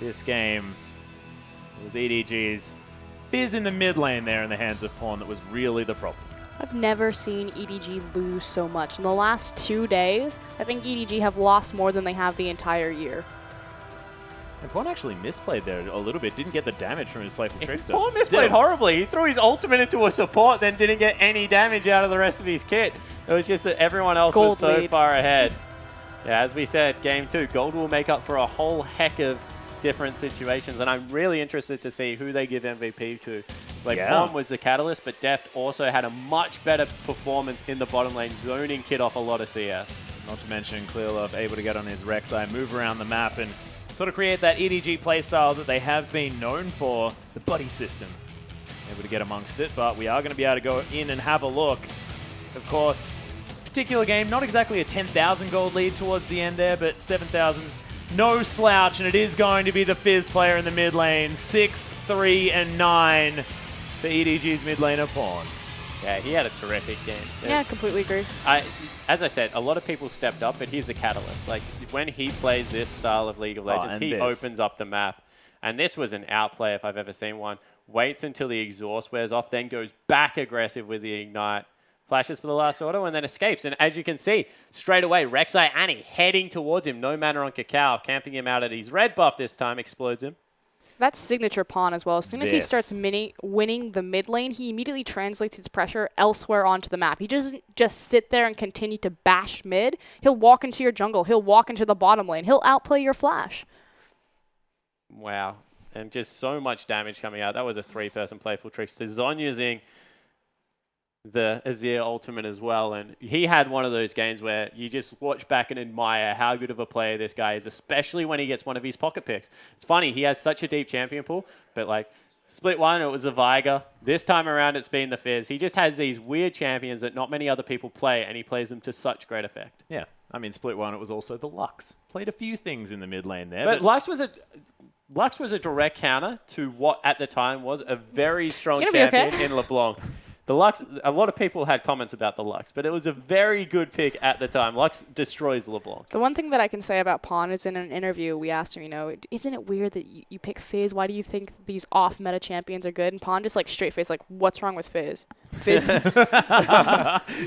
Speaker 1: this game. It was EDG's Fizz in the mid lane there in the hands of Pawn that was really the problem.
Speaker 3: I've never seen EDG lose so much. In the last 2 days, I think EDG have lost more than they have the entire year.
Speaker 1: And Pawn actually misplayed there a little bit. Didn't get the damage from his play from Trickster.
Speaker 2: Pawn misplayed horribly. He threw his ultimate into a support, then didn't get any damage out of the rest of his kit. It was just that everyone else was so far ahead. Yeah, as we said, Game 2, Gold will make up for a whole heck of different situations, and I'm really interested to see who they give MVP to. Pawn was the catalyst, but Deft also had a much better performance in the bottom lane, zoning Kid off a lot of CS.
Speaker 1: Not to mention Clearlove able to get on his Rek'Sai, move around the map, and sort of create that EDG playstyle that they have been known for, the buddy system. Able to get amongst it, but we are going to be able to go in and have a look. Of course, this particular game, not exactly a 10,000 gold lead towards the end there, but 7,000. No slouch, and it is going to be the Fizz player in the mid lane. 6, 3, and 9. for EDG's mid laner Pawn.
Speaker 2: Yeah, he had a terrific game.
Speaker 3: Yeah, completely agree.
Speaker 2: As I said, a lot of people stepped up, but he's the catalyst. Like, when he plays this style of League of Legends, he opens up the map. And this was an outplay if I've ever seen one. Waits until the exhaust wears off, then goes back aggressive with the ignite. Flashes for the last auto and then escapes. And as you can see, straight away, Rek'Sai Annie heading towards him. No mana on Cacao, camping him out at his red buff this time, explodes him.
Speaker 3: That's signature Pawn as well. As soon as he starts winning the mid lane, he immediately translates his pressure elsewhere onto the map. He doesn't just sit there and continue to bash mid. He'll walk into your jungle. He'll walk into the bottom lane. He'll outplay your flash.
Speaker 2: Wow. And just so much damage coming out. That was a 3-person playful trickster. Zon using the Azir ultimate as well, and he had one of those games where you just watch back and admire how good of a player this guy is, especially when he gets one of his pocket picks. It's funny, he has such a deep champion pool, but like split one, it was a Viger. This time around, it's been the Fizz. He just has these weird champions that not many other people play, and he plays them to such great effect.
Speaker 1: Yeah, I mean, split one, it was also the Lux. Played a few things in the mid lane there.
Speaker 2: But Lux was a direct counter to what at the time was a very strong champion in LeBlanc. The Lux, a lot of people had comments about the Lux, but it was a very good pick at the time. Lux destroys LeBlanc.
Speaker 3: The one thing that I can say about Pawn is in an interview, we asked him, isn't it weird that you pick Fizz? Why do you think these off-meta champions are good? And Pawn just like straight face, like, what's wrong with Fizz? Fizz.
Speaker 1: Nothing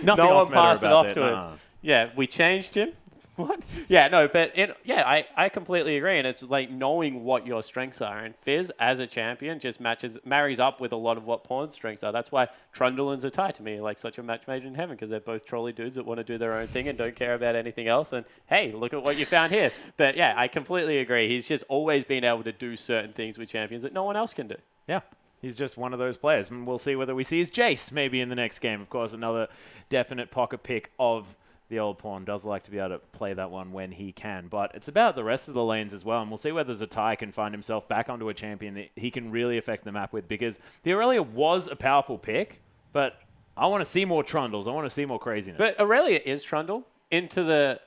Speaker 2: No one
Speaker 1: off
Speaker 2: passed it
Speaker 1: about
Speaker 2: off to him. Yeah, we changed him. What? Yeah, no, but I completely agree, and it's like knowing what your strengths are. And Fizz, as a champion, just marries up with a lot of what Pawn's strengths are. That's why Trundle and Zatai, to me, are like such a match made in heaven, because they're both trolley dudes that want to do their own thing and don't care about anything else. And hey, look at what you found here. But yeah, I completely agree. He's just always been able to do certain things with champions that no one else can do.
Speaker 1: Yeah. He's just one of those players. And we'll see whether we see his Jace maybe in the next game. Of course, another definite pocket pick of the old Pawn. Does like to be able to play that one when he can. But it's about the rest of the lanes as well. And we'll see whether Zatai can find himself back onto a champion that he can really affect the map with. Because the Aurelia was a powerful pick, but I want to see more Trundles. I want to see more craziness.
Speaker 2: But Aurelia is Trundle into the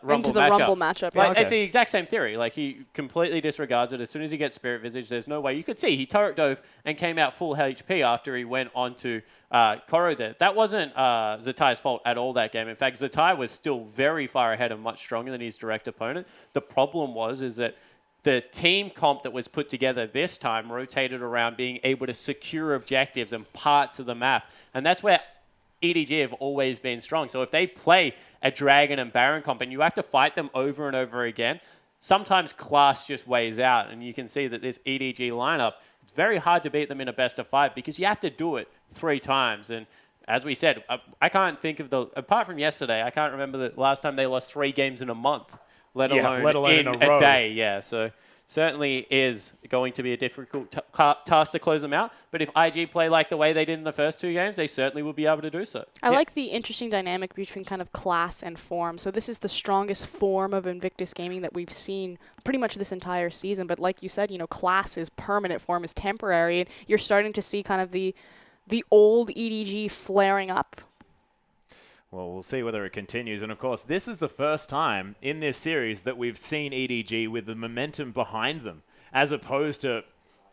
Speaker 2: Rumble
Speaker 3: matchup.
Speaker 2: Like, it's the exact same theory. Like, he completely disregards it. As soon as he gets Spirit Visage, there's no way. You could see he turret dove and came out full HP after he went onto Koro there. That wasn't Zatai's fault at all that game. In fact, Zatai was still very far ahead and much stronger than his direct opponent. The problem is that the team comp that was put together this time rotated around being able to secure objectives and parts of the map. And that's where EDG have always been strong. So if they play a Dragon and Baron comp and you have to fight them over and over again, sometimes class just weighs out. And you can see that this EDG lineup, it's very hard to beat them in a best of 5 because you have to do it 3 times. And as we said, I can't think of apart from yesterday, I can't remember the last time they lost 3 games in a month, let alone in a day. Yeah, so certainly is going to be a difficult task to close them out. But if IG play like the way they did in the first 2 games, they certainly will be able to do so.
Speaker 3: I like the interesting dynamic between kind of class and form. So this is the strongest form of Invictus Gaming that we've seen pretty much this entire season. But like you said, class is permanent, form is temporary. And you're starting to see kind of the old EDG flaring up.
Speaker 1: Well, we'll see whether it continues. And, of course, this is the first time in this series that we've seen EDG with the momentum behind them, as opposed to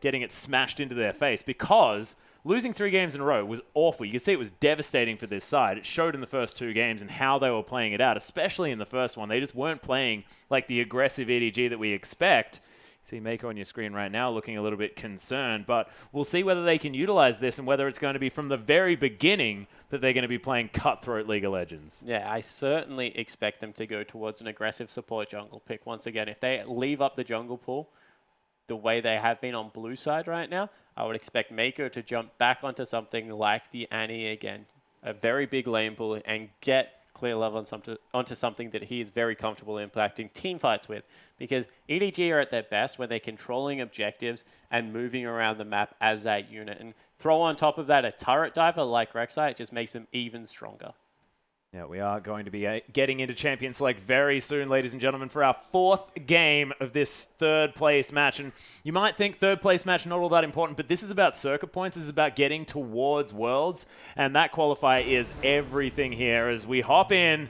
Speaker 1: getting it smashed into their face, because losing 3 games in a row was awful. You can see it was devastating for this side. It showed in the first 2 games and how they were playing it out, especially in the first one. They just weren't playing like the aggressive EDG that we expect. See Mako on your screen right now looking a little bit concerned, but we'll see whether they can utilize this and whether it's going to be from the very beginning that they're going to be playing cutthroat League of Legends.
Speaker 2: Yeah, I certainly expect them to go towards an aggressive support jungle pick once again. If they leave up the jungle pool the way they have been on blue side right now, I would expect Mako to jump back onto something like the Annie again, a very big lane pool, and get clear love onto something that he is very comfortable impacting team fights with, because EDG are at their best when they're controlling objectives and moving around the map as that unit. And throw on top of that a turret diver like Rek'Sai, it just makes them even stronger.
Speaker 1: Yeah, we are going to be getting into Champion Select very soon, ladies and gentlemen, for our 4th game of this 3rd place match. And you might think 3rd place match not all that important, but this is about circuit points. This is about getting towards Worlds. And that qualifier is everything here as we hop in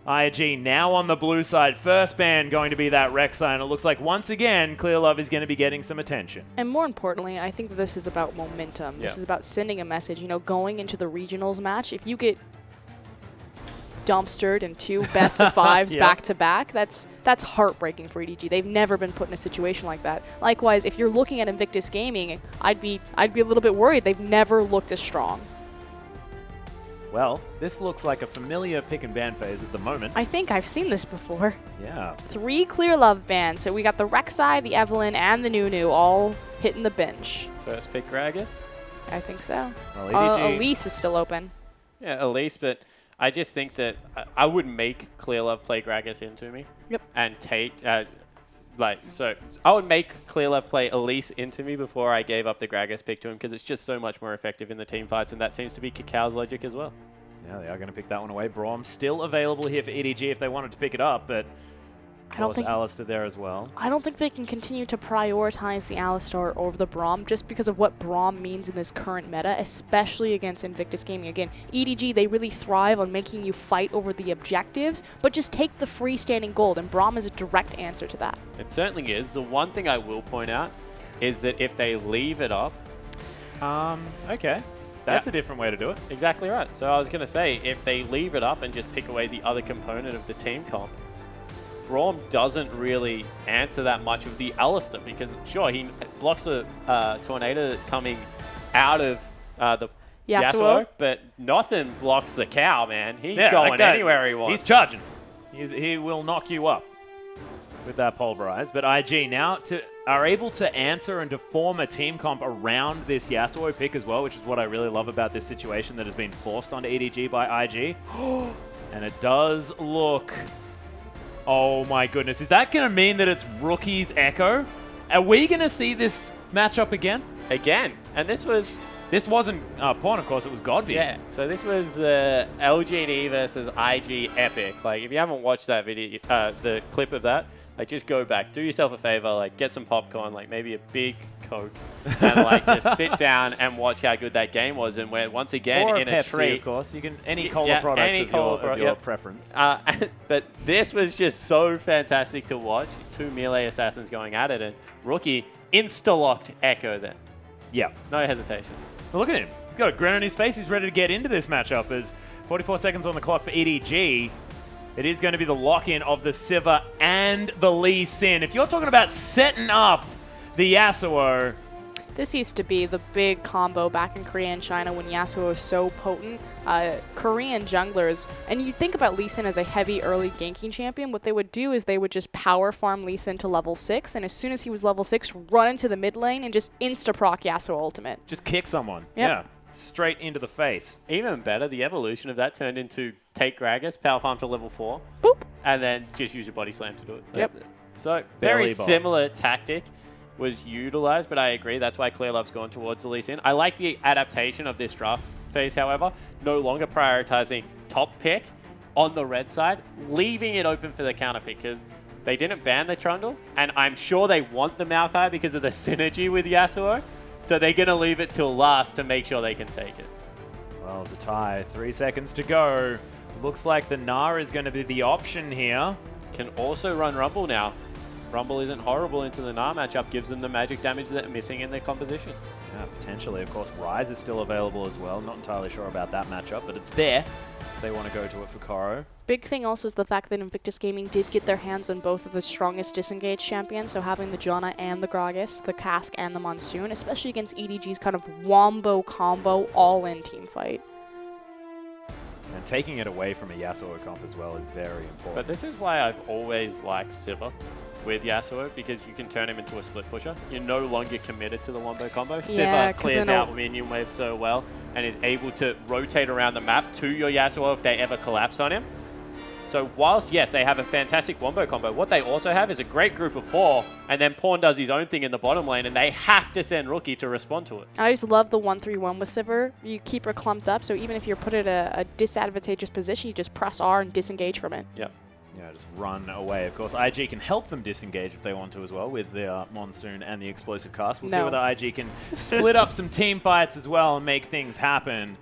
Speaker 1: IG now on the blue side. First ban going to be that Rek'Sai, and it looks like once again, Clear Love is going to be getting some attention.
Speaker 3: And more importantly, I think this is about momentum. This is about sending a message. You know, going into the regionals match, if you get dumpstered in 2 best of 5s back to back, that's heartbreaking for EDG. They've never been put in a situation like that. Likewise, if you're looking at Invictus Gaming, I'd be a little bit worried. They've never looked as strong.
Speaker 1: Well, this looks like a familiar pick and ban phase at the moment.
Speaker 3: I think I've seen this before.
Speaker 1: Yeah.
Speaker 3: 3 Clear Love bans. So we got the Rek'Sai, the Evelynn, and the Nunu all hitting the bench.
Speaker 2: First pick Gragas?
Speaker 3: I think so.
Speaker 1: Well, EDG
Speaker 3: Elise is still open.
Speaker 2: Yeah, Elise, but I just think that I would make Clear Love play Gragas into me.
Speaker 3: Yep.
Speaker 2: And take, so I would make Clear Love play Elise into me before I gave up the Gragas pick to him because it's just so much more effective in the team fights, and that seems to be Kakal's logic as well.
Speaker 1: Yeah, they are going to pick that one away. Braum still available here for EDG if they wanted to pick it up, but
Speaker 3: I don't think
Speaker 1: Alistair there as well.
Speaker 3: I don't think they can continue to prioritize the Alistar over the Braum just because of what Braum means in this current meta, especially against Invictus Gaming. Again, EDG, they really thrive on making you fight over the objectives, but just take the freestanding gold, and Braum is a direct answer to that.
Speaker 2: It certainly is. The one thing I will point out is that if they leave it up...
Speaker 1: Okay. That's a different way to do it.
Speaker 2: Exactly right. So I was going to say, if they leave it up and just pick away the other component of the team comp, Braum doesn't really answer that much of the Alistair because, sure, he blocks a tornado that's coming out of the Yasuo, but nothing blocks the cow, man. He's going anywhere he wants.
Speaker 1: He's charging. He will knock you up with that pulverize. But IG now are able to answer and to form a team comp around this Yasuo pick as well, which is what I really love about this situation that has been forced onto EDG by IG. And it does look... Oh my goodness. Is that going to mean that it's Rookie's Echo? Are we going to see this matchup again?
Speaker 2: Again. And this
Speaker 1: wasn't Pawn, of course, it was Godby.
Speaker 2: Yeah, so this was LGD versus IG Epic. Like, if you haven't watched that video, the clip of that, like, just go back, do yourself a favor, like, get some popcorn, like, maybe a big Coke, and, like, just sit down and watch how good that game was. And we're, once again,
Speaker 1: or
Speaker 2: in
Speaker 1: a
Speaker 2: a
Speaker 1: Pepsi,
Speaker 2: treat.
Speaker 1: Of course. You can, any cola product of your preference.
Speaker 2: But this was just so fantastic to watch. 2 melee assassins going at it, and Rookie insta-locked Echo then.
Speaker 1: Yeah.
Speaker 2: No hesitation.
Speaker 1: Well, look at him. He's got a grin on his face. He's ready to get into this matchup as 44 seconds on the clock for EDG. It is going to be the lock-in of the Sivir and the Lee Sin. If you're talking about setting up the Yasuo...
Speaker 3: This used to be the big combo back in Korea and China when Yasuo was so potent. Korean junglers, and you think about Lee Sin as a heavy early ganking champion, what they would do is they would just power farm Lee Sin to level 6, and as soon as he was level 6, run into the mid lane and just insta-proc Yasuo ultimate.
Speaker 1: Just kick someone.
Speaker 3: Yep.
Speaker 1: Yeah. Straight into the face.
Speaker 2: Even better, the evolution of that turned into take Gragas, power farm to level 4,
Speaker 3: boop,
Speaker 2: and then just use your body slam to do it.
Speaker 3: Yep.
Speaker 2: So very similar tactic was utilized, but I agree that's why Clear Love's gone towards the Lee Sin. I like the adaptation of this draft phase, however, no longer prioritizing top pick on the red side, leaving it open for the counter pick because they didn't ban the Trundle, and I'm sure they want the Maokai because of the synergy with Yasuo. So they're going to leave it till last to make sure they can take it.
Speaker 1: Well, it's a tie. 3 seconds to go. Looks like the Gnar is going to be the option here.
Speaker 2: Can also run Rumble now. Rumble isn't horrible into the Gnar matchup. Gives them the magic damage that they're missing in their composition.
Speaker 1: Yeah, potentially. Of course, Ryze is still available as well. Not entirely sure about that matchup, but it's there. If they want to go to it for Koro.
Speaker 3: Big thing also is the fact that Invictus Gaming did get their hands on both of the strongest disengaged champions, so having the Janna and the Gragas, the Cask and the Monsoon, especially against EDG's kind of wombo combo all-in team fight.
Speaker 1: And taking it away from a Yasuo comp as well is very important.
Speaker 2: But this is why I've always liked Sivir with Yasuo, because you can turn him into a split pusher. You're no longer committed to the wombo combo.
Speaker 3: Yeah,
Speaker 2: Sivir clears out minion waves so well and is able to rotate around the map to your Yasuo if they ever collapse on him. So whilst, yes, they have a fantastic wombo combo, what they also have is a great group of 4, and then Pawn does his own thing in the bottom lane, and they have to send Rookie to respond to it.
Speaker 3: I just love the 1-3-1 with Sivir. You keep her clumped up, so even if you're put at a disadvantageous position, you just press R and disengage from it.
Speaker 2: Yep.
Speaker 1: Yeah, just run away. Of course, IG can help them disengage if they want to as well with the Monsoon and the Explosive Cast. We'll see whether IG can split up some team fights as well and make things happen.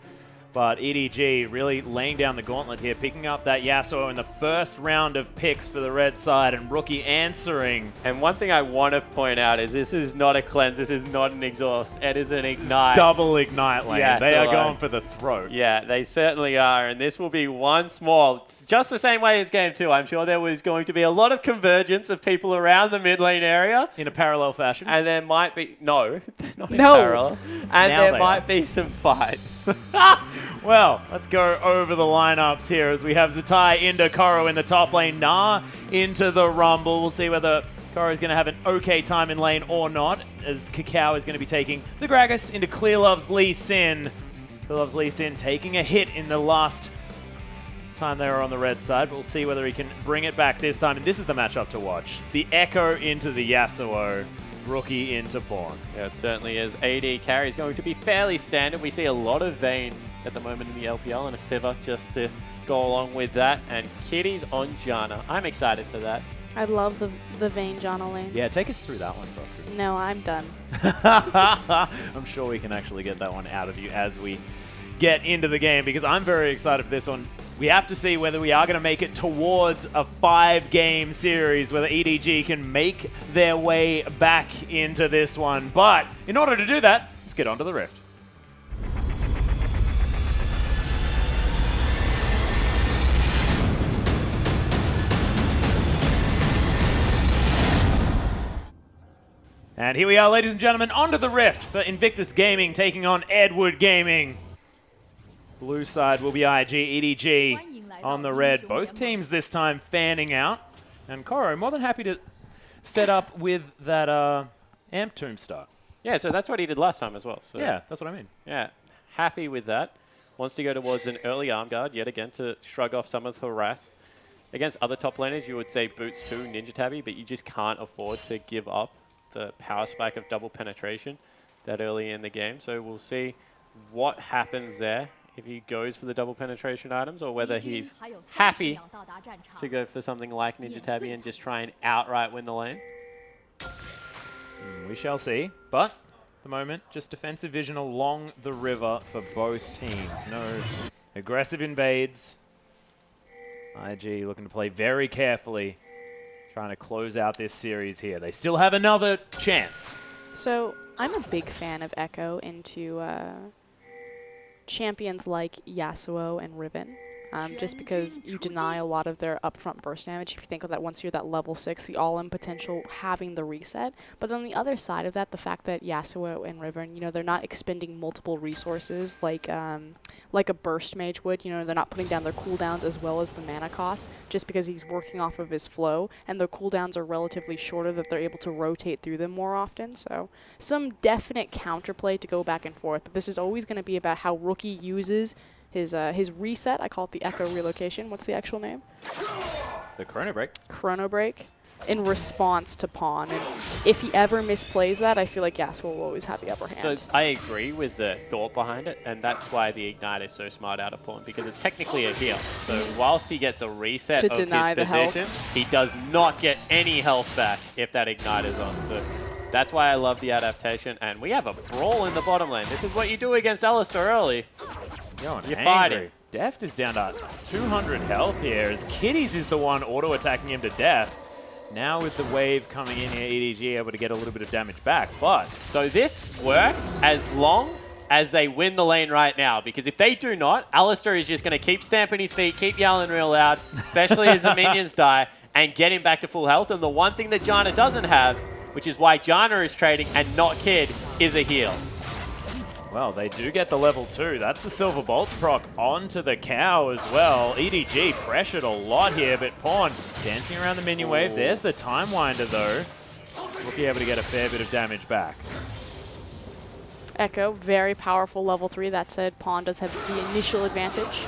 Speaker 1: But EDG really laying down the gauntlet here, picking up that Yasuo in the first round of picks for the red side, and Rookie answering.
Speaker 2: And one thing I want to point out is this is not a cleanse, this is not an exhaust, it is an ignite.
Speaker 1: Double ignite lane.
Speaker 2: Yeah,
Speaker 1: they
Speaker 2: so
Speaker 1: are going for the throat.
Speaker 2: Yeah, they certainly are, and this will be one small. It's just the same way as game 2. I'm sure there was going to be a lot of convergence of people around the mid lane area.
Speaker 1: In a parallel fashion.
Speaker 2: And there might be, no, they're not in
Speaker 3: No.
Speaker 2: parallel. And
Speaker 1: Now
Speaker 2: there
Speaker 1: they
Speaker 2: might
Speaker 1: are.
Speaker 2: be some fights.
Speaker 1: Well, let's go over the lineups here as we have Zatai into Koro in the top lane, Na into the Rumble. We'll see whether Koro is going to have an okay time in lane or not, as Kakao is going to be taking the Gragas into Clearlove's Lee Sin. Clearlove's Lee Sin taking a hit in the last time they were on the red side, but we'll see whether he can bring it back this time. And this is the matchup to watch. The Echo into the Yasuo, Rookie into Pawn.
Speaker 2: Yeah, it certainly is. AD carry is going to be fairly standard. We see a lot of Vayne at the moment in the LPL and a Sivir just to go along with that. And Kitty's on Janna. I'm excited for that.
Speaker 3: I love the Vayne Janna lane.
Speaker 1: Yeah, take us through that one for us.
Speaker 3: No, I'm done.
Speaker 1: I'm sure we can actually get that one out of you as we get into the game, because I'm very excited for this one. We have to see whether we are going to make it towards a 5-game series, whether EDG can make their way back into this one. But in order to do that, let's get onto the Rift. And here we are, ladies and gentlemen, onto the Rift for Invictus Gaming taking on Edward Gaming. Blue side will be IG, EDG on the red. Both teams this time fanning out. And Koro, more than happy to set up with that Amp Tomb start.
Speaker 2: Yeah, so that's what he did last time as well. So
Speaker 1: Yeah, that's what I mean.
Speaker 2: yeah, happy with that. Wants to go towards an early arm guard yet again to shrug off some of the harass. Against other top laners, you would say Boots 2, Ninja Tabby, but you just can't afford to give up the power spike of double penetration that early in the game. So we'll see what happens there if he goes for the double penetration items, or whether he's happy to go for something like Ninja Tabby and just try and outright win the lane.
Speaker 1: We shall see. But at the moment, just defensive vision along the river for both teams. No aggressive invades. IG looking to play very carefully, trying to close out this series here. They still have another chance.
Speaker 3: So I'm a big fan of Echo into champions like Yasuo and Riven, just because you deny a lot of their upfront burst damage. If you think of that, once you're that level 6, the all-in potential having the reset. But on the other side of that, the fact that Yasuo and Riven, you know, they're not expending multiple resources like a burst mage would. You know, they're not putting down their cooldowns as well as the mana cost, just because he's working off of his flow, and their cooldowns are relatively shorter, that they're able to rotate through them more often. So some definite counterplay to go back and forth. But this is always going to be about how Rookie uses his reset. I call it the Echo relocation. What's the actual name?
Speaker 1: The Chrono Break.
Speaker 3: Chrono Break. In response to Pawn. And if he ever misplays that, I feel like Yasuo will always have the upper hand.
Speaker 2: So I agree with the thought behind it, and that's why the Ignite is so smart out of Pawn, because it's technically a heal. So whilst he gets a reset
Speaker 3: To
Speaker 2: of
Speaker 3: deny
Speaker 2: his
Speaker 3: the health.
Speaker 2: position, he does not get any health back if that Ignite is on. So that's why I love the adaptation. And we have a brawl in the bottom lane. This is what you do against Alistar early.
Speaker 1: Going
Speaker 2: You're
Speaker 1: angry.
Speaker 2: fighting.
Speaker 1: Deft is down to 200 health here, as Kitties is the one auto-attacking him to death. Now with the wave coming in here, EDG able to get a little bit of damage back, but...
Speaker 2: So this works as long as they win the lane right now, because if they do not, Alistar is just going to keep stamping his feet, keep yelling real loud, especially as the minions die, and get him back to full health. And the one thing that Janna doesn't have, which is why Janna is trading and not Kid, is a heal.
Speaker 1: Well, they do get the level 2. That's the Silver Bolts proc onto the cow as well. EDG pressured a lot here, but Pawn dancing around the minion wave. There's the Time Winder, though. We'll be able to get a fair bit of damage back.
Speaker 3: Echo, very powerful level 3. That said, Pawn does have the initial advantage.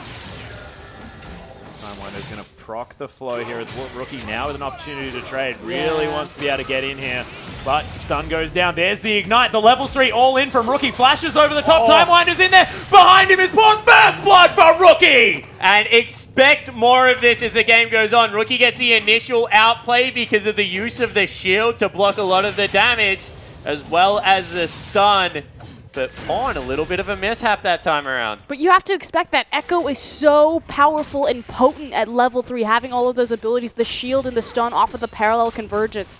Speaker 1: Time Winder's going to proc the flow here as Rookie now with an opportunity to trade. Really wants to be able to get in here. But stun goes down. There's the Ignite. The level 3 all in from Rookie. Flashes over the top. Time Winder's in there. Behind him is Pawn. First blood for Rookie.
Speaker 2: And expect more of this as the game goes on. Rookie gets the initial outplay because of the use of the shield to block a lot of the damage, as well as the stun. But Pawn, a little bit of a mishap that time around.
Speaker 3: But you have to expect that Echo is so powerful and potent at level 3, having all of those abilities, the shield and the stun off of the parallel convergence.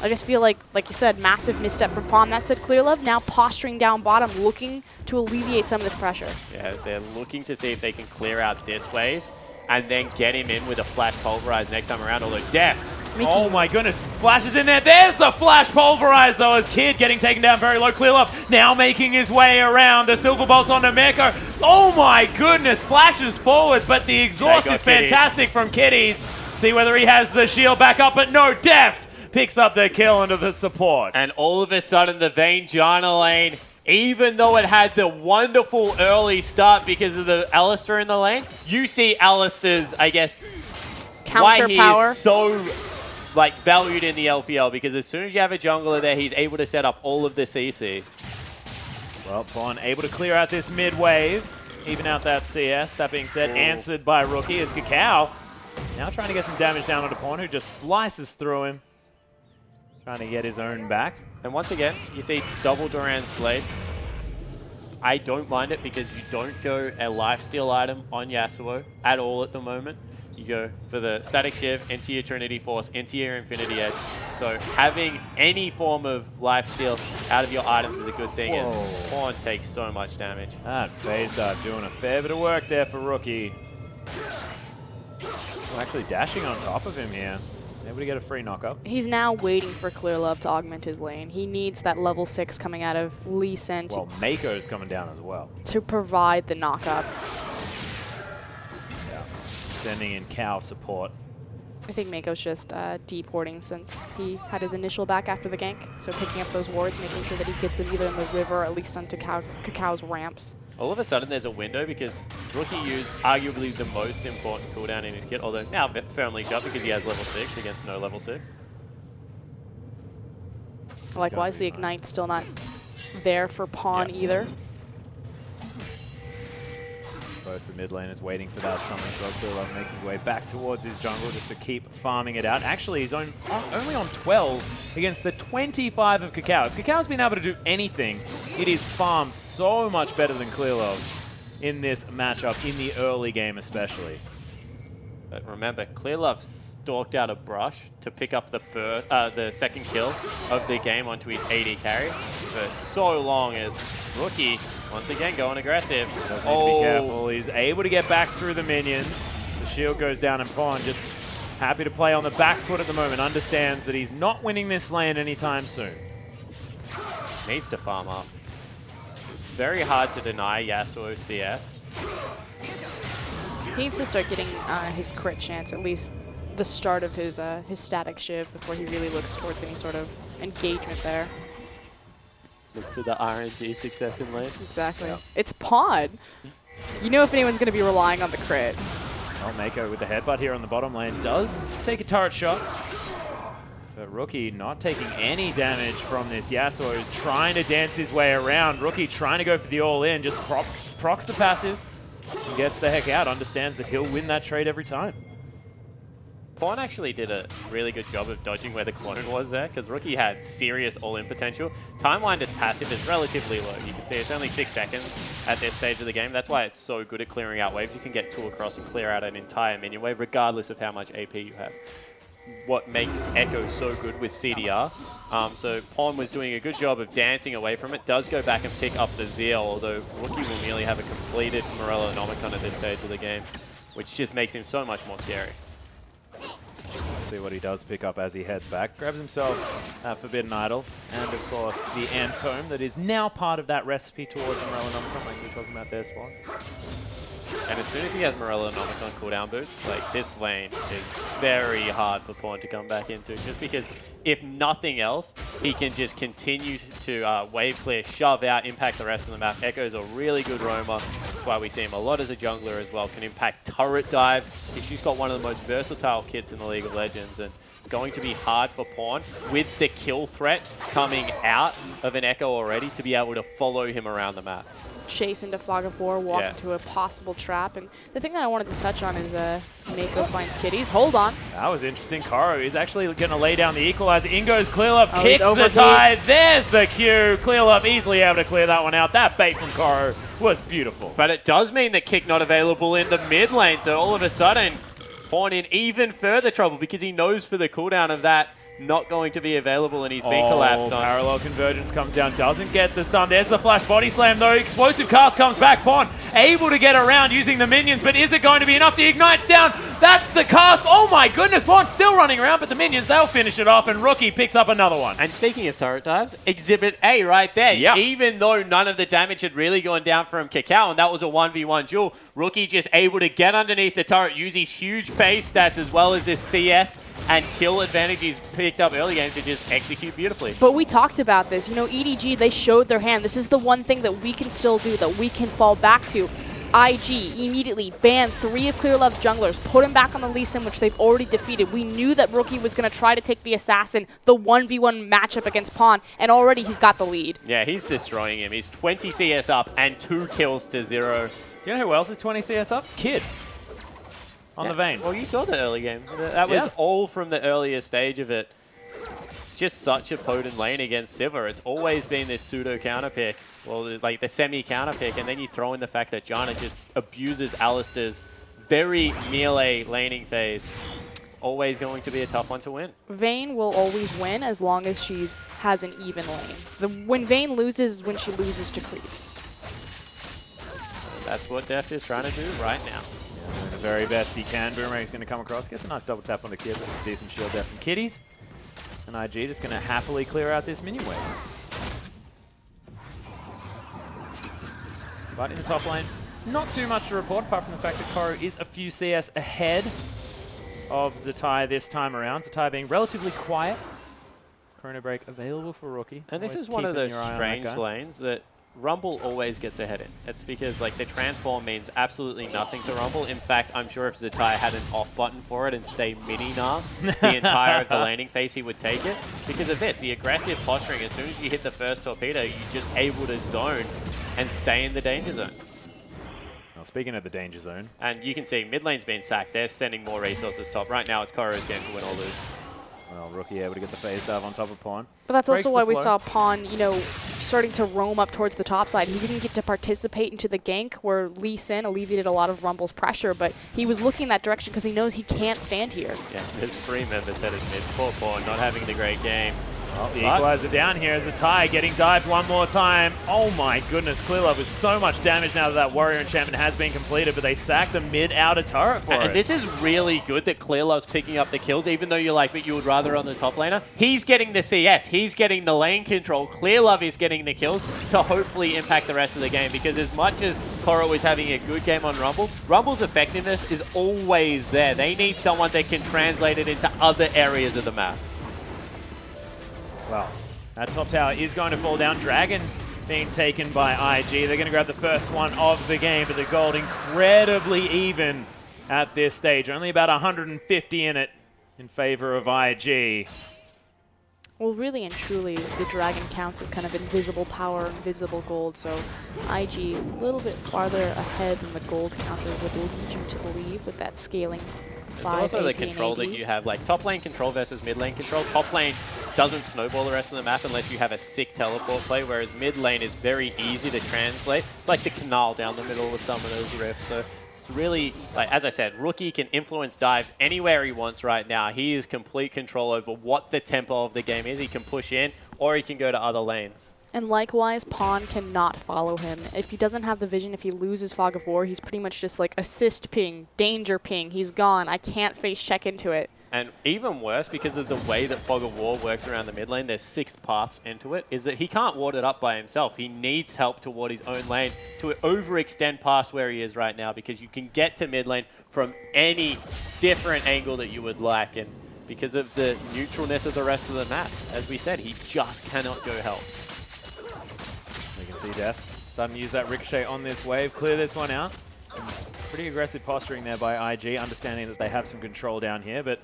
Speaker 3: I just feel like you said, massive misstep from Pawn. That said, Clearlove now posturing down bottom, looking to alleviate some of this pressure.
Speaker 2: Yeah, they're looking to see if they can clear out this wave and then get him in with a Flash Pulverize next time around, although Deft.
Speaker 1: Oh my goodness, Flash is in there. There's the Flash Pulverize though, as Kid getting taken down very low. Clearlove now making his way around. The Silver Bolts onto Meko. Oh my goodness, flashes forwards, but the exhaust is fantastic from Kitties. See whether he has the shield back up, but no, Deft picks up the kill into the support.
Speaker 2: And all of a sudden, the Vayne-Janna lane, even though it had the wonderful early start because of the Alistair in the lane, you see Alistair's, I guess,
Speaker 3: Counter
Speaker 2: why
Speaker 3: power.
Speaker 2: he is so valued in the LPL, because as soon as you have a jungler there, he's able to set up all of the CC.
Speaker 1: Well, Pawn able to clear out this mid wave, even out that CS. That being said, answered by Rookie as Kakao now trying to get some damage down onto Pawn, who just slices through him, trying to get his own back.
Speaker 2: And once again, you see double Duran's Blade. I don't mind it because you don't go a lifesteal item on Yasuo at all at the moment. You go for the Static Shiv into your Trinity Force, into your Infinity Edge. So having any form of lifesteal out of your items is a good thing.
Speaker 1: Whoa.
Speaker 2: And Pawn takes so much damage.
Speaker 1: That phase dive doing a fair bit of work there for Rookie. Actually dashing on top of him here. Able to get a free knockup.
Speaker 3: He's now waiting for Clearlove to augment his lane. He needs that level 6 coming out of Lee Sin
Speaker 1: Well, Mako's coming down as well.
Speaker 3: to provide the knockup.
Speaker 1: Yeah. Sending in cow support.
Speaker 3: I think Mako's just deporting since he had his initial back after the gank. So picking up those wards, making sure that he gets them either in the river or at least onto Kakao's ramps.
Speaker 2: All of a sudden, there's a window because Rookie used arguably the most important cooldown in his kit, although now firmly shut because he has level 6 against no level 6.
Speaker 3: Likewise, the Ignite's still not there for Pawn either.
Speaker 1: Both the mid laners waiting for that summon as well. Clearlove makes his way back towards his jungle just to keep farming it out. Actually, he's only on 12 against the 25 of Kakao. If Kakao's been able to do anything, it is farm so much better than Clearlove in this matchup, in the early game especially.
Speaker 2: But remember, Clearlove stalked out a brush to pick up the second kill of the game onto his AD carry for so long as Rookie, once again, going aggressive.
Speaker 1: Doesn't need to be careful. He's able to get back through the minions. The shield goes down and Pawn just happy to play on the back foot at the moment. Understands that he's not winning this lane anytime soon.
Speaker 2: Needs to farm up. Very hard to deny Yasuo CS.
Speaker 3: He needs to start getting his crit chance, at least the start of his Static Shiv before he really looks towards any sort of engagement there.
Speaker 2: Look for the RNG success in lane.
Speaker 3: Exactly. Yeah. It's Pawn. You know if anyone's going to be relying on the crit.
Speaker 1: Well, Mako with the headbutt here on the bottom lane does take a turret shot. But Rookie not taking any damage from this. Yasuo is trying to dance his way around. Rookie trying to go for the all-in, just procs the passive and gets the heck out. Understands that he'll win that trade every time.
Speaker 2: Pawn actually did a really good job of dodging where the clone was there, because Rookie had serious all-in potential. Timeline as passive is relatively low. You can see it's only 6 seconds at this stage of the game. That's why it's so good at clearing out waves. You can get 2 across and clear out an entire minion wave, regardless of how much AP you have. What makes Echo so good with CDR. So Pawn was doing a good job of dancing away from it. Does go back and pick up the Zeal, although Rookie will nearly have a completed Morellonomicon at this stage of the game, which just makes him so much more scary.
Speaker 1: See what he does pick up as he heads back. Grabs himself a Forbidden Idol, and of course the Ant Tome that is now part of that recipe towards Morellonomicon, like we were talking about there, Spawn.
Speaker 2: And as soon as he has Morellonomicon cooldown boots, like, this lane is very hard for Pawn to come back into, just because if nothing else, he can just continue to wave clear, shove out, impact the rest of the map. Echo's a really good roamer. That's why we see him a lot as a jungler as well. Can impact turret dive. She's got one of the most versatile kits in the League of Legends, and going to be hard for Pawn with the kill threat coming out of an Echo already to be able to follow him around the map.
Speaker 3: Chase into Fog of War, walk
Speaker 2: Yeah.
Speaker 3: into a possible trap. And the thing that I wanted to touch on is Mako finds Kitties. Hold on.
Speaker 1: That was interesting. Koro is actually going to lay down the equalizer. In goes Clearlove,
Speaker 3: Oh,
Speaker 1: kicks
Speaker 3: he's
Speaker 1: the
Speaker 3: overbeat.
Speaker 1: tie. There's the Q. Clearlove easily able to clear that one out. That bait from Koro was beautiful.
Speaker 2: But it does mean that Kick not available in the mid lane, so all of a sudden, Pawn in even further trouble because he knows for the cooldown of that not going to be available and he's being collapsed on.
Speaker 1: Parallel convergence comes down, doesn't get the stun. There's the flash body slam though. Explosive cast comes back. Pawn able to get around using the minions, but is it going to be enough? The ignite's down. That's the cast. Oh my goodness, Pawn still running around, but the minions, they'll finish it off, and Rookie picks up another one.
Speaker 2: And speaking of turret dives, Exhibit A right there.
Speaker 1: Yep.
Speaker 2: Even though none of the damage had really gone down from Kakao, and that was a 1v1 duel, Rookie just able to get underneath the turret, use his huge base stats as well as his CS and kill advantage he's picked up early games to just execute beautifully.
Speaker 3: But we talked about this. You know, EDG, they showed their hand. This is the one thing that we can still do, that we can fall back to. IG immediately banned 3 of Clearlove's junglers, put him back on the Lee Sin, which they've already defeated. We knew that Rookie was going to try to take the Assassin, the 1v1 matchup against Pawn, and already he's got the lead.
Speaker 2: Yeah, he's destroying him. He's 20 CS up and 2 kills to 0.
Speaker 1: Do you know who else is 20 CS up? Kid. On the vein.
Speaker 2: Well, you saw the early game. That was all from the earlier stage of it. It's just such a potent lane against Sivir. It's always been this pseudo counter pick, well, like the semi counter pick, and then you throw in the fact that Janna just abuses Alistair's very melee laning phase. Always going to be a tough one to win.
Speaker 3: Vayne will always win as long as she's has an even lane. When Vayne loses is when she loses to creeps.
Speaker 2: That's what Deft is trying to do right now.
Speaker 1: Doing the very best he can. Boomerang's going to come across. Gets a nice double tap on the Kid with a decent shield there from Kitties. And IG just going to happily clear out this minion wave. But in the top lane, not too much to report apart from the fact that Koro is a few CS ahead of Zatai this time around. Zatai being relatively quiet. Chrono Break available for Rookie.
Speaker 2: And this
Speaker 1: Always
Speaker 2: is one of
Speaker 1: keeping
Speaker 2: those
Speaker 1: your eye on that
Speaker 2: strange
Speaker 1: guy.
Speaker 2: lanes that Rumble always gets ahead in. It's because like the transform means absolutely nothing to Rumble. In fact, I'm sure if Zatai had an off button for it and stay mini-nar the entire of the laning phase, he would take it. Because of this, the aggressive posturing, as soon as you hit the first torpedo, you're just able to zone and stay in the danger zone.
Speaker 1: Well, speaking of the danger zone,
Speaker 2: And you can see mid lane's been sacked. They're sending more resources top. Right now, it's Koro's game to win or lose.
Speaker 1: well, Rookie able to get the phase dive on top of Pawn.
Speaker 3: But that's
Speaker 1: Breaks
Speaker 3: also
Speaker 1: the
Speaker 3: why we
Speaker 1: flow.
Speaker 3: saw Pawn, you know, starting to roam up towards the top side. He didn't get to participate into the gank where Lee Sin alleviated a lot of Rumble's pressure, but he was looking that direction because he knows he can't stand here.
Speaker 2: Yeah, there's 3 members headed mid. Poor Pawn not having the great game.
Speaker 1: Well, the
Speaker 2: But-
Speaker 1: equalizer down here as a tie, getting dived one more time. Oh my goodness, Clearlove with so much damage now that Warrior enchantment has been completed, but they sack the mid-outer turret for
Speaker 2: And
Speaker 1: it.
Speaker 2: this is really good that Clearlove's picking up the kills, even though you're like, but you would rather on the top laner. He's getting the CS, he's getting the lane control. Clearlove is getting the kills to hopefully impact the rest of the game, because as much as Koro is having a good game on Rumble, Rumble's effectiveness is always there. They need someone that can translate it into other areas of the map.
Speaker 1: Well, that top tower is going to fall down. Dragon being taken by IG. They're going to grab the first one of the game, but the gold incredibly even at this stage. Only about 150 in it in favor of IG.
Speaker 3: Well, really and truly, the Dragon counts as kind of invisible power, invisible gold, so IG a little bit farther ahead than the gold counter would lead you to believe with that scaling.
Speaker 2: It's also the control that you have, like top lane control versus mid lane control. Top lane doesn't snowball the rest of the map unless you have a sick teleport play, whereas mid lane is very easy to translate. It's like the canal down the middle with some of those riffs. So it's really, like as I said, Rookie can influence dives anywhere he wants right now. He has complete control over what the tempo of the game is. He can push in or he can go to other lanes.
Speaker 3: And likewise, Pawn cannot follow him. If he doesn't have the vision, if he loses Fog of War, he's pretty much just like assist ping, danger ping, he's gone. I can't face check into it.
Speaker 2: And even worse, because of the way that Fog of War works around the mid lane, there's 6 paths into it, is that he can't ward it up by himself. He needs help toward his own lane to overextend past where he is right now, because you can get to mid lane from any different angle that you would like. And because of the neutralness of the rest of the map, as we said, he just cannot go help.
Speaker 1: We can see Death starting to use that ricochet on this wave, clear this one out. Some pretty aggressive posturing there by IG, understanding that they have some control down here, but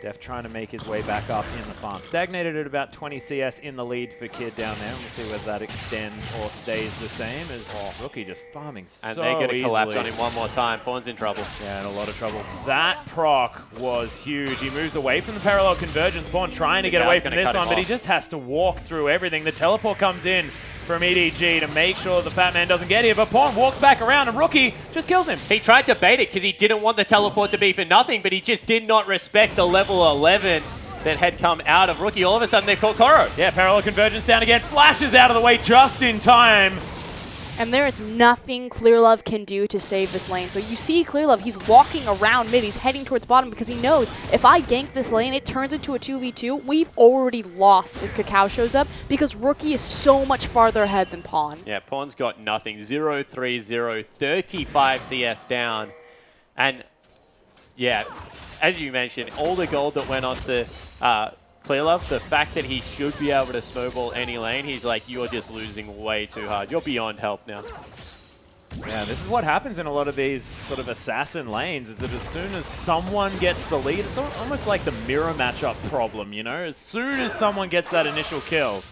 Speaker 1: Def trying to make his way back up in the farm. Stagnated at about 20 CS in the lead for Kid down there. We'll see whether that extends or stays the same as Rookie just farming so
Speaker 2: And they're going to collapse
Speaker 1: easily.
Speaker 2: on him one more time. Pawn's in trouble.
Speaker 1: Yeah, in a lot of trouble. That proc was huge. He moves away from the parallel convergence. Pawn trying to get away from this one, but he just has to walk through everything. The teleport comes in from EDG to make sure the Fat Man doesn't get here, but Pawn walks back around and Rookie just kills him.
Speaker 2: He tried to bait it because he didn't want the teleport to be for nothing, but he just did not respect the level 11 that had come out of Rookie. All of a sudden, they caught Koro.
Speaker 1: Yeah, parallel convergence down again. Flashes out of the way just in time.
Speaker 3: And there is nothing Clearlove can do to save this lane. So you see Clearlove, he's walking around mid, he's heading towards bottom because he knows if I gank this lane, it turns into a 2v2. We've already lost if Cacao shows up because Rookie is so much farther ahead than Pawn.
Speaker 2: Yeah, Pawn's got nothing. 0-3-0, 35 CS down. And yeah, as you mentioned, all the gold that went on to Clearlove, the fact that he should be able to snowball any lane, he's like, you're just losing way too hard. You're beyond help now.
Speaker 1: Yeah, this is what happens in a lot of these sort of assassin lanes, is that as soon as someone gets the lead, it's almost like the mirror matchup problem, you know? As soon as someone gets that initial kill,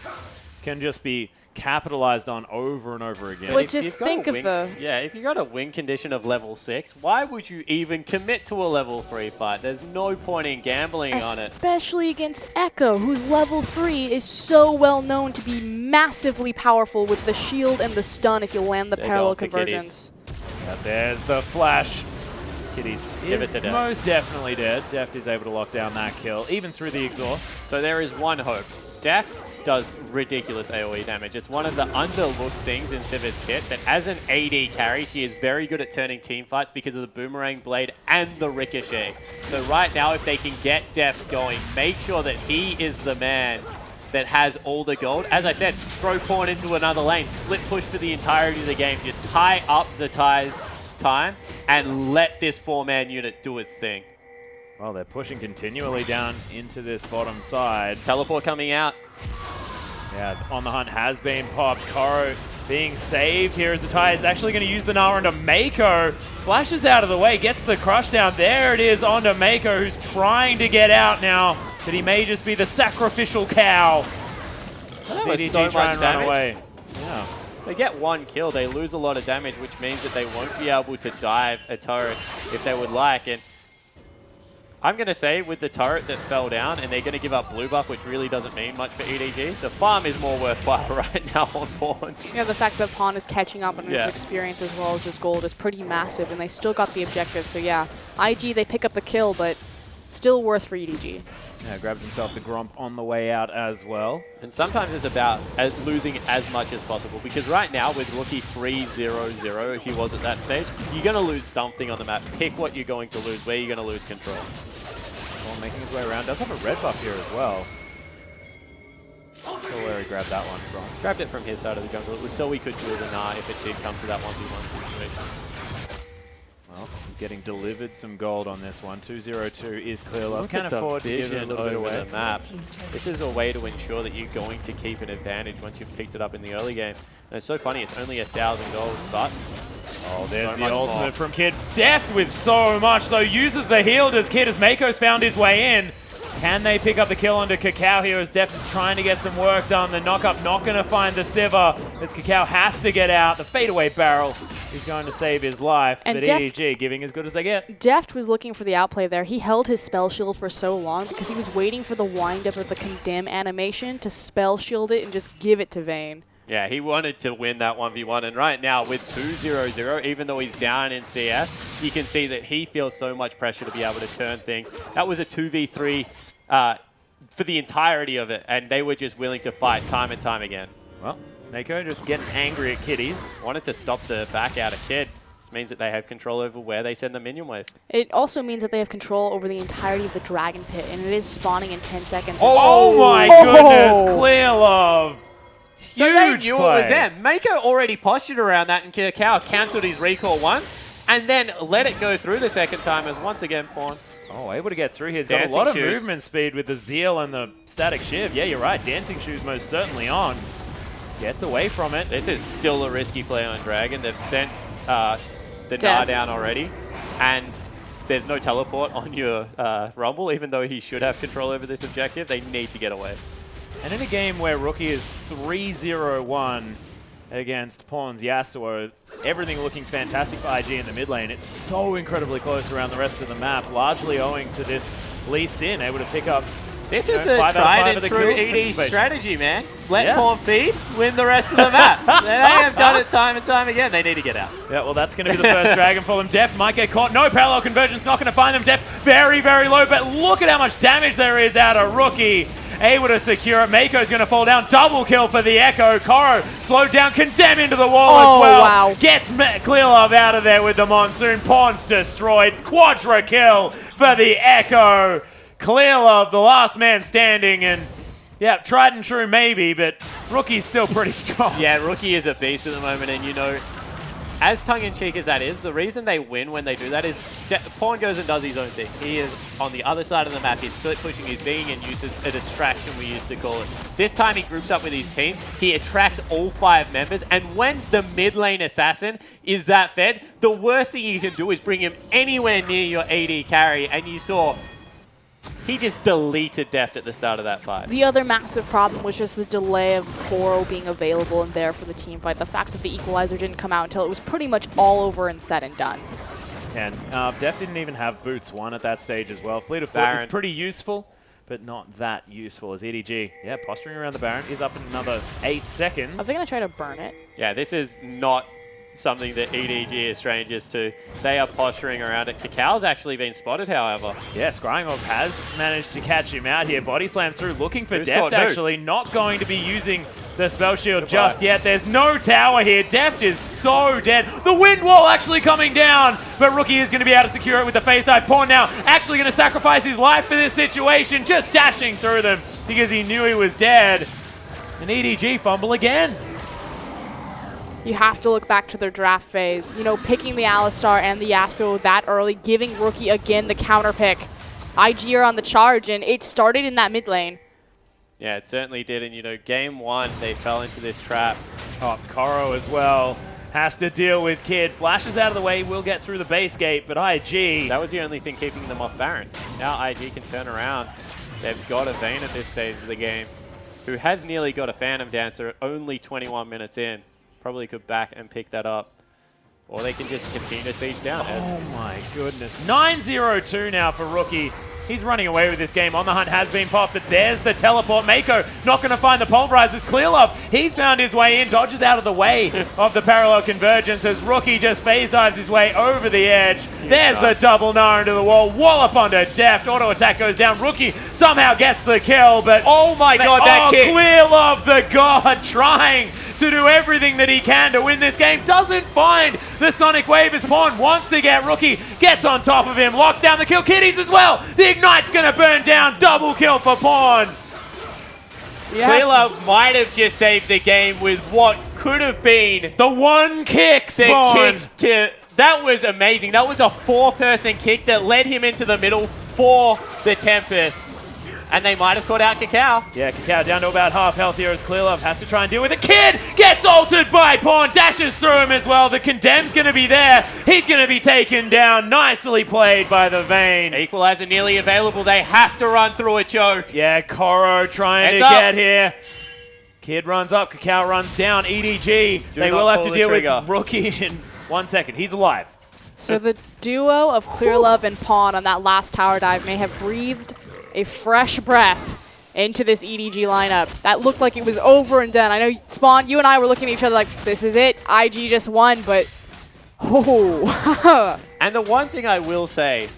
Speaker 1: can just be capitalized on over and over again.
Speaker 3: But just think of the...
Speaker 2: Yeah, if you got a win condition of level 6, why would you even commit to a level 3 fight? There's no point in gambling on it.
Speaker 3: Especially against Echo, whose level 3 is so well known to be massively powerful with the shield and the stun if you land the
Speaker 2: They're
Speaker 3: parallel
Speaker 2: going for
Speaker 3: convergence.
Speaker 1: Yeah, there's the flash. Kitties
Speaker 2: Give
Speaker 1: is
Speaker 2: it to Deft.
Speaker 1: most definitely dead. Deft is able to lock down that kill, even through the exhaust.
Speaker 2: So there is one hope. Deft does ridiculous AoE damage. It's one of the underlooked things in Siva's kit, that as an AD carry, she is very good at turning team fights because of the Boomerang Blade and the Ricochet. So right now, if they can get Deft going, make sure that he is the man that has all the gold. As I said, throw Pawn into another lane, split push for the entirety of the game, just tie up Zatai's time and let this 4-man unit do its thing.
Speaker 1: Well, they're pushing continually down into this bottom side.
Speaker 2: Teleport coming out.
Speaker 1: Yeah, On the Hunt has been popped. Koro being saved here as Zatai is actually going to use the Nara onto Mako. Flashes out of the way, gets the crush down. There it is onto Mako, who's trying to get out now, but he may just be the sacrificial cow.
Speaker 2: That was
Speaker 1: EDG
Speaker 2: so
Speaker 1: try
Speaker 2: much
Speaker 1: and run
Speaker 2: damage.
Speaker 1: away. Yeah.
Speaker 2: They get one kill, they lose a lot of damage, which means that they won't be able to dive a turret if they would like. And I'm going to say with the turret that fell down and they're going to give up blue buff, which really doesn't mean much for EDG, the farm is more worthwhile right now on Pawn.
Speaker 3: Yeah, the fact that Pawn is catching up on his
Speaker 2: Yeah.
Speaker 3: experience as well as his gold is pretty massive, and they still got the objective. So yeah, IG, they pick up the kill, but still worth for EDG.
Speaker 1: Yeah, grabs himself the Gromp on the way out as well.
Speaker 2: And sometimes it's about losing as much as possible, because right now with Rookie 3-0-0, he was at that stage, you're going to lose something on the map. Pick what you're going to lose, where you're going to lose control.
Speaker 1: Pawn making his way around. Does have a red buff here as well. Not sure where he grabbed that one from.
Speaker 2: Grabbed it from his side of the jungle. It was so we could kill the Gnar if it did come to that 1v1 situation.
Speaker 1: Well, he's getting delivered some gold on this one. 2-0-2 is Clearlove.
Speaker 2: Look
Speaker 1: Can
Speaker 2: at the
Speaker 1: afford to give it a
Speaker 2: vision
Speaker 1: little bit
Speaker 2: over
Speaker 1: away.
Speaker 2: the map. This is a way to ensure that you're going to keep an advantage once you've picked it up in the early game. And it's so funny, it's only 1,000 gold, but
Speaker 1: Oh, there's
Speaker 2: so
Speaker 1: the
Speaker 2: much
Speaker 1: ultimate
Speaker 2: more.
Speaker 1: from Kid. Deft with so much, though. Uses the heal as Kid as Mako's found his way in. Can they pick up the kill onto Cacao here as Deft is trying to get some work done? The knock-up not going to find the Siva as Cacao has to get out. The fadeaway barrel is going to save his life,
Speaker 3: And
Speaker 1: but
Speaker 3: Deft-
Speaker 1: EDG giving as good as they get.
Speaker 3: Deft was looking for the outplay there. He held his spell shield for so long because he was waiting for the wind-up of the condemn animation to spell shield it and just give it to Vayne.
Speaker 2: yeah, he wanted to win that 1v1. And right now with 2-0-0, even though he's down in CS, you can see that he feels so much pressure to be able to turn things. That was a 2v3 for the entirety of it, and they were just willing to fight time and time again.
Speaker 1: Well, Mako just getting angry at Kitties.
Speaker 2: Wanted to stop the back out of Kid. This means that they have control over where they send the minion wave.
Speaker 3: It also means that they have control over the entirety of the Dragon Pit, and it is spawning in 10 seconds.
Speaker 1: Oh my
Speaker 3: Oh!
Speaker 1: goodness, Clearlove.
Speaker 2: So they
Speaker 1: Huge
Speaker 2: knew it
Speaker 1: play.
Speaker 2: was them. Mako already postured around that, and Cacao cancelled his recall once, and then let it go through the second time as once again Pawn.
Speaker 1: Oh, able to get through here. He's got a
Speaker 2: Dancing
Speaker 1: lot of
Speaker 2: shoes.
Speaker 1: movement speed with the Zeal and the Static Shiv. Yeah, you're right. Dancing Shoes most certainly on. Gets away from it.
Speaker 2: This is still a risky play on Dragon. They've sent the
Speaker 3: Deft.
Speaker 2: Gnar down already, and there's no teleport on your Rumble, even though he should have control over this objective. They need to get away.
Speaker 1: And in a game where Rookie is 3-0-1 against Pawn's Yasuo, everything looking fantastic for IG in the mid lane, it's so incredibly close around the rest of the map, largely owing to this Lee Sin able to pick up.
Speaker 2: This is a tried and true ED strategy, man. Let Pawn feed, win the rest of the map. They have done it time and time again. They need to get out.
Speaker 1: Yeah, well, that's going to be the first dragon for them. Deft might get caught. No parallel convergence, not going to find them. Deft very, very low, but look at how much damage there is out of Rookie. Able to secure it. Mako's going to fall down. Double kill for the Echo. Koro slowed down. Condemn into the wall as well.
Speaker 3: Wow.
Speaker 1: Gets Clear Love out of there with the Monsoon. Pawn's destroyed. Quadra kill for the Echo. Clear Love, the last man standing, and yeah, tried and true maybe, but Rookie's still pretty strong.
Speaker 2: Yeah, Rookie is a beast at the moment, and you know, as tongue-in-cheek as that is, the reason they win when they do that is Pawn goes and does his own thing. He is on the other side of the map. He's split pushing his being and uses a distraction, we used to call it. This time he groups up with his team. He attracts all 5 members, and when the mid lane assassin is that fed, the worst thing you can do is bring him anywhere near your AD carry, and you saw he just deleted Deft at the start of that fight.
Speaker 3: The other massive problem was just the delay of Koro being available and there for the team fight. The fact that the equalizer didn't come out until it was pretty much all over and said and done.
Speaker 1: And Deft didn't even have Boots 1 at that stage as well. Fleet of Foot is pretty useful, but not that useful as EDG. Yeah, posturing around the Baron is up in another 8 seconds.
Speaker 3: Are they going to try to burn it?
Speaker 2: Yeah, this is not something that EDG is strangers to. They are posturing around it. Cacao's actually been spotted, however.
Speaker 1: Yeah, Scryingorb has managed to catch him out here. Body slams through, looking for Deft actually. Not going to be using the spell shield just yet. There's no tower here. Deft is so dead. The wind wall actually coming down, but Rookie is going to be able to secure it with the face dive. Pawn now actually going to sacrifice his life for this situation, just dashing through them because he knew he was dead. And EDG fumble again.
Speaker 3: You have to look back to their draft phase. You know, picking the Alistar and the Yasuo that early, giving Rookie again the counter pick. IG are on the charge, and it started in that mid lane.
Speaker 2: Yeah, it certainly did. And, you know, game 1, they fell into this trap.
Speaker 1: Oh, Koro as well has to deal with Kid. Flashes out of the way, will get through the base gate, but IG...
Speaker 2: That was the only thing keeping them off Baron. Now IG can turn around. They've got a Vayne at this stage of the game, who has nearly got a Phantom Dancer only 21 minutes in. Probably could back and pick that up. Or they can just continue to siege down.
Speaker 1: Oh my goodness. 9-0-2 now for Rookie. He's running away with this game. On the Hunt has been popped, but there's the teleport. Mako not going to find the pulverizers. Clear Love, he's found his way in, dodges out of the way of the parallel convergence as Rookie just phase dives his way over the edge. There's the double Gnar into the wall. Wallop onto Deft. Auto attack goes down. Rookie somehow gets the kill, but
Speaker 2: oh my god, that kick.
Speaker 1: Clear Love, the god, trying to do everything that he can to win this game. Doesn't find the Sonic Wave as Pawn wants to get Rookie. Gets on top of him, locks down the kill. Kitties as well. The Ignite's going to burn down. Double kill for Pawn.
Speaker 2: Clear Love might have just saved the game with what could have been
Speaker 1: the one kick.
Speaker 2: That was amazing. That was a 4-person kick that led him into the middle for the Tempest. And they might have caught out Cacao.
Speaker 1: Yeah, Cacao down to about half health here as Clear Love has to try and deal with it. Kid gets altered by Pawn, dashes through him as well. The Condemn's going to be there. He's going to be taken down. Nicely played by the Vayne.
Speaker 2: Equalizer nearly available. They have to run through a choke.
Speaker 1: Yeah, Koro trying to get here. Kid runs up, Cacao runs down. EDG, they will have to deal with Rookie in 1 second. He's alive.
Speaker 3: So the duo of Clear Love and Pawn on that last tower dive may have breathed a fresh breath into this EDG lineup. That looked like it was over and done. I know, Spawn, you and I were looking at each other like, this is it. IG just won, but oh.
Speaker 2: And the one thing I will say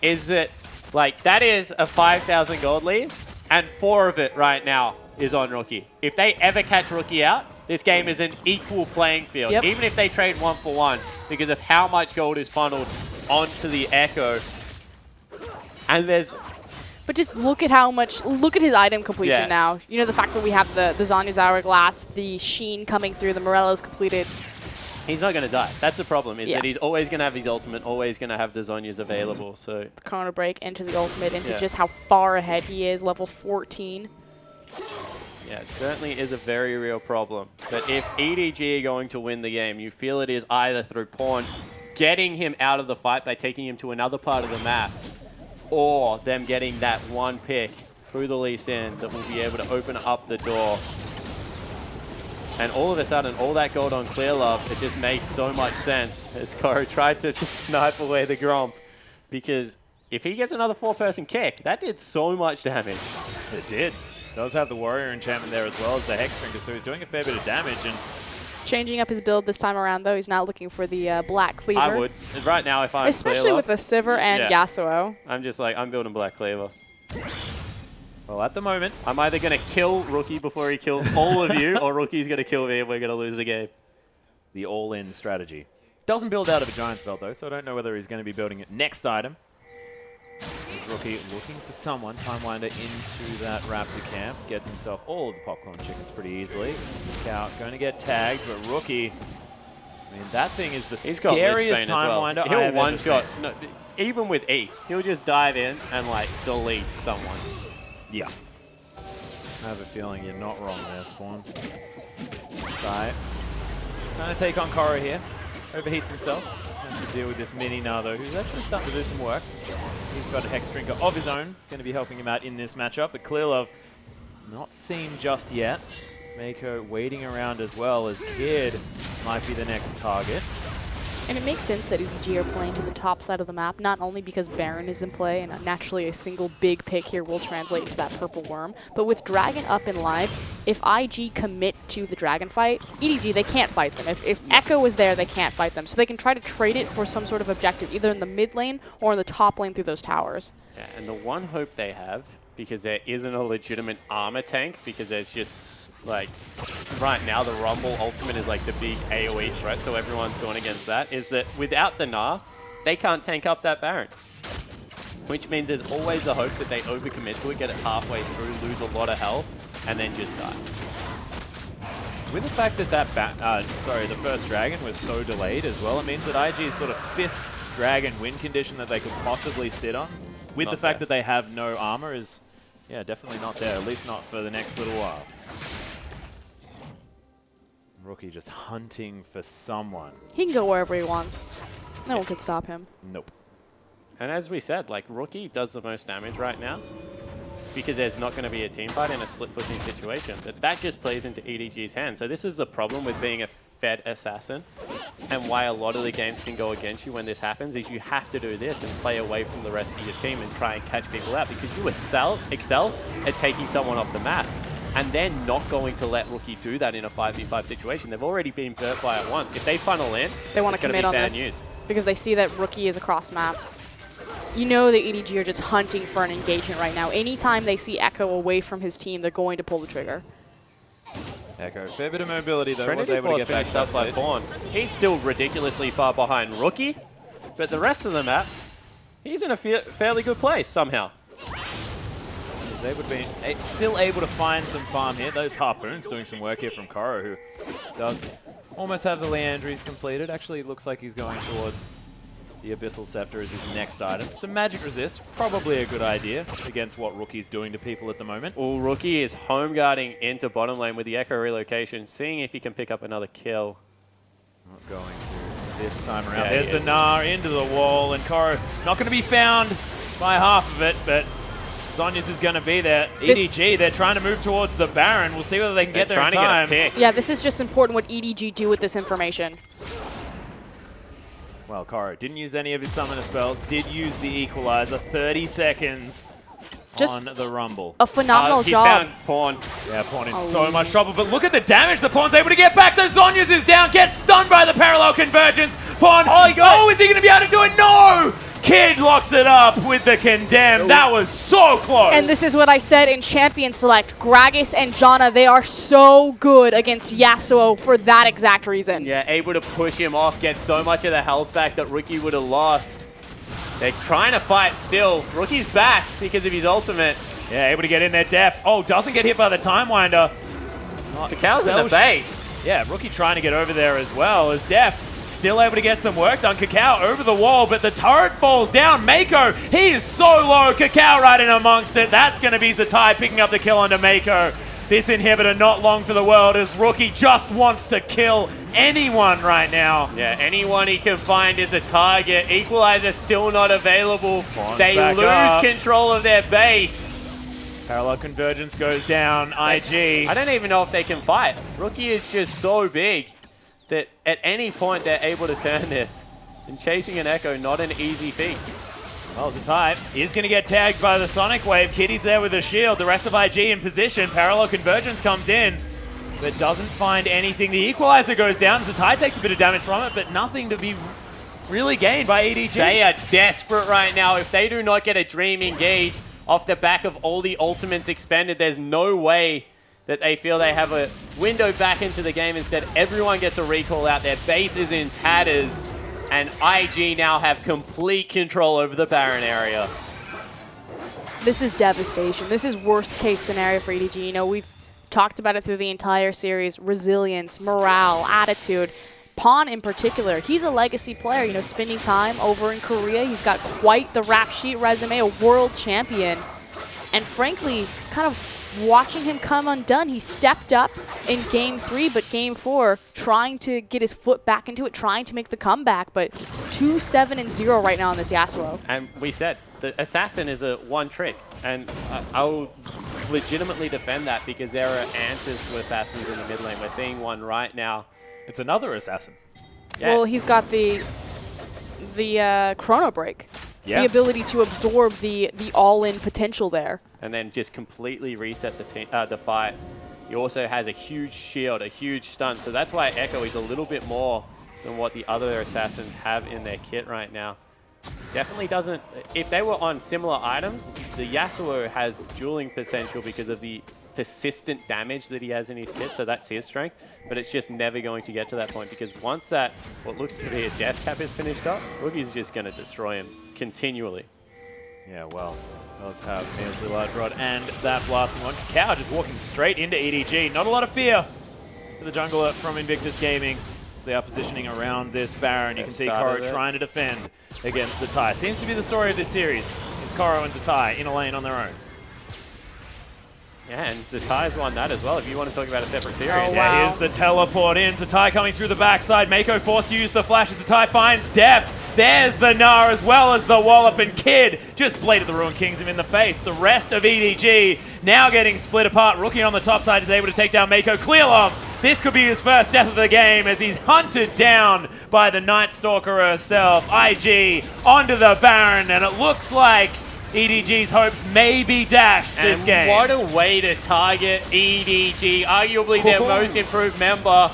Speaker 2: is that, like, that is a 5,000 gold lead, and 4 of it right now is on Rookie. If they ever catch Rookie out, this game is an equal playing field, even if they trade 1 for 1, because of how much gold is funneled onto the Echo. And there's...
Speaker 3: But just look at how much, look at his item completion now. You know, the fact that we have the Zhonya's Hourglass, the Sheen coming through, the Morello's completed.
Speaker 2: He's not going to die. That's the problem, is that he's always going to have his ultimate, always going to have the Zhonya's available. So
Speaker 3: the counter break into the ultimate, into just how far ahead he is, level 14.
Speaker 2: Yeah, it certainly is a very real problem. But if EDG are going to win the game, you feel it is either through Pawn getting him out of the fight by taking him to another part of the map, or them getting that one pick through the Lee Sin that will be able to open up the door. And all of a sudden, all that gold on Clear Love, it just makes so much sense as Koro tried to just snipe away the Gromp, because if he gets another 4-person kick, that did so much damage.
Speaker 1: It did. Does have the Warrior enchantment there as well as the Hexbringer, so he's doing a fair bit of damage. And
Speaker 3: Changing up his build this time around, though, he's not looking for the Black Cleaver.
Speaker 2: I would. Right now, if I'm
Speaker 3: especially
Speaker 2: Clear
Speaker 3: with the Sivir and
Speaker 2: Yeah.
Speaker 3: Yasuo.
Speaker 2: I'm just like, I'm building Black Cleaver.
Speaker 1: well, at the moment,
Speaker 2: I'm either going to kill Rookie before he kills all of you, or Rookie's going to kill me and we're going to lose the game.
Speaker 1: the all-in strategy. Doesn't build out of a Giant's Belt, though, so I don't know whether he's going to be building it next item. Rookie looking for someone. Timewinder into that Raptor camp. Gets himself all of the popcorn chickens pretty easily. Cow going to get tagged, but Rookie, I mean, that thing is the scariest Timewinder
Speaker 2: He'll
Speaker 1: I have ever
Speaker 2: one-shot.
Speaker 1: seen.
Speaker 2: No, even with E, he'll just dive in and, like, delete someone.
Speaker 1: Yeah. I have a feeling you're not wrong there, Spawn. Right. Trying to take on Koro here. Overheats himself. Has to deal with this mini Nado, who's actually starting to do some work. He's got a Hex Drinker of his own, going to be helping him out in this matchup. But Clearlove not seen just yet. Mako waiting around as well, as Kid might be the next target.
Speaker 3: And it makes sense that EDG are playing to the top side of the map, not only because Baron is in play, and naturally a single big pick here will translate into that purple worm, but with Dragon up and live, if IG commit to the Dragon fight, EDG, they can't fight them. If Echo is there, they can't fight them. So they can try to trade it for some sort of objective, either in the mid lane or in the top lane through those towers.
Speaker 2: Yeah, and the one hope they have, because there isn't a legitimate armor tank, because there's just, like, right now the Rumble ultimate is like the big AoE threat, so everyone's going against that, is that without the Gnar, they can't tank up that Baron. Which means there's always the hope that they overcommit to it, get it halfway through, lose a lot of health, and then just die.
Speaker 1: With the fact that the first Dragon was so delayed as well, it means that IG's sort of 5th Dragon win condition that they could possibly sit on, with
Speaker 2: Not
Speaker 1: the fact
Speaker 2: there.
Speaker 1: that they have no armor, is, yeah, definitely not there, at least not for the next little while. Rookie just hunting for someone.
Speaker 3: He can go wherever he wants. No one can stop him.
Speaker 1: Nope.
Speaker 2: And as we said, like, Rookie does the most damage right now, because there's not going to be a team fight in a split-pushing situation. That just plays into EDG's hands. So this is the problem with being a fed assassin, and why a lot of the games can go against you when this happens, is you have to do this and play away from the rest of your team and try and catch people out, because you excel at taking someone off the map. And they're not going to let Rookie do that in a 5v5 situation. They've already been burnt by it once. If they funnel in,
Speaker 3: They want
Speaker 2: it's
Speaker 3: to
Speaker 2: going to
Speaker 3: commit
Speaker 2: be
Speaker 3: on
Speaker 2: bad
Speaker 3: this
Speaker 2: news.
Speaker 3: because they see that Rookie is across map. You know that EDG are just hunting for an engagement right now. Anytime they see Echo away from his team, they're going to pull the trigger.
Speaker 1: Echo, fair bit of mobility though, was
Speaker 2: Trinity
Speaker 1: able to
Speaker 2: Force
Speaker 1: get back
Speaker 2: finished
Speaker 1: to
Speaker 2: up
Speaker 1: that
Speaker 2: by
Speaker 1: side.
Speaker 2: Pawn. He's still ridiculously far behind Rookie, but the rest of the map, he's in a fairly good place somehow.
Speaker 1: He's able to be still able to find some farm here. Those harpoons doing some work here from Koro, who does almost have the Leandries completed. Actually, it looks like he's going towards the Abyssal Scepter as his next item. Some magic resist, probably a good idea against what Rookie's doing to people at the moment.
Speaker 2: Well, Rookie is home guarding into bottom lane with the Echo relocation, seeing if he can pick up another kill.
Speaker 1: Not going to this time around.
Speaker 2: Yeah,
Speaker 1: There's
Speaker 2: he
Speaker 1: the
Speaker 2: is.
Speaker 1: Gnar into the wall, and Koro not going to be found by half of it, but Zhonya's is going to be there.
Speaker 3: This-
Speaker 1: EDG, they're trying to move towards the Baron. We'll see whether they can get
Speaker 2: They're
Speaker 1: there in
Speaker 2: trying
Speaker 1: time.
Speaker 2: to get a pick.
Speaker 3: Yeah, this is just important what EDG do with this information.
Speaker 1: Well, Koro didn't use any of his summoner spells, did use the Equalizer. 30 seconds
Speaker 3: Just
Speaker 1: on the Rumble.
Speaker 3: A phenomenal
Speaker 2: He
Speaker 3: job.
Speaker 2: found Pawn.
Speaker 1: Yeah, Pawn in
Speaker 3: Oh.
Speaker 1: so much trouble, but look at the damage the Pawn's able to get back. The Zhonya's is down, gets stunned by the parallel convergence. Pawn, oh, is he going to be able to do it? No! Kid locks it up with the Condemn. That was so close.
Speaker 3: And this is what I said in Champion Select. Gragas and Janna, they are so good against Yasuo for that exact reason.
Speaker 2: Yeah, able to push him off, get so much of the health back that Rookie would have lost. They're trying to fight still. Rookie's back because of his ultimate.
Speaker 1: Yeah, able to get in there deft. Oh, doesn't get hit by the Timewinder.
Speaker 2: Cow's in the base.
Speaker 1: Yeah, Rookie trying to get over there as well as deft. Still able to get some work done. Cacao over the wall, but the turret falls down. Mako, he is so low. Cacao right in amongst it. That's going to be Zatai picking up the kill onto Mako. this inhibitor not long for the world as Rookie just wants to kill anyone right now.
Speaker 2: Yeah, anyone he can find is a target. Equalizer still not available.
Speaker 1: Bonds
Speaker 2: They
Speaker 1: back
Speaker 2: lose
Speaker 1: up.
Speaker 2: control of their base.
Speaker 1: Parallel convergence goes down. IG.
Speaker 2: I don't even know if they can fight. Rookie is just so big that at any point they're able to turn this. And chasing an Echo, not an easy feat.
Speaker 1: Well, Zatai is going to get tagged by the Sonic Wave. Kitty's there with a shield. The rest of IG in position. Parallel convergence comes in, but doesn't find anything. The equalizer goes down. Zatai takes a bit of damage from it, but nothing to be really gained by EDG.
Speaker 2: They are desperate right now. If they do not get a Dream engage off the back of all the ultimates expended, there's no way that they feel they have a window back into the game. Instead, everyone gets a recall out. Their base is in tatters. And IG now have complete control over the Baron area.
Speaker 3: This is devastation. This is worst case scenario for EDG. You know, we've talked about it through the entire series. Resilience, morale, attitude. Pawn in particular, he's a legacy player, you know, spending time over in Korea. He's got quite the rap sheet resume, a world champion. And frankly, kind of watching him come undone. He stepped up in Game 3, but Game 4, trying to get his foot back into it, trying to make the comeback. But 2-7-0 right now on this Yasuo.
Speaker 2: And we said, the Assassin is a one trick. And I will legitimately defend that because there are answers to Assassins in the mid lane. We're seeing one right now.
Speaker 1: It's another Assassin.
Speaker 2: Yeah.
Speaker 3: Well, he's got the Chrono Break.
Speaker 1: Yeah.
Speaker 3: The ability to absorb the all-in potential there.
Speaker 2: And then just completely reset the fight. He also has a huge shield, a huge stun. So that's why Echo is a little bit more than what the other Assassins have in their kit right now. Definitely doesn't... If they were on similar items, the Yasuo has dueling potential because of the persistent damage that he has in his kit, so that's his strength. But it's just never going to get to that point because once that, what looks to be a death cap is finished up, Rookie's just going to destroy him continually.
Speaker 1: Yeah, well, does have Measly Large Rod and that blasting one. Cow just walking straight into EDG. Not a lot of fear for the jungler from Invictus Gaming. So they are positioning around this Baron. You can see Koro trying to defend against Zatai. Seems to be the story of this series, is Koro and Zatai in a lane on their own.
Speaker 2: Yeah, and Zatai's won that as well, if you want to talk about a separate series.
Speaker 3: Oh, wow.
Speaker 1: Yeah, here's the teleport in. Zatai coming through the backside. Mako forced to use the flash as Zatai finds depth. There's the Gnar as well as the Wallop, and Kid just bladed the Ruined Kings him in the face. The rest of EDG now getting split apart. Rookie on the top side is able to take down Mako. Clearlove, this could be his first death of the game as he's hunted down by the Night Stalker herself. IG onto the Baron, and it looks like EDG's hopes may be dashed this game.
Speaker 2: What a way to target EDG, arguably their most improved member.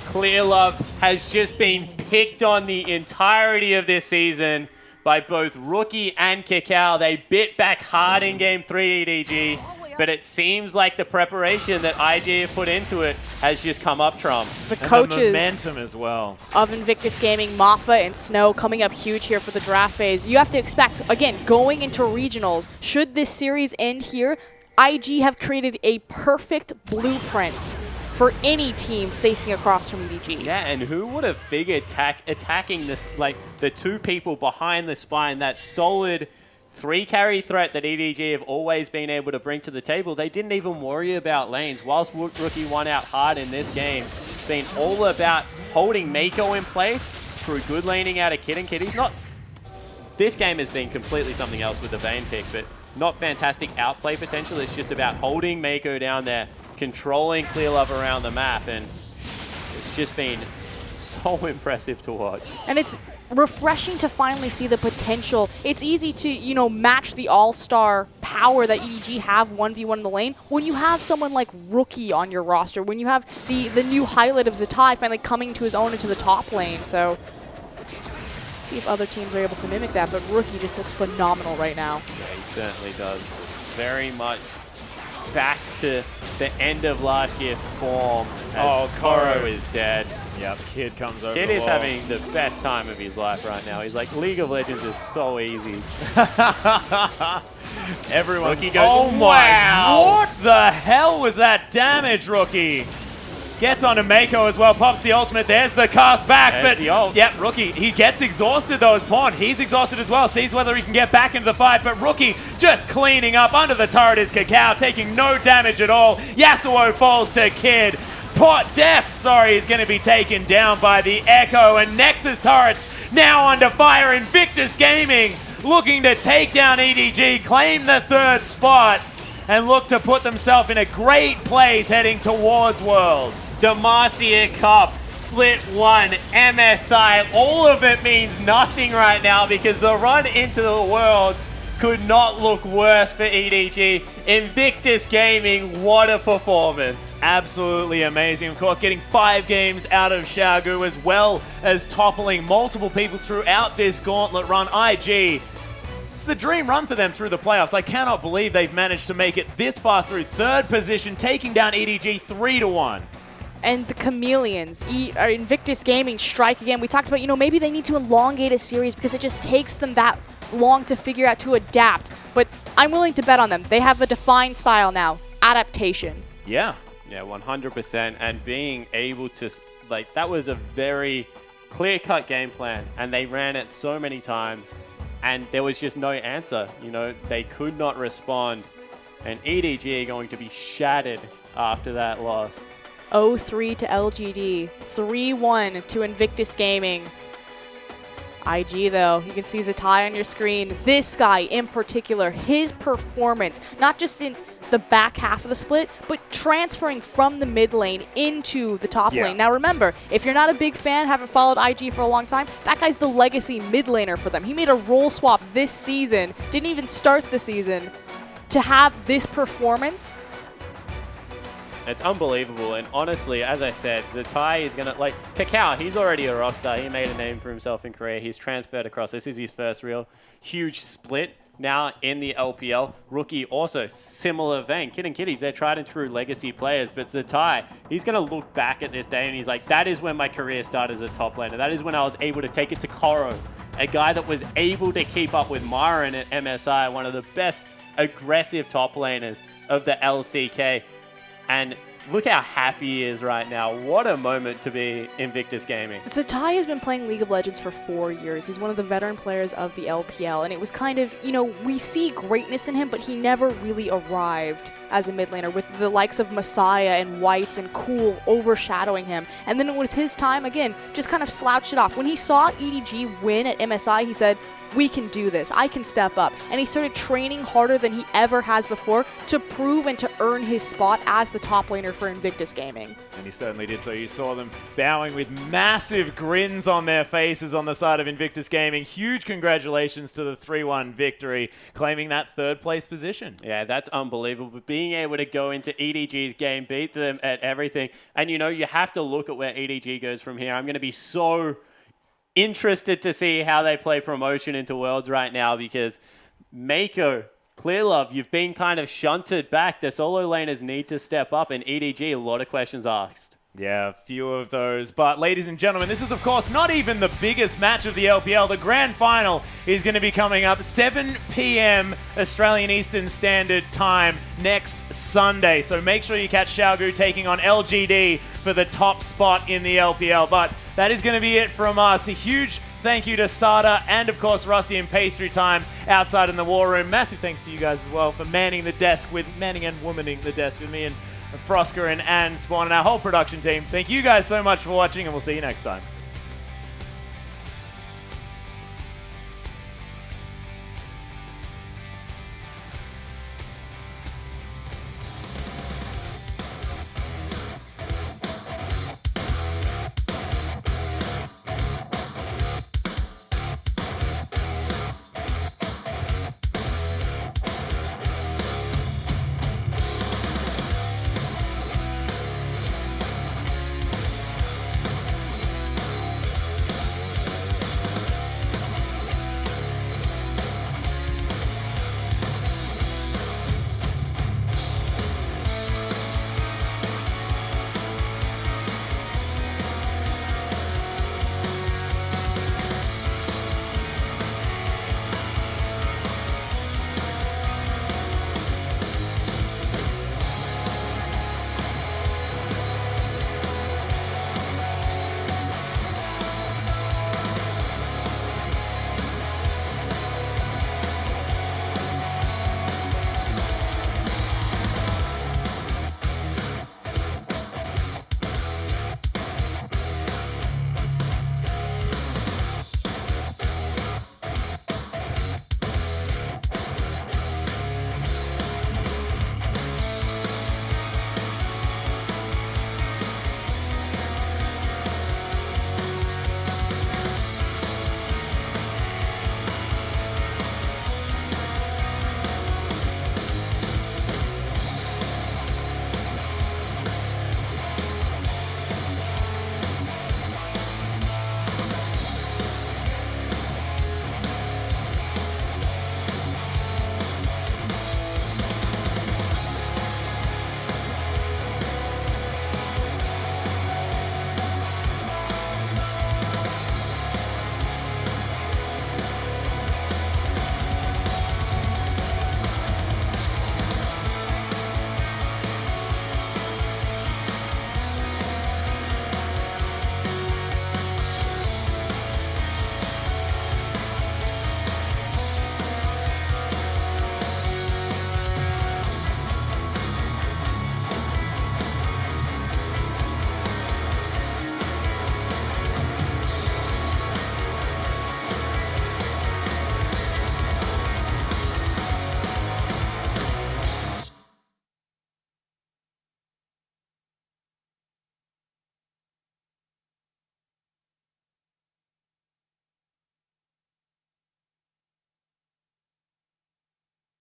Speaker 2: Clearlove has just been picked on the entirety of this season by both Rookie and Kakao. They bit back hard in Game 3, EDG, but it seems like the preparation that IG have put into it has just come up trumps.
Speaker 3: The
Speaker 1: And
Speaker 3: coaches
Speaker 1: the momentum as well.
Speaker 3: of Invictus Gaming, Maffa and Snow, coming up huge here for the draft phase. You have to expect, again, going into regionals, should this series end here, IG have created a perfect blueprint for any team facing across from EDG.
Speaker 2: Yeah, and who would have figured attacking this, like the two people behind the spine, that solid 3-carry threat that EDG have always been able to bring to the table. They didn't even worry about lanes. Whilst Rookie won out hard in this game, it's been all about holding Mako in place through good laning out of Kid and Kid. He's not... This game has been completely something else with the Vayne pick, but not fantastic outplay potential. It's just about holding Mako down there, controlling Clearlove around the map, and it's just been so impressive to watch.
Speaker 3: And it's refreshing to finally see the potential. It's easy to, you know, match the all-star power that EDG have 1v1 in the lane when you have someone like Rookie on your roster, when you have the new highlight of Zatai finally coming to his own into the top lane. So see if other teams are able to mimic that, but Rookie just looks phenomenal right now.
Speaker 2: Yeah, he certainly does. Very much back to the end of last year's form as Koro is dead.
Speaker 1: Yep, Kid comes over.
Speaker 2: Kid
Speaker 1: the
Speaker 2: is
Speaker 1: wall.
Speaker 2: having the best time of his life right now. He's like, League of Legends is so easy.
Speaker 1: Everyone
Speaker 2: Rookie goes,
Speaker 1: oh my,
Speaker 2: wow.
Speaker 1: what the hell was that damage, Rookie? Gets onto Mako as well, pops the ultimate. There's the cast back,
Speaker 2: There's
Speaker 1: but
Speaker 2: the ult.
Speaker 1: yep, Rookie, he gets exhausted though as Pawn. He's exhausted as well, sees whether he can get back into the fight, but Rookie just cleaning up. Under the turret is Kakao, taking no damage at all. Yasuo falls to Kid. Deft is going to be taken down by the Echo, and Nexus turrets now under fire. Invictus Gaming looking to take down EDG, claim the 3rd spot, and look to put themselves in a great place heading towards Worlds.
Speaker 2: Demacia Cup, Split 1, MSI, all of it means nothing right now because the run into the Worlds could not look worse for EDG. Invictus Gaming, what a performance.
Speaker 1: Absolutely amazing. Of course, getting 5 games out of Xiaogu as well as toppling multiple people throughout this gauntlet run. IG, it's the dream run for them through the playoffs. I cannot believe they've managed to make it this far through 3rd position, taking down EDG 3-1.
Speaker 3: And the Chameleons, Invictus Gaming, strike again. We talked about, maybe they need to elongate a series because it just takes them that long to figure out to adapt. But I'm willing to bet on them. They have a defined style now. Adaptation.
Speaker 1: Yeah.
Speaker 2: Yeah, 100%. And being able to, that was a very clear-cut game plan. And they ran it so many times. And there was just no answer. They could not respond. And EDG are going to be shattered after that loss.
Speaker 3: 0-3 to LGD. 3-1 to Invictus Gaming. IG, though, you can see Zatai on your screen. This guy in particular, his performance, not just in the back half of the split, but transferring from the mid lane into the top lane. Now remember, if you're not a big fan, haven't followed IG for a long time, that guy's the legacy mid laner for them. He made a role swap this season, didn't even start the season, to have this performance.
Speaker 2: It's unbelievable, and honestly, as I said, Zatai is going to, Kakao, he's already a rock star. He made a name for himself in Korea. He's transferred across. This is his first real huge split now in the LPL. Rookie also, similar vein. Kid and Kitties, they're tried and true legacy players, but Zatai, he's going to look back at this day and he's like, that is when my career started as a top laner. That is when I was able to take it to Koro, a guy that was able to keep up with Myron at MSI, one of the best aggressive top laners of the LCK. And look how happy he is right now. What a moment to be Invictus Gaming.
Speaker 3: Zatai has been playing League of Legends for 4 years. He's one of the veteran players of the LPL, and it was kind of, we see greatness in him, but he never really arrived as a mid laner with the likes of Messiah and Whites and Cool overshadowing him. And then it was his time, again, just kind of slouched it off. When he saw EDG win at MSI, he said, we can do this. I can step up. And he started training harder than he ever has before to prove and to earn his spot as the top laner for Invictus Gaming.
Speaker 1: And he certainly did so. You saw them bowing with massive grins on their faces on the side of Invictus Gaming. Huge congratulations to the 3-1 victory, claiming that 3rd place position.
Speaker 2: Yeah, that's unbelievable. But being able to go into EDG's game, beat them at everything. And, you have to look at where EDG goes from here. I'm going to be so interested to see how they play promotion into Worlds right now because Mako, Clearlove, you've been kind of shunted back. The solo laners need to step up, and EDG, a lot of questions asked.
Speaker 1: Yeah, a few of those. But ladies and gentlemen, this is of course not even the biggest match of the LPL. The grand final is going to be coming up 7 p.m. Australian Eastern Standard Time next Sunday. So make sure you catch Xiaogu taking on LGD for the top spot in the LPL. But that is going to be it from us. A huge thank you to Sada and of course Rusty and Pastry Time outside in the war room. Massive thanks to you guys as well for manning and womaning the desk with me and Frosker and Spawn and our whole production team. Thank you guys so much for watching, and we'll see you next time.